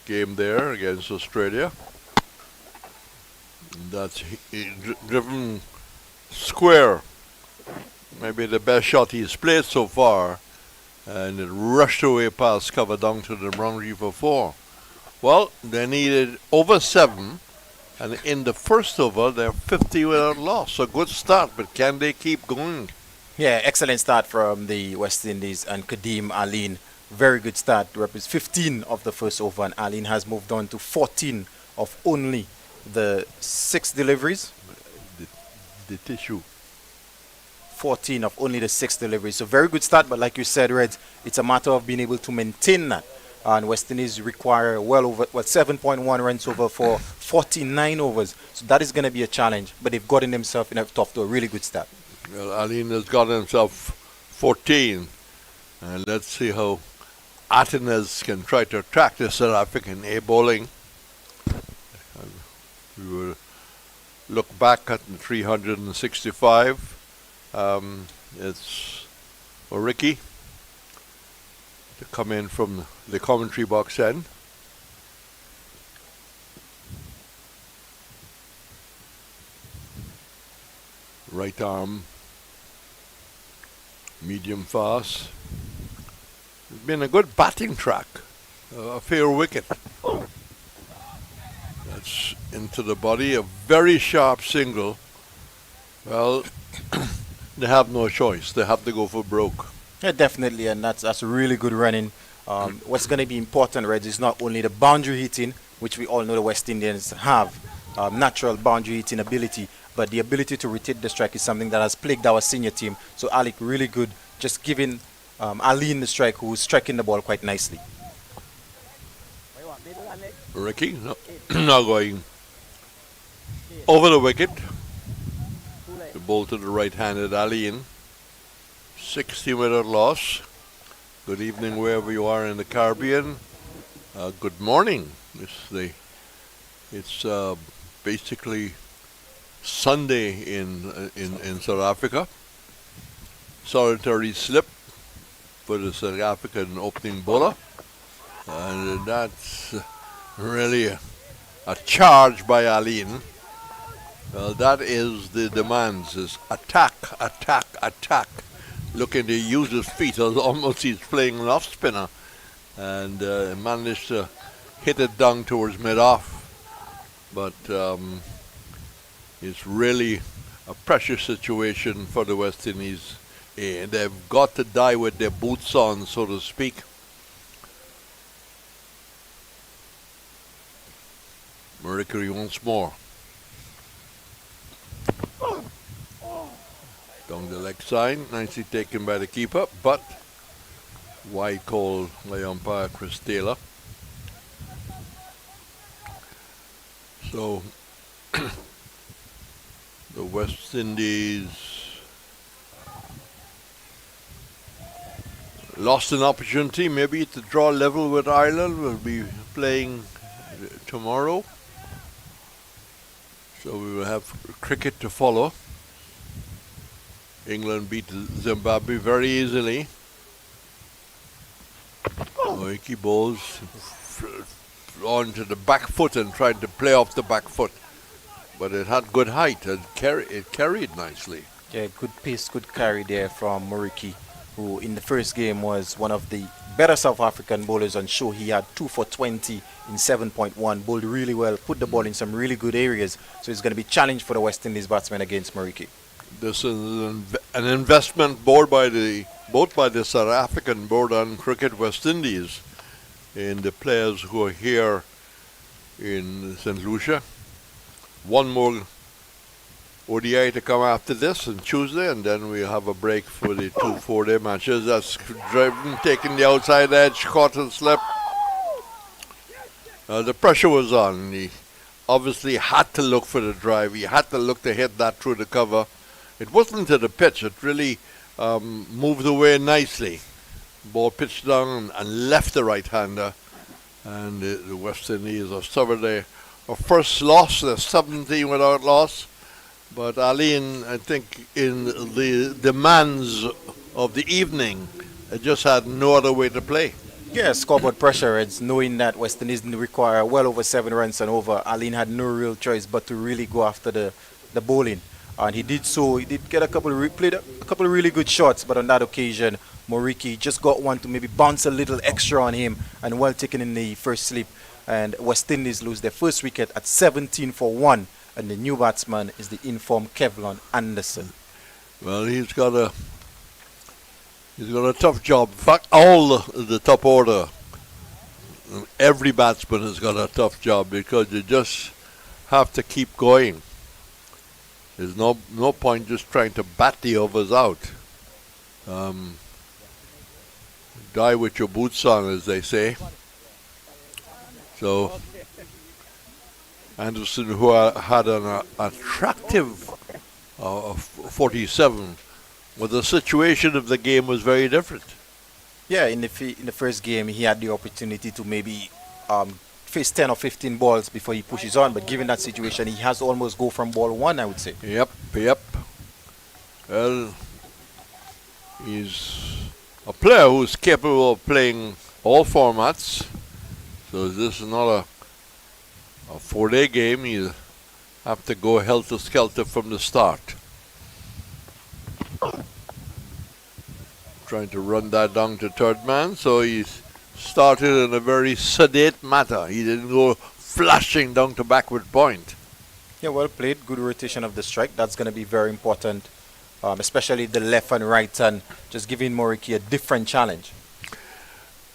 game there against Australia. That's driven square. Maybe the best shot he's played so far. And it rushed away past cover down to the boundary for 4. Well, they needed over 7. And in the first over, they're 50 without loss. So good start, but can they keep going? Yeah, excellent start from the West Indies and Kadeem Aline. Very good start. Represents 15 of the first over, and Aline has moved on to 14 of only the 6 deliveries. The tissue. 14 of only the 6 deliveries. So very good start, but like you said, Reds, it's a matter of being able to maintain that. And West Indies require well over 7.1 runs over for 49 overs. So that is going to be a challenge, but they've gotten themselves off to a really good start. Well, Aline has got himself 14. And let's see how Atenes can try to attract the South African A bowling. We will look back at the 365. It's for Ricky to come in from the commentary box end. Right arm, medium fast. It's been a good batting track, a fair wicket. That's into the body, a very sharp single. Well, they have no choice. They have to go for broke. Yeah, definitely, and that's really good running. What's going to be important, Reds, is not only the boundary hitting, which we all know the West Indians have, natural boundary hitting ability, but the ability to rotate the strike is something that has plagued our senior team. So Alec really good, just giving Ali in the strike, who's striking the ball quite nicely. Ricky now going over the wicket. The ball to the right-handed Ali in. 60-meter loss. Good evening wherever you are in the Caribbean. Good morning. It's basically Sunday in South Africa. Solitary slip for the South African opening bowler. And that's really a charge by Aline. Well, that is the demands, is attack, attack, attack. Looking to use his feet, almost he's playing an off spinner, and managed to hit it down towards mid-off. But it's really a pressure situation for the West Indies. They've got to die with their boots on, so to speak. Mercury once more. Down the leg side, nicely taken by the keeper, but wide call by umpire Chris Taylor. So the West Indies lost an opportunity maybe to draw level with Ireland. We'll be playing tomorrow. So we will have cricket to follow. England beat Zimbabwe very easily. Oiki bowls onto the back foot and tried to play off the back foot. But it had good height and it carried nicely. Yeah, good pace, good carry there from Moriki, who in the first game was one of the better South African bowlers on show. He had 2 for 20 in 7.1, bowled really well, put the ball in some really good areas. So it's going to be a challenge for the West Indies batsmen against Moriki. This is an investment both by the South African board and Cricket West Indies in the players who are here in St. Lucia. One more ODI to come after this on Tuesday, and then we'll have a break for the 2 4-day matches. That's driven, taking the outside edge, caught and slept. The pressure was on. He obviously had to look for the drive. He had to look to hit that through the cover. It wasn't to the pitch. It really moved away nicely. Ball pitched down and left the right-hander. And the West Indies have suffered their first loss. They're 17 without loss. But Aline, I think, in the demands of the evening, just had no other way to play. Yeah, scoreboard pressure. It's knowing that West Indies didn't require well over 7 runs and over. Aline had no real choice but to really go after the bowling. And he did so. He did get played a couple of really good shots, but on that occasion, Moriki just got one to maybe bounce a little extra on him, and well taken in the first slip. And West Indies lose their first wicket at 17 for 1. And the new batsman is the informed Kevlon Anderson. Well, he's got a tough job. In fact, all the top order, every batsman has got a tough job because you just have to keep going. There's no point just trying to bat the overs out. Die with your boots on, as they say. So Anderson, who had an attractive 47, but the situation of the game was very different. Yeah, in the first game, he had the opportunity to maybe face 10 or 15 balls before he pushes on, but given that situation, he has to almost go from ball 1, I would say. Yep. Well, he's a player who's capable of playing all formats, so this is not a 4-day game. You have to go helter-skelter from the start. Trying to run that down to third man, so he's started in a very sedate manner. He didn't go flashing down to backward point. Yeah, well played. Good rotation of the strike. That's going to be very important, especially the left and right hand, just giving Moriki a different challenge.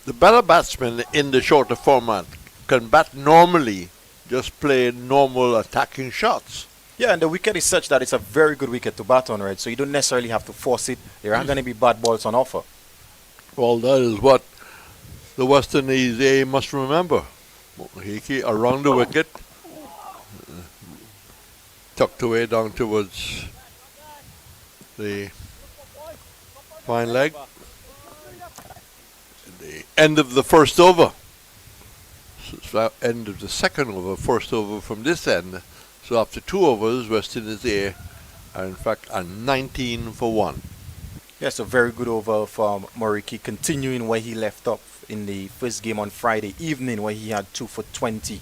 The better batsmen in the shorter format can bat normally, just play normal attacking shots. Yeah, and the wicket is such that it's a very good wicket to bat on, right? So you don't necessarily have to force it. There aren't going to be bad balls on offer. Well, that is what the West Indies A must remember. Mohiki around the wicket, tucked away down towards the fine leg. The end of the first over. So end of the second over, first over from this end. So after 2 overs, West Indies A are in fact a 19 for 1. Yes, a very good over from Moriki, continuing where he left off in the first game on Friday evening, where he had 2 for 20.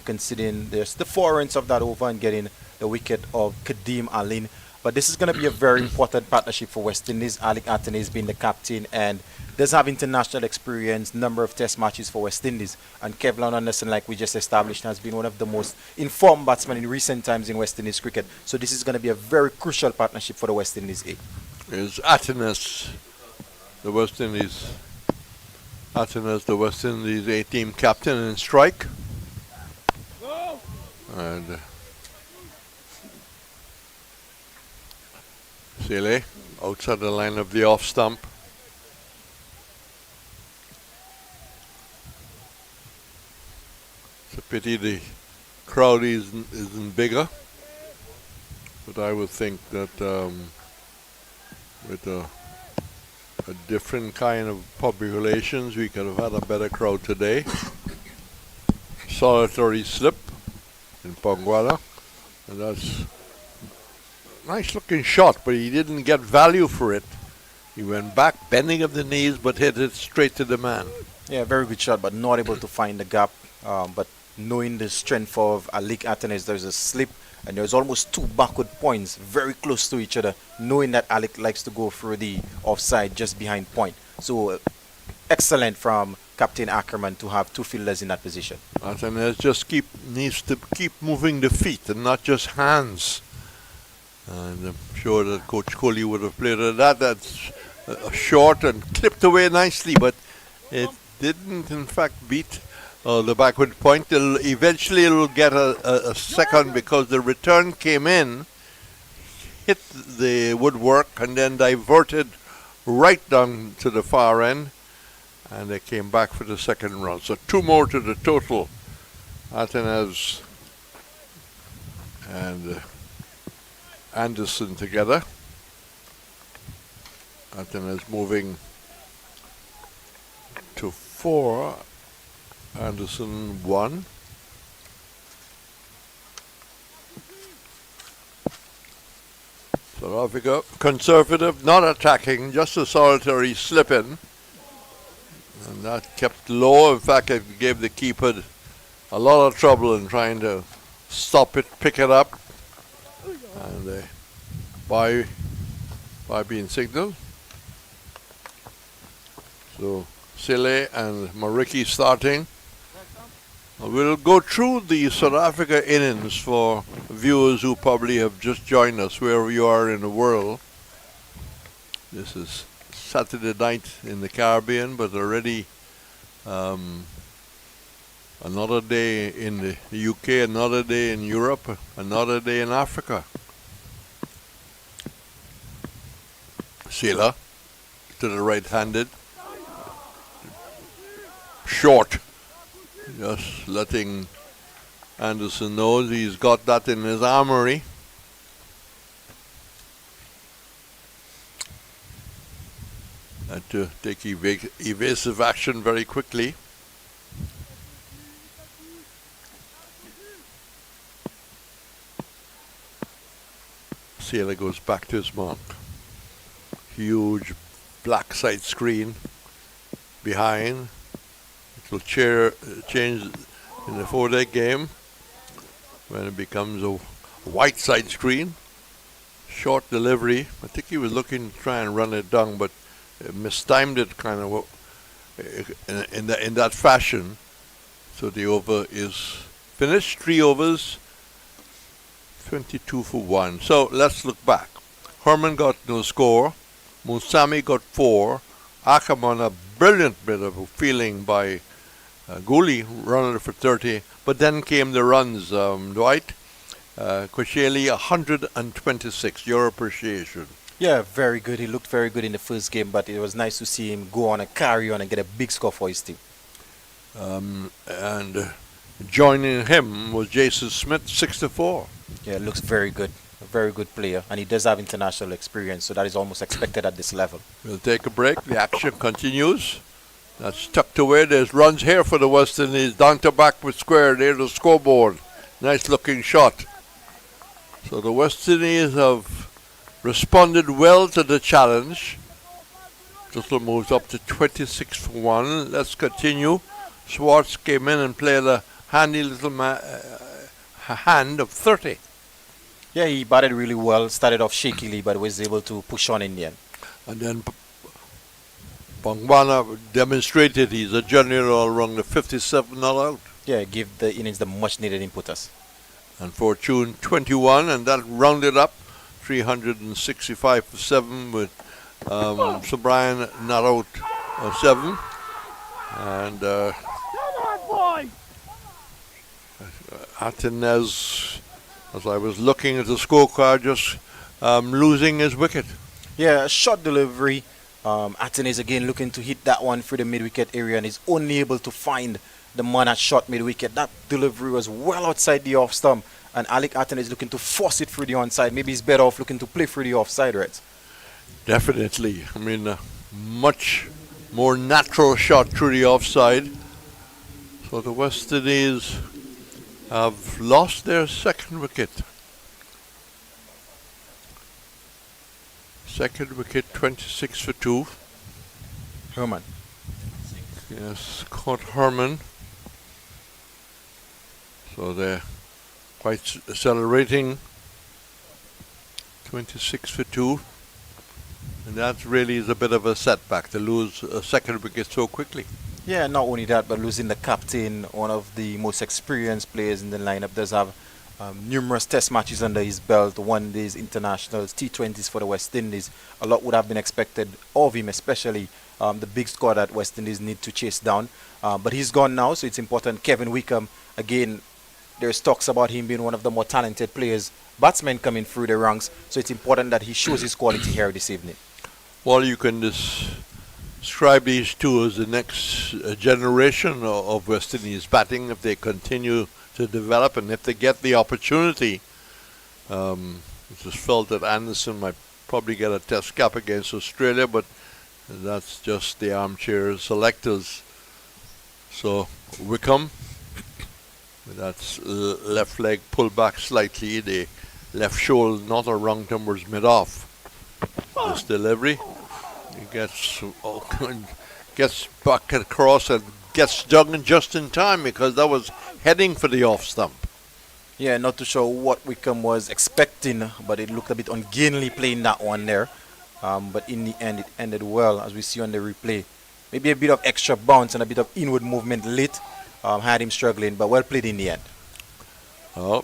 Considering there's the 4 runs of that over and getting the wicket of Kadeem Alin. But this is going to be a very important partnership for West Indies. Alec Athanaze being the captain and does have international experience, number of test matches for West Indies. And Kevlon Anderson, like we just established, has been one of the most informed batsmen in recent times in West Indies cricket. So this is going to be a very crucial partnership for the West Indies A. Is Athanaze, the West Indies A team captain in strike. And Sele outside the line of the off stump. It's a pity the crowd isn't bigger, but I would think that with a different kind of public relations, we could have had a better crowd today. Solitary slip in Pongwala, and that's a nice looking shot, but he didn't get value for it. He went back, bending of the knees, but hit it straight to the man. Yeah, very good shot, but not able to find the gap. But knowing the strength of Alec Athanaze, there's a slip, and there's almost 2 backward points very close to each other, knowing that Alec likes to go through the offside just behind point. So excellent from Captain Ackerman to have 2 fielders in that position. Athanaze just needs to keep moving the feet and not just hands. And I'm sure that Coach Kohli would have played at that. That's short and clipped away nicely, but it didn't in fact beat the backward point. Eventually it will get a second because the return came in, hit the woodwork and then diverted right down to the far end, and they came back for the second run. So 2 more to the total. Athanaze and Anderson together. Athanaze moving to 4. Anderson 1. South Africa conservative, not attacking, just a solitary slip in, and that kept low. In fact, it gave the keeper a lot of trouble in trying to stop it, pick it up, and by being signaled. So Sele and Mariki starting. We'll go through the South Africa innings for viewers who probably have just joined us wherever you are in the world. This is Saturday night in the Caribbean, but already another day in the UK, another day in Europe, another day in Africa. Sela to the right-handed. Short. Just letting Anderson know he's got that in his armory. Had to take evasive action very quickly. Sailor goes back to his mark. Huge black side screen behind. It will change in the 4-day game when it becomes a white side screen. Short delivery. I think he was looking to try and run it down, but mistimed it kind of in that fashion. So the over is finished 3 overs, 22 for 1. So let's look back. Herman got no score. Musami got 4. Ackerman, a brilliant bit of a feeling by Gooley, running for 30. But then came the runs, Dwight. Kosheli, 126. Your appreciation. Yeah, very good. He looked very good in the first game, but it was nice to see him go on and carry on and get a big score for his team. And joining him was Jason Smith, 64. Yeah, looks very good. A very good player, and he does have international experience, so that is almost expected at this level. We'll take a break. The action continues. That's tucked away. There's runs here for the West Indies. Down to back with square. There's the scoreboard. Nice looking shot. So the West Indies have responded well to the challenge. Just moves up to 26 for 1. Let's continue. Schwartz came in and played a handy little hand of 30. Yeah, he batted really well. Started off shakily, but was able to push on in the end. And then Pangwana demonstrated he's a genuine all-rounder, 57 not out. Yeah, give the innings the much-needed impetus. And Fortune 21, and that rounded up 365 for 7 with Sobrian not out 7. And Atenez, as I was looking at the scorecard, just losing his wicket. Yeah, a short delivery. Atenez again looking to hit that one through the mid-wicket area, and is only able to find the man at short mid-wicket. That delivery was well outside the off stump, and Alec Atenez looking to force it through the onside. Maybe he's better off looking to play through the offside, right? Definitely. I mean, a much more natural shot through the offside. So the West Indies have lost their second wicket. Second wicket, 26 for 2. Herman. Yes, caught Herman. So they're quite celebrating. 26 for 2. And that really is a bit of a setback to lose a second wicket so quickly. Yeah, not only that, but losing the captain, one of the most experienced players in the lineup, does have numerous test matches under his belt, one days, internationals, T20s for the West Indies. A lot would have been expected of him, especially the big score that West Indies need to chase down. But he's gone now, so it's important. Kevin Wickham, again, there's talks about him being one of the more talented players, batsmen coming through the ranks, so it's important that he shows his quality here this evening. Well, you can describe these two as the next generation of West Indies batting if they continue to develop, and if they get the opportunity. It just felt that Anderson might probably get a test cap against Australia, but that's just the armchair selectors. So Wickham, with that left leg pulled back slightly, the left shoulder not around him was mid-off. This delivery, he gets back across and gets done just in time, because that was heading for the off stump. Yeah, not too sure what Wickham was expecting, but it looked a bit ungainly playing that one there. But in the end, it ended well, as we see on the replay. Maybe a bit of extra bounce and a bit of inward movement late had him struggling, but well played in the end. Oh,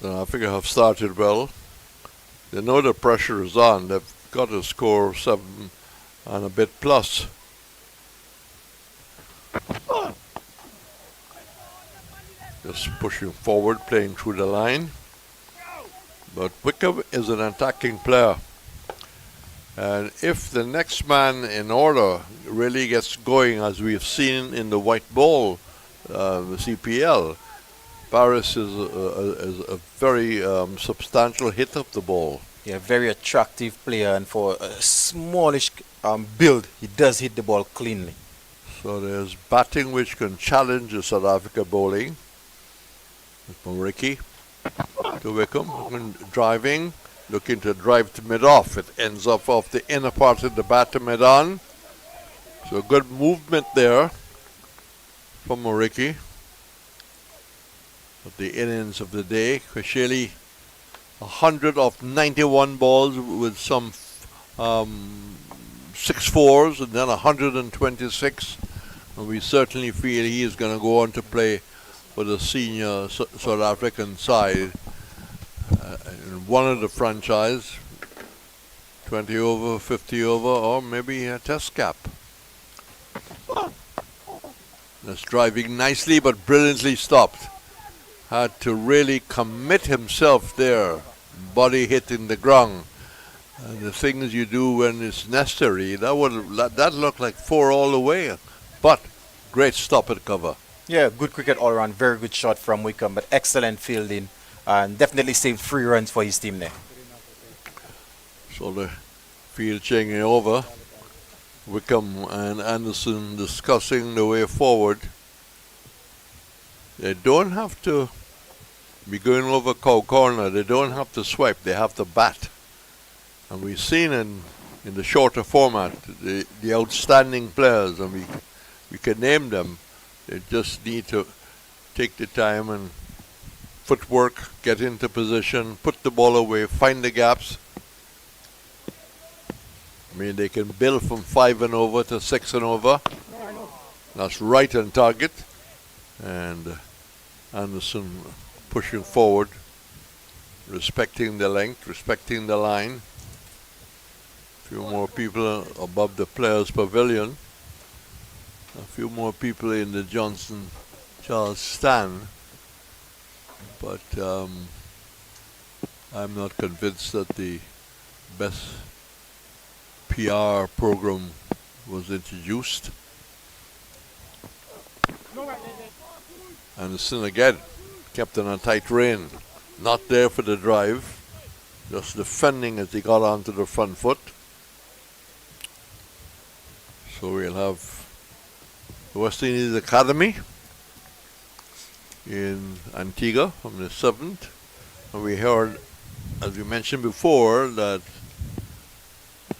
South Africa have started well. They know the pressure is on. They've got to score 7 and a bit plus. Just pushing forward, playing through the line. But Wickham is an attacking player. And if the next man in order really gets going, as we've seen in the white ball, the CPL, Barris is a very substantial hit of the ball. Yeah, very attractive player, and for a smallish build, he does hit the ball cleanly. So there's batting which can challenge the South Africa bowling. Ricky to Wickham, driving, looking to drive to mid-off. It ends up off the inner part of the bat to mid-on. So good movement there from Moriki. At the innings of the day, Kwesheli 100 of 91 balls with some 6 fours and then 126. And we certainly feel he is going to go on to play for the senior South African side in one of the franchise, 20 over, 50 over, or maybe a test cap. That's driving nicely but brilliantly stopped. Had to really commit himself there, body hitting the ground. And the things you do when it's necessary, that looked like 4 all the way. But great stop at cover. Yeah, good cricket all around. Very good shot from Wickham, but excellent fielding. And definitely saved 3 runs for his team there. So the field changing over. Wickham and Anderson discussing the way forward. They don't have to be going over cow corner. They don't have to swipe. They have to bat. And we've seen in the shorter format the outstanding players, and we can name them. They just need to take the time and footwork, get into position, put the ball away, find the gaps. I mean, they can build from 5 and over to 6 and over. That's right on target. And Anderson pushing forward, respecting the length, respecting the line. A few more people above the players' pavilion. A few more people in the Johnson Charles stand. But I'm not convinced that the best PR program was introduced. Anderson again kept on a tight rein. Not there for the drive. Just defending as he got onto the front foot. So we'll have the West Indies Academy in Antigua from the 7th. And we heard, as we mentioned before, that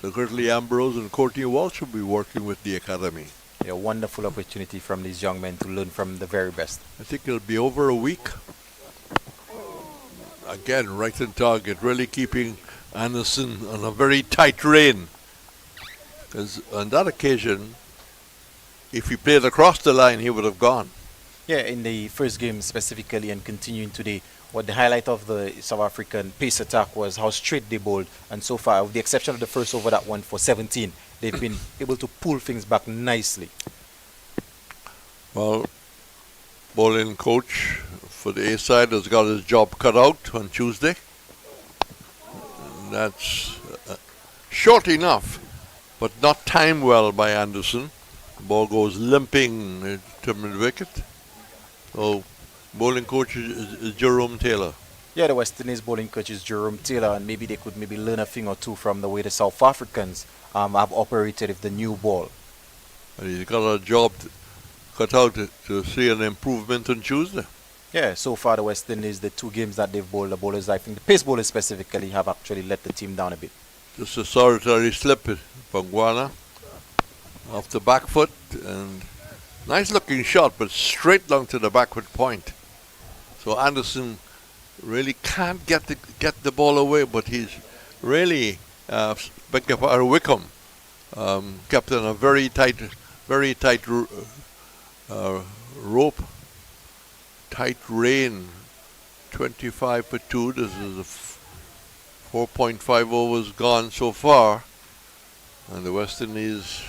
Curtly Ambrose and Courtney Walsh will be working with the academy. A wonderful opportunity from these young men to learn from the very best. I think it'll be over a week. Again, right on target, really keeping Anderson on a very tight rein. Because on that occasion, if he played across the line, he would have gone. Yeah, in the first game specifically and continuing today, what the highlight of the South African pace attack was how straight they bowled. And so far, with the exception of the first over that went for 17, they've been able to pull things back nicely. Well, bowling coach for the A side has got his job cut out on Tuesday. That's short enough, but not timed well by Anderson. The ball goes limping to mid-wicket. So, bowling coach is Jerome Taylor. Yeah, the West Indies bowling coach is Jerome Taylor, and maybe they could learn a thing or two from the way the South Africans have operated with the new ball. And he's got a job cut out to see an improvement on Tuesday. Yeah, so far the West Indies, the 2 games that they've bowled, the bowlers, I think the pace bowlers specifically have actually let the team down a bit. Just a solitary slip from Guana off the back foot, and nice looking shot, but straight down to the backward point. So Anderson really can't get the ball away, but he's really Wickham kept on a very tight rope, tight rein. 25 for 2. This is a 4.5 overs gone so far, and the West Indies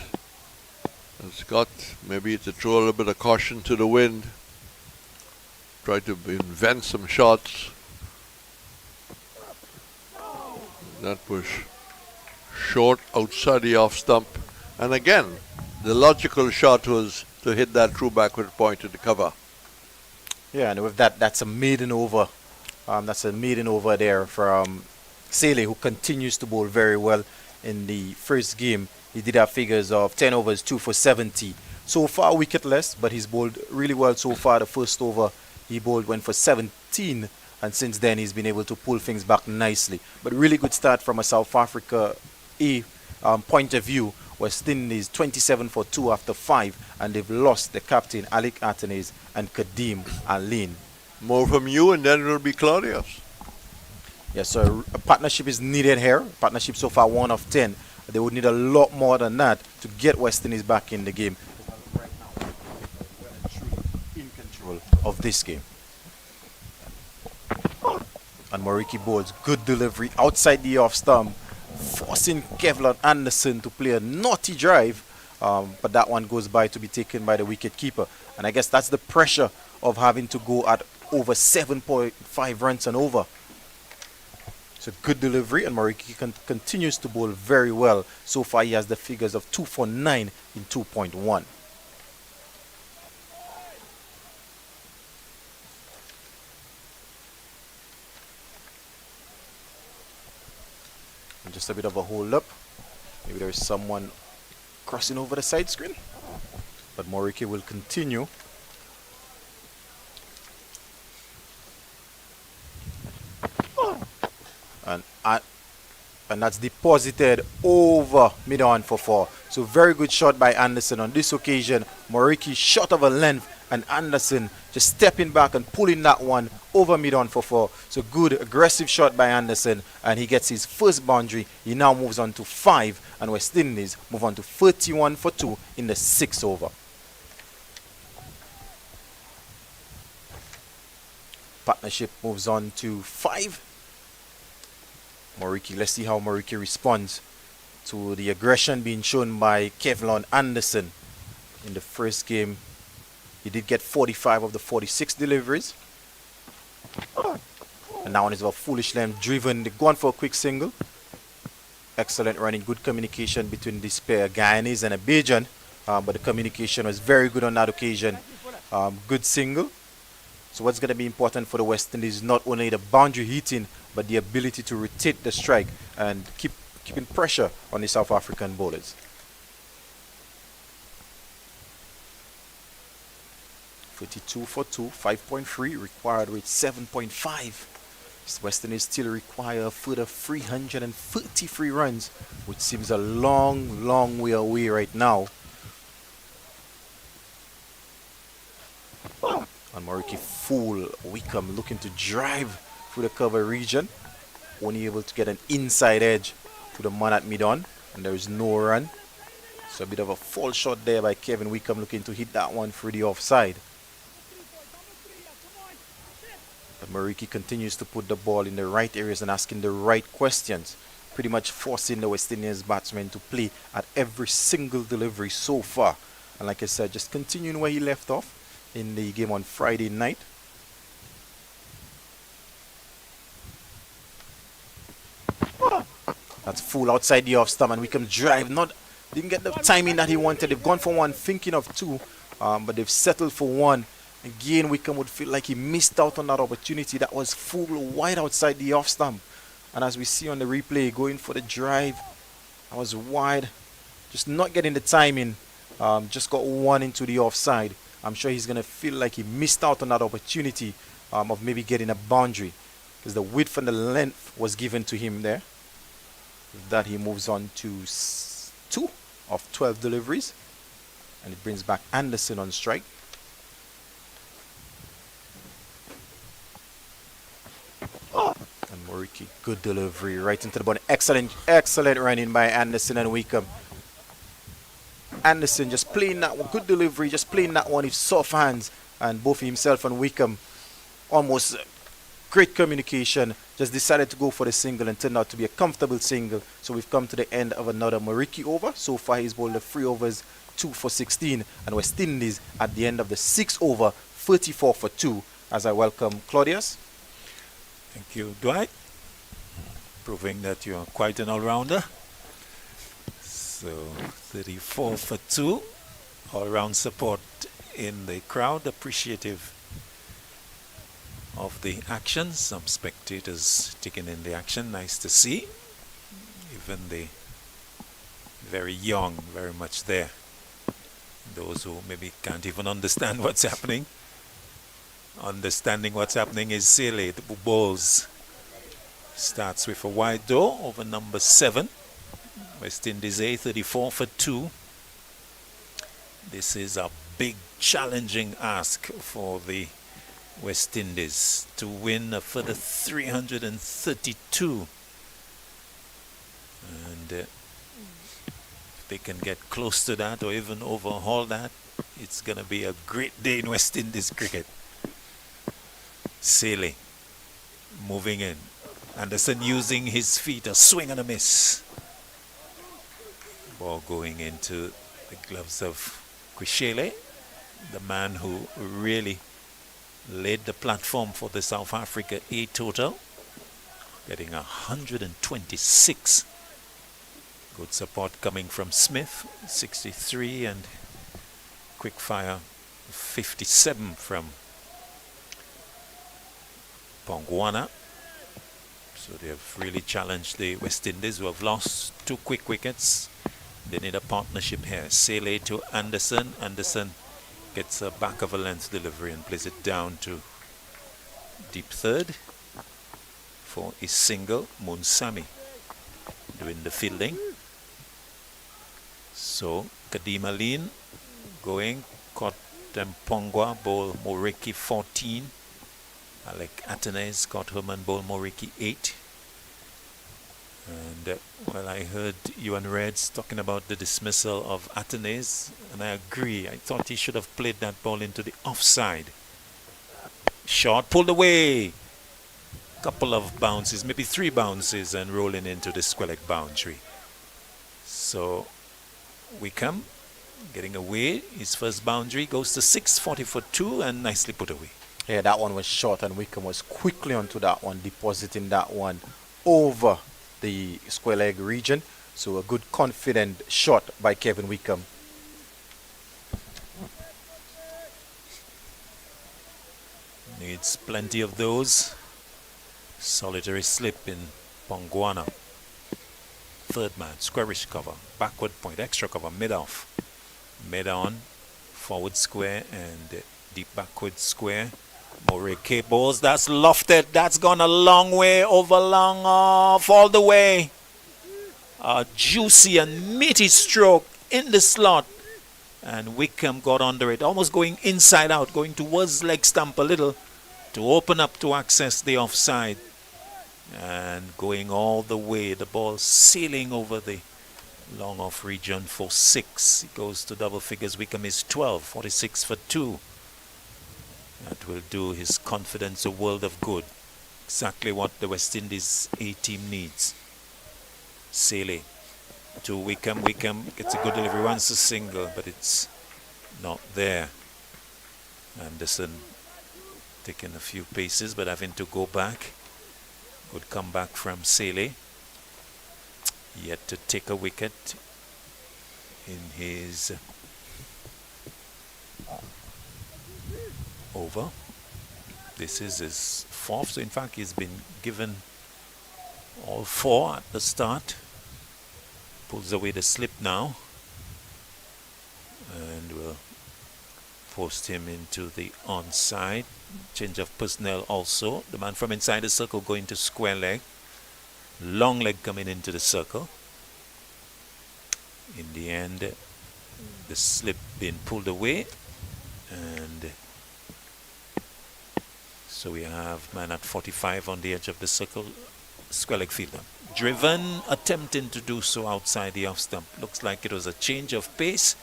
has got maybe to throw a little bit of caution to the wind, try to invent some shots. That was short outside the off stump, and again the logical shot was to hit that true backward point to the cover. Yeah, and with that, that's a maiden over. That's a maiden over there from Saleh, who continues to bowl very well. In the first game, he did have figures of 10 overs, 2 for 70. So far, wicketless, but he's bowled really well so far. The first over, he went for 17, and since then, he's been able to pull things back nicely. But really good start from a South Africa point of view. West Indies 27 for 2 after 5, and they've lost the captain, Alec Atenes, and Kadeem Aline. More from you, and then it'll be Claudius. Yes, so a partnership is needed here. Partnership so far 1 of 10. They would need a lot more than that to get West Indies back in the game. example of this game. And Moriki bowls good delivery outside the off stump, forcing Kevlon Anderson to play a naughty drive, but that one goes by to be taken by the wicket keeper. And I guess that's the pressure of having to go at over 7.5 runs and over. It's a good delivery, and Moriki continues to bowl very well. So far, he has the figures of 2 for 9 in 2.1. And just a bit of a hold up. Maybe there is someone crossing over the side screen. But Moriki will continue. And that's deposited over mid-on for 4. So very good shot by Anderson on this occasion. Moriki shot of a length, and Anderson just stepping back and pulling that one over mid-on for 4. So good aggressive shot by Anderson, and he gets his first boundary. He now moves on to 5, and West Indies move on to 31 for 2 in the 6th over. Partnership moves on to 5. Moriki, let's see how Moriki responds to the aggression being shown by Kevlon Anderson. In the first game, he did get 45 of the 46 deliveries. And now one is about foolish length driven. They're going for a quick single. Excellent running, good communication between this pair, Guyanese and a Bajan. But the communication was very good on that occasion. Good single. So what's going to be important for the West Indies is not only the boundary hitting, but the ability to rotate the strike and keeping pressure on the South African bowlers. 42 for 2, 5.3 required with 7.5. West Indies still require a further 333 runs, which seems a long, long way away right now. And Moriki full Wickham looking to drive through the cover region, only able to get an inside edge to the man at mid-on, and there is no run. So a bit of a false shot there by Kevin Wickham looking to hit that one through the offside. But Moriki continues to put the ball in the right areas and asking the right questions, pretty much forcing the West Indies batsmen to play at every single delivery so far. And like I said, just continuing where he left off in the game on Friday night. That's full outside the off stump, and Wickham drive. Didn't get the timing that he wanted. They've gone for 1, thinking of 2, but they've settled for 1. Again, Wickham would feel like he missed out on that opportunity. That was full wide outside the off stump. And as we see on the replay, going for the drive, that was wide. Just not getting the timing. Just got 1 into the offside. I'm sure he's going to feel like he missed out on that opportunity of maybe getting a boundary, because the width and the length was given to him there. With that, he moves on to 2 of 12 deliveries, and it brings back Anderson on strike. And Moriki, good delivery right into the ball. Excellent running by Anderson and Wickham. Anderson just playing that one, good delivery, just playing that one with soft hands, and both himself and Wickham almost great communication, just decided to go for the single and turned out to be a comfortable single. So we've come to the end of another Moriki over. So far he's bowled the 3 overs, 2 for 16, and West Indies at the end of the 6th over, 34 for 2, as I welcome Claudius. Thank you, Dwight, proving that you're quite an all-rounder. So 34 for 2, all-round support in the crowd, appreciative of the action. Some spectators taking in the action, nice to see. Even the very young, very much there. Those who maybe can't even understand what's happening. Understanding what's happening is silly. The bowls starts with a wide door over number 7. West Indies A, 34 for 2. This is a big challenging ask for the West Indies to win a further 332. And if they can get close to that or even overhaul that, it's going to be a great day in West Indies cricket. Sealy moving in. Anderson using his feet, a swing and a miss. Ball going into the gloves of Kwishele, the man who really laid the platform for the South Africa A total, getting 126. Good support coming from Smith, 63, and quick-fire 57 from Pongwana. So they have really challenged the West Indies, who have lost 2 quick wickets. They need a partnership here. Sele to Anderson. Anderson gets a back of a length delivery and plays it down to deep third for a single. Munsami doing the fielding. So Kadima Lean going, caught Tempongwa, bowl Moriki 14. Alec Atenes caught Herman bowl Moriki 8. And well, I heard you and Reds talking about the dismissal of Atenes, and I agree. I thought he should have played that ball into the offside. Shot pulled away. Couple of bounces, maybe 3 bounces, and rolling into the Squellic boundary. So Wickham getting away. His first boundary goes to 6, 40 for 2, and nicely put away. Yeah, that one was short, and Wickham was quickly onto that one, depositing that one over the square leg region. So a good confident shot by Kevin Wickham. Needs plenty of those. Solitary slip in Pongwana. Third man, squarish cover, backward point, extra cover, mid off. Mid on, forward square, and deep backward square. Morike balls, that's lofted, that's gone a long way, over long off, all the way. A juicy and meaty stroke in the slot. And Wickham got under it, almost going inside out, going towards leg stump a little to open up to access the offside. And going all the way, the ball sailing over the long off region for 6. It goes to double figures. Wickham is 12, 46 for 2. That will do his confidence a world of good. Exactly what the West Indies A team needs. Sele to Wickham. Wickham gets a good delivery, wants a single, but it's not there. Anderson taking a few paces, but having to go back. Good comeback from Sele. Yet to take a wicket in his over. This is his 4th, so in fact he's been given all 4 at the start. Pulls away the slip now and will post him into the onside. Change of personnel also. The man from inside the circle going to square leg. Long leg coming into the circle. In the end, the slip being pulled away, and so we have man at 45 on the edge of the circle, square leg fielder. Driven, attempting to do so outside the off stump. Looks like it was a change of pace.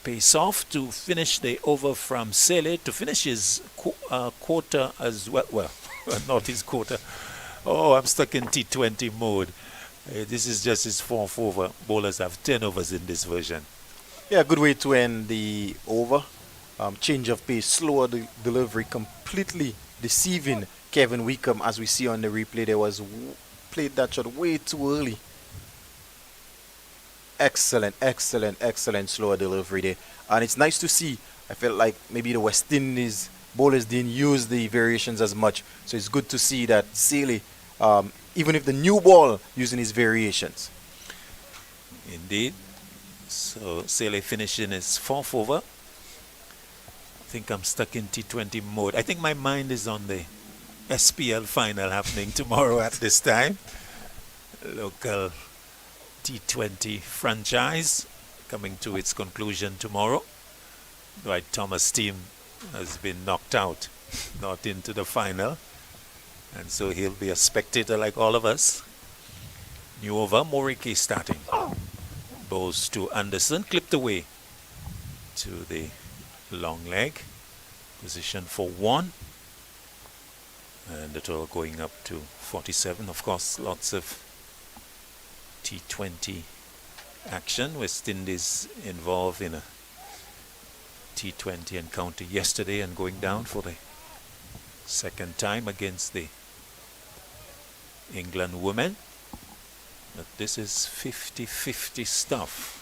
Pace off to finish the over from Sele, to finish his quarter as well. Well, not his quarter. Oh, I'm stuck in T20 mode. This is just his 4th over. Bowlers have 10 overs in this version. Yeah, good way to end the over. Change of pace, slower delivery, completely deceiving Kevin Wickham. As we see on the replay, there was played that shot way too early. Excellent, excellent, excellent slower delivery there. And it's nice to see. I felt like maybe the West Indies bowlers didn't use the variations as much. So it's good to see that Sealy, even if the new ball, using his variations. Indeed. So Sealy finishing his 4th over. I think I'm stuck in T20 mode. I think my mind is on the SPL final happening tomorrow at this time. Local T20 franchise coming to its conclusion tomorrow. Dwight Thomas' team has been knocked out, not into the final, and so he'll be a spectator like all of us. New over, Moriki starting. Bowls to Anderson, clipped away to the long leg. Position for 1. And the total going up to 47. Of course, lots of T20 action. West Indies involved in a T20 encounter yesterday and going down for the second time against the England women. But this is 50-50 stuff.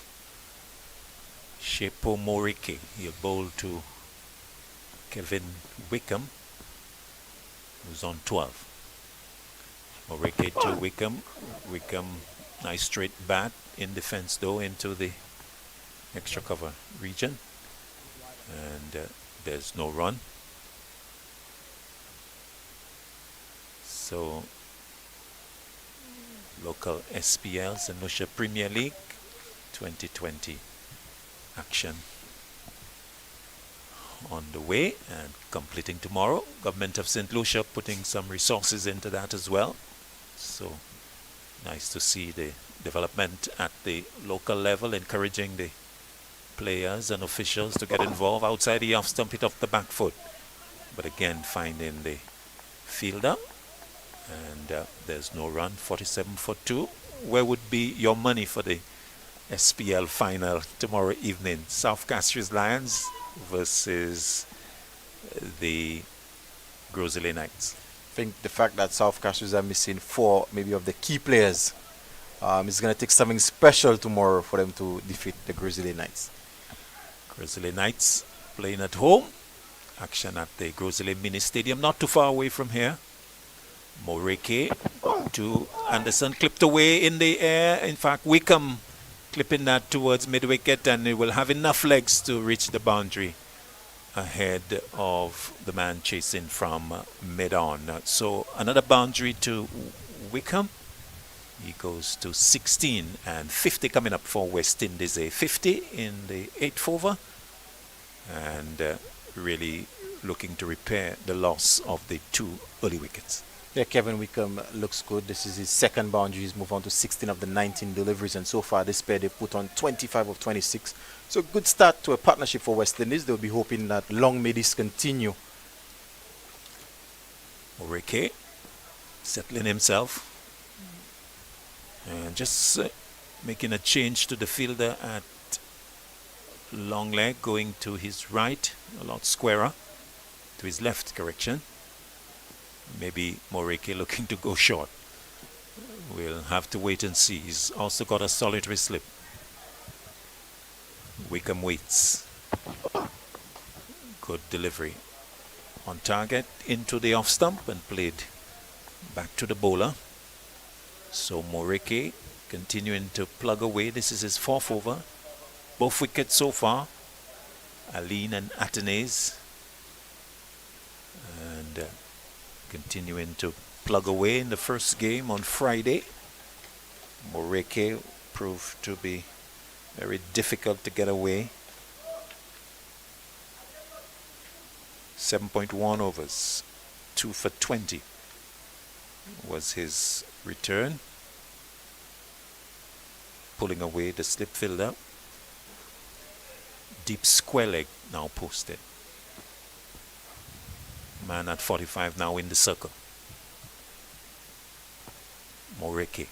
Shepo Morike, he'll bowl to Kevin Wickham, who's on 12. Morike to Wickham. Wickham, nice straight bat in defense though into the extra cover region. And there's no run. So local SPLs and Lucia Premier League 2020 action on the way and completing tomorrow. Government of St. Lucia putting some resources into that as well. So nice to see the development at the local level, encouraging the players and officials to get involved outside the off stump, hit off the back foot. But again, finding the fielder. And there's no run, 47 for 2. Where would be your money for the SPL final tomorrow evening? South Castries Lions versus the Grizzly Knights. I think the fact that South Castries are missing 4 maybe of the key players is going to take something special tomorrow for them to defeat the Grizzly Knights. Grizzly Knights playing at home. Action at the Grizzly Mini Stadium, not too far away from here. Morike to Anderson, clipped away in the air. In fact, Wickham clipping that towards mid-wicket, and it will have enough legs to reach the boundary ahead of the man chasing from mid-on. So another boundary to Wickham. He goes to 16 and 50 coming up for West Indies. A 50 in the 8th over, and really looking to repair the loss of the 2 early wickets. Yeah, Kevin Wickham looks good. This is his second boundary. He's moved on to 16 of the 19 deliveries, and so far this pair they've put on 25 of 26. So good start to a partnership for West Indies. They'll be hoping that long may this continue. Morike settling himself and just making a change to the fielder at long leg, going to his right, a lot squarer, to his left, correction. Maybe Morike looking to go short. We'll have to wait and see. He's also got a solitary slip. Wickham waits. Good delivery. On target, into the off stump and played back to the bowler. So Morike continuing to plug away. This is his 4th over. Both wickets so far. Aline and Atenes. And continuing to plug away in the first game on Friday. Morike proved to be very difficult to get away. 7.1 overs, 2 for 20 was his return. Pulling away the slip fielder. Deep square leg now posted. Man at 45 now in the circle. Morike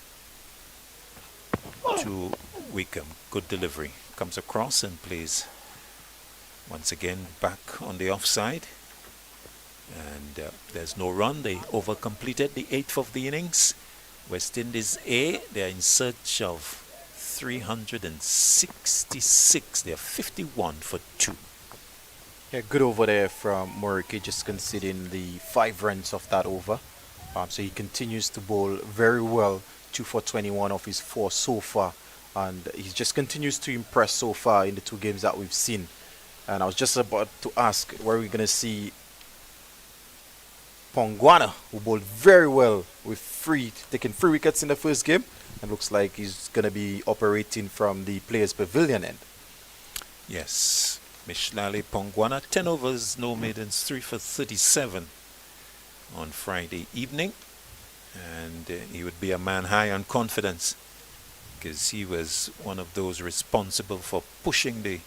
to Wickham. Good delivery. Comes across and plays once again back on the offside. And there's no run. They over completed the 8th of the innings. West Indies A, they're in search of 366. They're 51 for 2. Yeah, good over there from Morike, just conceding the 5 runs of that over. So he continues to bowl very well. 2 for 21 of his 4 so far. And he just continues to impress so far in the 2 games that we've seen. And I was just about to ask where we're going to see Pongwana, who bowled very well with taking 3 wickets in the first game. And looks like he's going to be operating from the Players' Pavilion end. Yes. Mishlali Pongwana, 10 overs, no maidens, 3 for 37 on Friday evening. And he would be a man high on confidence, because he was one of those responsible for pushing the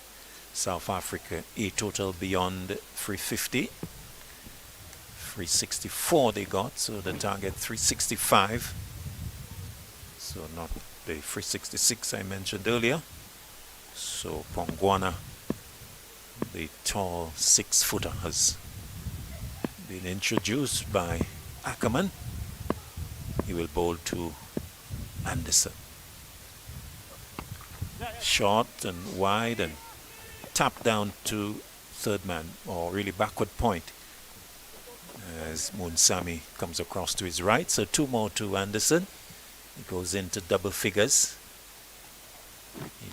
South Africa A total beyond 350. 364 they got, so the target 365. So not the 366 I mentioned earlier. So Pongwana, the tall 6-footer, has been introduced by Ackerman. He will bowl to Anderson. Short and wide and tap down to third man, or really backward point, as Munsami comes across to his right. So 2 more to Anderson. He goes into double figures.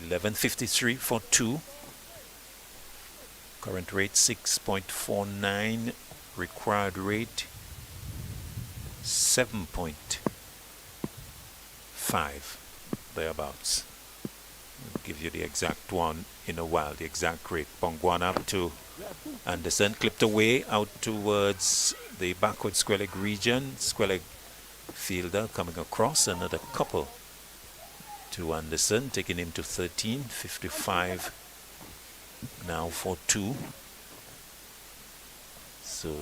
11.53 for 2. Current rate 6.49. Required rate 7.5, thereabouts. I'll give you the exact one in a while, the exact rate. Pongwana up to Anderson, clipped away out towards the backward square leg region. Square leg fielder coming across, another couple to Anderson, taking him to 13.55 now for 2. So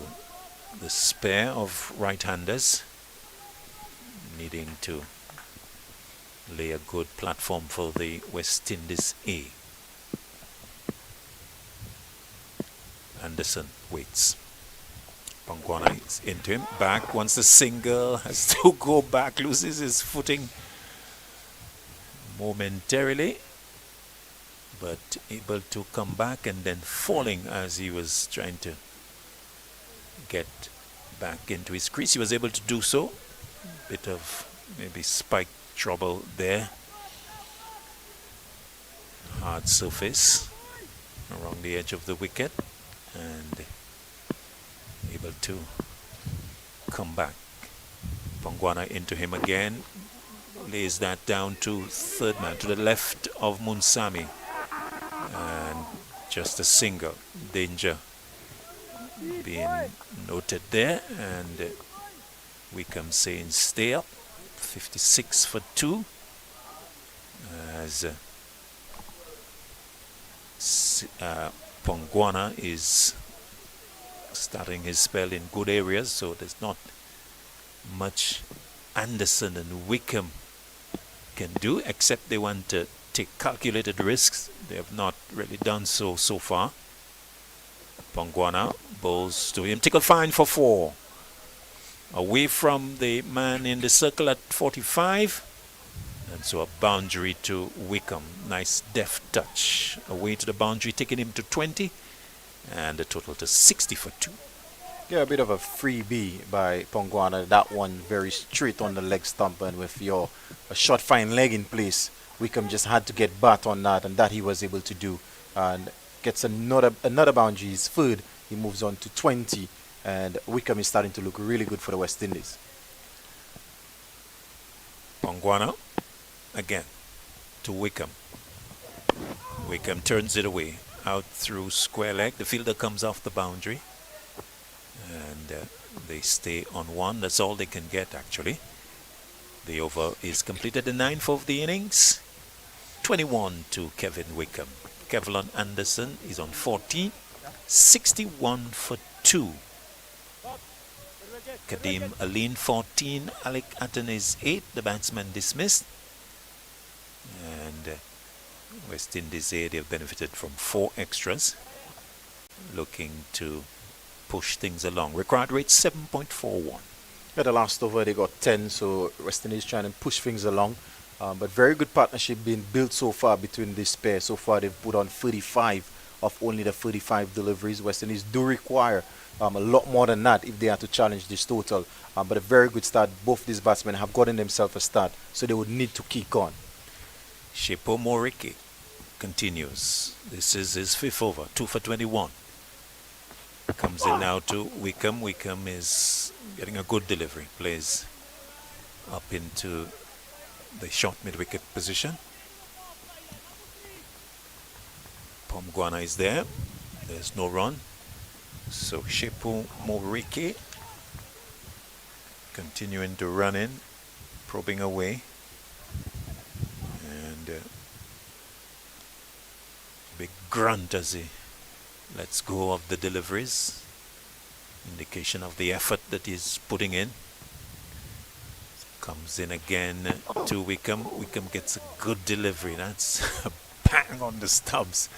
the spare of right-handers needing to lay a good platform for the West Indies A. Anderson waits. Pongwana is into him. Back, wants the single, has to go back, loses his footing momentarily, but able to come back and then falling as he was trying to get back into his crease. He was able to do so. Bit of maybe spike trouble there. Hard surface around the edge of the wicket, and able to come back. Pongwana into him again, lays that down to third man, to the left of Munsami, and just a single. Danger being noted there, and Wickham saying stay up. 56 for 2, as Pongwana is starting his spell in good areas, so there's not much Anderson and Wickham can do, except they want to take calculated risks. They have not really done so far. Pongwana bowls to him. Tickle fine for 4. Away from the man in the circle at 45. And so a boundary to Wickham. Nice deft touch. Away to the boundary, taking him to 20. And the total to 60 for 2. Yeah, a bit of a freebie by Pongwana. That one very straight on the leg stump, and with a short fine leg in place, Wickham just had to get bat on that, and that he was able to do. And gets another boundary. His third. He moves on to 20. And Wickham is starting to look really good for the West Indies. Pongwana again to Wickham. Wickham turns it away out through square leg. The fielder comes off the boundary, and they stay on 1. That's all they can get, actually. The over is completed, the 9th of the innings. 21 to Kevin Wickham. Kevlon Anderson is on 14. 61 for 2. Kadeem Aline 14, Alec Atten is 8, the batsman dismissed. And West Indies A, they have benefited from 4 extras, looking to push things along. Required rate 7.41. Yeah, the last over they got 10, so West Indies trying to push things along. But very good partnership being built so far between this pair. So far they've put on 35 of only the 35 deliveries. West Indies do require a lot more than that if they are to challenge this total. But a very good start. Both these batsmen have gotten themselves a start, so they would need to kick on. Shepo Moriki continues. This is his 5th over, 2 for 21. Comes in now to Wickham. Wickham is getting a good delivery. Plays up into the short mid-wicket position. Pongwana is there. There's no run. So Shepo Moriki continuing to run in, probing away. And big grunt as he lets go of the deliveries. Indication of the effort that he's putting in. Comes in again to Wickham. Wickham gets a good delivery. That's a bang on the stumps.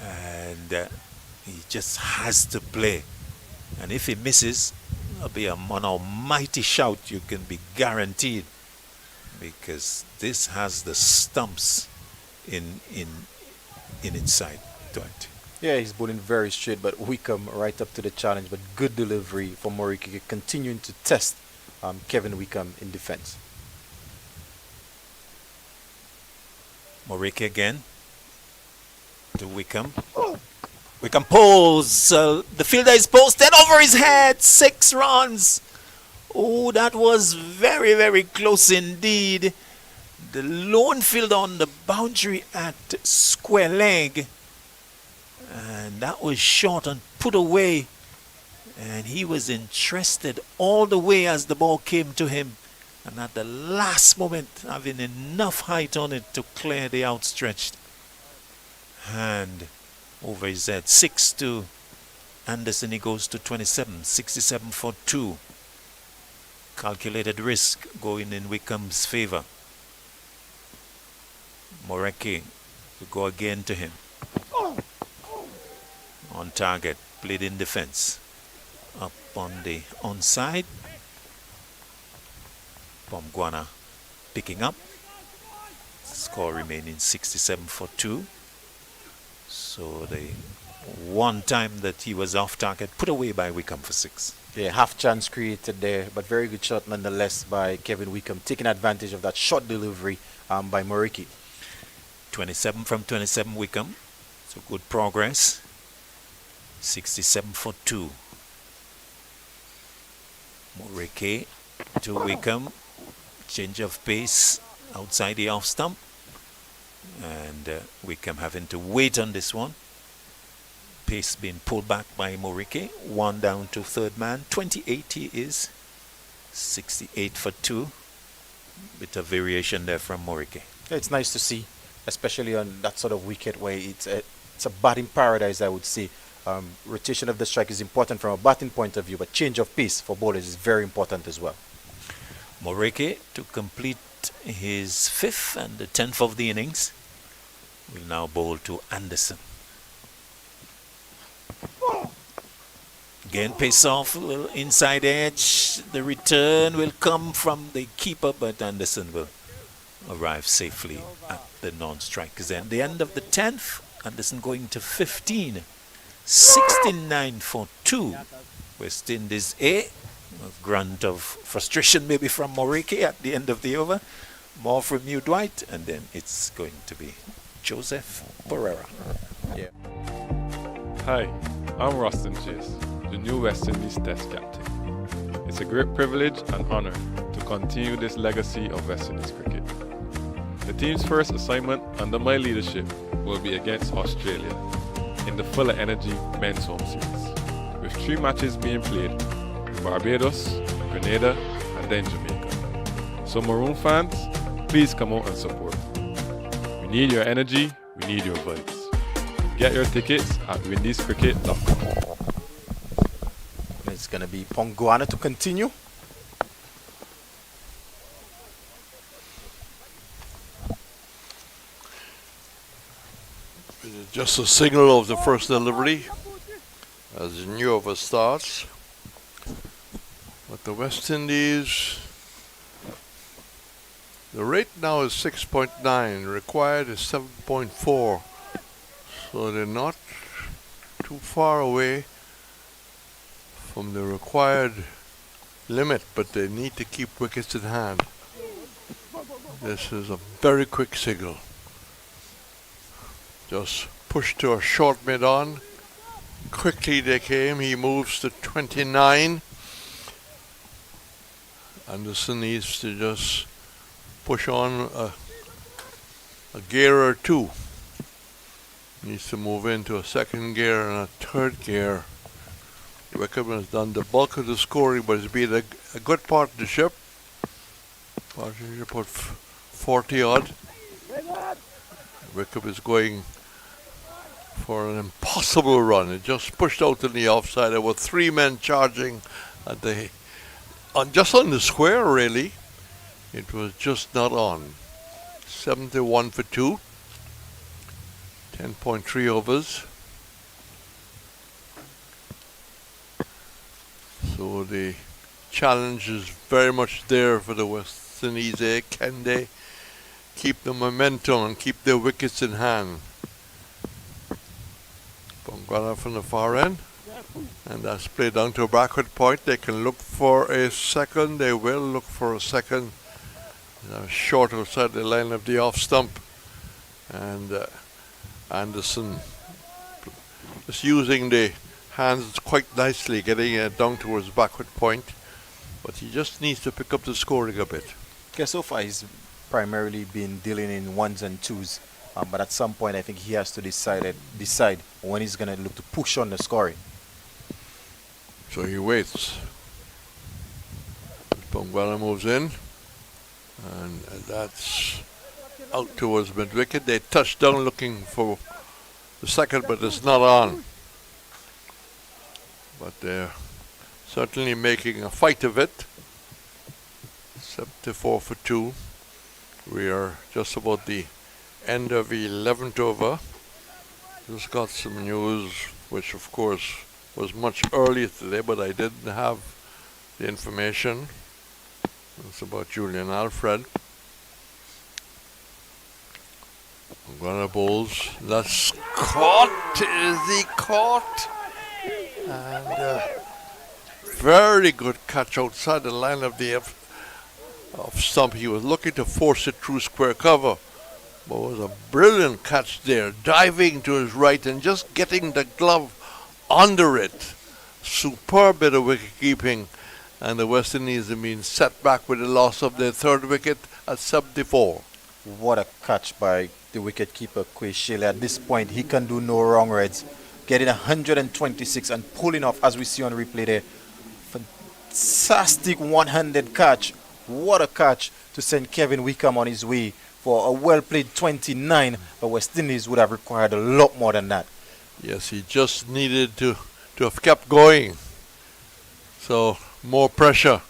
And he just has to play. And if he misses, it'll be an almighty shout, you can be guaranteed. Because this has the stumps in inside to it. Yeah, he's bowling very straight, but Wickham right up to the challenge. But good delivery for Moriki, continuing to test Kevin Wickham in defense. Moriki again to Wickham. Wickham pulls. The fielder is posted over his head. 6 runs. Oh, that was very, very close indeed. The lone fielder on the boundary at square leg. And that was short and put away. And he was interested all the way as the ball came to him. And at the last moment, having enough height on it to clear the outstretched hand over his head. 6-2. Anderson, he goes to 27. 67 for 2. Calculated risk going in Wickham's favor. Moreki to go again to him. On target, played in defense. Up on the onside. Pomguana picking up. Score remaining 67 for 2. So the one time that he was off target, put away by Wickham for 6. Yeah, half chance created there, but very good shot nonetheless by Kevin Wickham, taking advantage of that short delivery by Moriki. 27 from 27 Wickham. So good progress. 67 for 2. Moriki to Wickham. Change of pace outside the off stump. And Wickham having to wait on this one. Pace being pulled back by Moriki. 1 down to third man. 28 he is. 68 for 2. Bit of variation there from Moriki. Yeah, it's nice to see, especially on that sort of wicket where it's a batting paradise, I would say. Rotation of the strike is important from a batting point of view, but change of pace for bowlers is very important as well. Moriki to complete his 5th and the 10th of the innings will now bowl to Anderson. Again, pace off, a little inside edge. The return will come from the keeper, but Anderson will arrive safely at the non-strikers end. The end of the 10th, Anderson going to 15. 69 for 2. West Indies A. A grunt of frustration maybe from Moriki at the end of the over. More from you, Dwight, and then it's going to be Joseph Pereira. Yeah. Hi, I'm Rustin Chase, the new West Indies Test captain. It's a great privilege and honor to continue this legacy of West Indies cricket. The team's first assignment under my leadership will be against Australia in the Fuller Energy Men's Home Series, with 3 matches being played in Barbados, Grenada, and then Jamaica. So Maroon fans, please come out and support. We need your energy, we need your vibes. Get your tickets at windiescricket.com. It's going to be Pomguana to continue. Just a signal of the first delivery as the new over starts. But the West Indies, the rate now is 6.9, required is 7.4. So they're not too far away from the required limit, but they need to keep wickets in hand. This is a very quick signal. Just push to a short mid-on. Quickly they came. He moves to 29. Anderson needs to just push on a gear or 2. Needs to move into a second gear and a third gear. Wickham has done the bulk of the scoring, but it's been a good partnership. Partnership of 40 odd. Wickham is going for an impossible run. It just pushed out in the offside. There were 3 men charging at just on the square, really. It was just not on. 71 for 2. 10.3 overs. So the challenge is very much there for the West Indies. Can they keep the momentum and keep their wickets in hand? Bongala from the far end. And that's played down to a backward point. They can look for a second. They will look for a second. Short outside the line of the off stump. And Anderson just using the hands quite nicely, getting it down towards backward point. But he just needs to pick up the scoring a bit. Okay, so far he's primarily been dealing in 1s and 2s. But at some point I think he has to decide when he's going to look to push on the scoring. So he waits. Bongala moves in. And that's out towards mid-wicket. They touch down looking for the second, but it's not on. But they're certainly making a fight of it. 74 for 2. We are just about the end of the 11th over. Just got some news, which of course was much earlier today, but I didn't have the information. It's about Julian Alfred. Gunner bowls. That's caught. Is he caught? And very good catch outside the line of the off stump. He was looking to force it through square cover. But it was a brilliant catch there. Diving to his right and just getting the glove under it. Superb bit of wicket keeping. And the West Indies have been set back with the loss of their 3rd wicket at 74. What a catch by the wicketkeeper Quay. At this point, he can do no wrong, Reds. Getting 126 and pulling off, as we see on replay there. Fantastic one-handed catch. What a catch to send Kevin Wickham on his way for a well-played 29. But West Indies would have required a lot more than that. Yes, he just needed to have kept going. So, more pressure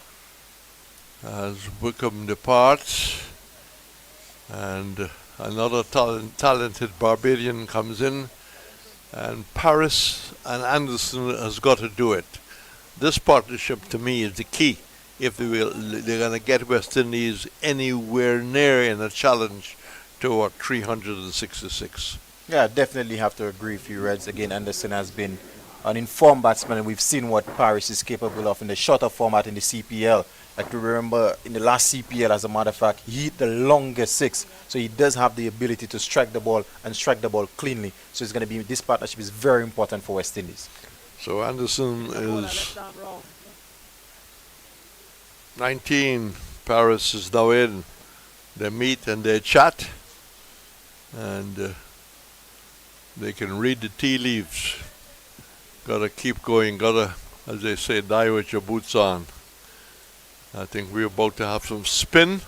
as Wickham departs. And another talented Barbadian comes in. And Paris and Anderson has got to do it. This partnership, to me, is the key. If they're going to get West Indies anywhere near in a challenge to 366. Yeah, I definitely have to agree with you, Reds. Again, Anderson has been an informed batsman, and we've seen what Paris is capable of in the shorter format in the CPL. Like we remember in the last CPL, as a matter of fact, he hit the longest 6. So he does have the ability to strike the ball and strike the ball cleanly. So it's going to be, this partnership is very important for West Indies. So Anderson is 19. Paris is now in. They meet and they chat. And they can read the tea leaves. Gotta keep going. Gotta, as they say, die with your boots on. I think we're about to have some spin.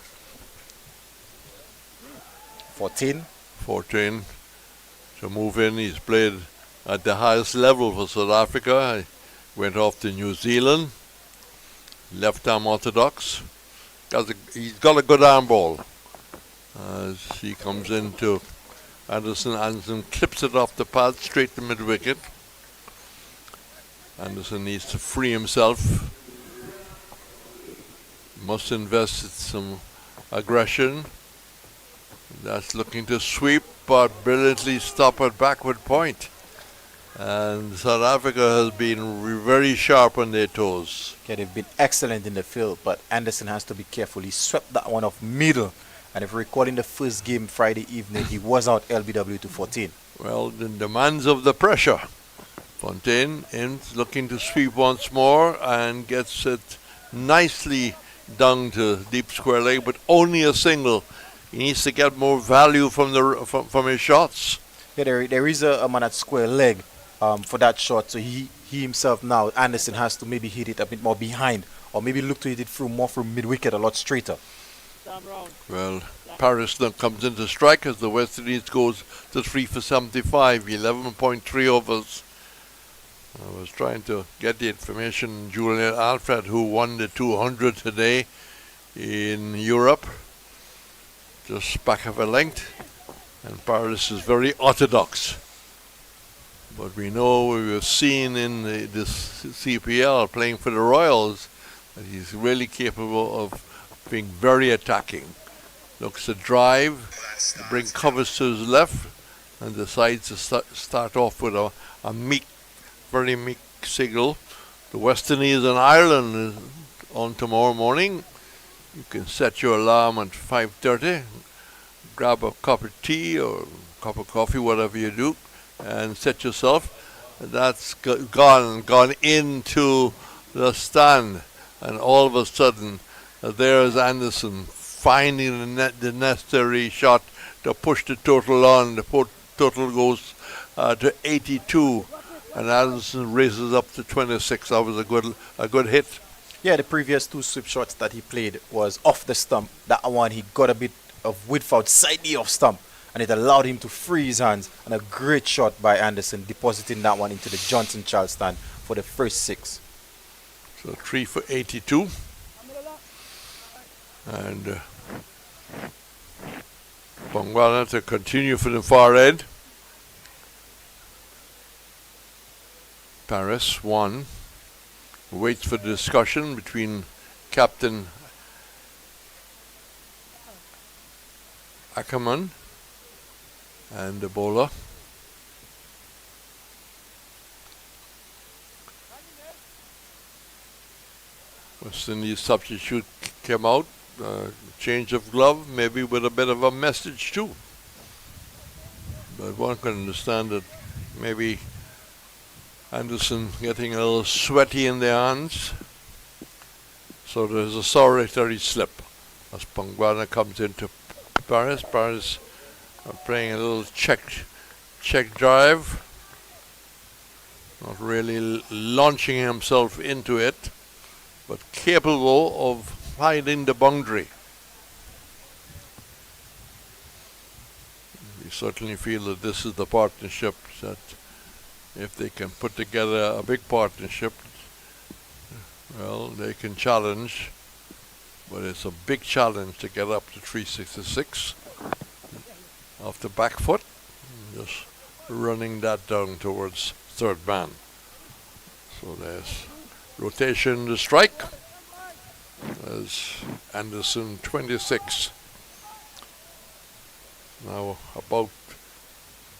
14. To move in. He's played at the highest level for South Africa. He went off to New Zealand. Left arm orthodox. He's got a good arm ball. As he comes into Anderson. Anderson clips it off the pad straight to mid wicket. Anderson needs to free himself. Must invest in some aggression. That's looking to sweep, but brilliantly stop at backward point. And South Africa has been very sharp on their toes. Okay, they've been excellent in the field, but Anderson has to be careful. He swept that one off middle. And if recalling the first game Friday evening, he was out LBW to 14. Well, the demands of the pressure. Fontaine in, looking to sweep once more and gets it nicely down to deep square leg, but only a single. He needs to get more value from his shots. Yeah, there is a man at square leg for that shot. So he himself now, Anderson, has to maybe hit it a bit more behind, or maybe look to hit it more from mid wicket, a lot straighter. Well, Paris now comes into strike as the West Indies goes to 3 for 75, 11.3 overs. I was trying to get the information. Julian Alfred, who won the 200 today in Europe, just back of a length, and Paris is very orthodox. But we know, we were seen in this CPL playing for the Royals, that he's really capable of being very attacking. Looks to drive, bring covers to his left, and decides to start off with a meek, very meek signal. The West Indies and Ireland is on tomorrow morning. You can set your alarm at 5:30, grab a cup of tea or a cup of coffee, whatever you do, and set yourself. That's gone into the stand, and all of a sudden, there's Anderson finding the necessary shot to push the total on. The total goes to 82, and Anderson raises up to 26. That was a good hit. Yeah, the previous two sweep shots that he played was off the stump. That one, he got a bit of width outside the off stump, and it allowed him to free his hands. And a great shot by Anderson, depositing that one into the Johnson Charles stand for the first 6. So 3 for 82. And Bongwana to continue for the far end. Paris 1. Waits for the discussion between Captain Ackerman and the bowler. West Indies substitute came out, change of glove, maybe with a bit of a message too. But one can understand that maybe Anderson getting a little sweaty in the hands. So there's a solitary slip as Bongwana comes into Paris. Paris playing a little check drive. Not really launching himself into it, but capable of finding the boundary. We certainly feel that this is the partnership that if they can put together a big partnership, well, they can challenge, but it's a big challenge to get up to 366 off the back foot, just running that down towards third man. So there's rotation to strike as Anderson 26. Now about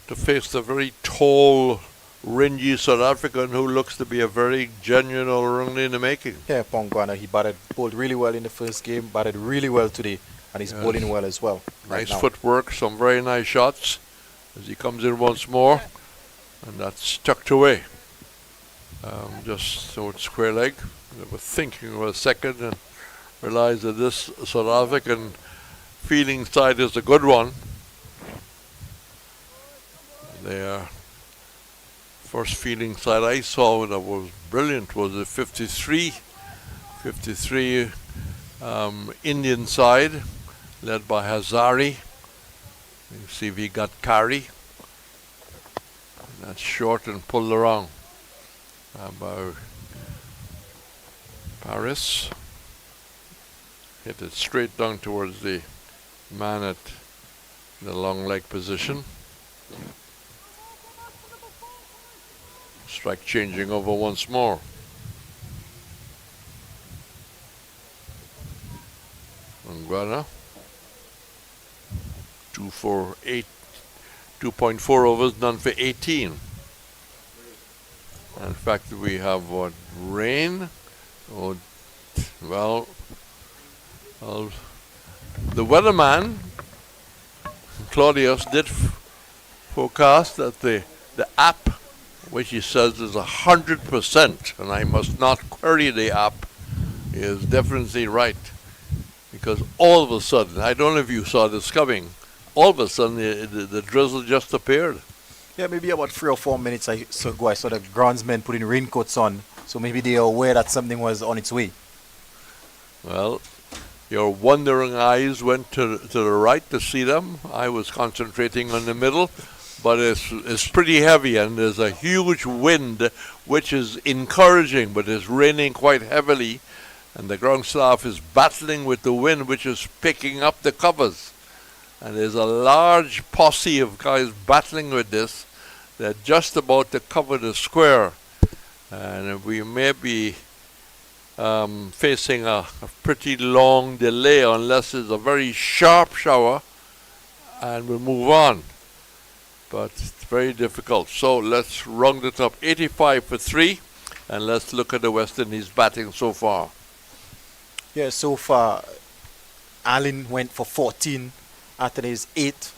to face the very tall, rangy South African who looks to be a very genuine all-round in the making. Yeah, Bongwana, he bowled really well in the first game, batted really well today, and he's bowling well as well. Nice footwork, some very nice shots as he comes in once more, and that's tucked away. Just so it's square leg. They were thinking for a second and realized that this South African feeling side is a good one. Their first feeling side I saw that was brilliant was the 53 Indian side led by Hazari. You see if he got carry. That's short and pulled around by Paris. Hit it straight down towards the man at the long leg position. Strike changing over once more. Bongwana 2.4 overs, done for 18. In fact, we have what, rain? Oh, well, the weatherman Claudius did forecast that the app, which he says is 100%, and I must not query the app, is definitely right. Because all of a sudden, I don't know if you saw this coming, all of a sudden the drizzle just appeared. Yeah, maybe about 3 or 4 minutes ago I saw the groundsmen putting raincoats on, so maybe they are aware that something was on its way. Well, Your wondering eyes went to the right to see them. I was concentrating on the middle, but it's pretty heavy, and there's a huge wind, which is encouraging, but it's raining quite heavily, and the ground staff is battling with the wind, which is picking up the covers. And there's a large posse of guys battling with this. They're just about to cover the square, and we may be facing a pretty long delay unless it's a very sharp shower, and we'll move on. But it's very difficult. So let's round it up. 85 for 3, and let's look at the West Indies batting so far. Yeah, so far, Allen went for 14. Anthony's 8.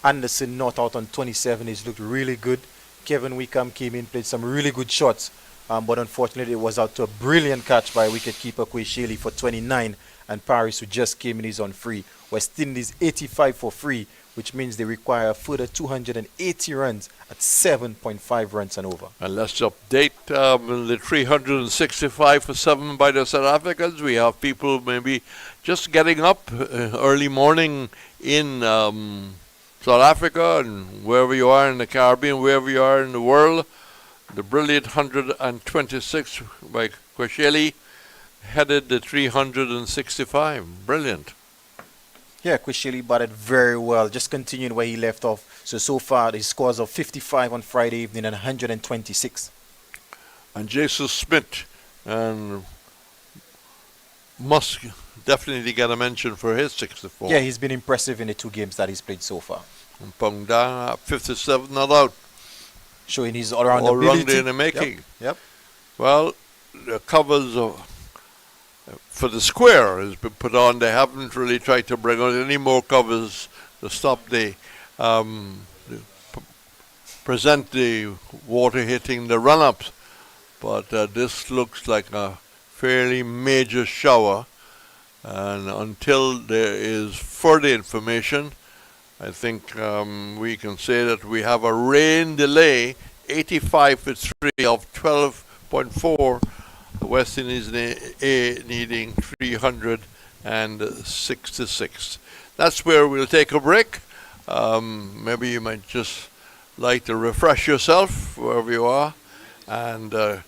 Anderson not out on 27. He's looked really good. Kevin Wickham came in, played some really good shots. But unfortunately, it was out to a brilliant catch by wicketkeeper Quay for 29. And Paris, who just came in, is on free. West Indies 85 for free, which means they require a further 280 runs at 7.5 runs and over. And let's update the 365 for 7 by the South Africans. We have people maybe just getting up early morning in South Africa and wherever you are in the Caribbean, wherever you are in the world. The brilliant 126 by Kwesheli headed the 365. Brilliant. Yeah, Kwesheli batted very well, just continuing where he left off. So far, his scores of 55 on Friday evening and 126. And Jason Smith and must definitely get a mention for his 64. Yeah, he's been impressive in the 2 games that he's played so far. And Pongda, 57 not out. Showing his all-round all-round ability. in the making. Yep. Well, the covers for the square has been put on. They haven't really tried to bring on any more covers to stop the present the water hitting the run-ups. But this looks like a fairly major shower. And until there is further information, I think we can say that we have a rain delay, 85 for 3 of 12.4. The West Indies needing 366. That's where we'll take a break. Maybe you might just like to refresh yourself wherever you are. And as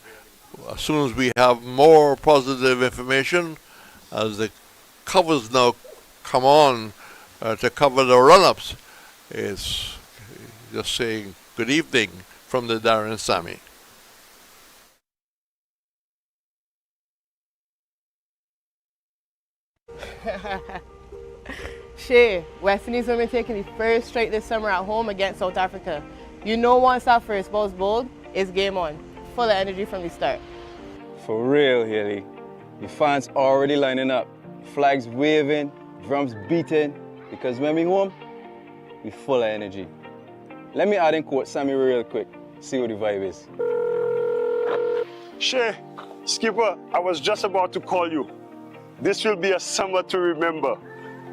soon as we have more positive information, as the covers now come on, to cover the run-ups, is just saying good evening from the Darren Sammy. Shay, West Indies will be taking the first straight this summer at home against South Africa. You know once that first ball's bowled, it's game on. Full of energy from the start. For real, Haley. The fans already lining up. Flags waving, drums beating. Because when we home, we full of energy. Let me add in quote Sammy real quick, see what the vibe is. Shay, skipper, I was just about to call you. This will be a summer to remember.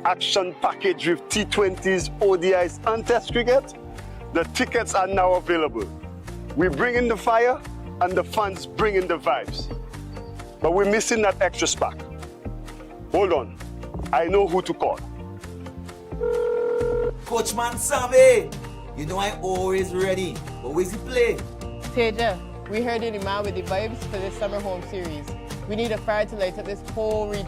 Action package with T20s, ODIs and Test cricket. The tickets are now available. We bring in the fire and the fans bring in the vibes. But we're missing that extra spark. Hold on, I know who to call. Coachman Sammy, you know I'm always ready. But where's he play? Teja, we heard you're the man with the vibes for this summer home series. We need a fire to light up this whole region.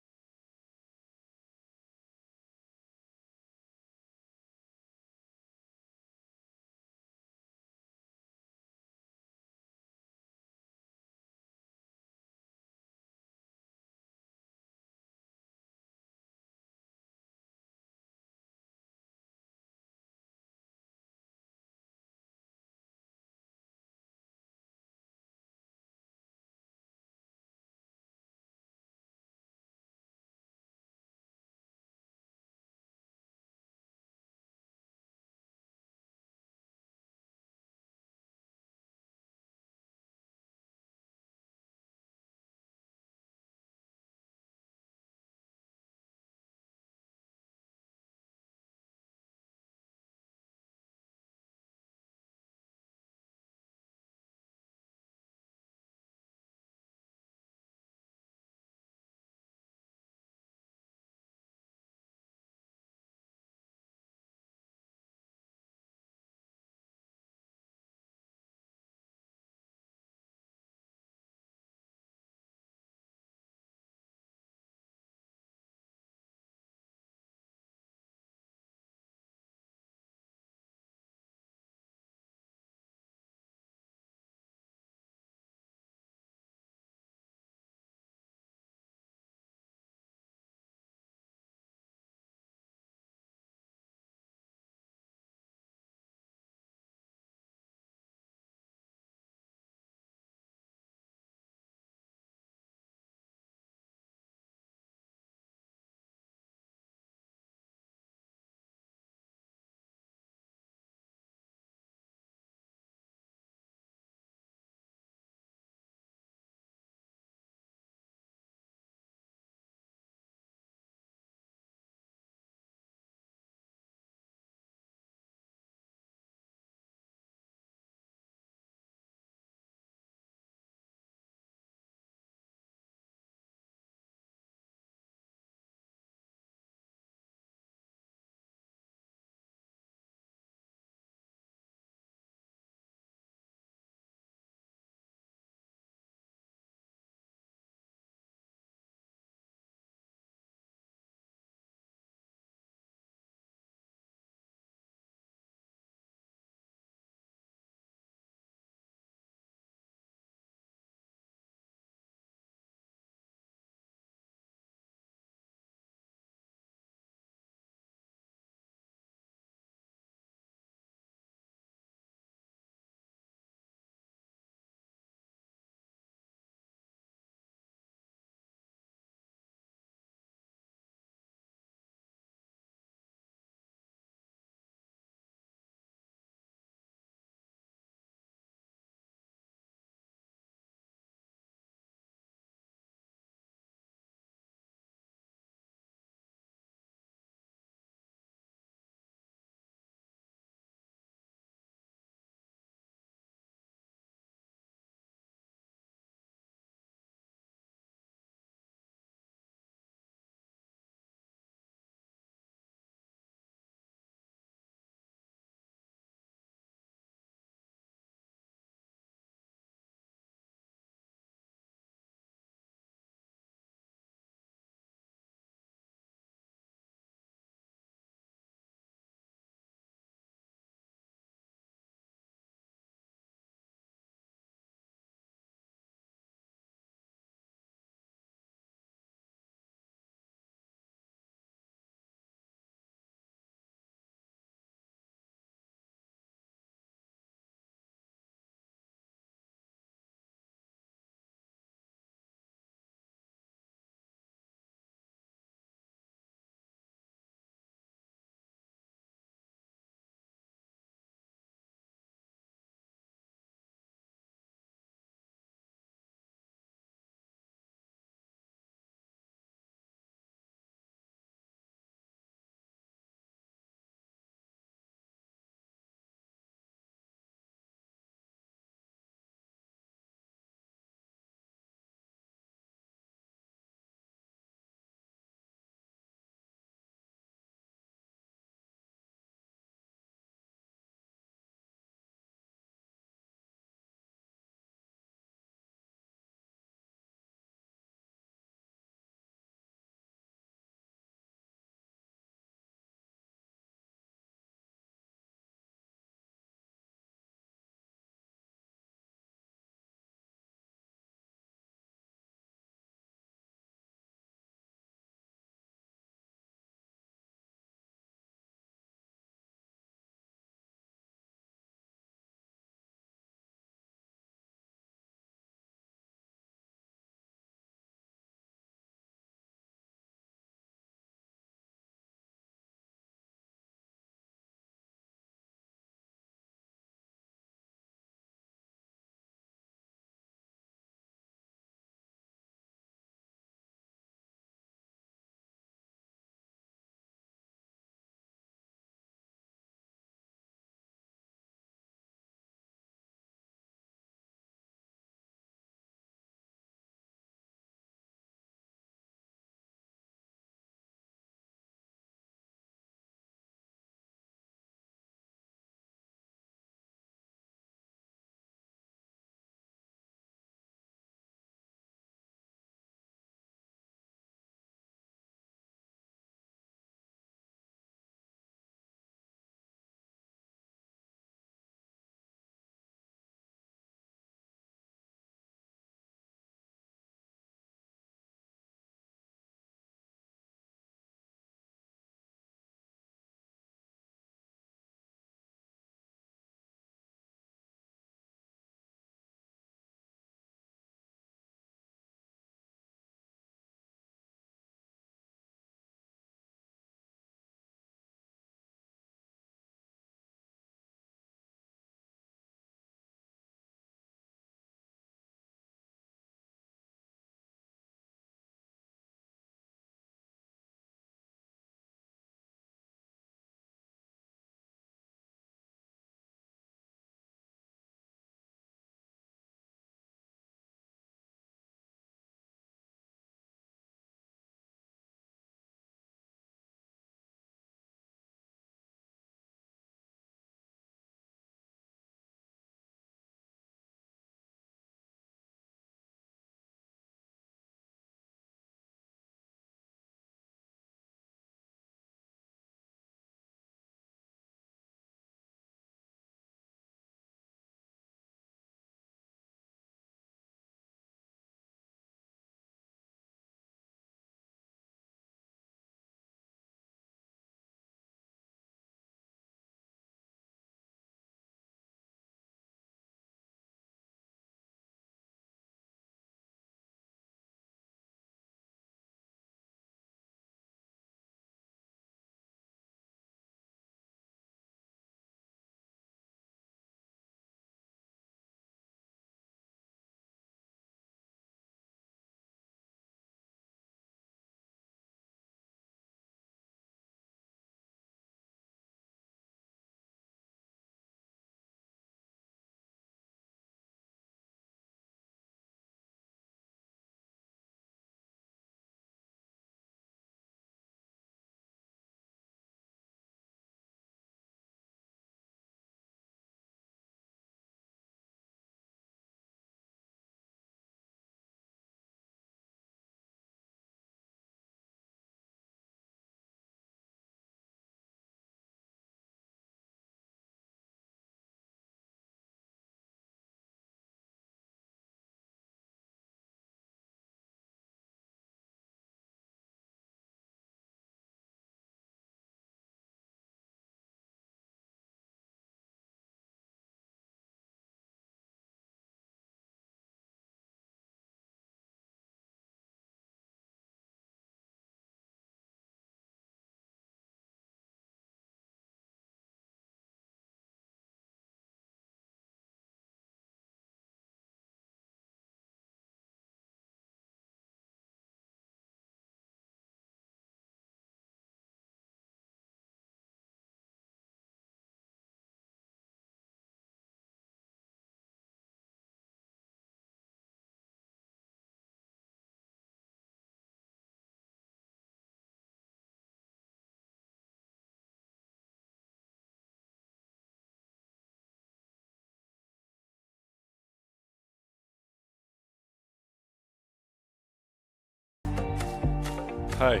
Hi,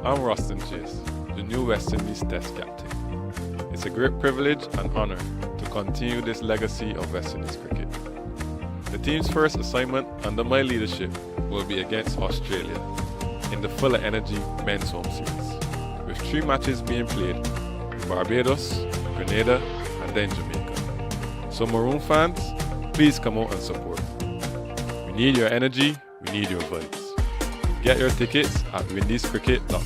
I'm Rustin Chase, the new West Indies Test captain. It's a great privilege and honour to continue this legacy of West Indies cricket. The team's first assignment under my leadership will be against Australia in the Fuller Energy Men's Home Series, with 3 matches being played in Barbados, Grenada and then Jamaica. So Maroon fans, please come out and support. We need your energy, we need your vibes. Get your tickets at windiescricket.com.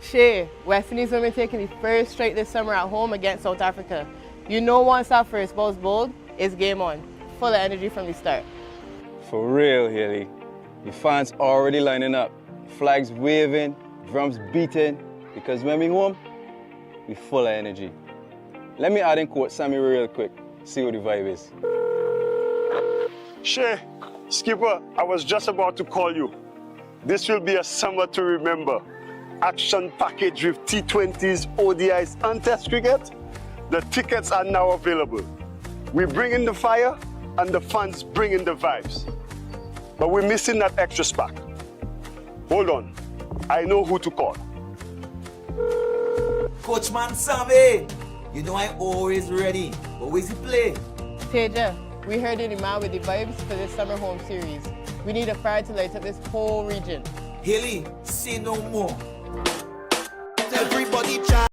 Shay, West Indies women taking the first straight this summer at home against South Africa. You know once that first ball's bowled, it's game on. Full of energy from the start. For real, Haley. The fans already lining up. Flags waving, drums beating. Because when we home, we full of energy. Let me add in quote Sammy real quick. See what the vibe is. Shay, skipper, I was just about to call you. This will be a summer to remember. Action package with T20s, ODIs and Test cricket. The tickets are now available. We bring in the fire and the fans bring in the vibes. But we're missing that extra spark. Hold on, I know who to call. Coachman Sammy, you know I'm always ready. But where's he play? Teja, we heard you're the man with the vibes for this summer home series. We need a fire to light up this whole region. Haley, say no more. Everybody chant.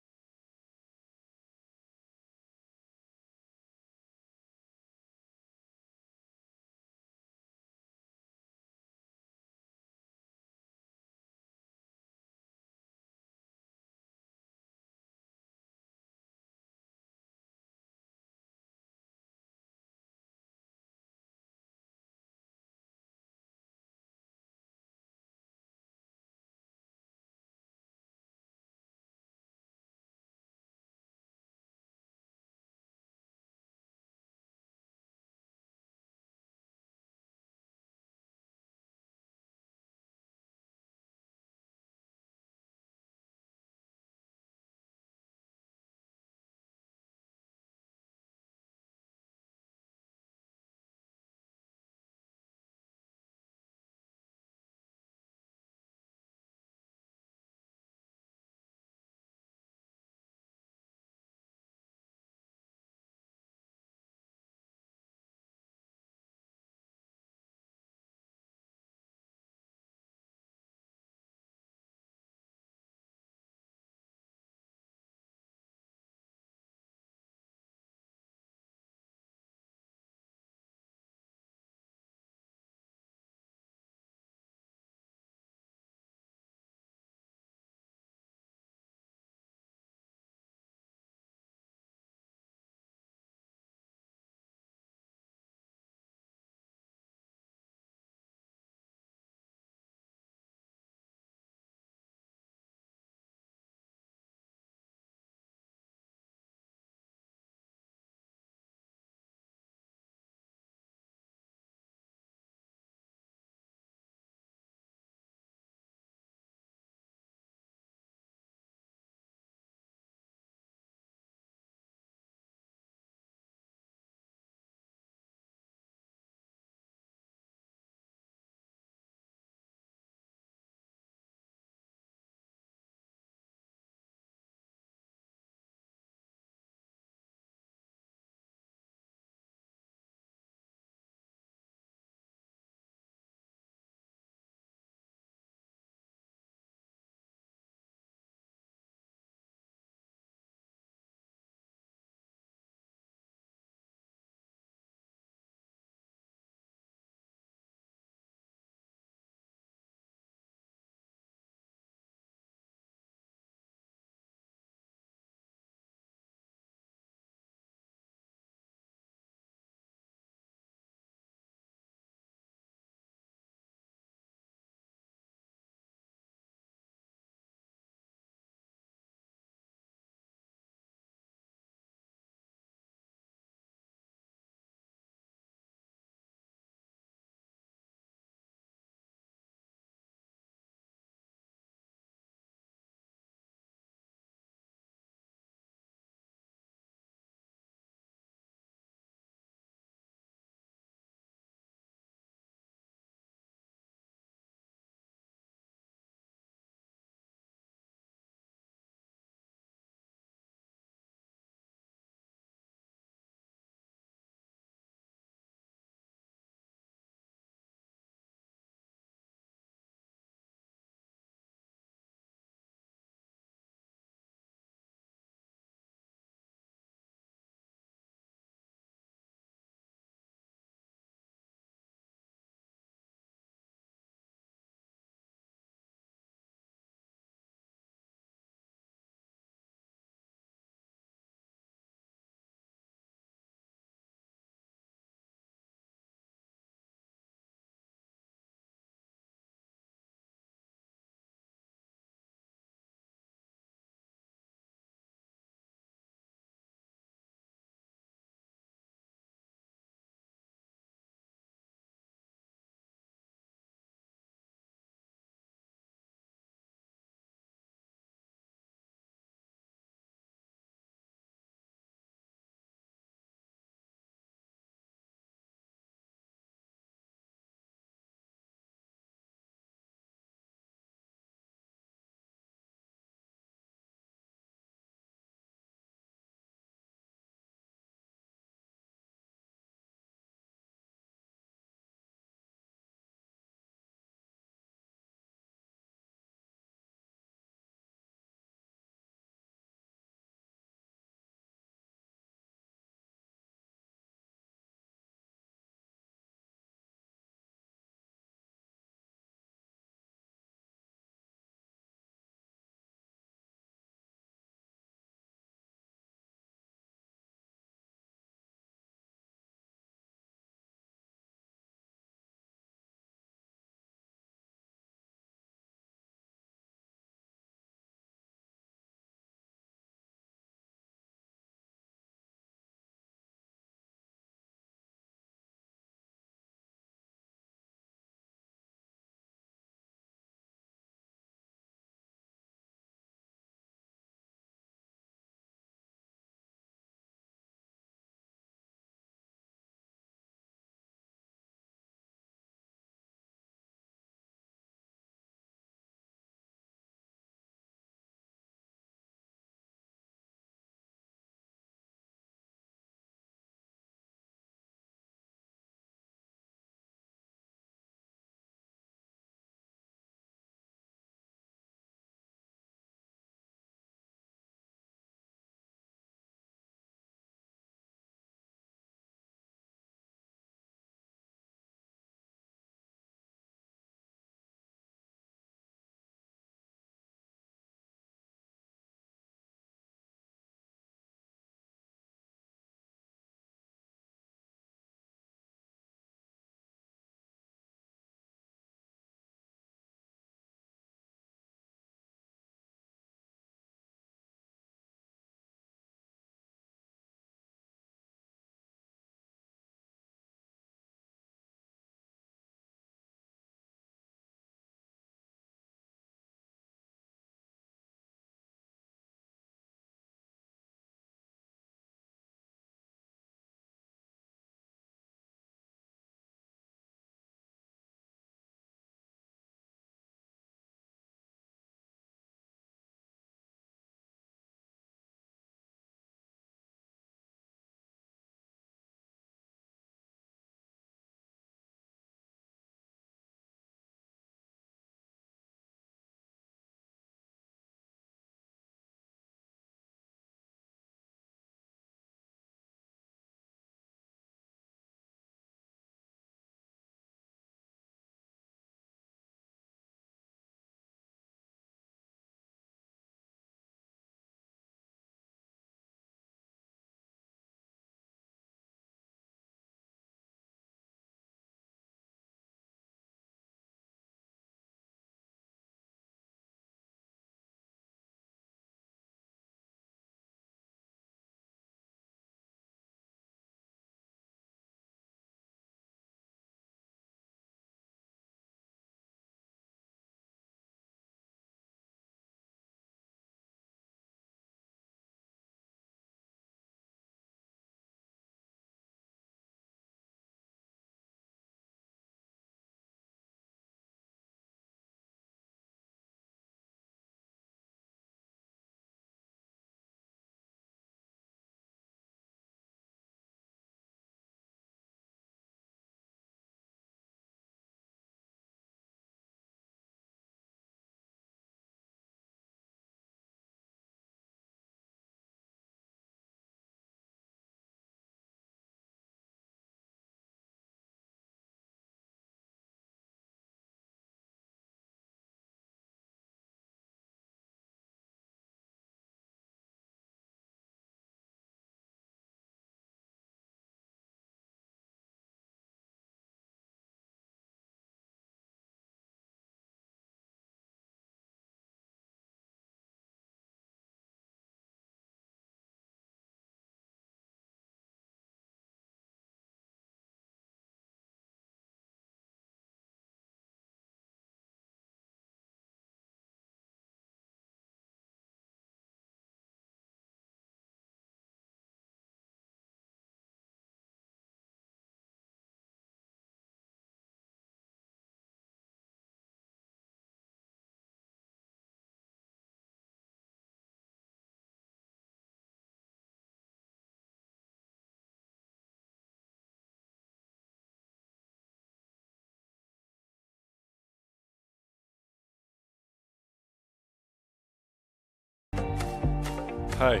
Hi,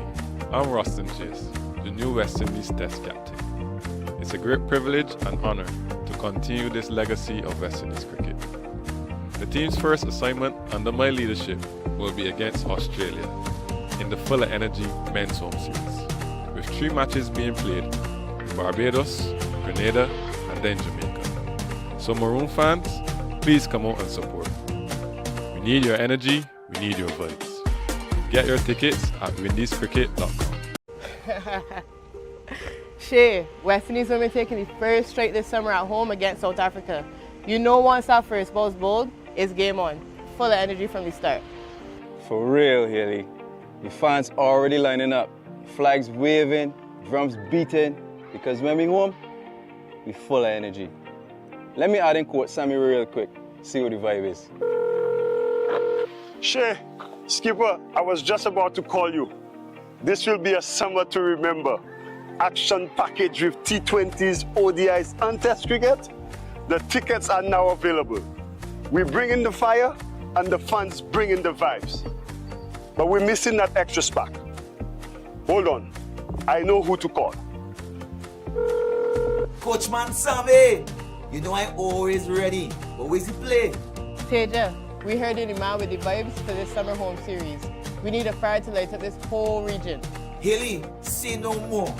I'm Rustin Chase, the new West Indies Test captain. It's a great privilege and honor to continue this legacy of West Indies cricket. The team's first assignment under my leadership will be against Australia in the Fuller Energy Men's Home Series, with 3 matches being played in Barbados, Grenada, and then Jamaica. So Maroon fans, please come out and support. We need your energy, we need your vibes. Get your tickets at windiescricket.com. Shay, West Indies women taking the first straight this summer at home against South Africa. You know once that first ball's bowled, it's game on. Full of energy from the start. For real, Haley. The fans already lining up. Flags waving, drums beating. Because when we home, we full of energy. Let me add in quote Sammy real quick. See what the vibe is. Shay, Skipper, I was just about to call you. This will be a summer to remember. Action package with T20s, ODIs, and Test cricket. The tickets are now available. We bring in the fire, and the fans bring in the vibes. But we're missing that extra spark. Hold on, I know who to call. Coachman Sammy, you know I'm always ready. But where's the play? Teja, we heard you're the man with the vibes for this summer home series. We need a fire to light up this whole region. Haley, say no more.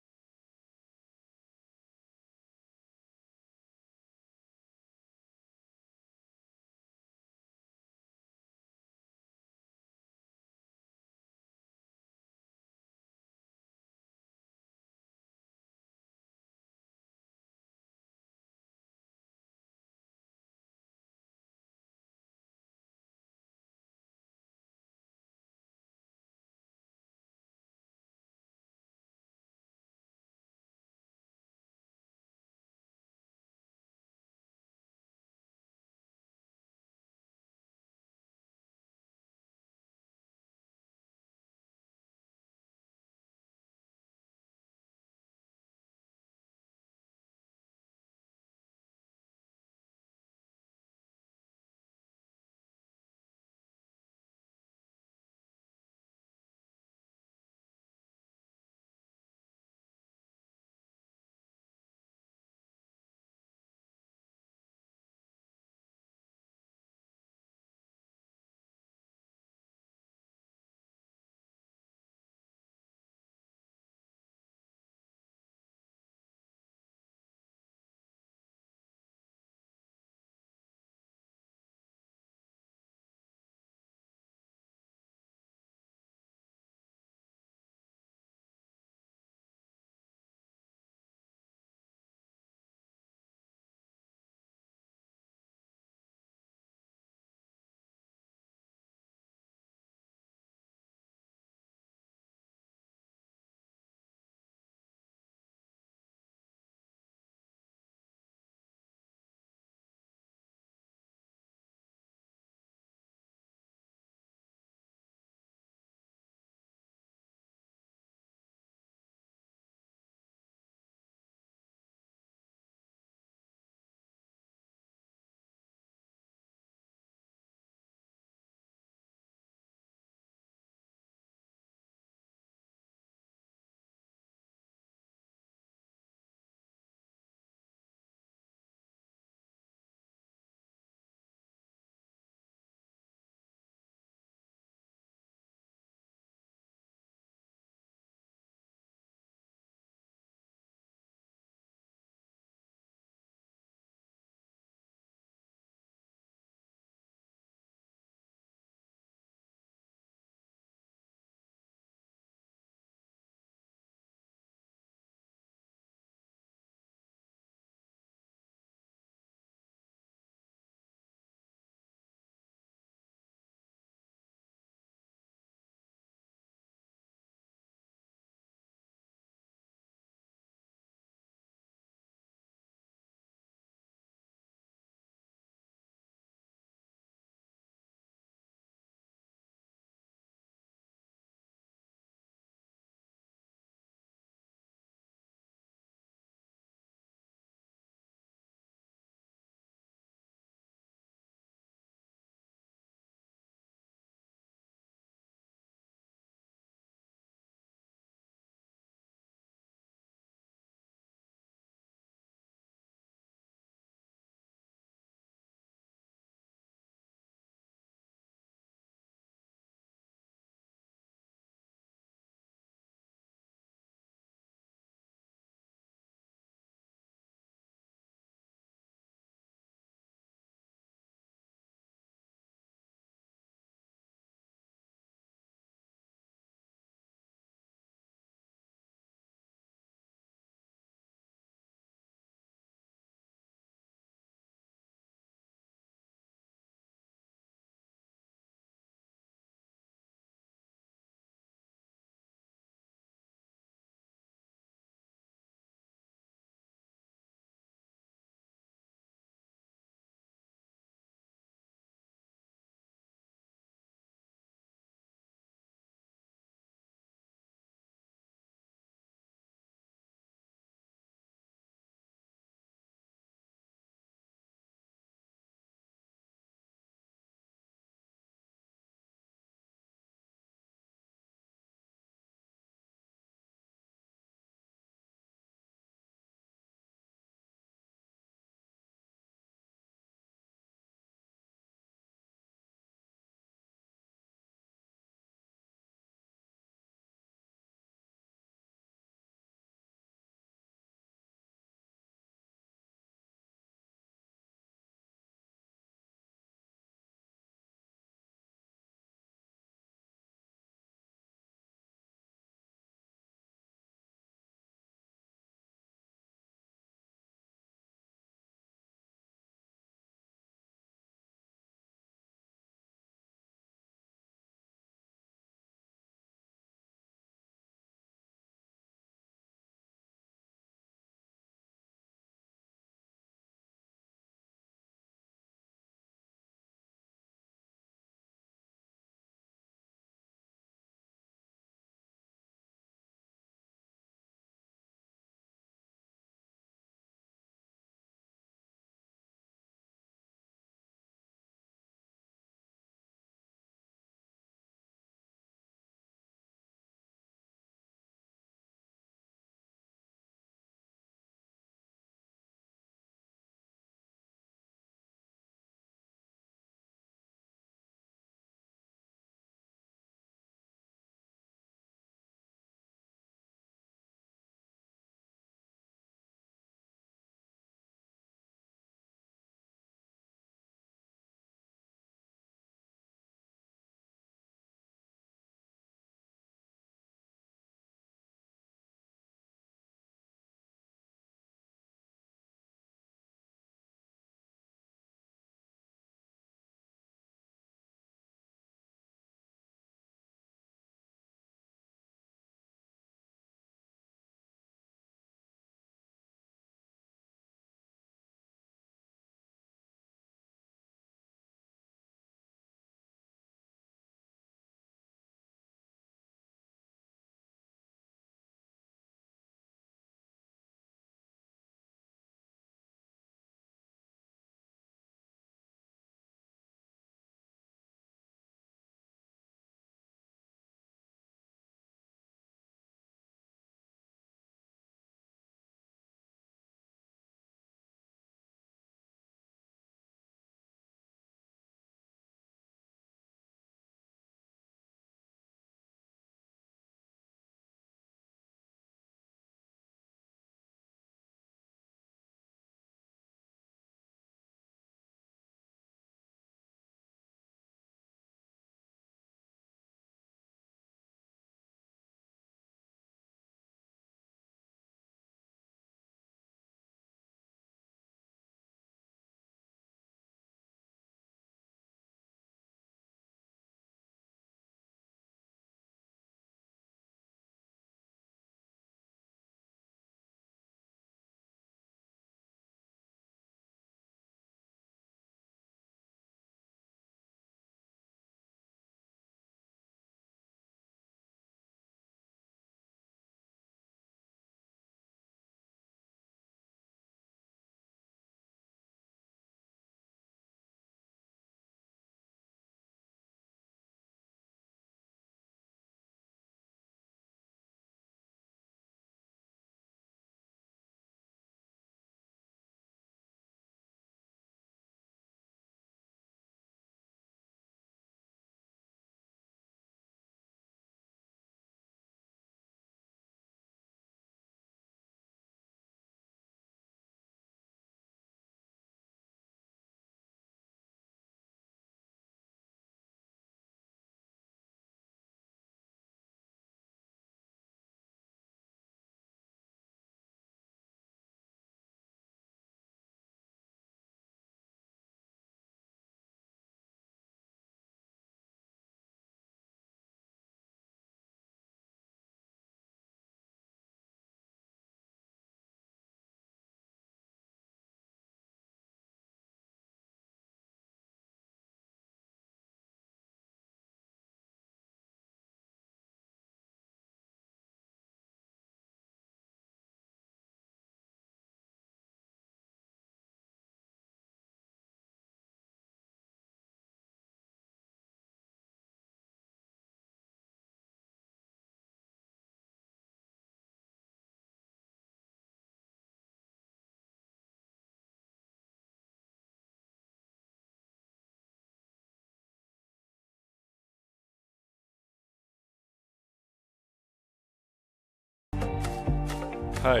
Hi,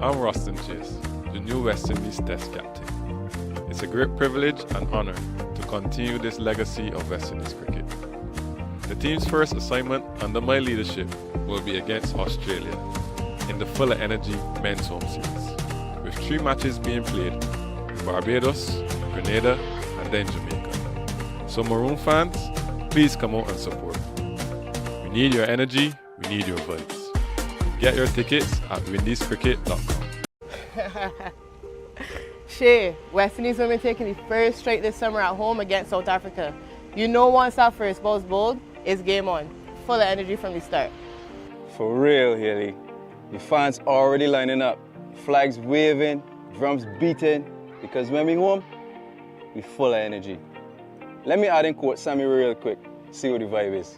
I'm Rustin Chase, the new West Indies Test captain. It's a great privilege and honor to continue this legacy of West Indies cricket. The team's first assignment under my leadership will be against Australia in the Fuller Energy Men's Home Series, with 3 matches being played in Barbados, Grenada, and then Jamaica. So Maroon fans, please come out and support. We need your energy, we need your vibes. Get your tickets at windiescricket.com. Shay, West Indies women taking the first straight this summer at home against South Africa. You know once that first ball's bowled, it's game on. Full of energy from the start. For real, Haley. The fans already lining up. Flags waving, drums beating. Because when we home, we full of energy. Let me add in quote Sammy real quick. See what the vibe is.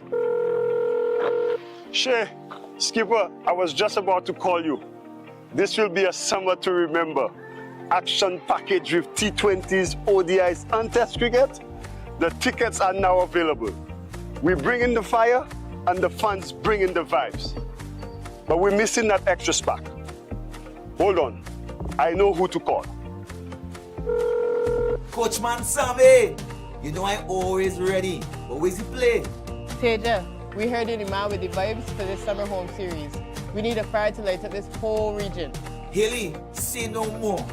Shay, Skipper, I was just about to call you. This will be a summer to remember. Action package with T20s, ODIs, and Test cricket. The tickets are now available. We bring in the fire, and the fans bring in the vibes. But we're missing that extra spark. Hold on, I know who to call. Coachman Sammy, you know I'm always ready. But where's he play? Teja, we heard you're the man with the vibes for this summer home series. We need a fire to light up this whole region. Haley, say no more.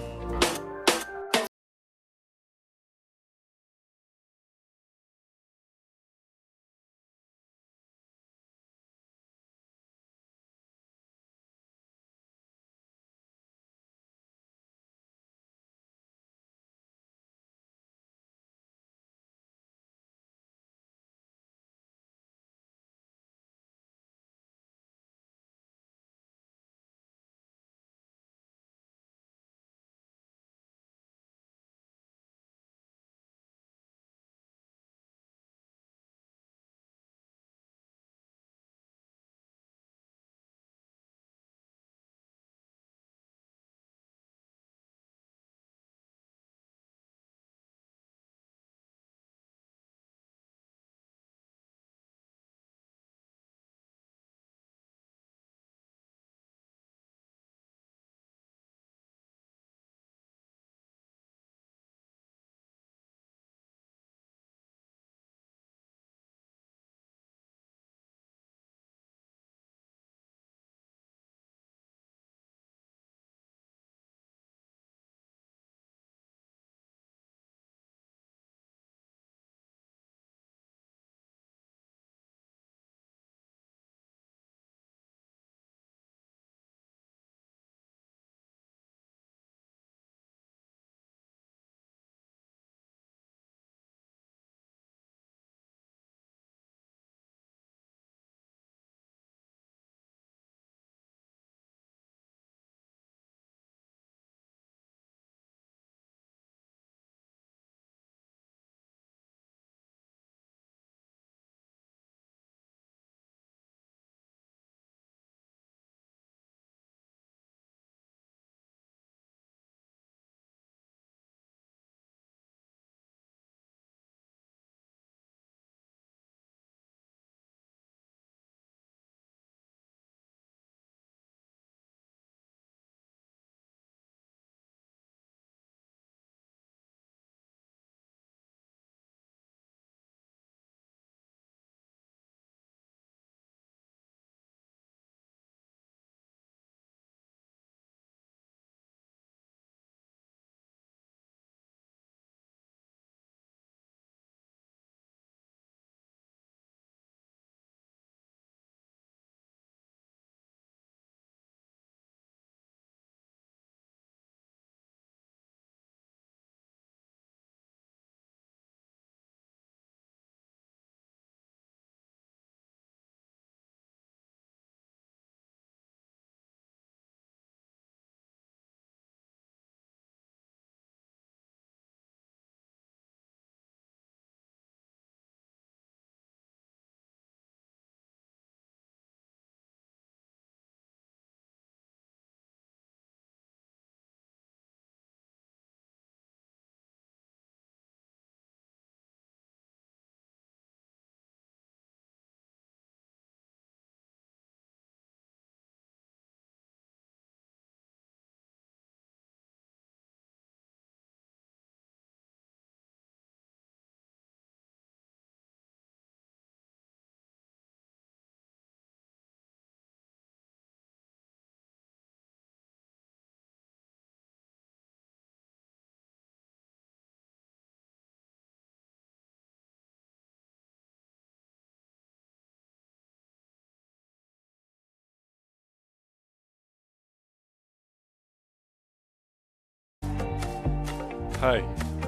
Hi,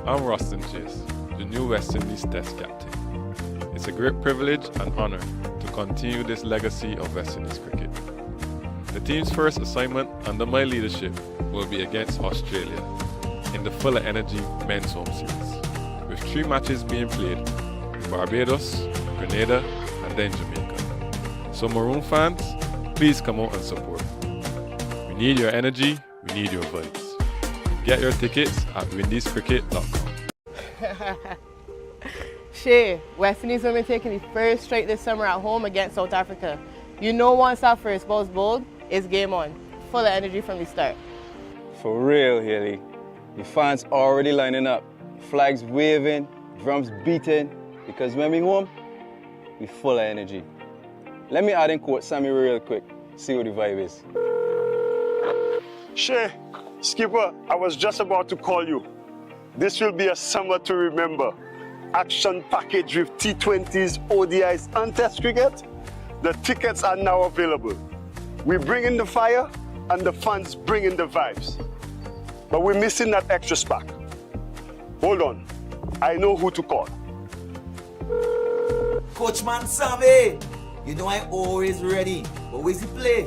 I'm Roston Chase, the new West Indies Test captain. It's a great privilege and honour to continue this legacy of West Indies cricket. The team's first assignment under my leadership will be against Australia in the Full of Energy Men's Home Series, with 3 matches being played in Barbados, Grenada and then Jamaica. So Maroon fans, please come out and support. We need your energy, we need your vibes. Get your tickets at windiescricket.com. Shay, West Indies will be taking the first strike this summer at home against South Africa. You know once that first ball's bowled, it's game on. Full of energy from the start. For real, Haley. The fans already lining up. Flags waving, drums beating, because when we home, we full of energy. Let me add in quote Sammy real quick, see what the vibe is. Shay, Skipper, I was just about to call you. This will be a summer to remember. Action package with T20s, ODIs and Test cricket. The tickets are now available. We bring in the fire and the fans bring in the vibes. But we're missing that extra spark. Hold on, I know who to call. Coachman Sammy, you know I'm always ready. But where's the play?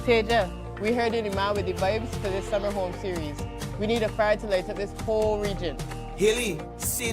Teja, we heard you're the man with the vibes for this summer home series. We need a fire to light up this whole region. Haley, say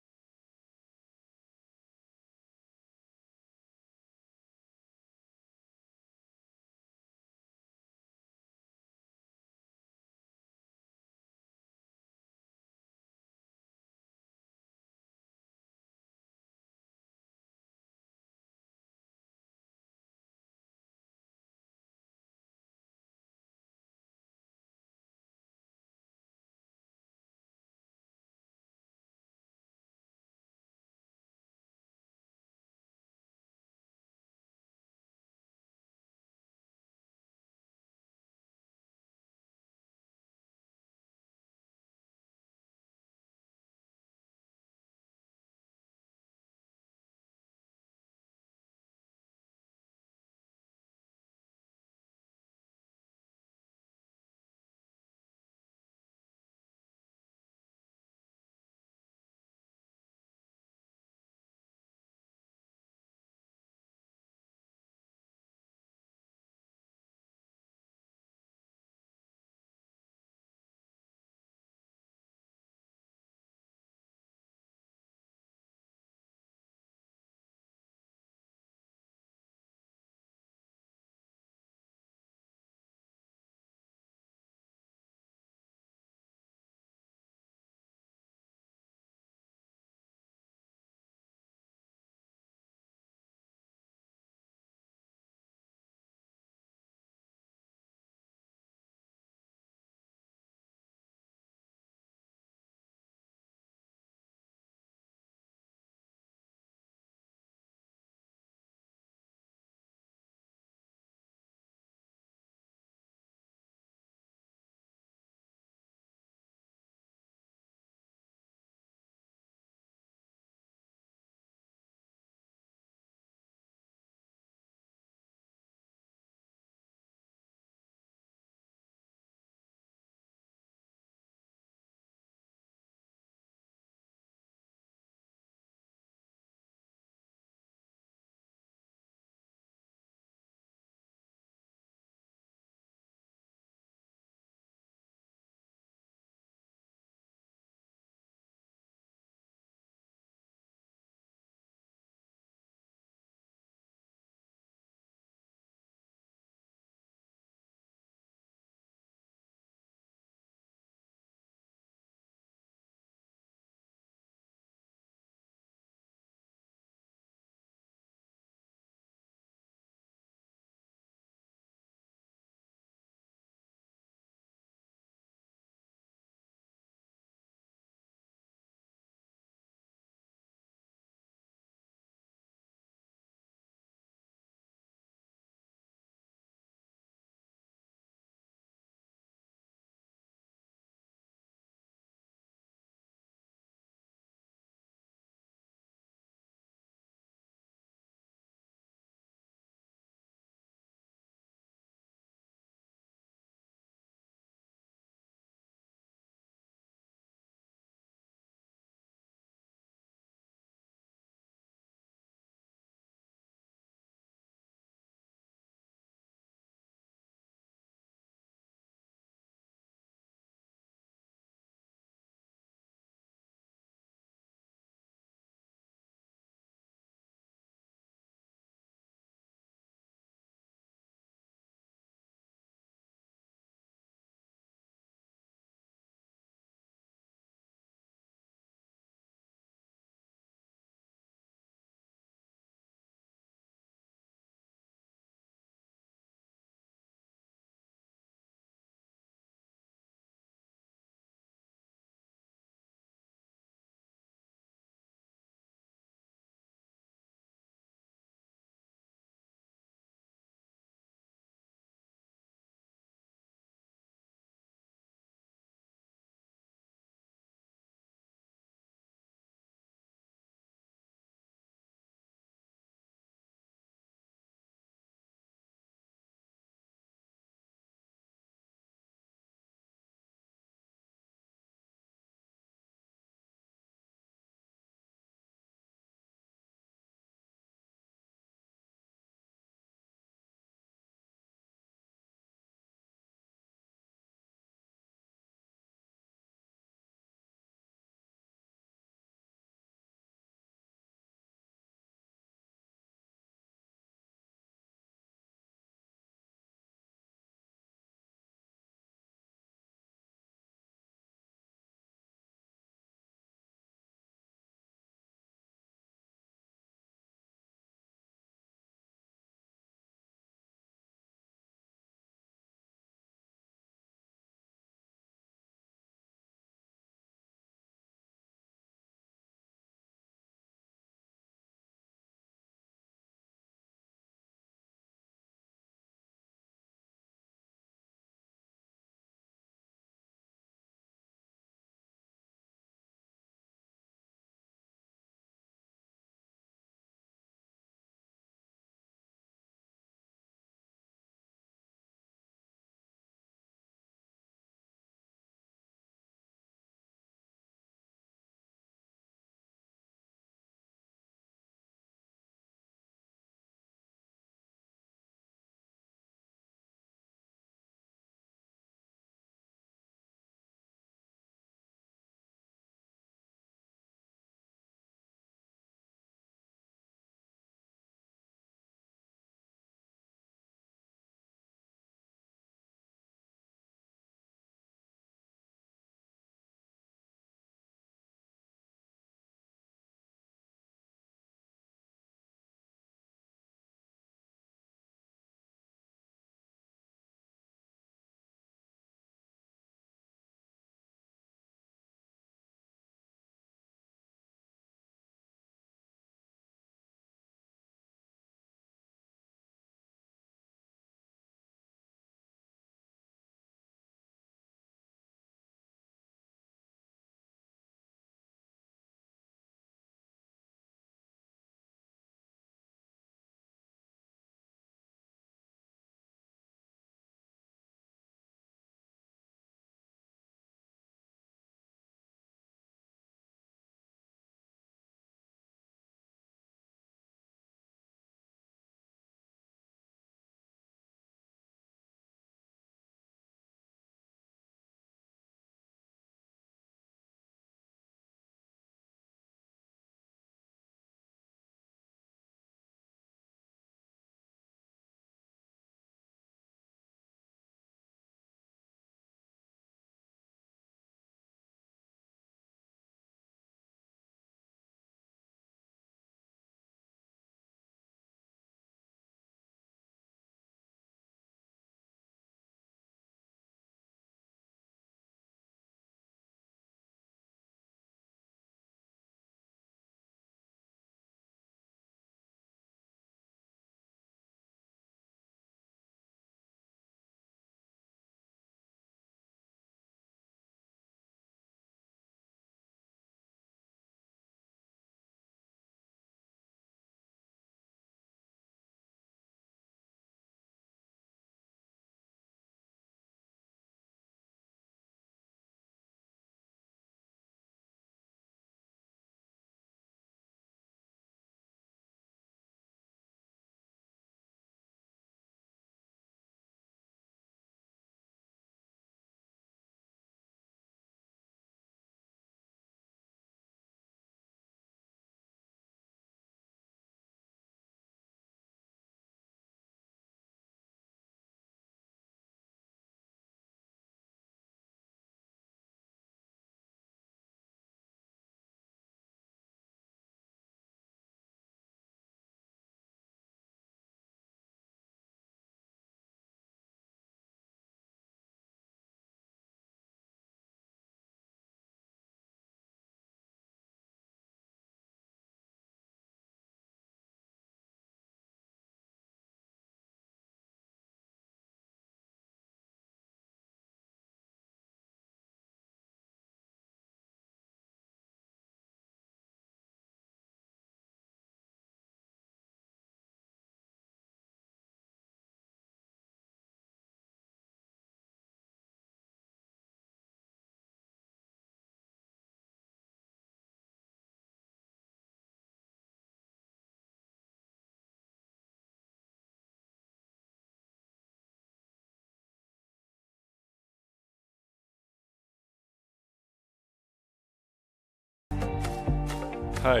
Hi,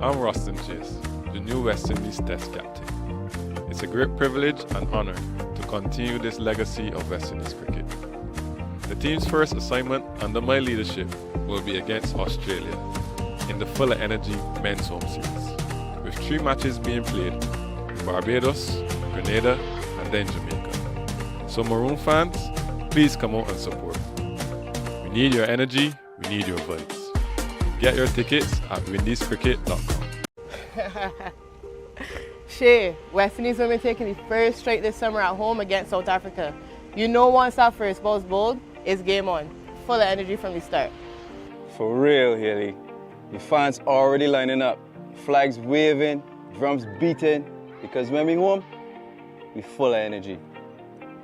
I'm Roston Chase, the new West Indies Test captain. It's a great privilege and honour to continue this legacy of West Indies cricket. The team's first assignment under my leadership will be against Australia in the Full of Energy Men's Home Series, with 3 matches being played in Barbados, Grenada and then Jamaica. So Maroon fans, please come out and support. We need your energy, we need your vibes. Get your tickets at windiescricket.com. Shay, West Indies will be taking the first strike this summer at home against South Africa. You know once that first ball's bowled, it's game on. Full of energy from the start. For real, Haley. The fans already lining up. Flags waving, drums beating, because when we home, we full of energy.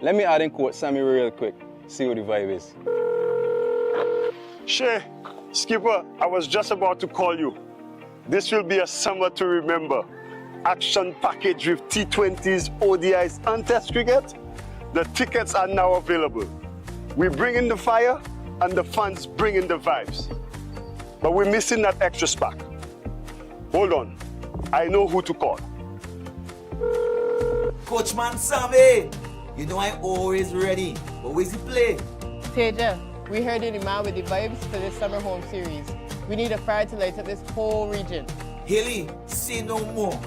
Let me add in quote Sammy real quick, see what the vibe is. Shay, Skipper, I was just about to call you. This will be a summer to remember. Action package with T20s, ODIs and Test cricket. The tickets are now available. We bring in the fire and the fans bring in the vibes. But we're missing that extra spark. Hold on, I know who to call. Coachman Sammy, you know I'm always ready. But where's the play? Teja, we heard you're the man with the vibes for this summer home series. We need a fire to light up this whole region. Haley, say no more.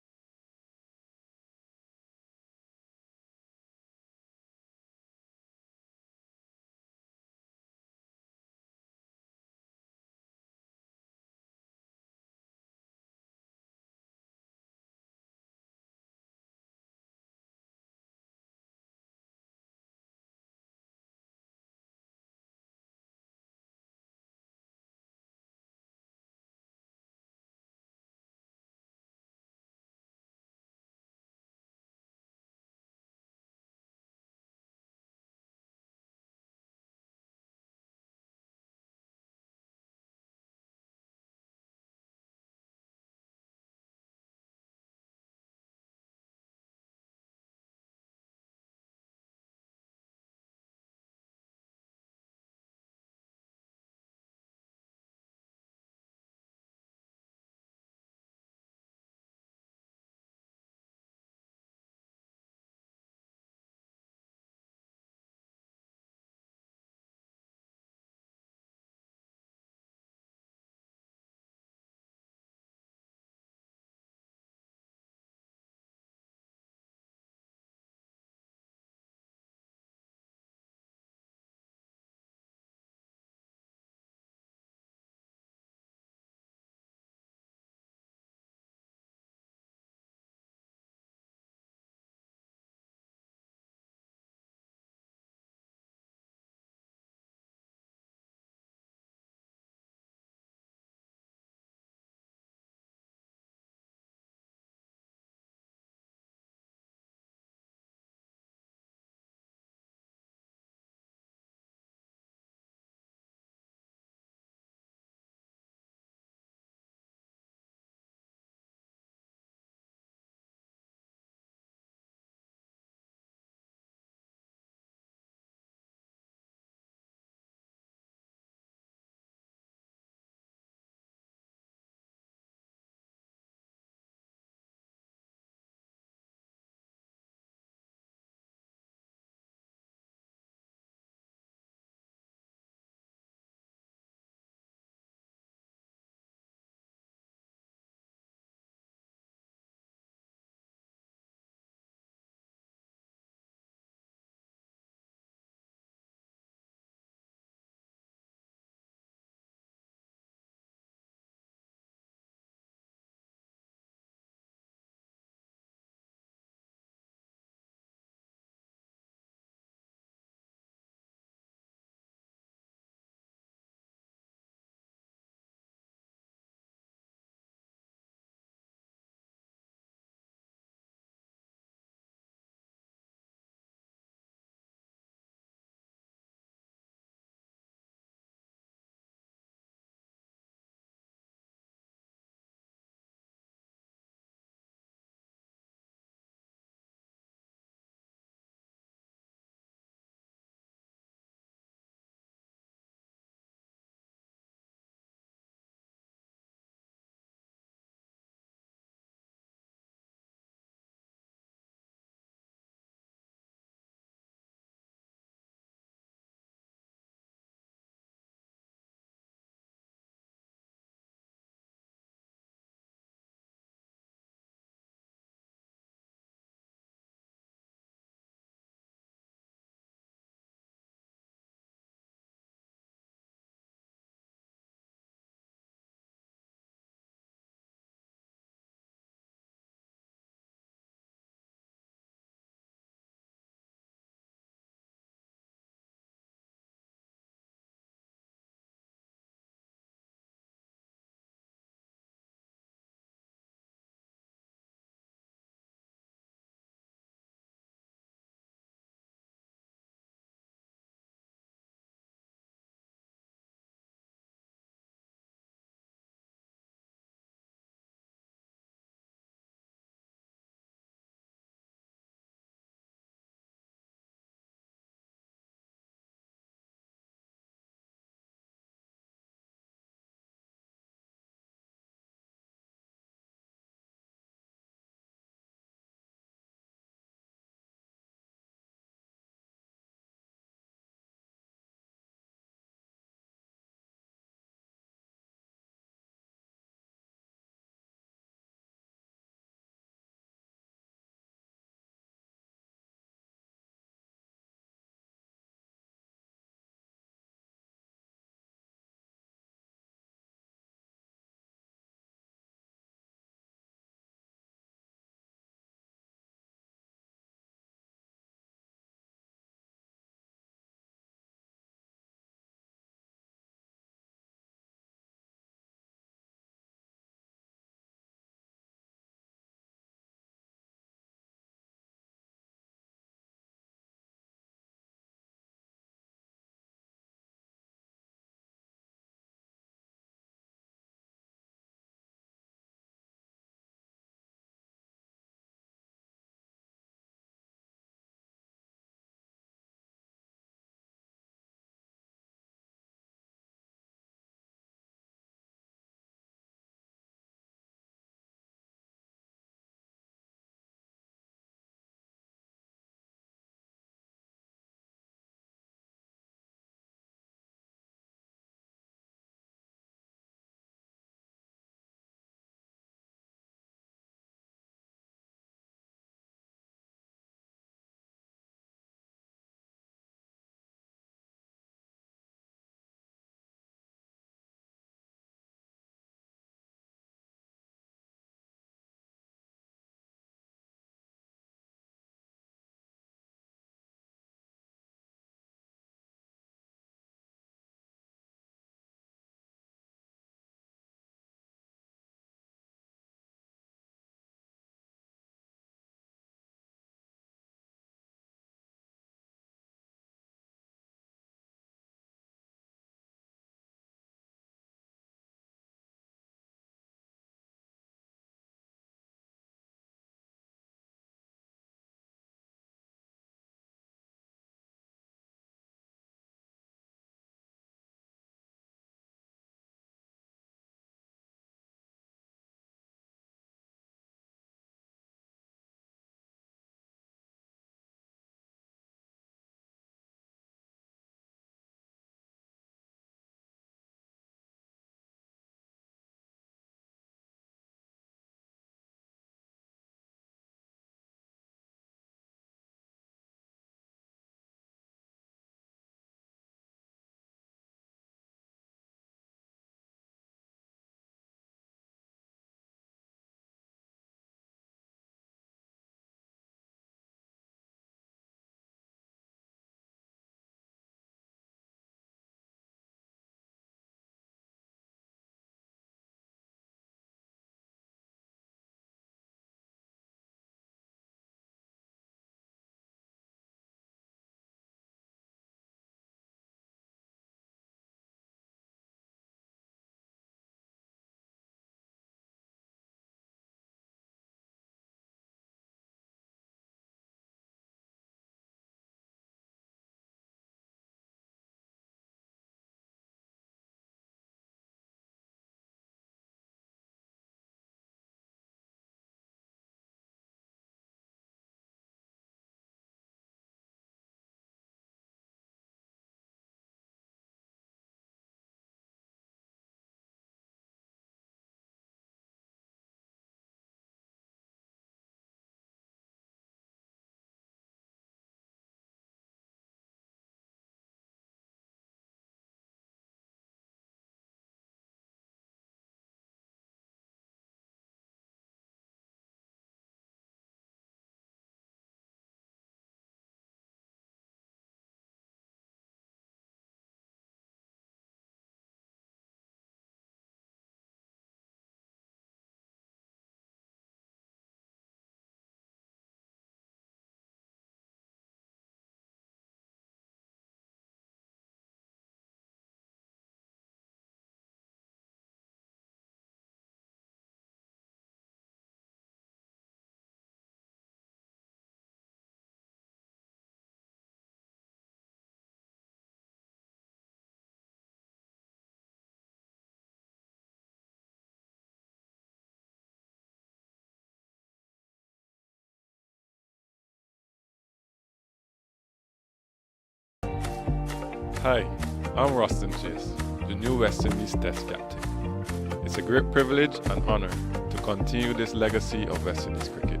Hi, I'm Rustin Chase, the new West Indies Test captain. It's a great privilege and honor to continue this legacy of West Indies cricket.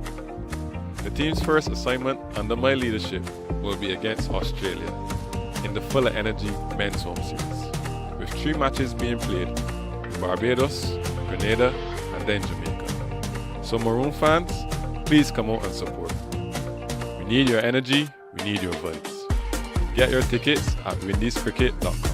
The team's first assignment under my leadership will be against Australia in the Full of Energy Men's Home Series, with 3 matches being played in Barbados, Grenada, and then Jamaica. So Maroon fans, please come out and support. We need your energy, we need your vibes. Get your tickets at windiescricket.com.